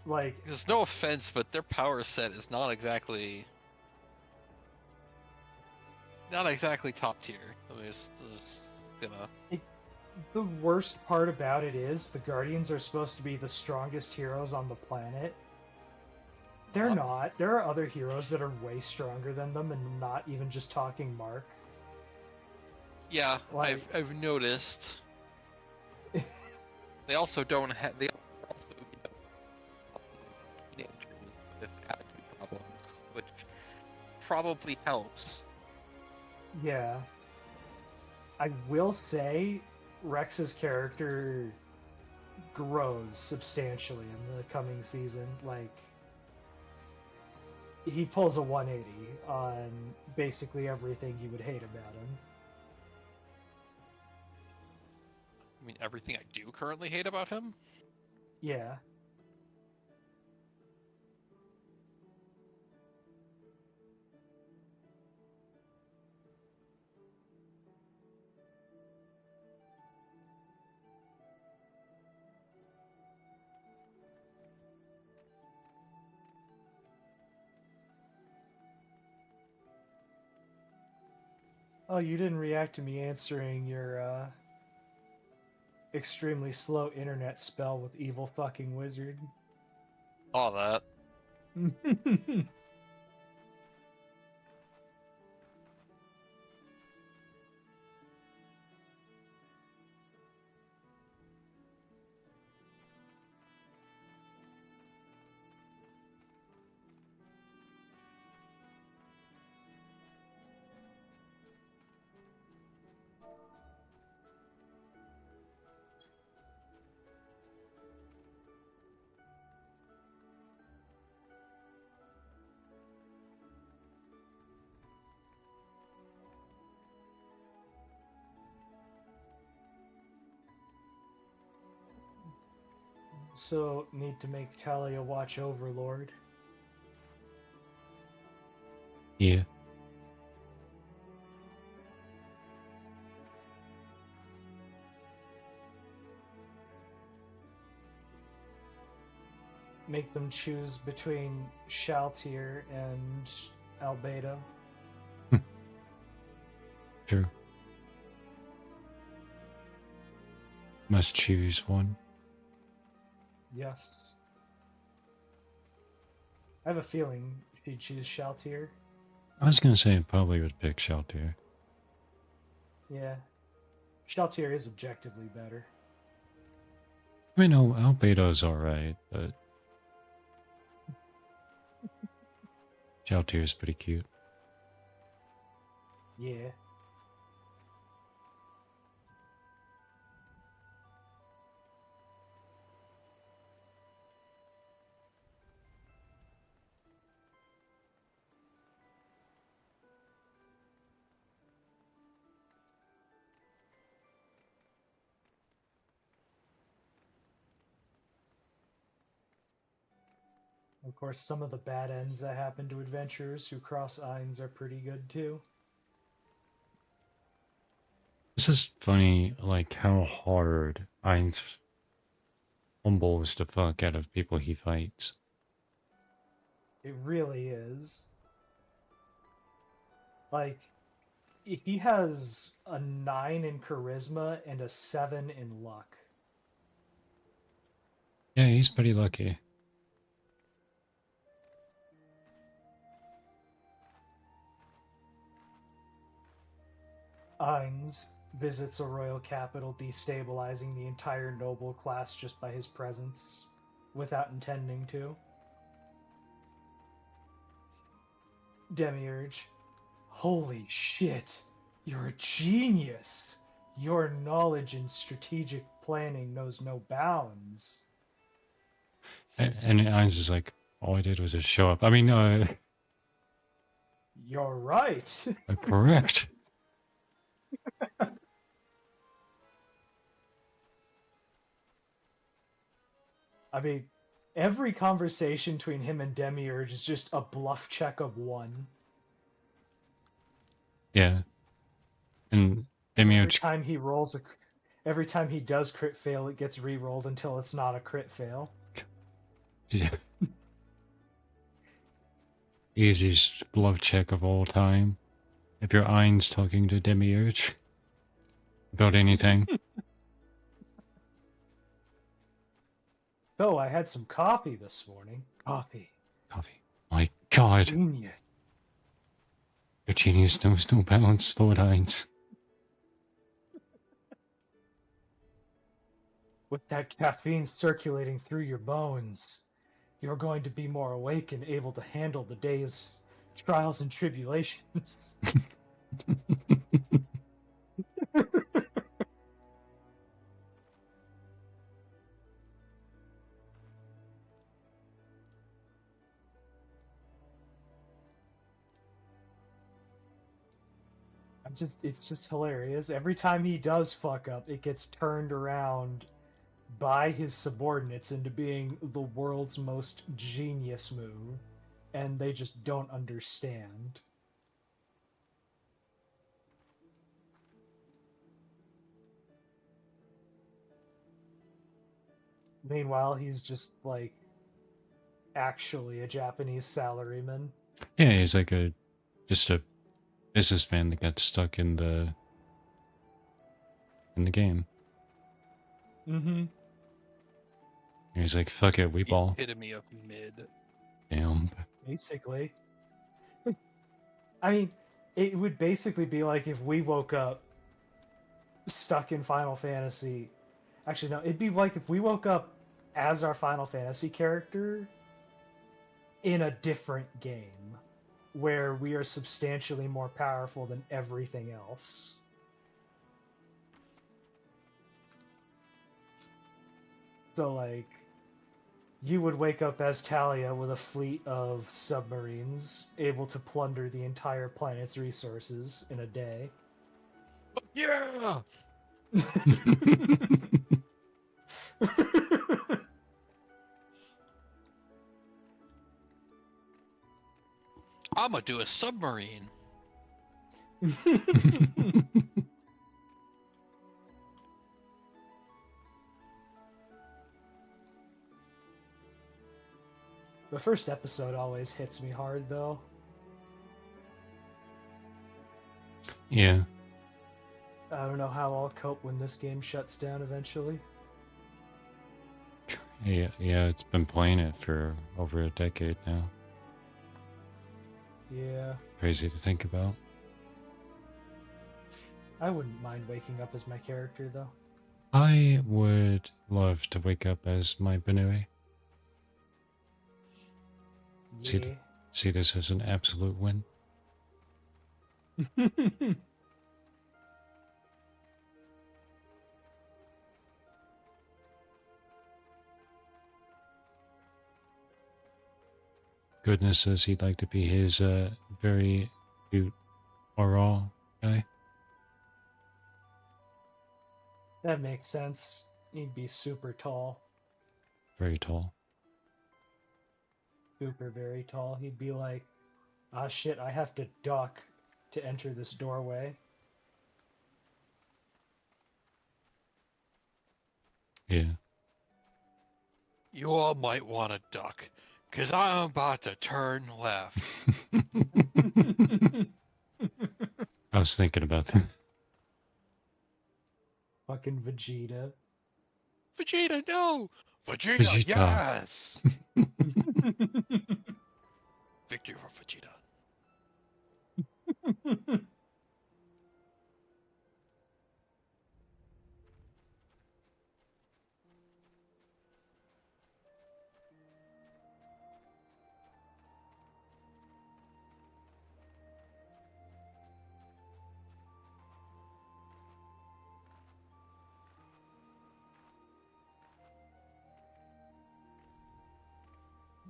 Like, There's no offense, but their power set is not exactly top tier. I mean, it's gonna. the worst part about it is the Guardians are supposed to be the strongest heroes on the planet. They're not. There are other heroes that are way stronger than them, and not even just talking Mark. Yeah, Like- I've noticed. They also don't have. They also teenagers with attitude problems, which probably helps. Yeah. I will say Rex's character grows substantially in the coming season. Like, he pulls a 180 on basically everything you would hate about him. I mean, everything I do currently hate about him? Yeah. Oh, you didn't react to me answering your extremely slow internet spell with evil fucking wizard. All that. So, need to make Talia watch Overlord. Yeah. Make them choose between Shaltir and Albedo. True. Must choose one. Yes. I have a feeling she'd choose Shaltir. I was gonna say I probably would pick Shelter. Yeah. Sheltier is objectively better. I mean, no, Albedo's alright, but Shelter is pretty cute. Yeah. Of course, some of the bad ends that happen to adventurers who cross Ainz are pretty good too. This is funny, like how hard Ainz humbles the fuck out of people he fights. It really is. Like, he has a 9 in charisma and a 7 in luck. Yeah, he's pretty lucky. Ainz visits a royal capital, destabilizing the entire noble class just by his presence, without intending to. Demiurge, holy shit, you're a genius! Your knowledge in strategic planning knows no bounds. And Ainz is like, all I did was just show up. I mean, You're right. correct. I mean, every conversation between him and Demiurge is just a bluff check of 1. Yeah. And Every Demiurge, time he rolls every time he does crit fail, it gets re-rolled until it's not a crit fail. easiest love check of all time. If your Ainz talking to Demiurge about anything. So I had some coffee this morning. Coffee. My god. Genius. Your genius knows no balance, Lord Ainz. With that caffeine circulating through your bones, you're going to be more awake and able to handle the day's trials and tribulations. It's just hilarious. Every time he does fuck up, it gets turned around by his subordinates into being the world's most genius move, and they just don't understand. Meanwhile, he's just like actually a Japanese salaryman. Yeah, he's like just a businessman that got stuck in the game. Mm-hmm. He's like, fuck it, we ball. Epitome of mid. Damn. Basically. I mean, it would basically be like if we woke up stuck in Final Fantasy. Actually, no, it'd be like if we woke up as our Final Fantasy character in a different game where we are substantially more powerful than everything else. So, like, you would wake up as Talia with a fleet of submarines, able to plunder the entire planet's resources in a day. Yeah! I'm gonna do a submarine. The first episode always hits me hard, though. Yeah. I don't know how I'll cope when this game shuts down eventually. Yeah, it's been playing it for over a decade now. Yeah, Crazy to think about. I wouldn't mind waking up as my character though. I would love to wake up as my Benui. Yeah. See this as an absolute win. Goodness says he'd like to be his very cute oral guy. That makes sense. He'd be super tall. Very tall. Super very tall. He'd be like, ah shit, I have to duck to enter this doorway. Yeah. You all might want to duck, because I'm about to turn left. I was thinking about that. Fucking Vegeta. Vegeta, no! Vegeta, Vegeta. yes! Victory for Vegeta.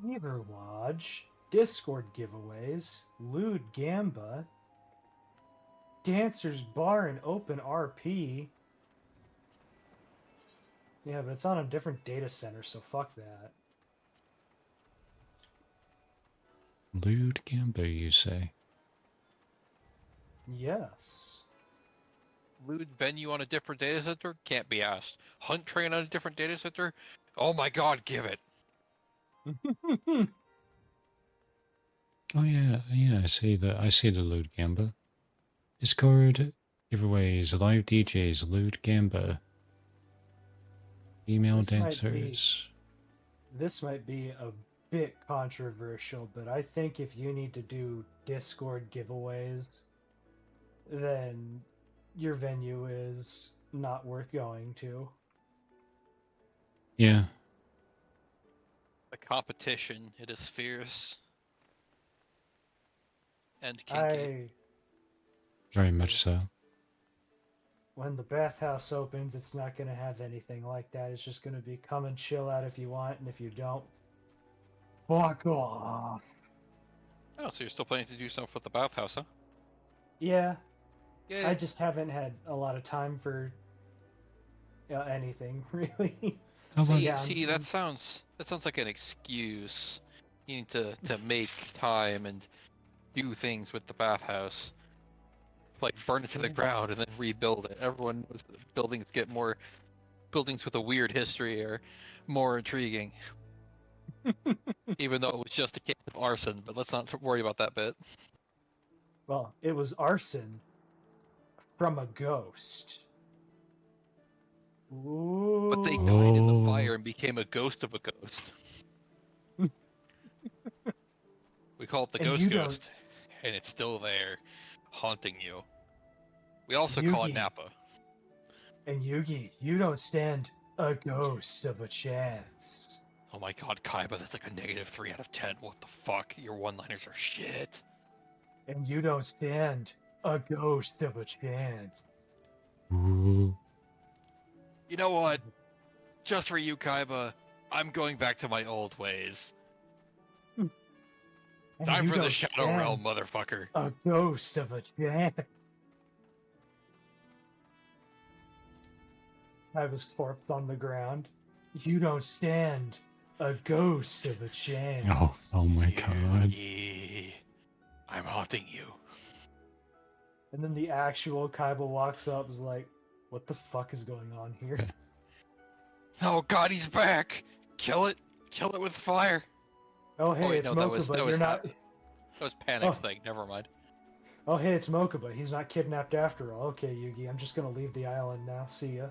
Neverwatch, Discord giveaways, Lewd Gamba, Dancers Bar and Open RP. Yeah, but it's on a different data center, so fuck that. Lewd Gamba, you say? Yes. Lewd venue on a different data center? Can't be asked. Hunt train on a different data center? Oh my god, give it. Oh yeah, I see the Lewd Gamba. Discord giveaways, live DJs, Lewd Gamba. Female dancers. This might be a bit controversial, but I think if you need to do Discord giveaways, then your venue is not worth going to. Yeah. The competition, it is fierce. And kinky. Very much so. When the bathhouse opens, it's not going to have anything like that. It's just going to be come and chill out if you want, and if you don't, fuck off. Oh, so you're still planning to do something with the bathhouse, huh? Yeah, Yeah. I just haven't had a lot of time for anything, really. See, that sounds like an excuse. You need to make time and do things with the bathhouse. Like burn it to the ground and then rebuild it. Everyone knows that buildings with a weird history are more intriguing. Even though it was just a case of arson, but let's not worry about that bit. Well, it was arson from a ghost. Ooh. But they died in the fire and became a ghost of a ghost. We call it the ghost, and it's still there, haunting you. We also call it Nappa. And Yugi, you don't stand a ghost of a chance. Oh my god, Kaiba, that's like a -3 out of 10. What the fuck? Your one-liners are shit. And you don't stand a ghost of a chance. Ooh. You know what? Just for you, Kaiba, I'm going back to my old ways. And Time you for the don't Shadow Realm, stand motherfucker. a ghost of a chance. I was corpse on the ground. You don't stand a ghost of a chance. Oh my god. Yeah. I'm haunting you. And then the actual Kaiba walks up, is like, "What the fuck is going on here?" Okay. Oh god, he's back! Kill it! Kill it with fire! Oh hey, wait, it's no, Mokuba. that was You're not. That was Panic's Oh. thing. Never mind. Oh hey, it's Mokuba. He's not kidnapped after all. Okay, Yugi, I'm just gonna leave the island now. See ya.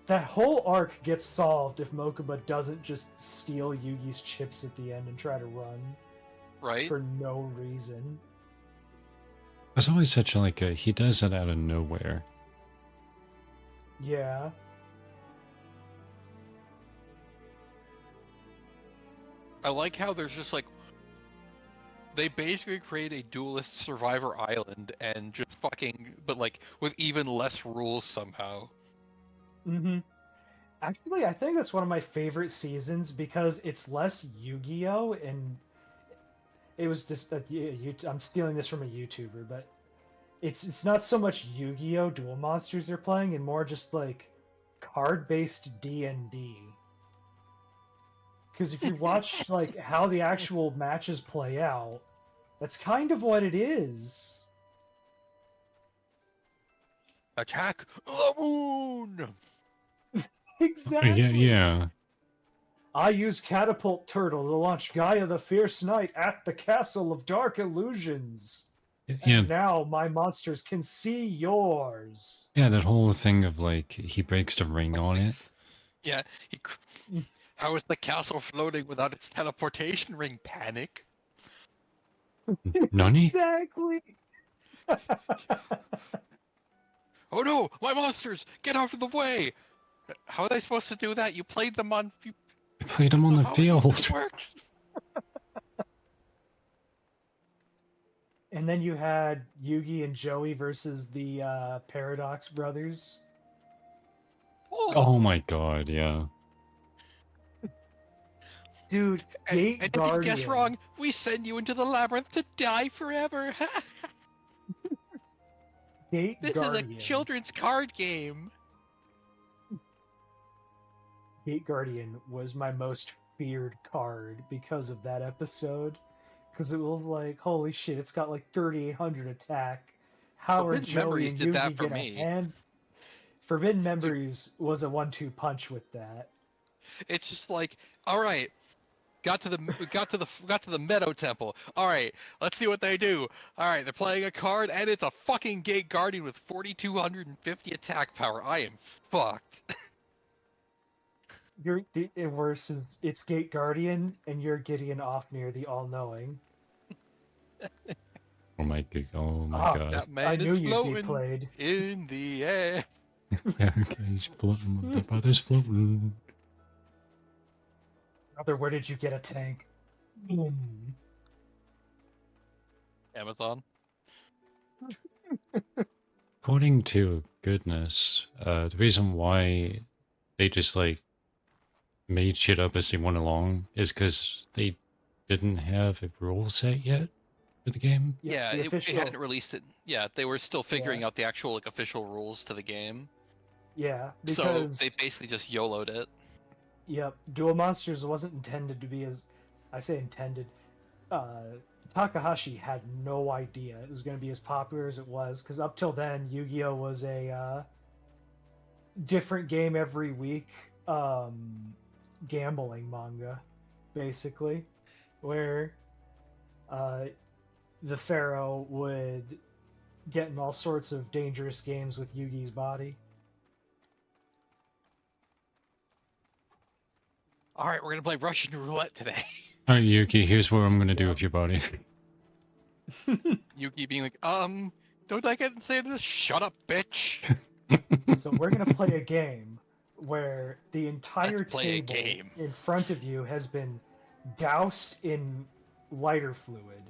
That whole arc gets solved if Mokuba doesn't just steal Yugi's chips at the end and try to run Right? for no reason. There's always such like a he does it out of nowhere. Yeah. I like how there's just like they basically create a duelist survivor island and just fucking but like with even less rules somehow. Mm-hmm. Actually, I think that's one of my favorite seasons because it's less Yu-Gi-Oh! And it was just I'm stealing this from a YouTuber, but it's not so much Yu-Gi-Oh! Duel Monsters they're playing and more just like card-based D&D. Because if you watch like how the actual matches play out, that's kind of what it is. Attack the moon! Exactly. Yeah. I use Catapult Turtle to launch Gaia the Fierce Knight at the Castle of Dark Illusions. Yeah. And now my monsters can see yours. Yeah, that whole thing of like he breaks the ring on it. Yeah, how is the castle floating without its teleportation ring? Panic. Nani? Exactly. Oh no, my monsters! Get out of the way! How are they supposed to do that? You played them on. You played them on the field. It works. And then you had Yugi and Joey versus the Paradox brothers. Oh my god, yeah. Dude, And Gate if Guardian. you guess wrong, we send you into the labyrinth to die forever. Gate This Guardian. is a children's card game. Gate Guardian was my most feared card because of that episode. Because it was like, holy shit, it's got like 3,800 attack. How are Forbidden Joey Memories and did that Yugi for get a me. hand? Forbidden Memories was a 1-2 punch with that. It's just like, all right, got to the Meadow Temple. All right, let's see what they do. All right, they're playing a card, and it's a fucking Gate Guardian with 4,250 attack power. I am fucked. You're versus it's Gate Guardian, and you're Gideon Offnir, the All-Knowing. Oh my god. That man I knew is you'd be floating played. in the air. Yeah, okay, he's floating. The brother's floating. Brother, where did you get a tank? Amazon. According to goodness, the reason why they just like made shit up as they went along is because they didn't have a rule set yet for the game. Yeah, the it official- hadn't released it. Yeah, they were still figuring out the actual like official rules to the game. Yeah, So because they basically just YOLO'd it. yep, Duel Monsters wasn't intended to be as I say intended. Takahashi had no idea it was going to be as popular as it was because up till then, Yu-Gi-Oh was a different game every week, gambling manga, basically, where the Pharaoh would get in all sorts of dangerous games with Yugi's body. All right, we're gonna play Russian roulette today. Alright, Yuki, here's what I'm gonna do with your body. Yuki being like, don't I get to say this? Shut up, bitch. So we're gonna play a game where the entire Let's play a table game. in front of you has been doused in lighter fluid,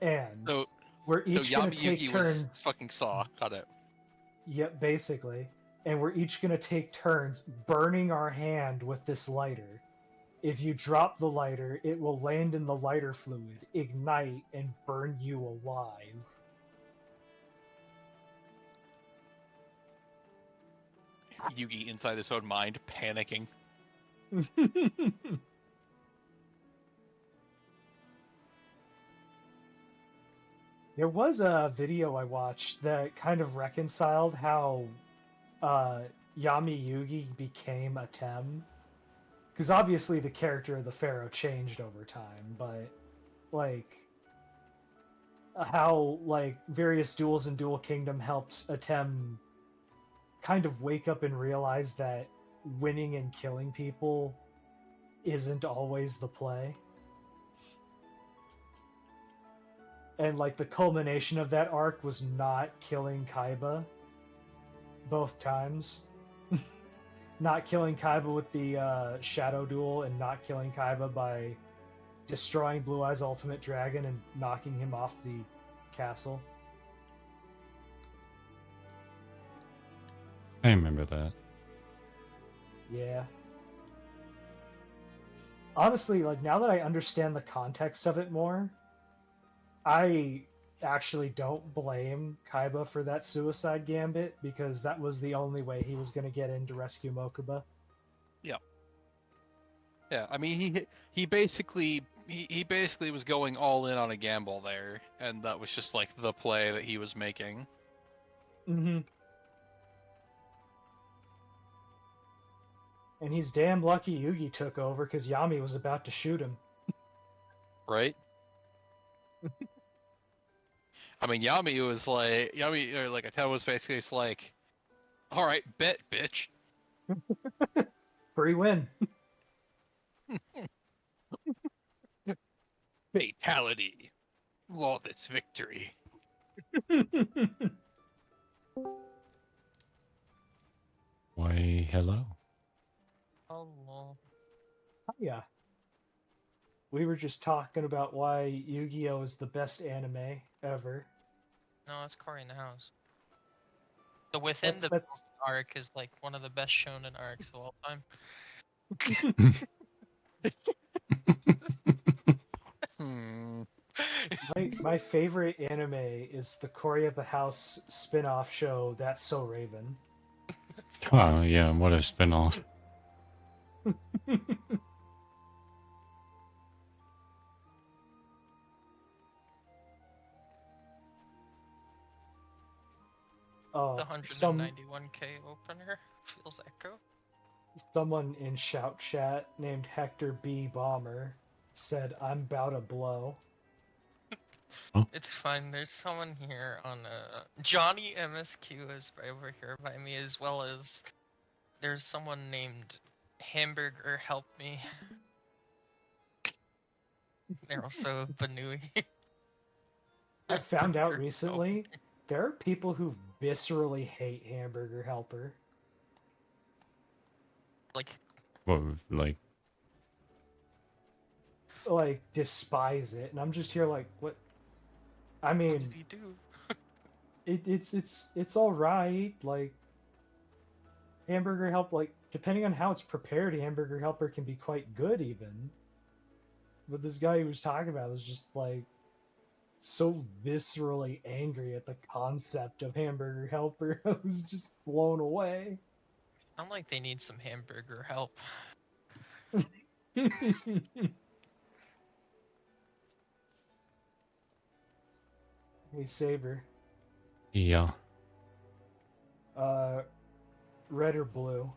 and So, we're so each gonna Yami take Yuki turns. was fucking Saw. Got it. Yep, basically, and we're each gonna take turns burning our hand with this lighter. If you drop the lighter, it will land in the lighter fluid, ignite, and burn you alive. Yugi inside his own mind, panicking. There was a video I watched that kind of reconciled how Yami Yugi became a Tem. Because obviously the character of the Pharaoh changed over time, but like how like various duels in Duel Kingdom helped Atem kind of wake up and realize that winning and killing people isn't always the play. And like the culmination of that arc was not killing Kaiba both times. Not killing Kaiba with the Shadow Duel, and not killing Kaiba by destroying Blue Eye's ultimate dragon and knocking him off the castle. I remember that. Yeah. Honestly, like now that I understand the context of it more, I actually don't blame Kaiba for that suicide gambit, because that was the only way he was going to get in to rescue Mokuba. Yeah, I mean he basically was going all in on a gamble there, and that was just like the play that he was making. Mm-hmm. And he's damn lucky Yugi took over, because Yami was about to shoot him. Right? I mean, Yami was like, Atel was basically just like, all right, bet, bitch. Free win. Fatality. Flawless victory. Why, hello. Oh, well. Yeah. We were just talking about why Yu-Gi-Oh! Is the best anime ever. No, it's Cory in the House. The Within the That's arc is like one of the best shonen arcs of all time. my favorite anime is the Cory of the House spin-off show, That's So Raven. Oh, yeah, what a spin-off. Oh, The 191k opener feels echo. Someone in Shout Chat named Hector B. Bomber said, "I'm bout to blow." It's fine. There's someone here on Johnny MSQ is over here by me, as well as there's someone named Hamburger Help Me. They're also Banui. I found out recently there are people who viscerally hate Hamburger Helper. Well, like despise it, and I'm just here like, what? I mean, What did he do? it's all right. Like Hamburger Help, like depending on how it's prepared, Hamburger Helper can be quite good even. But this guy who was talking about was just like so viscerally angry at the concept of Hamburger Helper. I was just blown away. I'm like, they need some hamburger help. Hey, Saber. yeah. Red or blue?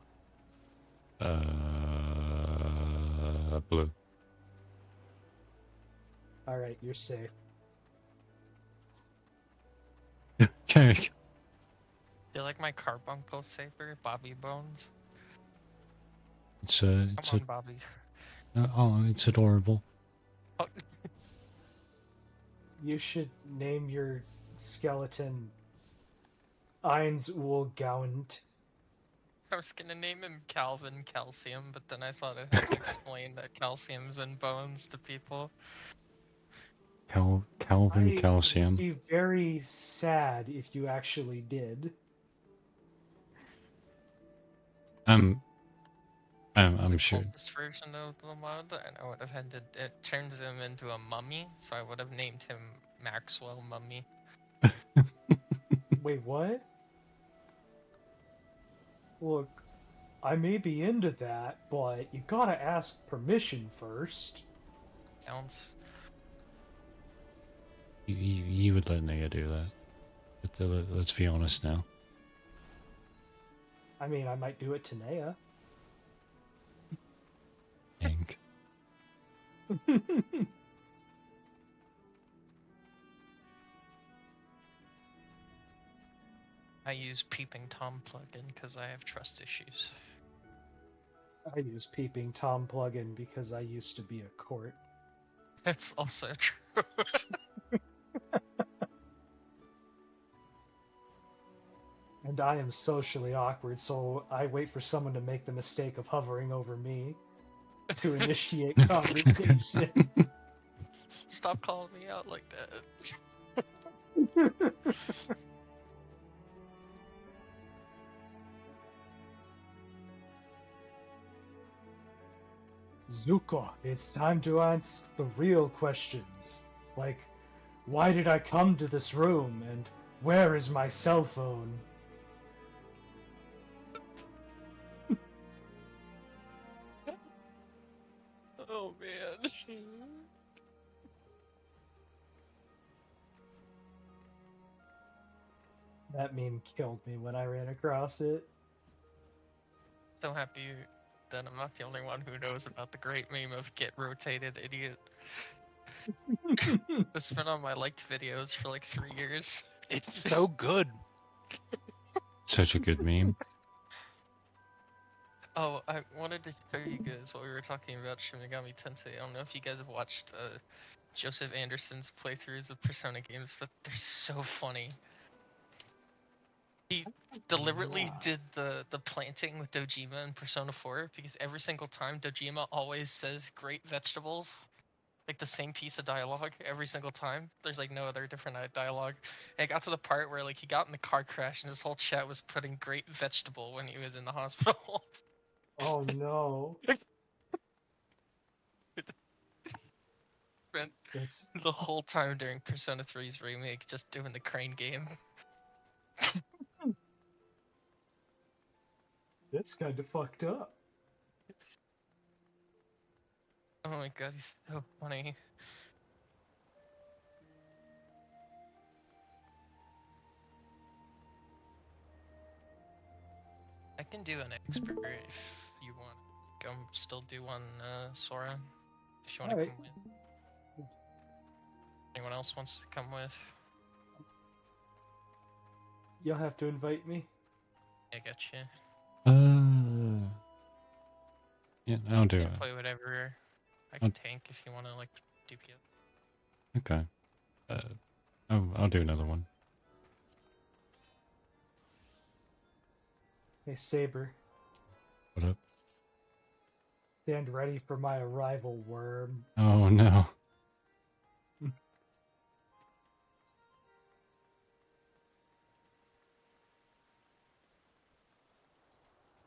Blue. Alright, you're safe. Okay. Do you like my carbuncle Saber, Bobby Bones? It's Come on, Bobby. Oh, it's adorable. You should name your skeleton Eins Gaunt. I was gonna name him Calvin Calcium, but then I thought I'd have to explain that calcium's in bones to people. Calvin Calcium. I'd be very sad if you actually did. I'm The sure. oldest version of the mod, and I would have had to. It turns him into a mummy, so I would have named him Maxwell Mummy. Wait, what? Look, I may be into that, but you gotta ask permission first. Counts. You would let Naya do that. But let's be honest now. I mean, I might do it to Naya. Ink. I use Peeping Tom plugin because I have trust issues. I use Peeping Tom plugin because I used to be a court. It's also true. And I am socially awkward, so I wait for someone to make the mistake of hovering over me to initiate conversation. Stop calling me out like that. Zuko, it's time to answer the real questions. Like, why did I come to this room, and where is my cell phone? Oh man. That meme killed me when I ran across it. So happy that I'm not the only one who knows about the great meme of get rotated, idiot. It's been on my liked videos for like 3 years. It's so good. Such a good meme. Oh, I wanted to show you guys what we were talking about Shin Megami Tensei. I don't know if you guys have watched Joseph Anderson's playthroughs of Persona games, but they're so funny. He deliberately did the planting with Dojima in Persona 4 because every single time Dojima always says great vegetables. Like the same piece of dialogue every single time. There's like no other different dialogue. And it got to the part where like he got in the car crash and his whole chat was putting great vegetable when he was in the hospital. Oh no. Spent That's, the whole time during Persona 3's remake just doing the crane game. that's kind of fucked up. Oh my god, he's so funny. I can do an expert if you want. Go still do one, Sora. If you want to Alright. come with. Anyone else wants to come with? You'll have to invite me. I got you. Yeah, I'll do You it. can play whatever. I can tank if you want to like DPS. Okay. I'll do another one. Hey Saber, What up? stand ready for my arrival, worm. Oh no.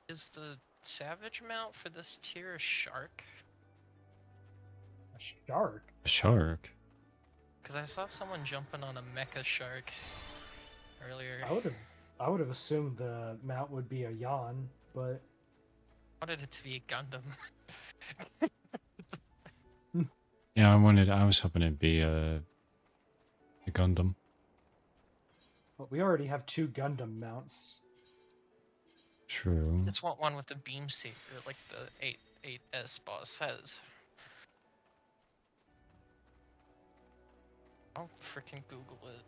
Is the savage mount for this tier a shark? A shark? A shark? Because I saw someone jumping on a mecha shark earlier. I would have assumed the mount would be a yawn, but I wanted it to be a Gundam. Yeah, I was hoping it'd be a Gundam. but we already have 2 Gundam mounts. True. I just want one with the beam saber like the 8S boss has. I'll freaking Google it.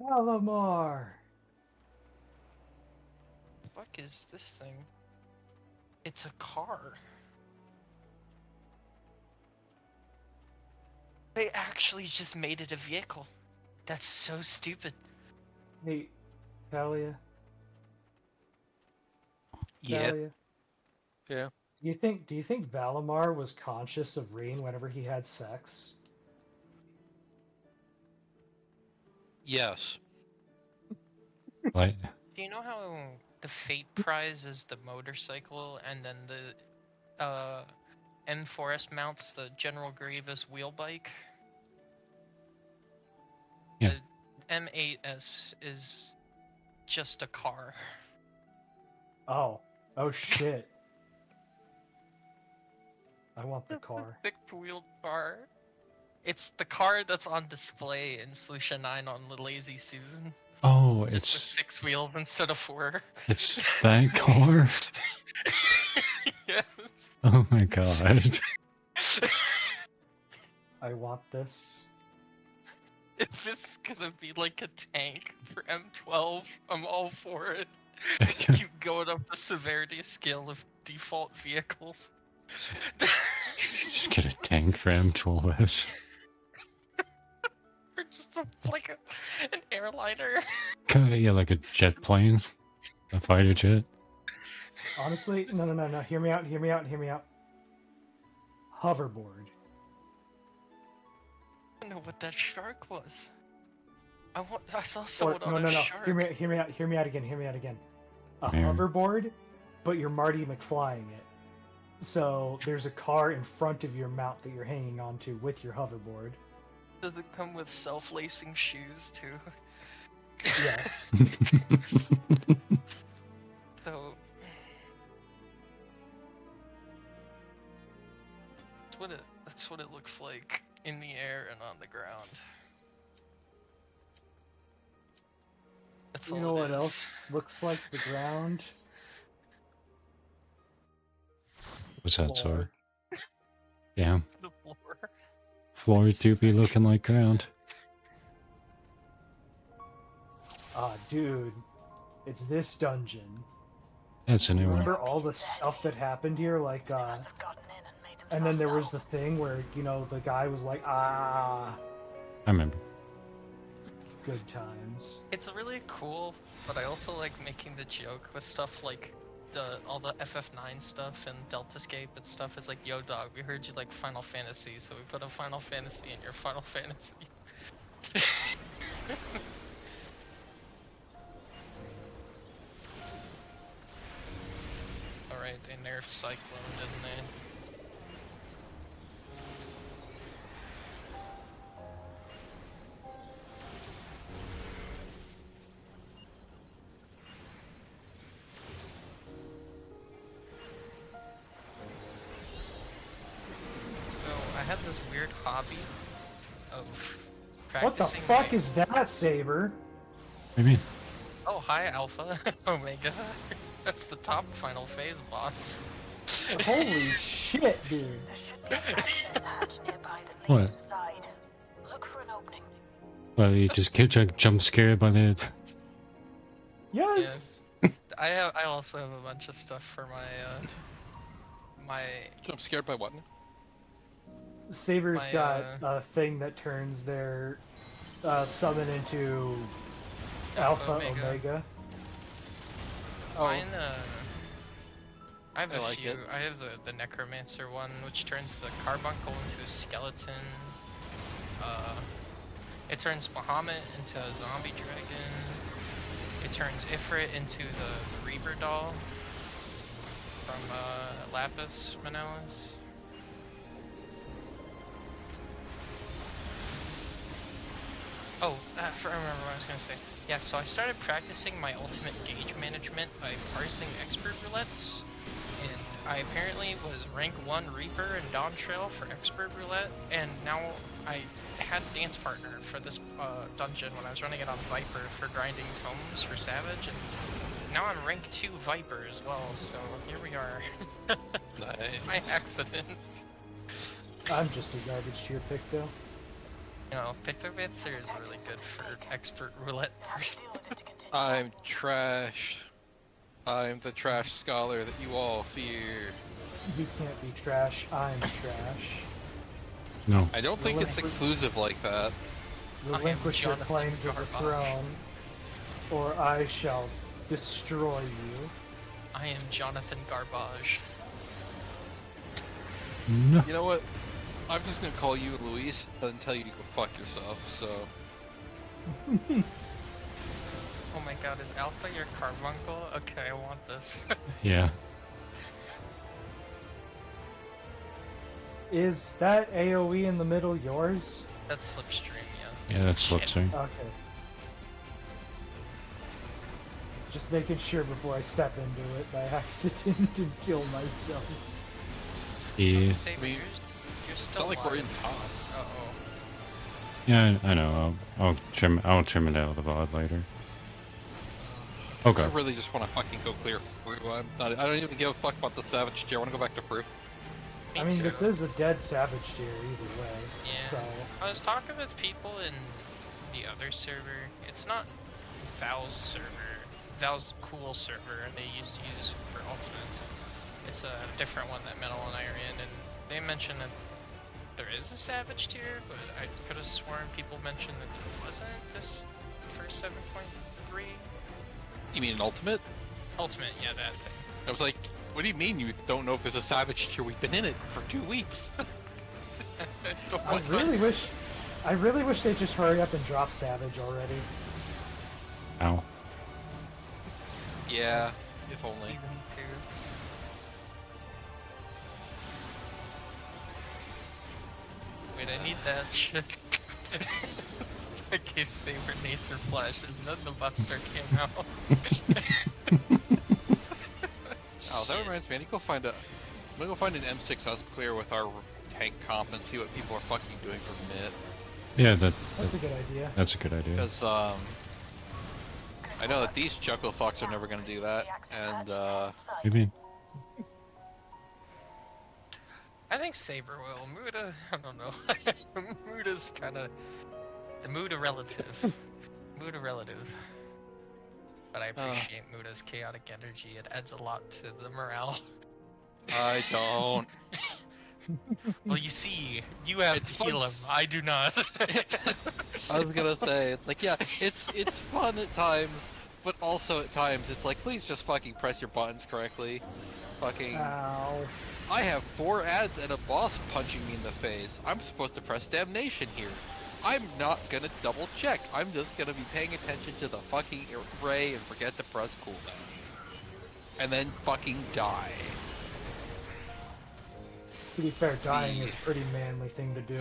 Valamar! The fuck is this thing? It's a car. They actually just made it a vehicle. That's so stupid. Hey, Talia. Yeah. Talia. Yeah. Do you think Valamar was conscious of Reen whenever he had sex? Yes. What? Do you know how the Fate prize is the motorcycle and then the M4S mounts the General Grievous wheel bike? Yeah. The M8S is just a car. Oh. Oh shit. I want the car. Six-wheeled car. It's the car that's on display in Solution 9 on the Lazy Susan. Oh, Just with it's 6 wheels instead of 4. that car? Yes. Oh my god. I want this. If this is gonna be like a tank for M12, I'm all for it. Just keep going up the severity scale of default vehicles. Just get a tank for M12S. Or just like an airliner. Yeah, like a jet plane. A fighter jet. Honestly, no. Hear me out. Hoverboard. I don't know what that shark was. I saw someone Or, on no. a shark. Hear me out again. A Yeah. hoverboard, but you're Marty McFlying it. So there's a car in front of your mount that you're hanging onto with your hoverboard. Does it come with self-lacing shoes too? Yes. So that's what it looks like in the air and on the ground. That's You all know it what is. else looks like the ground? What's that, Floor. sir? Yeah. The floor. Floor to be looking like ground. Ah, dude. It's this dungeon. That's a new one. Remember all the stuff that happened here? Like, and then there was the thing where, you know, the guy was like, ah, I remember. good times. It's really cool, but I also like making the joke with stuff like all the FF9 stuff and Deltascape and stuff. Is like, yo dog, we heard you like Final Fantasy, so we put a Final Fantasy in your Final Fantasy. Alright, they nerfed Cyclone, didn't they? So I had this weird hobby of What the practicing. fuck is that, Saber? What do you mean? Oh, hi, Alpha. Omega. That's the top final phase boss. Holy shit, dude. What? Well, you just get like, jump scared by it. Yes. I also have a bunch of stuff for my I'm scared by what? Saber's My, got a thing that turns their summon into Alpha Omega. Mine, I have I a like few. it. I have the Necromancer one, which turns the Carbuncle into a skeleton. It turns Bahamut into a zombie dragon. It turns Ifrit into the Reaper doll from Lapis Manoas. Oh, I remember what I was gonna say. Yeah, so I started practicing my ultimate gauge management by parsing expert roulettes, and I apparently was rank 1 Reaper and Dawn Trail for expert roulette, and now I had a dance partner for this dungeon when I was running it on Viper for grinding tomes for Savage, and now I'm rank 2 Viper as well, so here we are. Nice. By accident. I'm just a garbage tier pick, though. You know, Pictomancer is really good for expert roulette parsing. I'm trash. I'm the trash scholar that you all fear. You can't be trash. I'm trash. No. I don't think it's exclusive like that. Relinquish your Jonathan claim to the Garbage. throne, or I shall destroy you. I am Jonathan Garbage. No. You know what? I'm just gonna call you Luis and tell you to go fuck yourself, so... Oh my god, is Alpha your carbuncle? Okay, I want this. Yeah. Is that AoE in the middle yours? That's Slipstream, yes. Yeah, that's slipstream. Okay. Just making sure before I step into it by accident and kill myself. Yeah. Saber, you're It's still not like we're in alive. top. Uh-oh. Yeah, I know. I'll trim it out of the VOD later. Okay. I really just want to fucking go clear. I don't even give a fuck about the Savage tier. I want to go back to Proof. Me I mean, too. this is a dead Savage tier either way. Yeah. So I was talking with people in the other server. It's not Val's server. Val's cool server they used to use for ultimates. It's a different one that Metal and I are in, and they mentioned that there is a Savage tier, but I could have sworn people mentioned that there wasn't this for 7.3. You mean an ultimate? Ultimate, yeah, that thing. I was like, what do you mean you don't know if there's a Savage tier? We've been in it for 2 weeks. I really wish they'd just hurry up and drop Savage already. Ow. Yeah, if only. Wait, I need that shit. I gave Saber Nacer Flash and then the Buster came out. Oh, that reminds me, I'm gonna go find an M6S clear with our tank comp and see what people are fucking doing for mid. Yeah, That's a good idea. That's a good idea. Because, I know that these Chuckle fucks are never gonna do that, and, What do you mean? I think Saber will. Muda, I don't know. Muda's kinda... The Muda relative. Muda relative. But I appreciate Muda's chaotic energy. It adds a lot to the morale. I don't. Well, you see, you have It's to heal fun him. I do not. I was gonna say, it's like, yeah, it's fun at times, but also at times it's like, please just fucking press your buttons correctly. Fucking... Ow. I have 4 ads and a boss punching me in the face. I'm supposed to press damnation here. I'm not gonna double check. I'm just gonna be paying attention to the fucking array and forget to press cooldowns. And then fucking die. To be fair, dying is a pretty manly thing to do.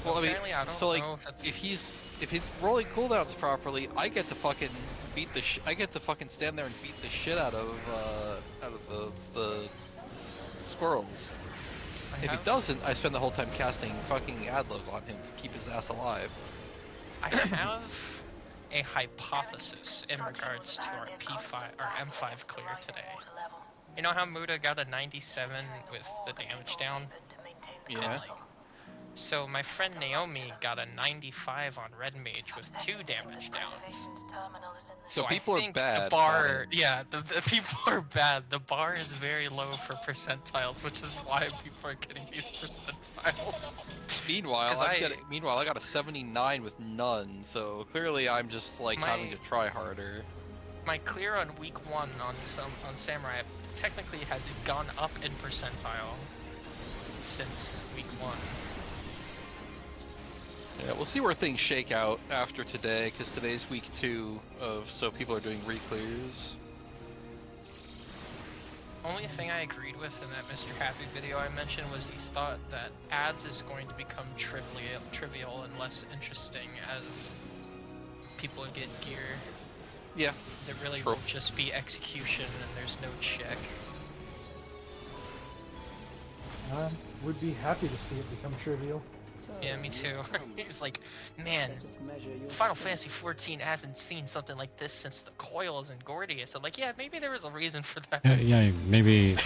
Well, I mean, Apparently, I don't so like, know if that's... if he's rolling cooldowns properly, I get to fucking I get to fucking stand there and beat the shit out of the squirrels. If he doesn't, I spend the whole time casting fucking adlos on him to keep his ass alive. I have a hypothesis in regards to our P5 or M5 clear today. You know how Muda got a 97 with the damage down? Yeah. So my friend Naomi got a 95 on Red Mage with 2 damage downs. So I people are think bad. The bar, yeah, the people are bad. The bar is very low for percentiles, which is why people are getting these percentiles. Meanwhile, I got a 79 with none, so clearly I'm just like having to try harder. My clear on week 1 on Samurai technically has gone up in percentile since week 1. Yeah, we'll see where things shake out after today, because today's week 2 so people are doing reclears. Only thing I agreed with in that Mr. Happy video I mentioned was he thought that ads is going to become trivial and less interesting as people get gear. Yeah. Because it really will just be execution and there's no check. Would be happy to see it become trivial. Yeah, me too. He's like, man, Final Fantasy XIV hasn't seen something like this since the coils and Gordius. I'm like, yeah, maybe there was a reason for that. Yeah, maybe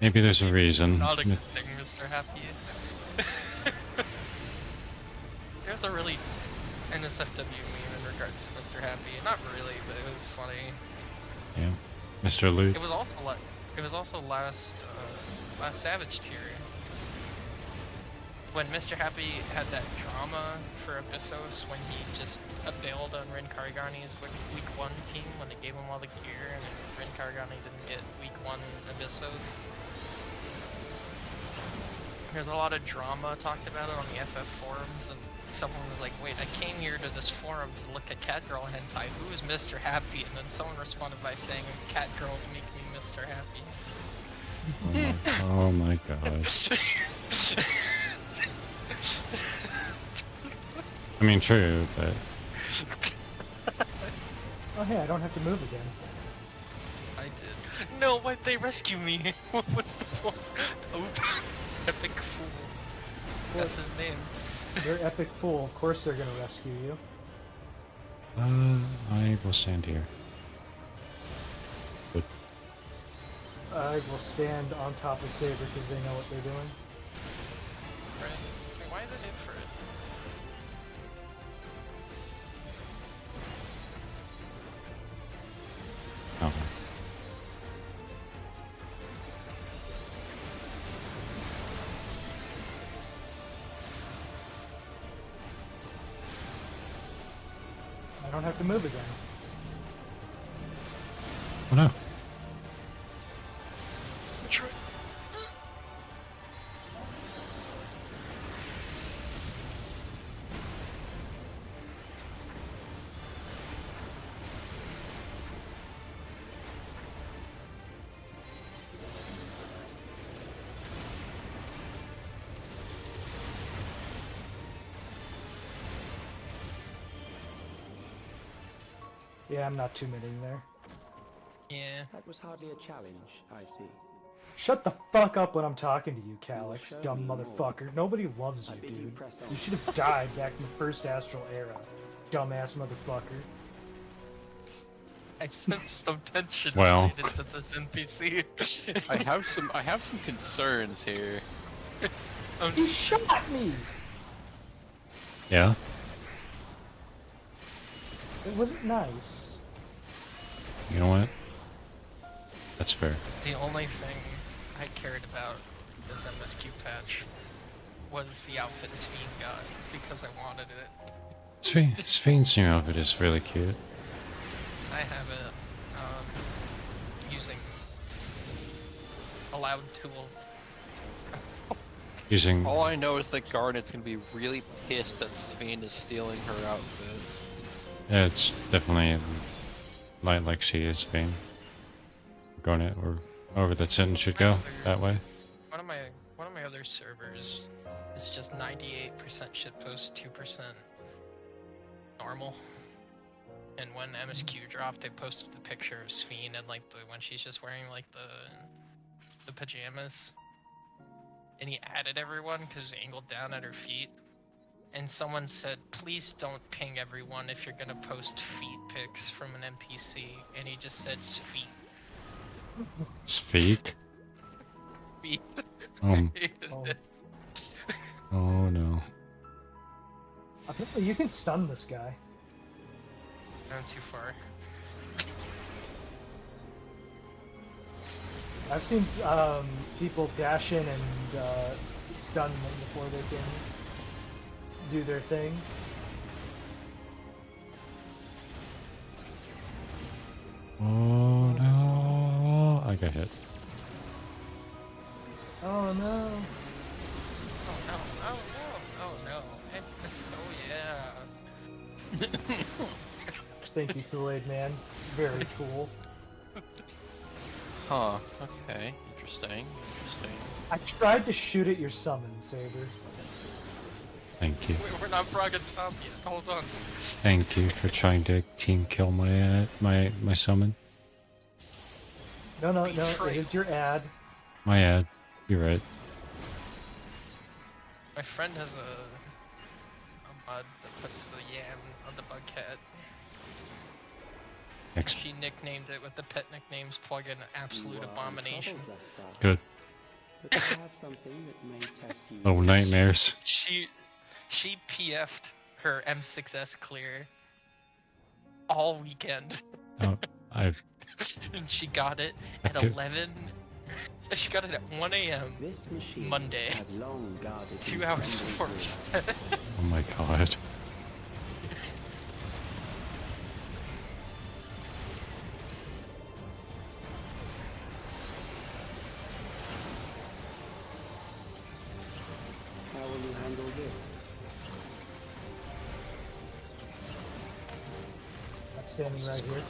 there's a reason. Not a good thing, Mr. Happy. There's a really NSFW meme in regards to Mr. Happy. Not really, but it was funny. Yeah, Mr. Luke. It was also last Savage tier. When Mr. Happy had that drama for Abyssos when he just bailed on Rin Karigani's week 1 team when they gave him all the gear and Rin Karigani didn't get week 1 Abyssos. There's a lot of drama talked about it on the FF forums and someone was like, wait, I came here to this forum to look at catgirl hentai, who is Mr. Happy? And then someone responded by saying, catgirls make me Mr. Happy. Oh my gosh. I mean, true, but... Oh hey, I don't have to move again. I did. No, why'd they rescue me? What's the point? Oop. Epic Fool. That's his name. You're Epic Fool, of course they're gonna rescue you. I will stand here. But I will stand on top of Saber because they know what they're doing. Right? Wait, why is it hit for it? Okay. I don't have to move again. Oh no. Yeah, I'm not 2-minning there. Yeah. That was hardly a challenge, I see. Shut the fuck up when I'm talking to you, Calyx, show dumb me more. motherfucker. Nobody loves I you, bid you dude. press on. You should have died back in the first Astral era, dumbass motherfucker. I sense some tension Well. related to this NPC. I have some concerns here. He shot me! Yeah. It wasn't nice. You know what? That's fair. The only thing I cared about this MSQ patch was the outfit Sphene got, because I wanted it. Sphinx's new outfit is really cute. I have it using a loud tool. Using All I know is that Garnet's gonna be really pissed that Sphene is stealing her outfit. yeah, it's definitely like she is Fame. Garnet or however that sentence should go that way. One of my other servers is just 98% shitpost, 2% normal. And when MSQ dropped, they posted the picture of Sphene and like when she's just wearing like the pajamas. And he added everyone because angled down at her feet. And someone said, please don't ping everyone if you're gonna post feet pics from an NPC. And he just said feet. Feet? Feet. Oh. Oh. Oh no. Apparently you can stun this guy. I'm too far. I've seen people dash in and stun them before they can do their thing. Oh no. I got hit. Oh no. Oh no, oh no, oh no. Oh yeah. Thank you, Kool-Aid Man. Very cool. Huh. Okay. Interesting. I tried to shoot at your summon, Saber. Thank you. We're not frogging top yet. Hold on. Thank you for trying to team kill my my summon. No, no, Betrayal. it is your ad. My ad. You're right. My friend has a mod that puts the yam on the bugcat. Ex She nicknamed it with the pet nicknames plugin Absolute Abomination. Good. But I have something that may test you. Oh, nightmares. She PF'd her M6S clear all weekend. Oh, I And she got it at Okay. 11. She got it at 1 a.m. This machine Monday. has long guarded 2 his hours friendly before. food. oh my god. How will you handle this? I'm standing right here.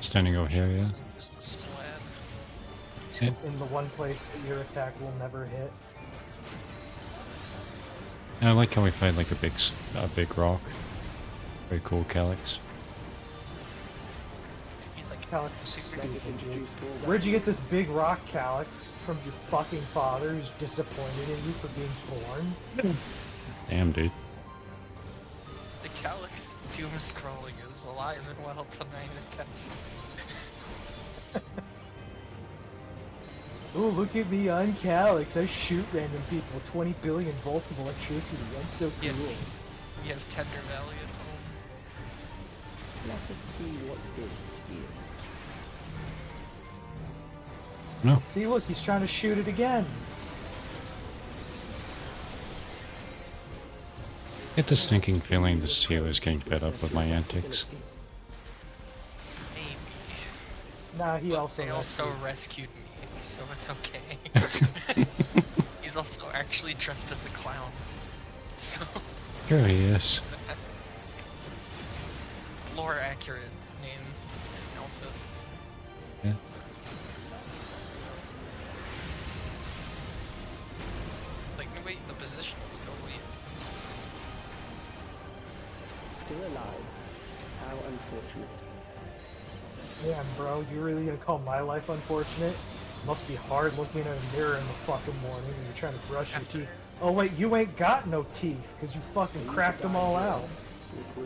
Standing over here, yeah. Just a slab. And In the one place that your attack will never hit. I like how we find like a big rock. Very cool, Calyx. He's like Calyx is super Let us introduce more. Where'd you get this big rock, Calyx? From your fucking father who's disappointed in you for being born? Damn, dude. The Calyx doom scrolling is alive and well tonight, I guess. Oh, look at me, I'm Calyx. I shoot random people. 20 billion volts of electricity. I'm so cool. Yeah. You have Tender Valley at home. Let us see what this is. No. See, look, he's trying to shoot it again. I get the stinking feeling this CEO is getting fed up with my antics. Maybe. Nah, he But also they rescued. also rescued me, so it's okay. He's also actually dressed as a clown. So Here he is. lore accurate name and outfit. Yeah. Like, no wait, the position is totally. Still alive. How unfortunate. Damn, bro, you really gonna call my life unfortunate? Must be hard looking at a mirror in the fucking morning and you're trying to brush your teeth. Oh wait, you ain't got no teeth, because you fucking cracked them all out.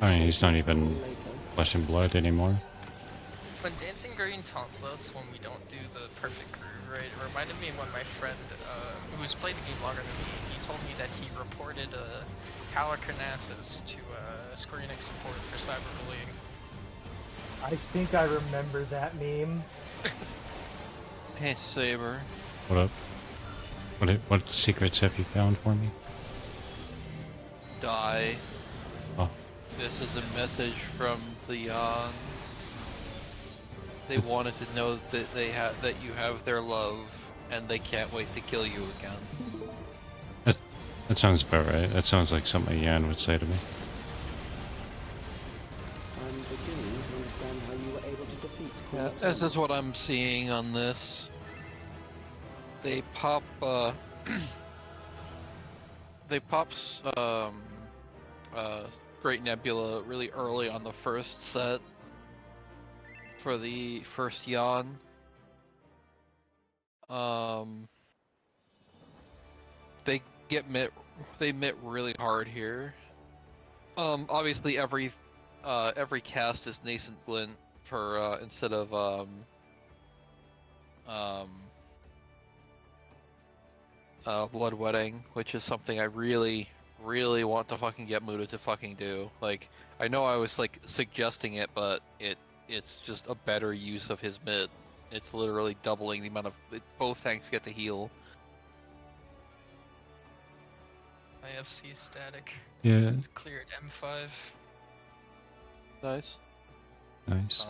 I mean, he's not even flesh and blood anymore. When Dancing Green taunts us when we don't do the perfect groove, right, it reminded me when my friend, who's played the game longer than me, he told me that he reported Halicarnassus to Square Enix support for cyberbullying. I think I remember that meme. Hey, Saber. What up? What secrets have you found for me? Die. Oh. This is a message from the They wanted to know that that you have their love, and they can't wait to kill you again. That sounds about right. That sounds like something Yan would say to me. I'm beginning to understand how you were able to defeat Yeah, this is what I'm seeing on this. They pop, they pops, Great Nebula really early on the first set for the first Yawn. They mitt really hard here. Obviously every cast is nascent glint for, instead of, Blood Wedding, which is something I really want to fucking get Muda to fucking do. Like, I know I was like suggesting it, but it's just a better use of his mid. It's literally doubling the amount of both tanks get to heal. IFC static. Yeah. It's cleared M5. Nice. Nice.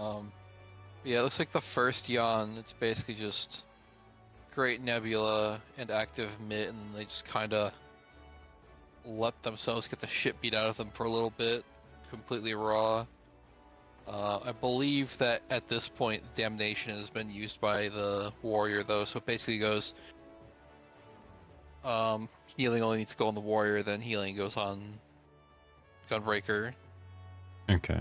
Yeah, it looks like the first Yawn, it's basically just Great Nebula and active mid, and they just kinda let themselves get the shit beat out of them for a little bit, completely raw. I believe that at this point, Damnation has been used by the Warrior though, so it basically goes, healing only needs to go on the Warrior, then healing goes on Gunbreaker. Okay.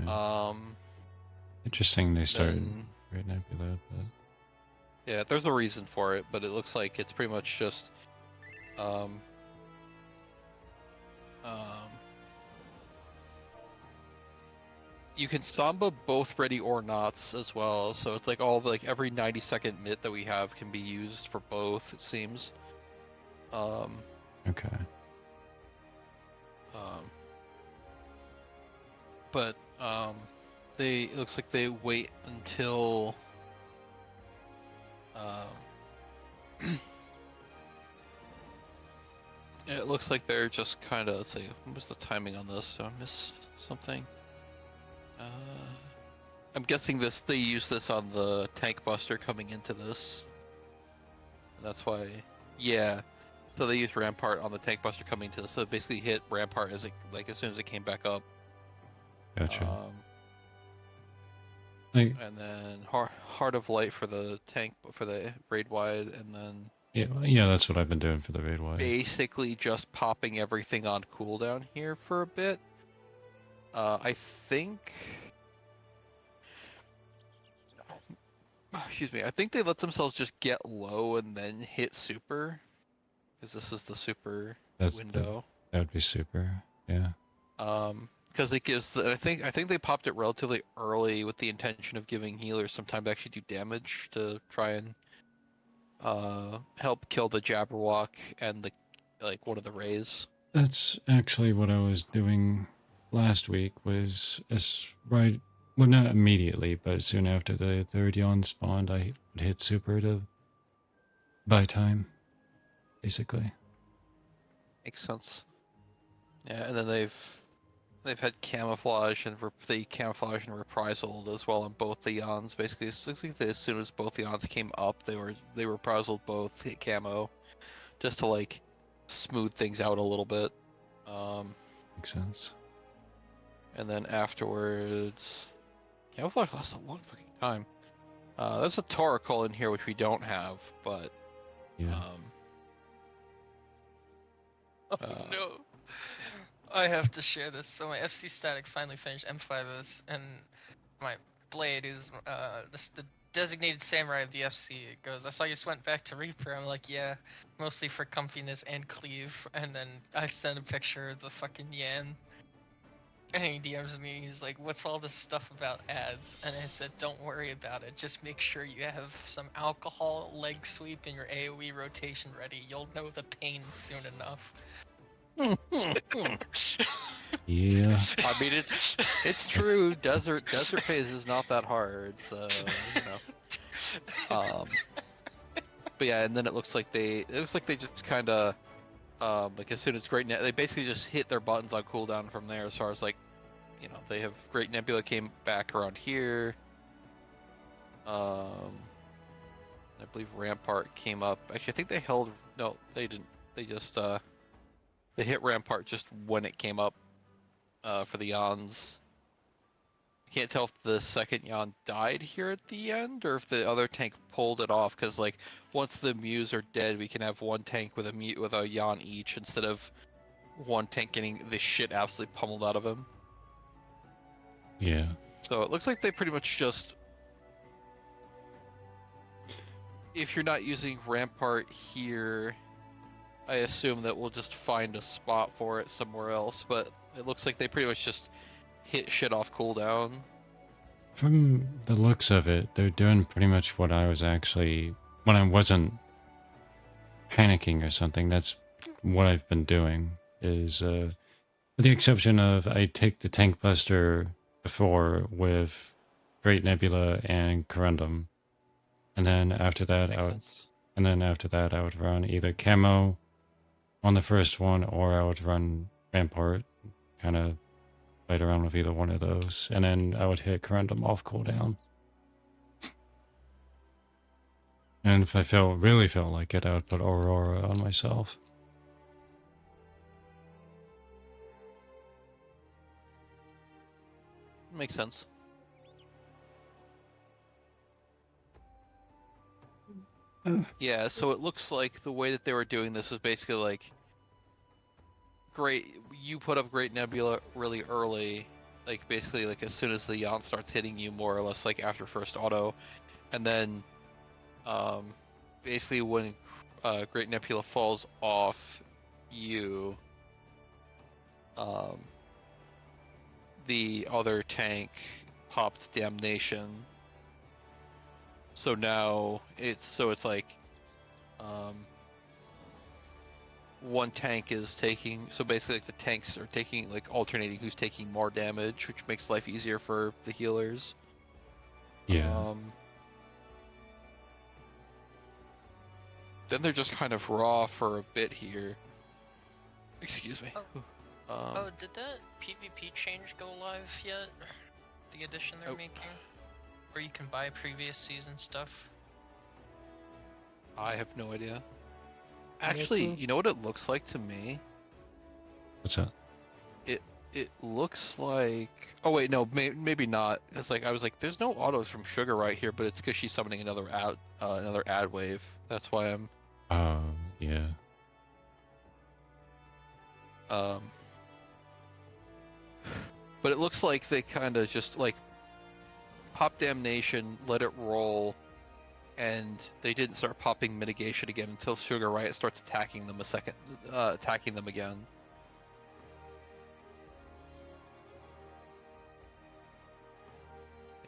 Interesting they started Then, Great Nebula, but... yeah, there's a reason for it, but it looks like it's pretty much just, you can Samba both ready or nots as well, so it's like all the, like every 90-second mitt that we have can be used for both, it seems. Okay. But it looks like they wait until it looks like they're just kind of, let's see, what was the timing on this? So I missed something. I'm guessing they use this on the tank buster coming into this. And that's why, yeah. So they used Rampart on the tank buster coming to this. So it basically hit Rampart as as soon as it came back up. Gotcha. Like, And then Heart of Light for the tank, for the raid wide, and then yeah, that's what I've been doing for the raid wide. basically just popping everything on cooldown here for a bit. I think, excuse me, I think they let themselves just get low and then hit super, because this is the super window. That would be super. Yeah. Because it gives I think they popped it relatively early with the intention of giving healers some time to actually do damage to try and help kill the Jabberwock and the one of the Rays. That's actually what I was doing last week. Right, well, not immediately, but soon after the third yawn spawned, I would hit super to buy time, basically. Makes sense. Yeah, and then they've had camouflage and the camouflage and reprisal as well on both the yawns. Basically, it looks like as soon as both the yawns came up, they reprisal both, hit camo, just to like smooth things out a little bit. Makes sense. And then afterwards, camouflage lasts a long fucking time. There's a Toracle in here which we don't have, but Yeah. No. I have to share this. So my FC static finally finished M5S, and my blade is the designated samurai of the FC. It goes, I saw you just went back to Reaper. I'm like, yeah, mostly for comfiness and cleave. And then I send a picture of the fucking Yan. And he DMs me, he's like, what's all this stuff about ads? And I said, don't worry about it, just make sure you have some alcohol, leg sweep, and your AoE rotation ready. You'll know the pain soon enough. Yeah. I mean, it's true. Desert phase is not that hard, so you know. But yeah, and then it looks like they just kind of like as soon as they basically just hit their buttons on cooldown from there. As far as like, you know, they have Great Nebula came back around here. I believe Rampart came up. Actually, I think they held. No, they didn't. They just they hit Rampart just when it came up for the Yawns. I can't tell if the second Yawn died here at the end or if the other tank pulled it off. Because like once the Mews are dead, we can have one tank with a Yawn each instead of one tank getting the shit absolutely pummeled out of him. Yeah. So it looks like they pretty much just, if you're not using Rampart here, I assume that we'll just find a spot for it somewhere else, but it looks like they pretty much just hit shit off cooldown. From the looks of it, they're doing pretty much what I was actually, when I wasn't panicking or something, that's what I've been doing, is, with the exception of I take the Tank Buster before with Great Nebula and Corundum, and then after that I would run either Camo on the first one, or I would run Rampart, kind of fight around with either one of those, and then I would hit Corundum off cooldown. And if I really felt like it, I would put Aurora on myself. Makes sense. Yeah, so it looks like the way that they were doing this was basically like, you put up Great Nebula really early, like basically like as soon as the Yawn starts hitting you, more or less like after first auto, and then basically when Great Nebula falls off you, the other tank popped Damnation. So now it's like one tank is taking, so basically like the tanks are taking, like alternating who's taking more damage, which makes life easier for the healers. Yeah. Then they're just kind of raw for a bit here. Excuse me. Oh, did that PvP change go live yet? The addition they're making? Where you can buy previous season stuff? I have no idea. Actually, you know what it looks like to me? What's that? It looks like... Oh wait, no, maybe not. It's like, I was like, there's no autos from Sugar right here, but it's because she's summoning another ad wave. That's why I'm... Yeah. But it looks like they kind of just like pop Damnation, let it roll, and they didn't start popping Mitigation again until Sugar Riot starts attacking them attacking them again.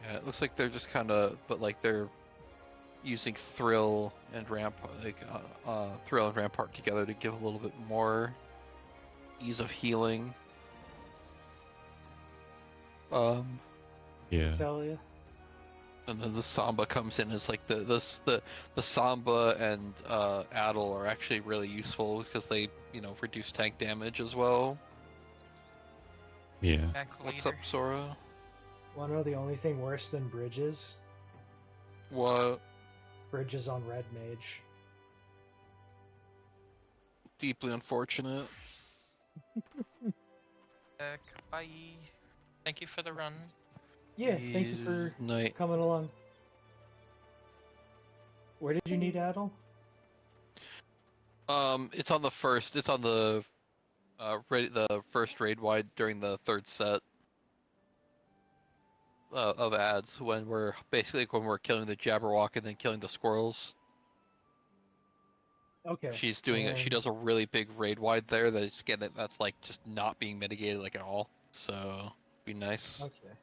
Yeah, it looks like they're just kind of, but like they're using Thrill and Thrill and Rampart together to give a little bit more ease of healing. Yeah. Hell yeah. And then the Samba comes in as like the Samba and Adel are actually really useful because they reduce tank damage as well. Yeah. Back What's later. up, Sora? Wanna know the only thing worse than bridges? What? Bridges on Red Mage. Deeply unfortunate. Back. Bye. Thank you for the run. Yeah, thank you for Night. coming along. Where did you need Adel? It's on the first. It's on the the first raid wide during the third set of ads when we're killing the Jabberwock and then killing the squirrels. Okay. She's doing it. She does a really big raid wide there that's like just not being mitigated like at all. So be nice. Okay.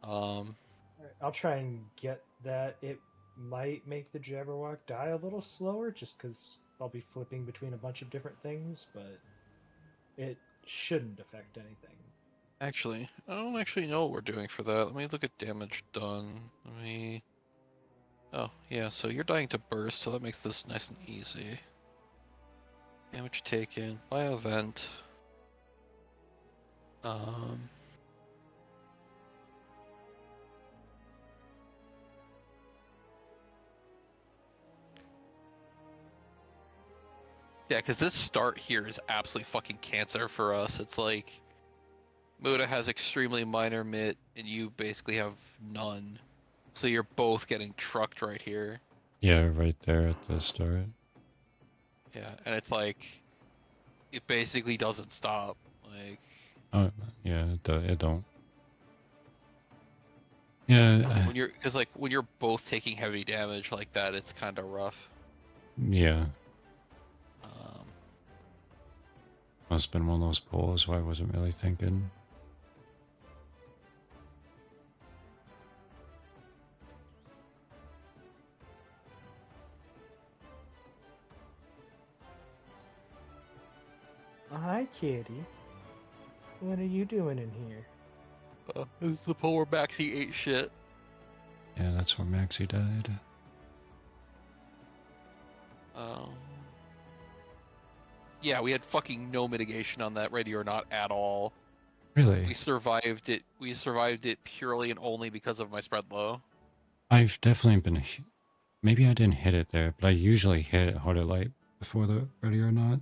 Um, Alright, I'll try and get that. It might make the Jabberwock die a little slower just because I'll be flipping between a bunch of different things, but it shouldn't affect anything. actually, I don't actually know what we're doing for that. Let me look at damage done. Let me. Oh yeah, so you're dying to burst, so that makes this nice and easy. Damage taken by event. Yeah, because this start here is absolutely fucking cancer for us. It's like Muda has extremely minor mit, and you basically have none. So you're both getting trucked right here. Yeah, right there at the start. Yeah, and it's like it basically doesn't stop. Like, Oh, yeah, it don't. Yeah, when you're both taking heavy damage like that, it's kind of rough. yeah. Um, Must have been one of those polls where I wasn't really thinking. Hi, kitty. What are you doing in here? this is the poll where Maxie ate shit. Yeah, that's where Maxie died. Yeah, we had fucking no mitigation on that, ready or not, at all. Really? We survived it. We survived it purely and only because of my spread low. I've definitely been. Maybe I didn't hit it there, but I usually hit harder light before the ready or not.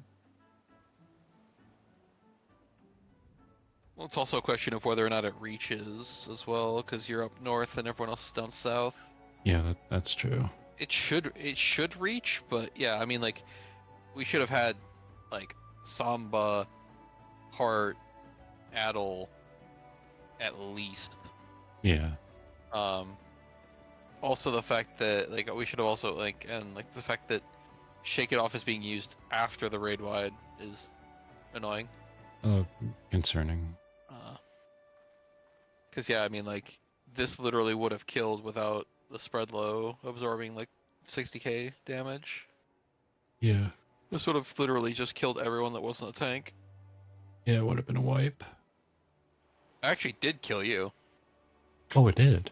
Well, it's also a question of whether or not it reaches as well, because you're up north and everyone else is down south. Yeah, that's true. It should reach, but yeah, I mean, like, we should have had like Samba, Heart, Adel, at least. Yeah. Also the fact that like we should have also the fact that Shake It Off is being used after the raid wide is annoying. Concerning. Because yeah, I mean, like, this literally would have killed without the spread low absorbing like 60k damage. Yeah. This would have literally just killed everyone that wasn't a tank. Yeah, it would have been a wipe. I actually did kill you. Oh, it did.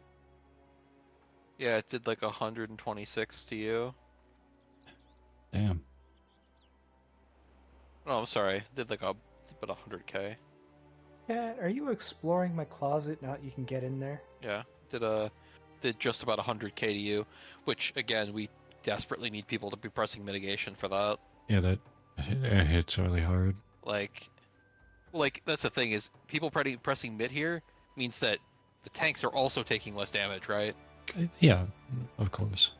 Yeah, it did like 126 to you. Damn. Oh, I'm sorry. It did like about 100k. Cat, are you exploring my closet now that you can get in there? Yeah, did just about 100k to you, which again we desperately need people to be pressing mitigation for that. Yeah, it hits really hard. Like that's the thing is people pressing mid here means that the tanks are also taking less damage, right? Yeah, of course.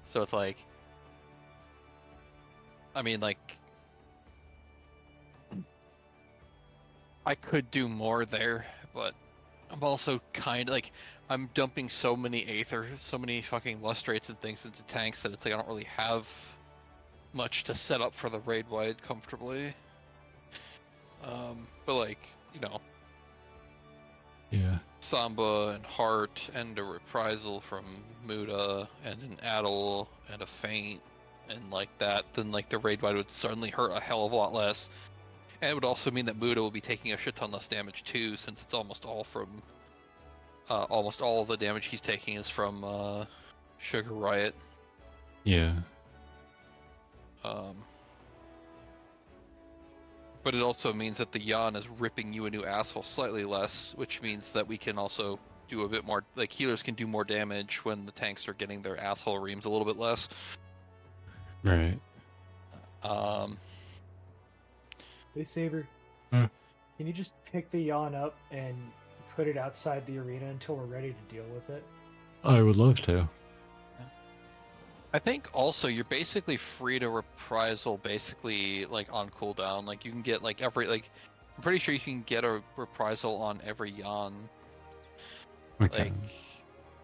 So it's like, I mean, like, I could do more there, but I'm also kind of like, I'm dumping so many Aether, so many fucking Lustrates and things into tanks that it's like I don't really have much to set up for the raid wide comfortably. But like, you know. Yeah. Samba and Heart and a reprisal from Muda and an Addle and a feint and like that, then like the raid wide would suddenly hurt a hell of a lot less. And it would also mean that Muda will be taking a shit ton less damage too, since it's almost all from almost all of the damage he's taking is from Sugar Riot. Yeah. But it also means that the Yan is ripping you a new asshole slightly less, which means that we can also do a bit more, like healers can do more damage when the tanks are getting their asshole reams a little bit less. Right. Hey Saber, Huh. can you just pick the yawn up and put it outside the arena until we're ready to deal with it? I would love to. I think also you're basically free to reprisal basically like on cooldown. Like you can get like every like I'm pretty sure you can get a reprisal on every Yan. Okay. Like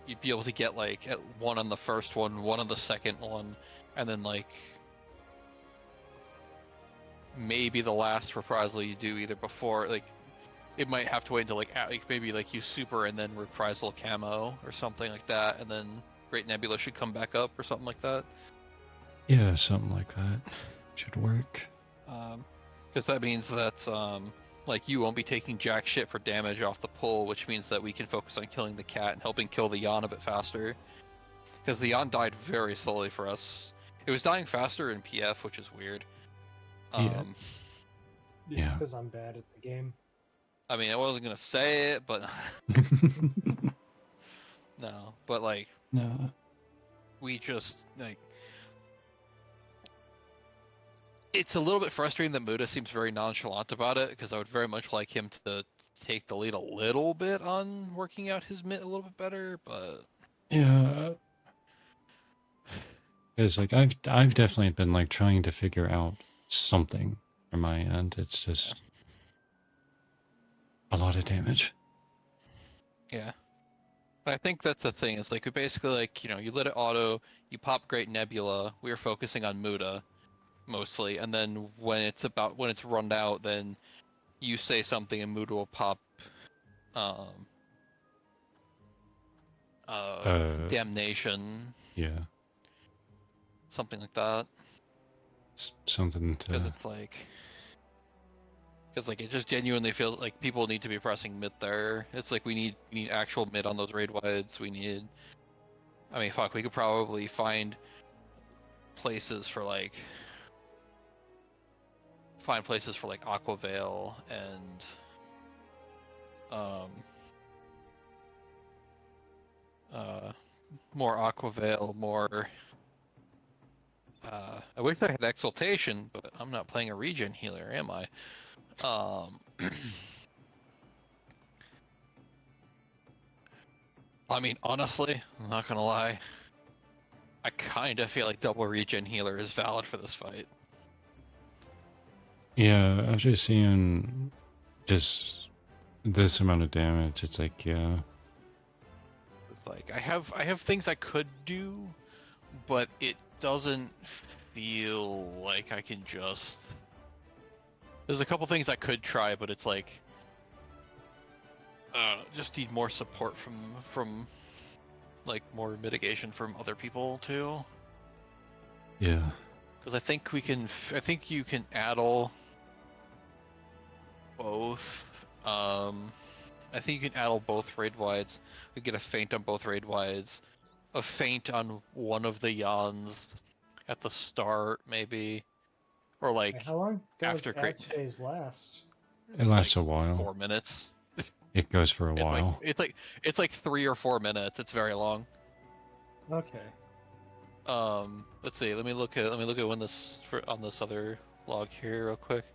you'd be able to get like one on the first one on the second one, and then like maybe the last reprisal you do either before like it might have to wait until like maybe like you super and then reprisal camo or something like that, and then Great Nebula should come back up or something like that. Yeah, something like that should work. Because that means that like you won't be taking jack shit for damage off the pull, which means that we can focus on killing the cat and helping kill the Yan a bit faster. Because the Yan died very slowly for us. It was dying faster in PF, which is weird. Yeah. It's because I'm bad at the game. I mean, I wasn't gonna say it, but no. But like, No. we just like. It's a little bit frustrating that Muda seems very nonchalant about it, because I would very much like him to take the lead a little bit on working out his mid a little bit better, but Yeah. Because like I've definitely been like trying to figure out something from my end. It's just a lot of damage. yeah. But I think that's the thing, is like we basically like, you let it auto, you pop Great Nebula, we were focusing on Muda mostly, and then when it's run out, then you say something and Muda will pop Damnation. Yeah. Something like that. Something Because to it's like it just genuinely feels like people need to be pressing mid there. It's like we need actual mid on those raid wides. I mean, fuck, we could probably find places for like Aqua Veil and more Aqua Veil, more I wish I had Exaltation, but I'm not playing a regen healer, am I? I mean, honestly, I'm not gonna lie. I kinda feel like double regen healer is valid for this fight. Yeah, after seeing just this amount of damage, it's like, yeah. It's like I have things I could do, but it doesn't feel like I can just. There's a couple things I could try, but it's like just need more support from like more mitigation from other people too. Yeah. Because I think you can addle both. I think you can addle both raid wides. We get a feint on both raid wides, a feint on one of the Yans at the start, maybe, or like How long does after ads phase last? It lasts a while. 4 minutes. It goes for a while. It's like 3 or 4 minutes. It's very long. Okay. Let's see. Let me look at when on this other log here real quick.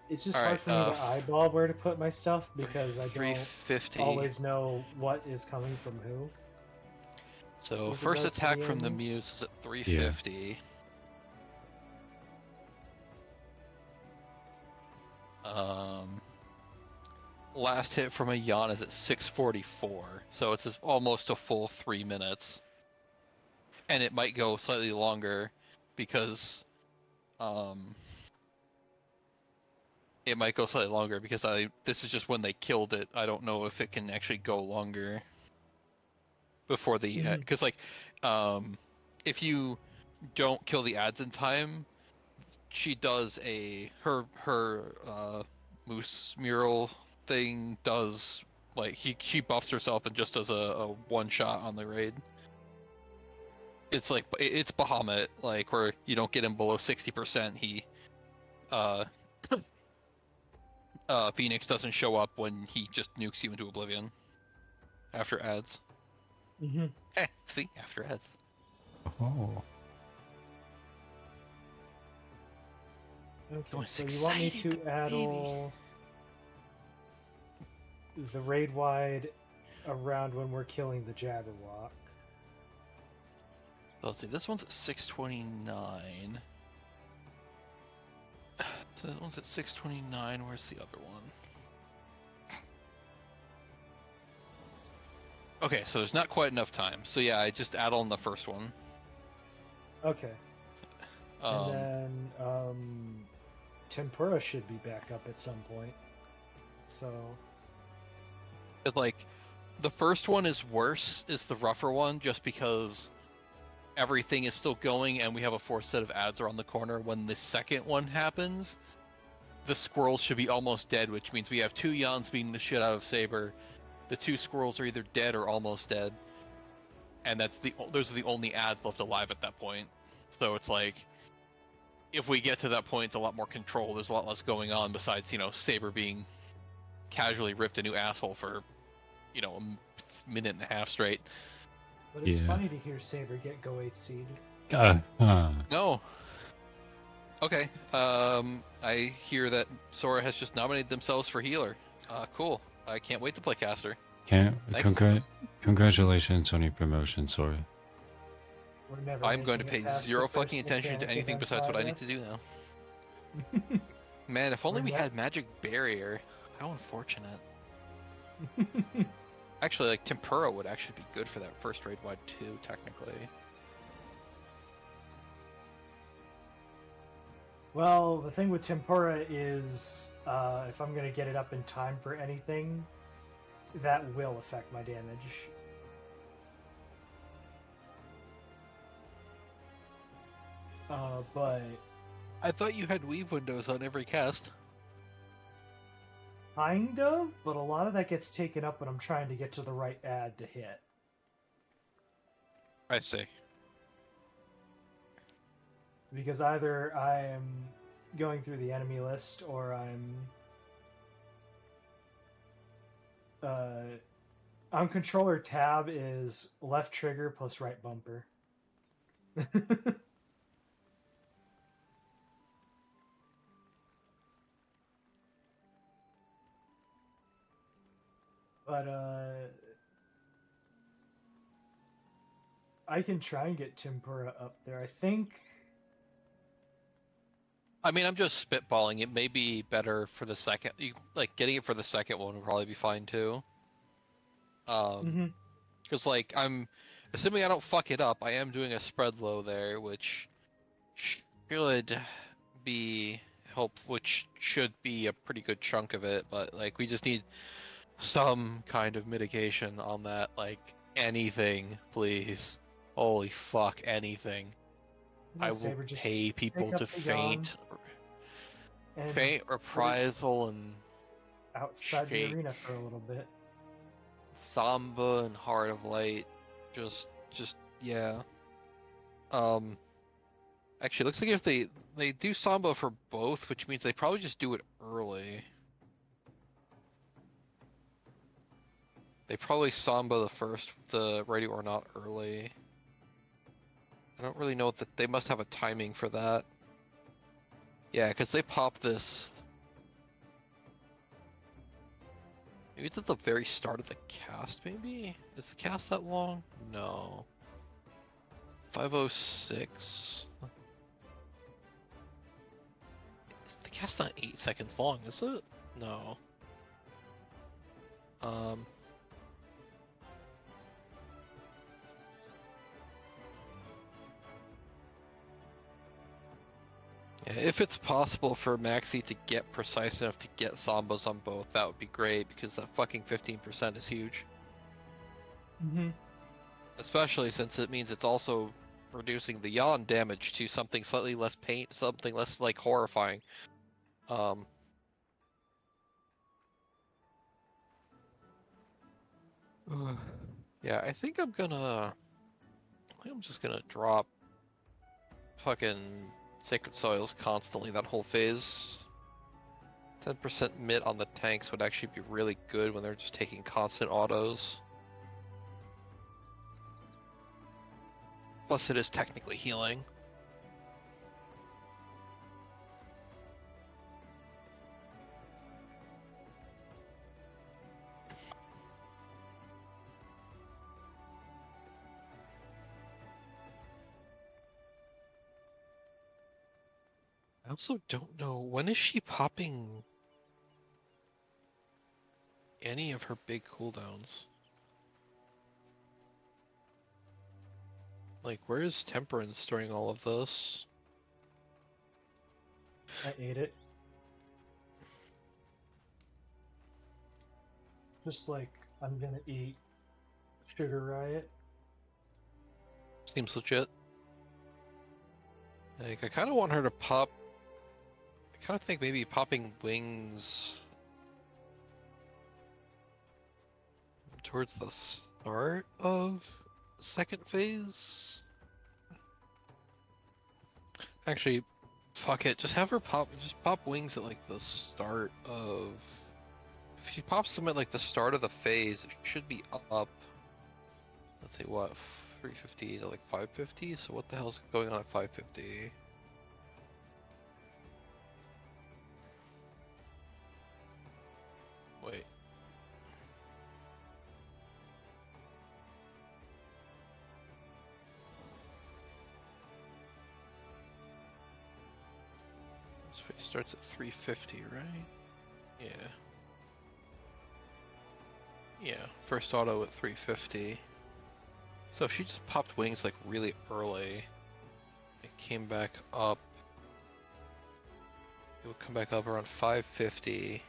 It's just All hard right, for me to eyeball where to put my stuff because I don't 350. always know what is coming from who. So With first regards to attack the from the enemies? Muse is at 350. Last hit from a Yan is at 644, so it's almost a full 3 minutes. And it might go slightly longer because it might go slightly longer because this is just when they killed it. I don't know if it can actually go longer before the because if you don't kill the ads in time, she does her moose mural thing does like she buffs herself and just does a one shot on the raid. It's like it's Bahamut, like where you don't get him below 60%. He Phoenix doesn't show up when he just nukes you into oblivion after ads. Mm-hmm. See, after ads. Oh. Okay, Oh, so it's you want me exciting, to add baby. all the raid wide around when we're killing the Jabberwock? Let's see, this one's at 629. So that one's at 629. Where's the other one? Okay, so there's not quite enough time. So yeah, I just add on the first one. Okay. And then Tempura should be back up at some point. So But like, the first one is worse, is the rougher one, just because everything is still going and we have a fourth set of ads around the corner. When the second one happens, the squirrels should be almost dead, which means we have 2 Yawns beating the shit out of Saber. The 2 squirrels are either dead or almost dead. And those are the only ads left alive at that point. So it's like, if we get to that point, it's a lot more control. There's a lot less going on besides, Saber being casually ripped a new asshole for, a minute and a half straight. but it's Yeah. funny to hear Saber get Go 8 seed. No. Okay. I hear that Sora has just nominated themselves for healer. Cool. I can't wait to play caster. Thanks. Congratulations on your promotion, Sora. We're never I'm going to making it pay past the zero first fucking attention to mechanic anything event besides what I need to progress. do now. Man, if only We're we ne- had magic barrier. How unfortunate. Actually, like Tempura would actually be good for that first raid wide too, technically. Well, the thing with Tempura is, if I'm gonna get it up in time for anything, that will affect my damage. But I thought you had weave windows on every cast. kind of, but a lot of that gets taken up when I'm trying to get to the right ad to hit. I see. Because either I'm going through the enemy list or I'm on controller tab is left trigger plus right bumper. But I can try and get Tempura up there. I think. I mean, I'm just spitballing. It may be better for the second. Like getting it for the second one would probably be fine too. Because like I'm assuming I don't fuck it up. I am doing a spread low there, which should be which should be a pretty good chunk of it. But like we just need some kind of mitigation on that. Like anything, please. Holy fuck, anything. I will Saber, just pay people pick up to the yawn and faint reprisal and outside the shake. arena for a little bit. Samba and Heart of Light. Just yeah. Actually, it looks like if they do Samba for both, which means they probably just do it early. They probably Samba the ready or not early. I don't really know what they must have a timing for that. Yeah, because they pop this. Maybe it's at the very start of the cast, maybe? Is the cast that long? No. 5:06. The cast's not 8 seconds long, is it? No. Yeah, if it's possible for Maxi to get precise enough to get Sambas on both, that would be great, because that fucking 15% is huge. Mm-hmm. Especially since it means it's also reducing the yawn damage to something slightly less paint, something less, like, horrifying. Yeah, I think I'm just gonna drop fucking Sacred Soils constantly that whole phase. 10% mid on the tanks would actually be really good when they're just taking constant autos. Plus it is technically healing. I also don't know, when is she popping any of her big cooldowns? Like, where is Temperance during all of this? I ate it. Just like I'm gonna eat Sugar Riot. Seems legit. Like, I kind of want her to pop. I kind of think maybe popping wings towards the start of second phase. Actually, fuck it. Just have her pop wings at like the start of. If she pops them at like the start of the phase, it should be up. Let's see what, 350 to like 550. So what the hell's going on at 550? Wait. This phase starts at 350, right? Yeah. Yeah, first auto at 350. So if she just popped wings like really early, it came back up. It would come back up around 550.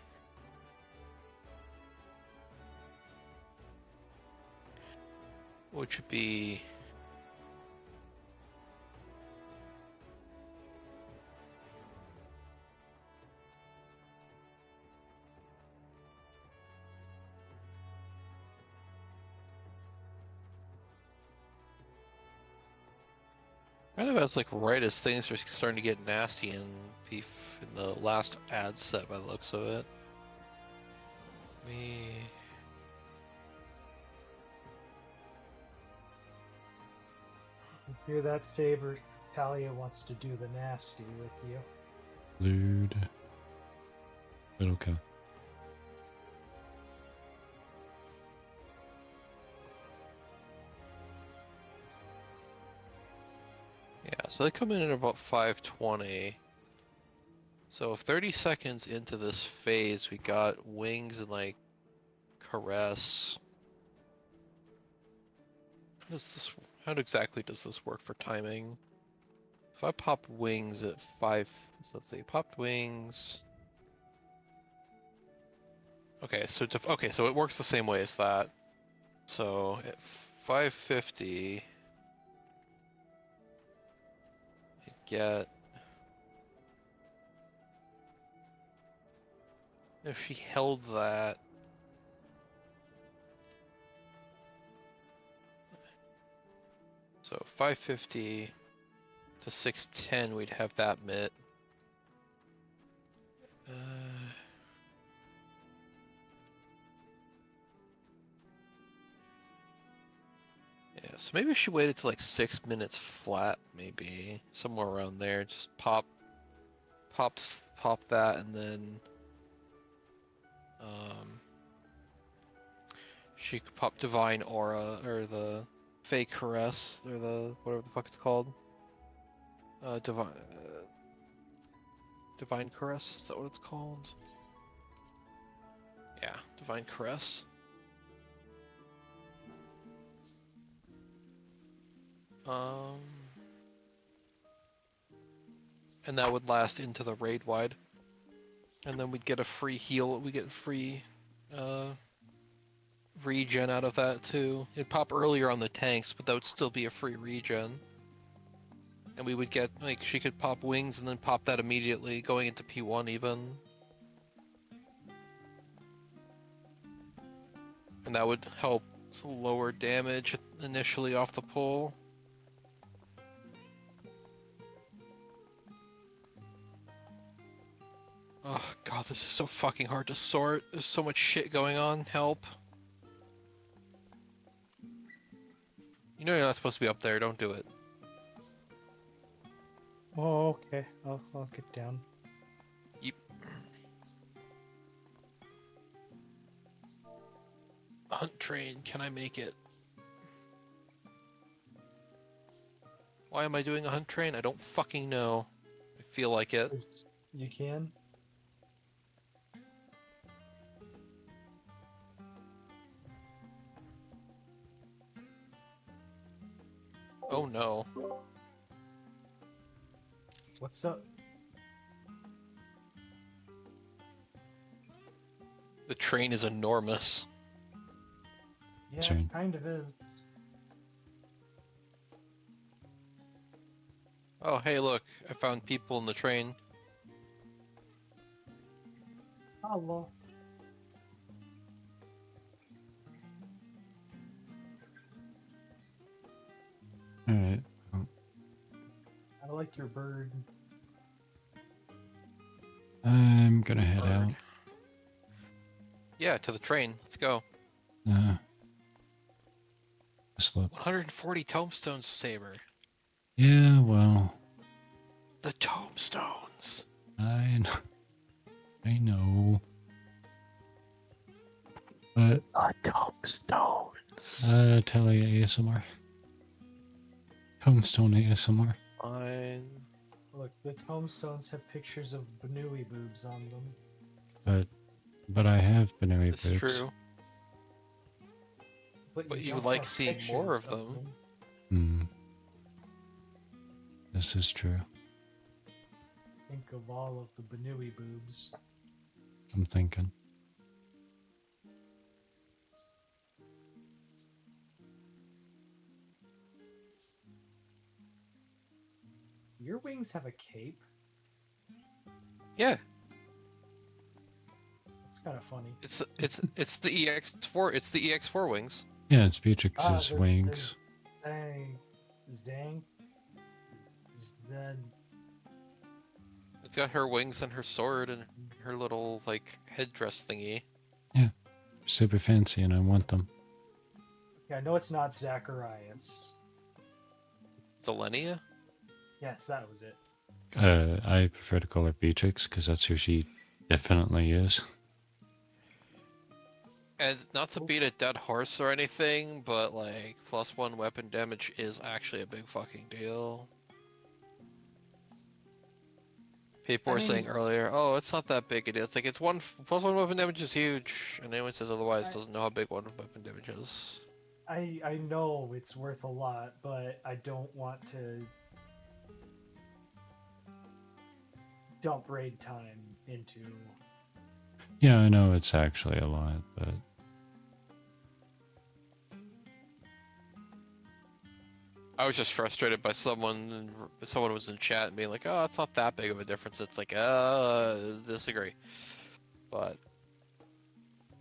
Which would be... kind of as like right as things are starting to get nasty in Beef in the last ad set by the looks of it. Me... You hear that, Saber? Talia wants to do the nasty with you. Lewd. But okay. Yeah, so they come in at about 520. So 30 seconds into this phase, we got wings and like caress. How exactly does this work for timing? If I pop wings at 5, so let's say popped wings. Okay, so so it works the same way as that. So at 550, you get, if she held that, so 550 to 610, we'd have that mit. Yeah, so maybe if she waited to like 6 minutes flat, maybe somewhere around there. Just pop that, and then she could pop Divine Aura or the Fake Caress or the whatever the fuck it's called. Divine Caress, is that what it's called? Yeah, Divine Caress. and that would last into the raid wide. And then we'd get a free heal. We get free regen out of that too. It'd pop earlier on the tanks, but that would still be a free regen. And we would get, like, she could pop wings and then pop that immediately, going into P1 even. And that would help lower damage initially off the pull. Oh god, this is so fucking hard to sort. There's so much shit going on. Help. You know you're not supposed to be up there, don't do it. Oh, okay. I'll get down. Yep. Hunt train, can I make it? Why am I doing a hunt train? I don't fucking know. I feel like it. You can? Oh no. What's up? The train is enormous. Yeah, Sorry. it kind of is. Oh hey look, I found people in the train. Hello. Alright. I like your bird. I'm gonna head out. Yeah, to the train. Let's go. Just look. 140 tombstones, Saber. Yeah, well, The tombstones. I know. I know. But Tombstones. tell you ASMR. Tombstone ASMR. Fine. Look, the tombstones have pictures of Banui boobs on them. But I have Banui It's boobs. true. But you don't like have seeing more pictures of them. Hmm. This is true. Think of all of the Banui boobs. I'm thinking. Your wings have a cape? Yeah, That's kind of funny. it's the EX4. It's the EX4 wings. Yeah, it's Beatrix's the- wings. Zang. Zed. It's got her wings and her sword and her little like headdress thingy. Super fancy, and I want them. Yeah, I know it's not Zacharias. Zelenia? Yes, that was it. I prefer to call her Beatrix because that's who she definitely is. And not to beat a dead horse or anything, but like +1 weapon damage is actually a big fucking deal. People were saying earlier, oh, it's not that big a deal. It's like, it's +1 weapon damage is huge. And anyone says otherwise doesn't know how big 1 weapon damage is. I know it's worth a lot, but I don't want to dump raid time into. Yeah, I know it's actually a lot, but I was just frustrated by someone was in chat being like, oh, it's not that big of a difference. It's like, disagree. But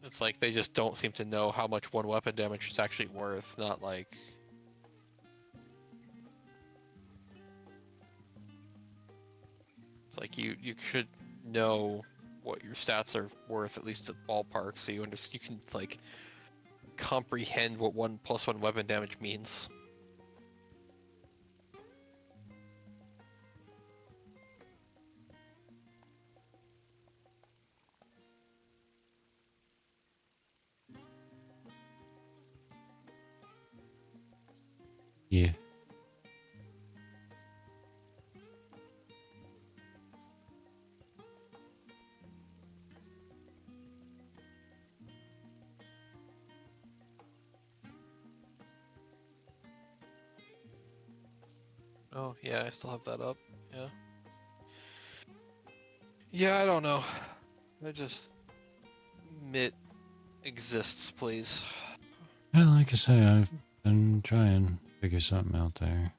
it's like they just don't seem to know how much 1 weapon damage is actually worth, not like... It's like you should know what your stats are worth, at least at ballpark, so you can like comprehend what +1 weapon damage means. yeah. Oh yeah, I still have that up. Yeah. Yeah, I don't know. I just Mitt exists, please. Yeah, like I say, I've been trying to figure something out there.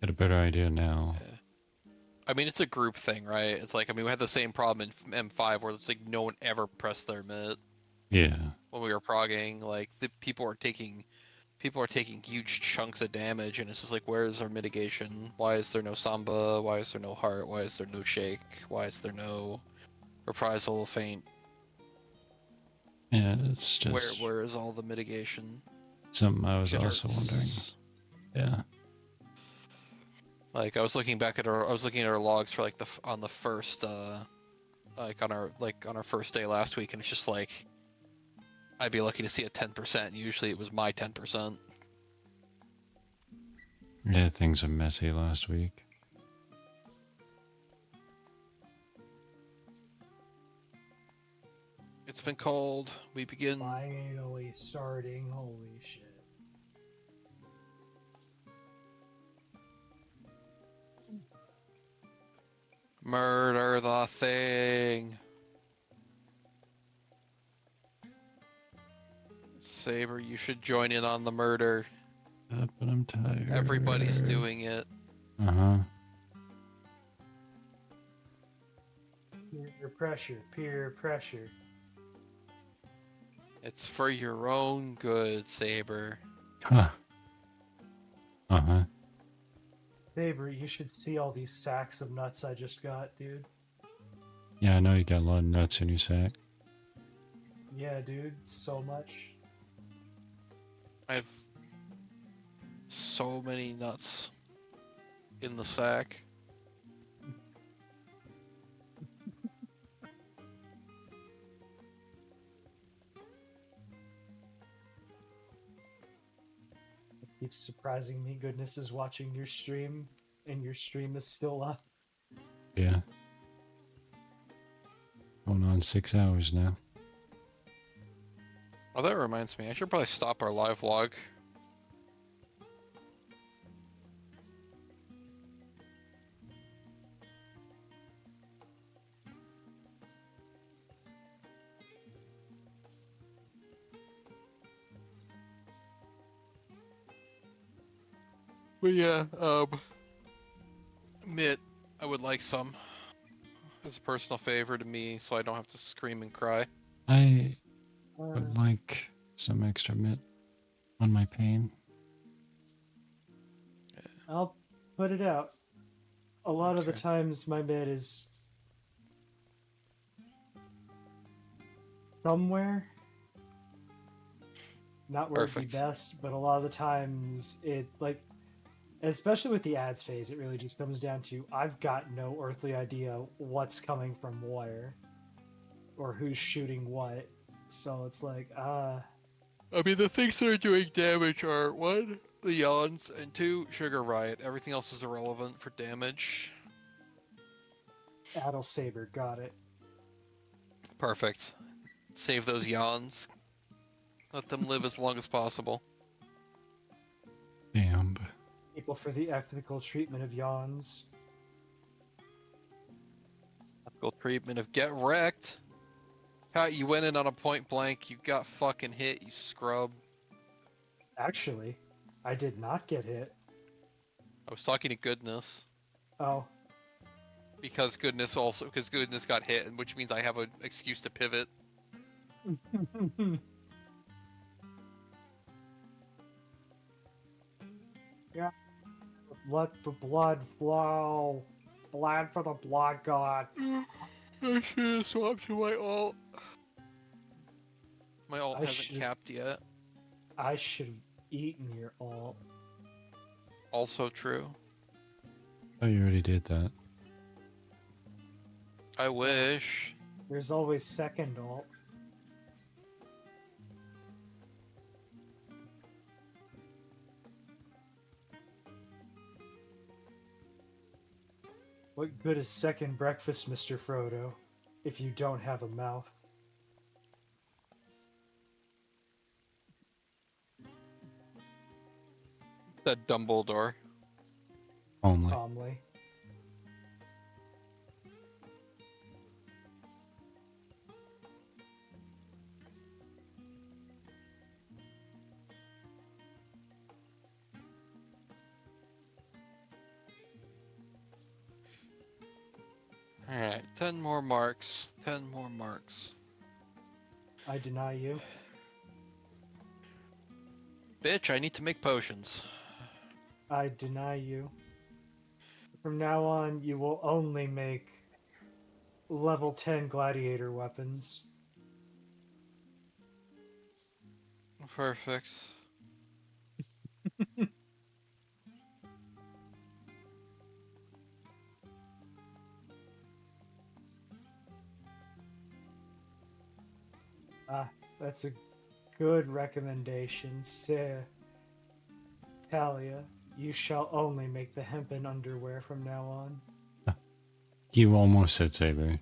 Get a better idea now. Yeah. I mean, it's a group thing, right? It's like, I mean, we had the same problem in M5 where it's like no one ever pressed their Mitt Yeah. when we were progging. Like the people are taking huge chunks of damage, and it's just like, where is our mitigation? Why is there no Samba? Why is there no Heart? Why is there no Shake? Why is there no Reprisal, Feint? Yeah, it's just Where is all the mitigation? something I was Shit also wondering. hurts. Yeah. Like I was looking at our logs for like on the first like on our first day last week, and it's just like I'd be lucky to see a 10%. Usually it was my 10%. Yeah, things are messy last week. It's been called. We begin. Finally starting. Holy shit. Murder the thing. Saber, you should join in on the murder. But I'm tired. Everybody's doing it. Uh-huh. Peer pressure. Peer pressure. It's for your own good, Saber. Huh. Uh-huh. Saber, you should see all these sacks of nuts I just got, dude. Yeah, I know you got a lot of nuts in your sack. Yeah, dude, so much. I have so many nuts in the sack. It keeps surprising me. Goodness is watching your stream, and your stream is still up. Yeah. Going on 6 hours now. Oh, that reminds me. I should probably stop our live vlog. But yeah, Mitt, I would like some as a personal favor to me, so I don't have to scream and cry. I would like some extra mitt on my pain. I'll put it out. A lot of the Okay. times my mid is somewhere. Not where it'd be Perfect. best, but a lot of the times it, like, especially with the ads phase, it really just comes down to I've got no earthly idea what's coming from where or who's shooting what. So it's like, I mean, the things that are doing damage are, one, the yawns, and two, Sugar Riot. Everything else is irrelevant for damage. Addle Saber, got it. Perfect. Save those yawns. Let them live as long as possible. Damn. People for the ethical treatment of yawns. Ethical treatment of get wrecked. How you went in on a point blank, you got fucking hit, you scrub. Actually, I did not get hit. I was talking to Goodness. Oh, Because Goodness got hit, and which means I have an excuse to pivot. yeah. Let the blood flow. Blood for the blood god. I should have swapped to my ult. My ult I hasn't should've- capped yet. I should have eaten your ult. Also true. Oh, you already did that. I wish. There's always second ult. What good is second breakfast, Mr. Frodo, if you don't have a mouth? Said Dumbledore. Only. Calmly. Alright, 10 more marks. 10 more marks. I deny you. Bitch, I need to make potions. I deny you. From now on, you will only make level 10 gladiator weapons. Perfect. Ah, that's a good recommendation. Say, Talia, you shall only make the hempen underwear from now on. You almost said Saber.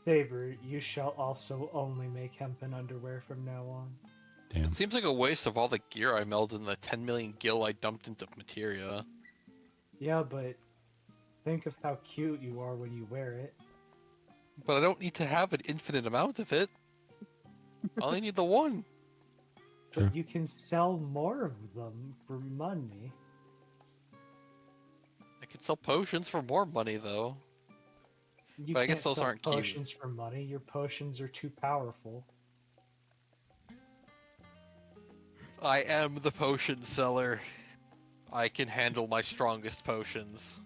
Saber, you shall also only make hempen underwear from now on. Damn. It seems like a waste of all the gear I melded and the 10 million gil I dumped into materia. Yeah, but think of how cute you are when you wear it. But I don't need to have an infinite amount of it. I only need the one. Sure. But you can sell more of them for money. I could sell potions for more money though. You But I can't guess those sell aren't cute. potions for money. Your potions are too powerful. I am the potion seller. I can handle my strongest potions.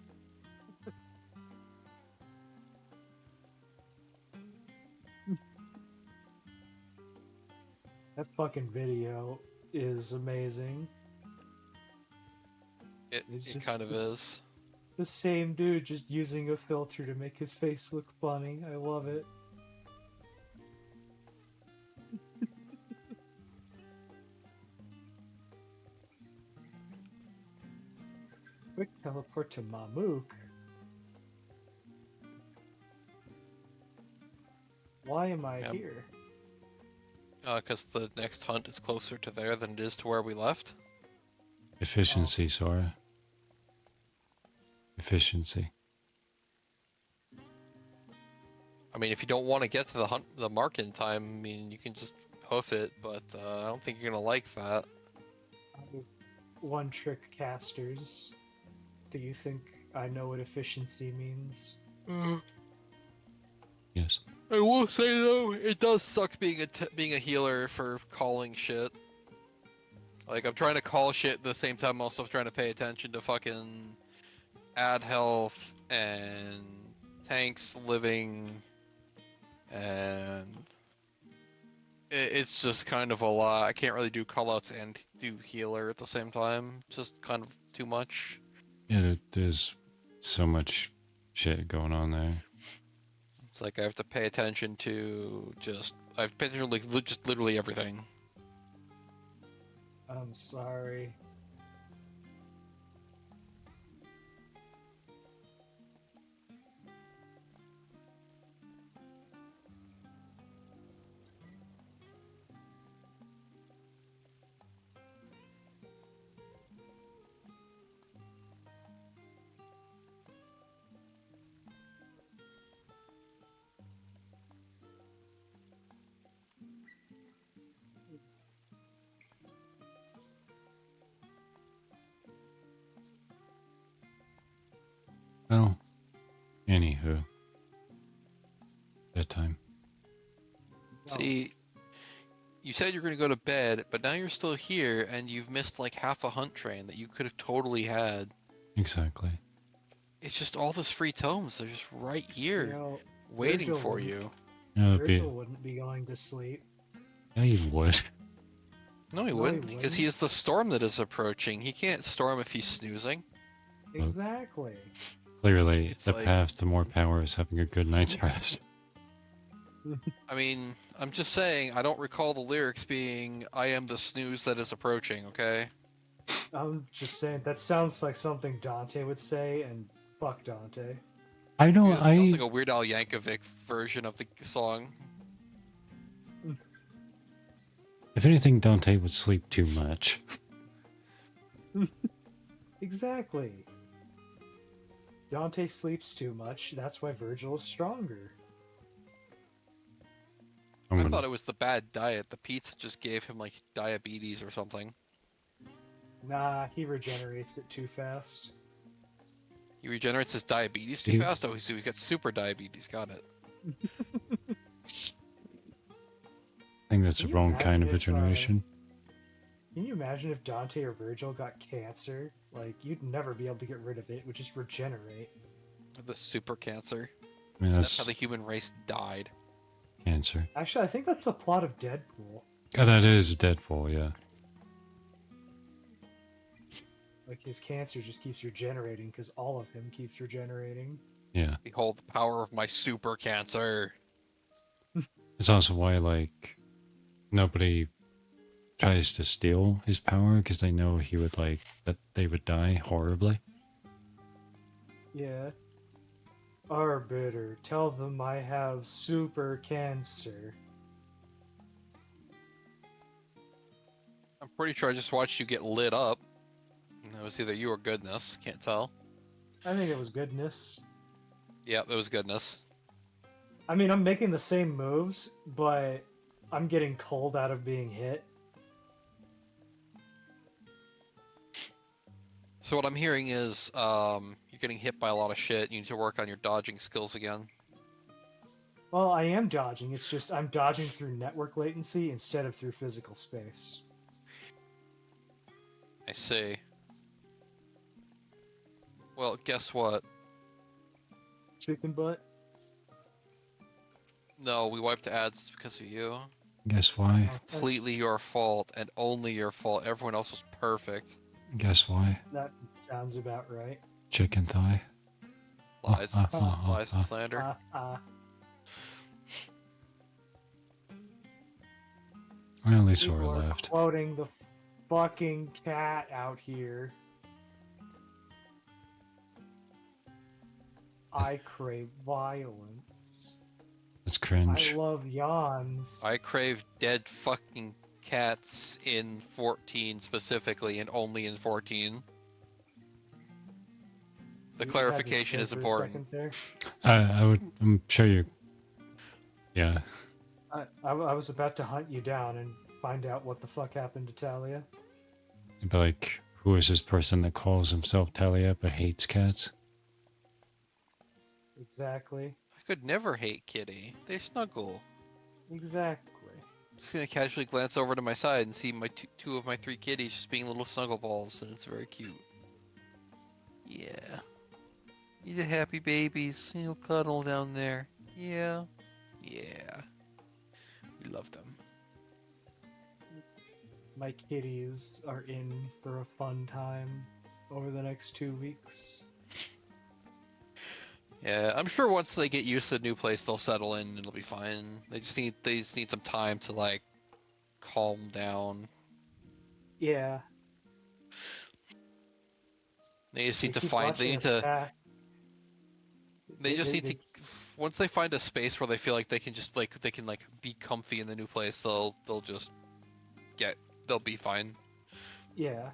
That fucking video is amazing. It It's just kind of this- is. The same dude just using a filter to make his face look funny. I love it. Quick teleport to Mamuk. Why am I Yep. here? Because the next hunt is closer to there than it is to where we left. Efficiency, Sora. Efficiency. I mean, if you don't want to get to the mark in time, I mean, you can just hoof it, but I don't think you're gonna like that. One trick casters. Do you think I know what efficiency means? Yes. I will say though, it does suck being a healer for calling shit. Like I'm trying to call shit at the same time, I'm also trying to pay attention to fucking add health and tanks living, and it's just kind of a lot. I can't really do callouts and do healer at the same time. Just kind of too much. Yeah, there's so much shit going on there. It's like I have to pay attention to I have to pay attention to like just literally everything. I'm sorry. Well, anywho. Bedtime. See, you said you're gonna go to bed, but now you're still here, and you've missed like half a hunt train that you could have totally had. Exactly. It's just all those free tomes. They're just right here, You know, waiting Virgil for wouldn't- you. Yeah, Virgil wouldn't be going to sleep. yeah, you would. No, he No, wouldn't, he because he is the storm that is approaching. He can't storm if he's snoozing. Exactly. Clearly, It's the like- path to more power is having a good night's rest. I mean, I'm just saying, I don't recall the lyrics being, I am the snooze that is approaching, okay? I'm just saying that sounds like something Dante would say, and fuck Dante. I Dude, don't. it sounds like a Weird Al Yankovic version of the song. If anything, Dante would sleep too much. Exactly. Dante sleeps too much. That's why Virgil is stronger. I thought it was the bad diet. The pizza just gave him like diabetes or something. Nah, he regenerates it too fast. He regenerates his diabetes too He- fast? Oh, so he gets super diabetes. Got it. I think that's the Can you wrong kind of imagine if, regeneration. Can you imagine if Dante or Virgil got cancer? Like, you'd never be able to get rid of it. It would just regenerate. The super cancer. I mean, That's that's how the human race died. cancer. Actually, I think that's the plot of Deadpool. Oh, that is Deadpool, yeah. Like, his cancer just keeps regenerating because all of him keeps regenerating. Yeah. Behold the power of my super cancer. It's also why, like, nobody tries to steal his power because they know he would, like, that they would die horribly. Yeah. Arbiter, tell them I have super cancer. I'm pretty sure I just watched you get lit up. It was either you or Goodness. Can't tell. I think it was goodness. Yep, it was Goodness. I mean, I'm making the same moves, but I'm getting cold out of being hit. So what I'm hearing is, you're getting hit by a lot of shit. You need to work on your dodging skills again. Well, I am dodging. It's just I'm dodging through network latency instead of through physical space. I see. Well, guess what? Chicken butt? No, we wiped ads because of you. Guess why? Completely your fault, and only your fault. Everyone else was perfect. Guess why? That sounds about right. Chicken thigh. Lies, lies and slander. I only saw her People are left. quoting the fucking cat out here. I crave violence. It's cringe. I love yawns. I crave dead fucking cats in 14 specifically, and only in 14. The You had to clarification stare is for a important. second there. I'm sure you. Yeah. I was about to hunt you down and find out what the fuck happened to Talia. You'd be like, who is this person that calls himself Talia but hates cats? Exactly. I could never hate Kitty. They snuggle. Exactly. I'm just gonna casually glance over to my side and see my two of my 3 kitties just being little snuggle balls, and it's very cute. Yeah. You the happy babies. You'll cuddle down there. Yeah. Yeah. We love them. My kitties are in for a fun time over the next 2 weeks. Yeah, I'm sure once they get used to the new place, they'll settle in and it'll be fine. They just need some time to like calm down. Yeah. They just need to keep find. They watching need us to. back. They just need to. Once they find a space where they feel like they can just like be comfy in the new place, they'll just they'll be fine. Yeah.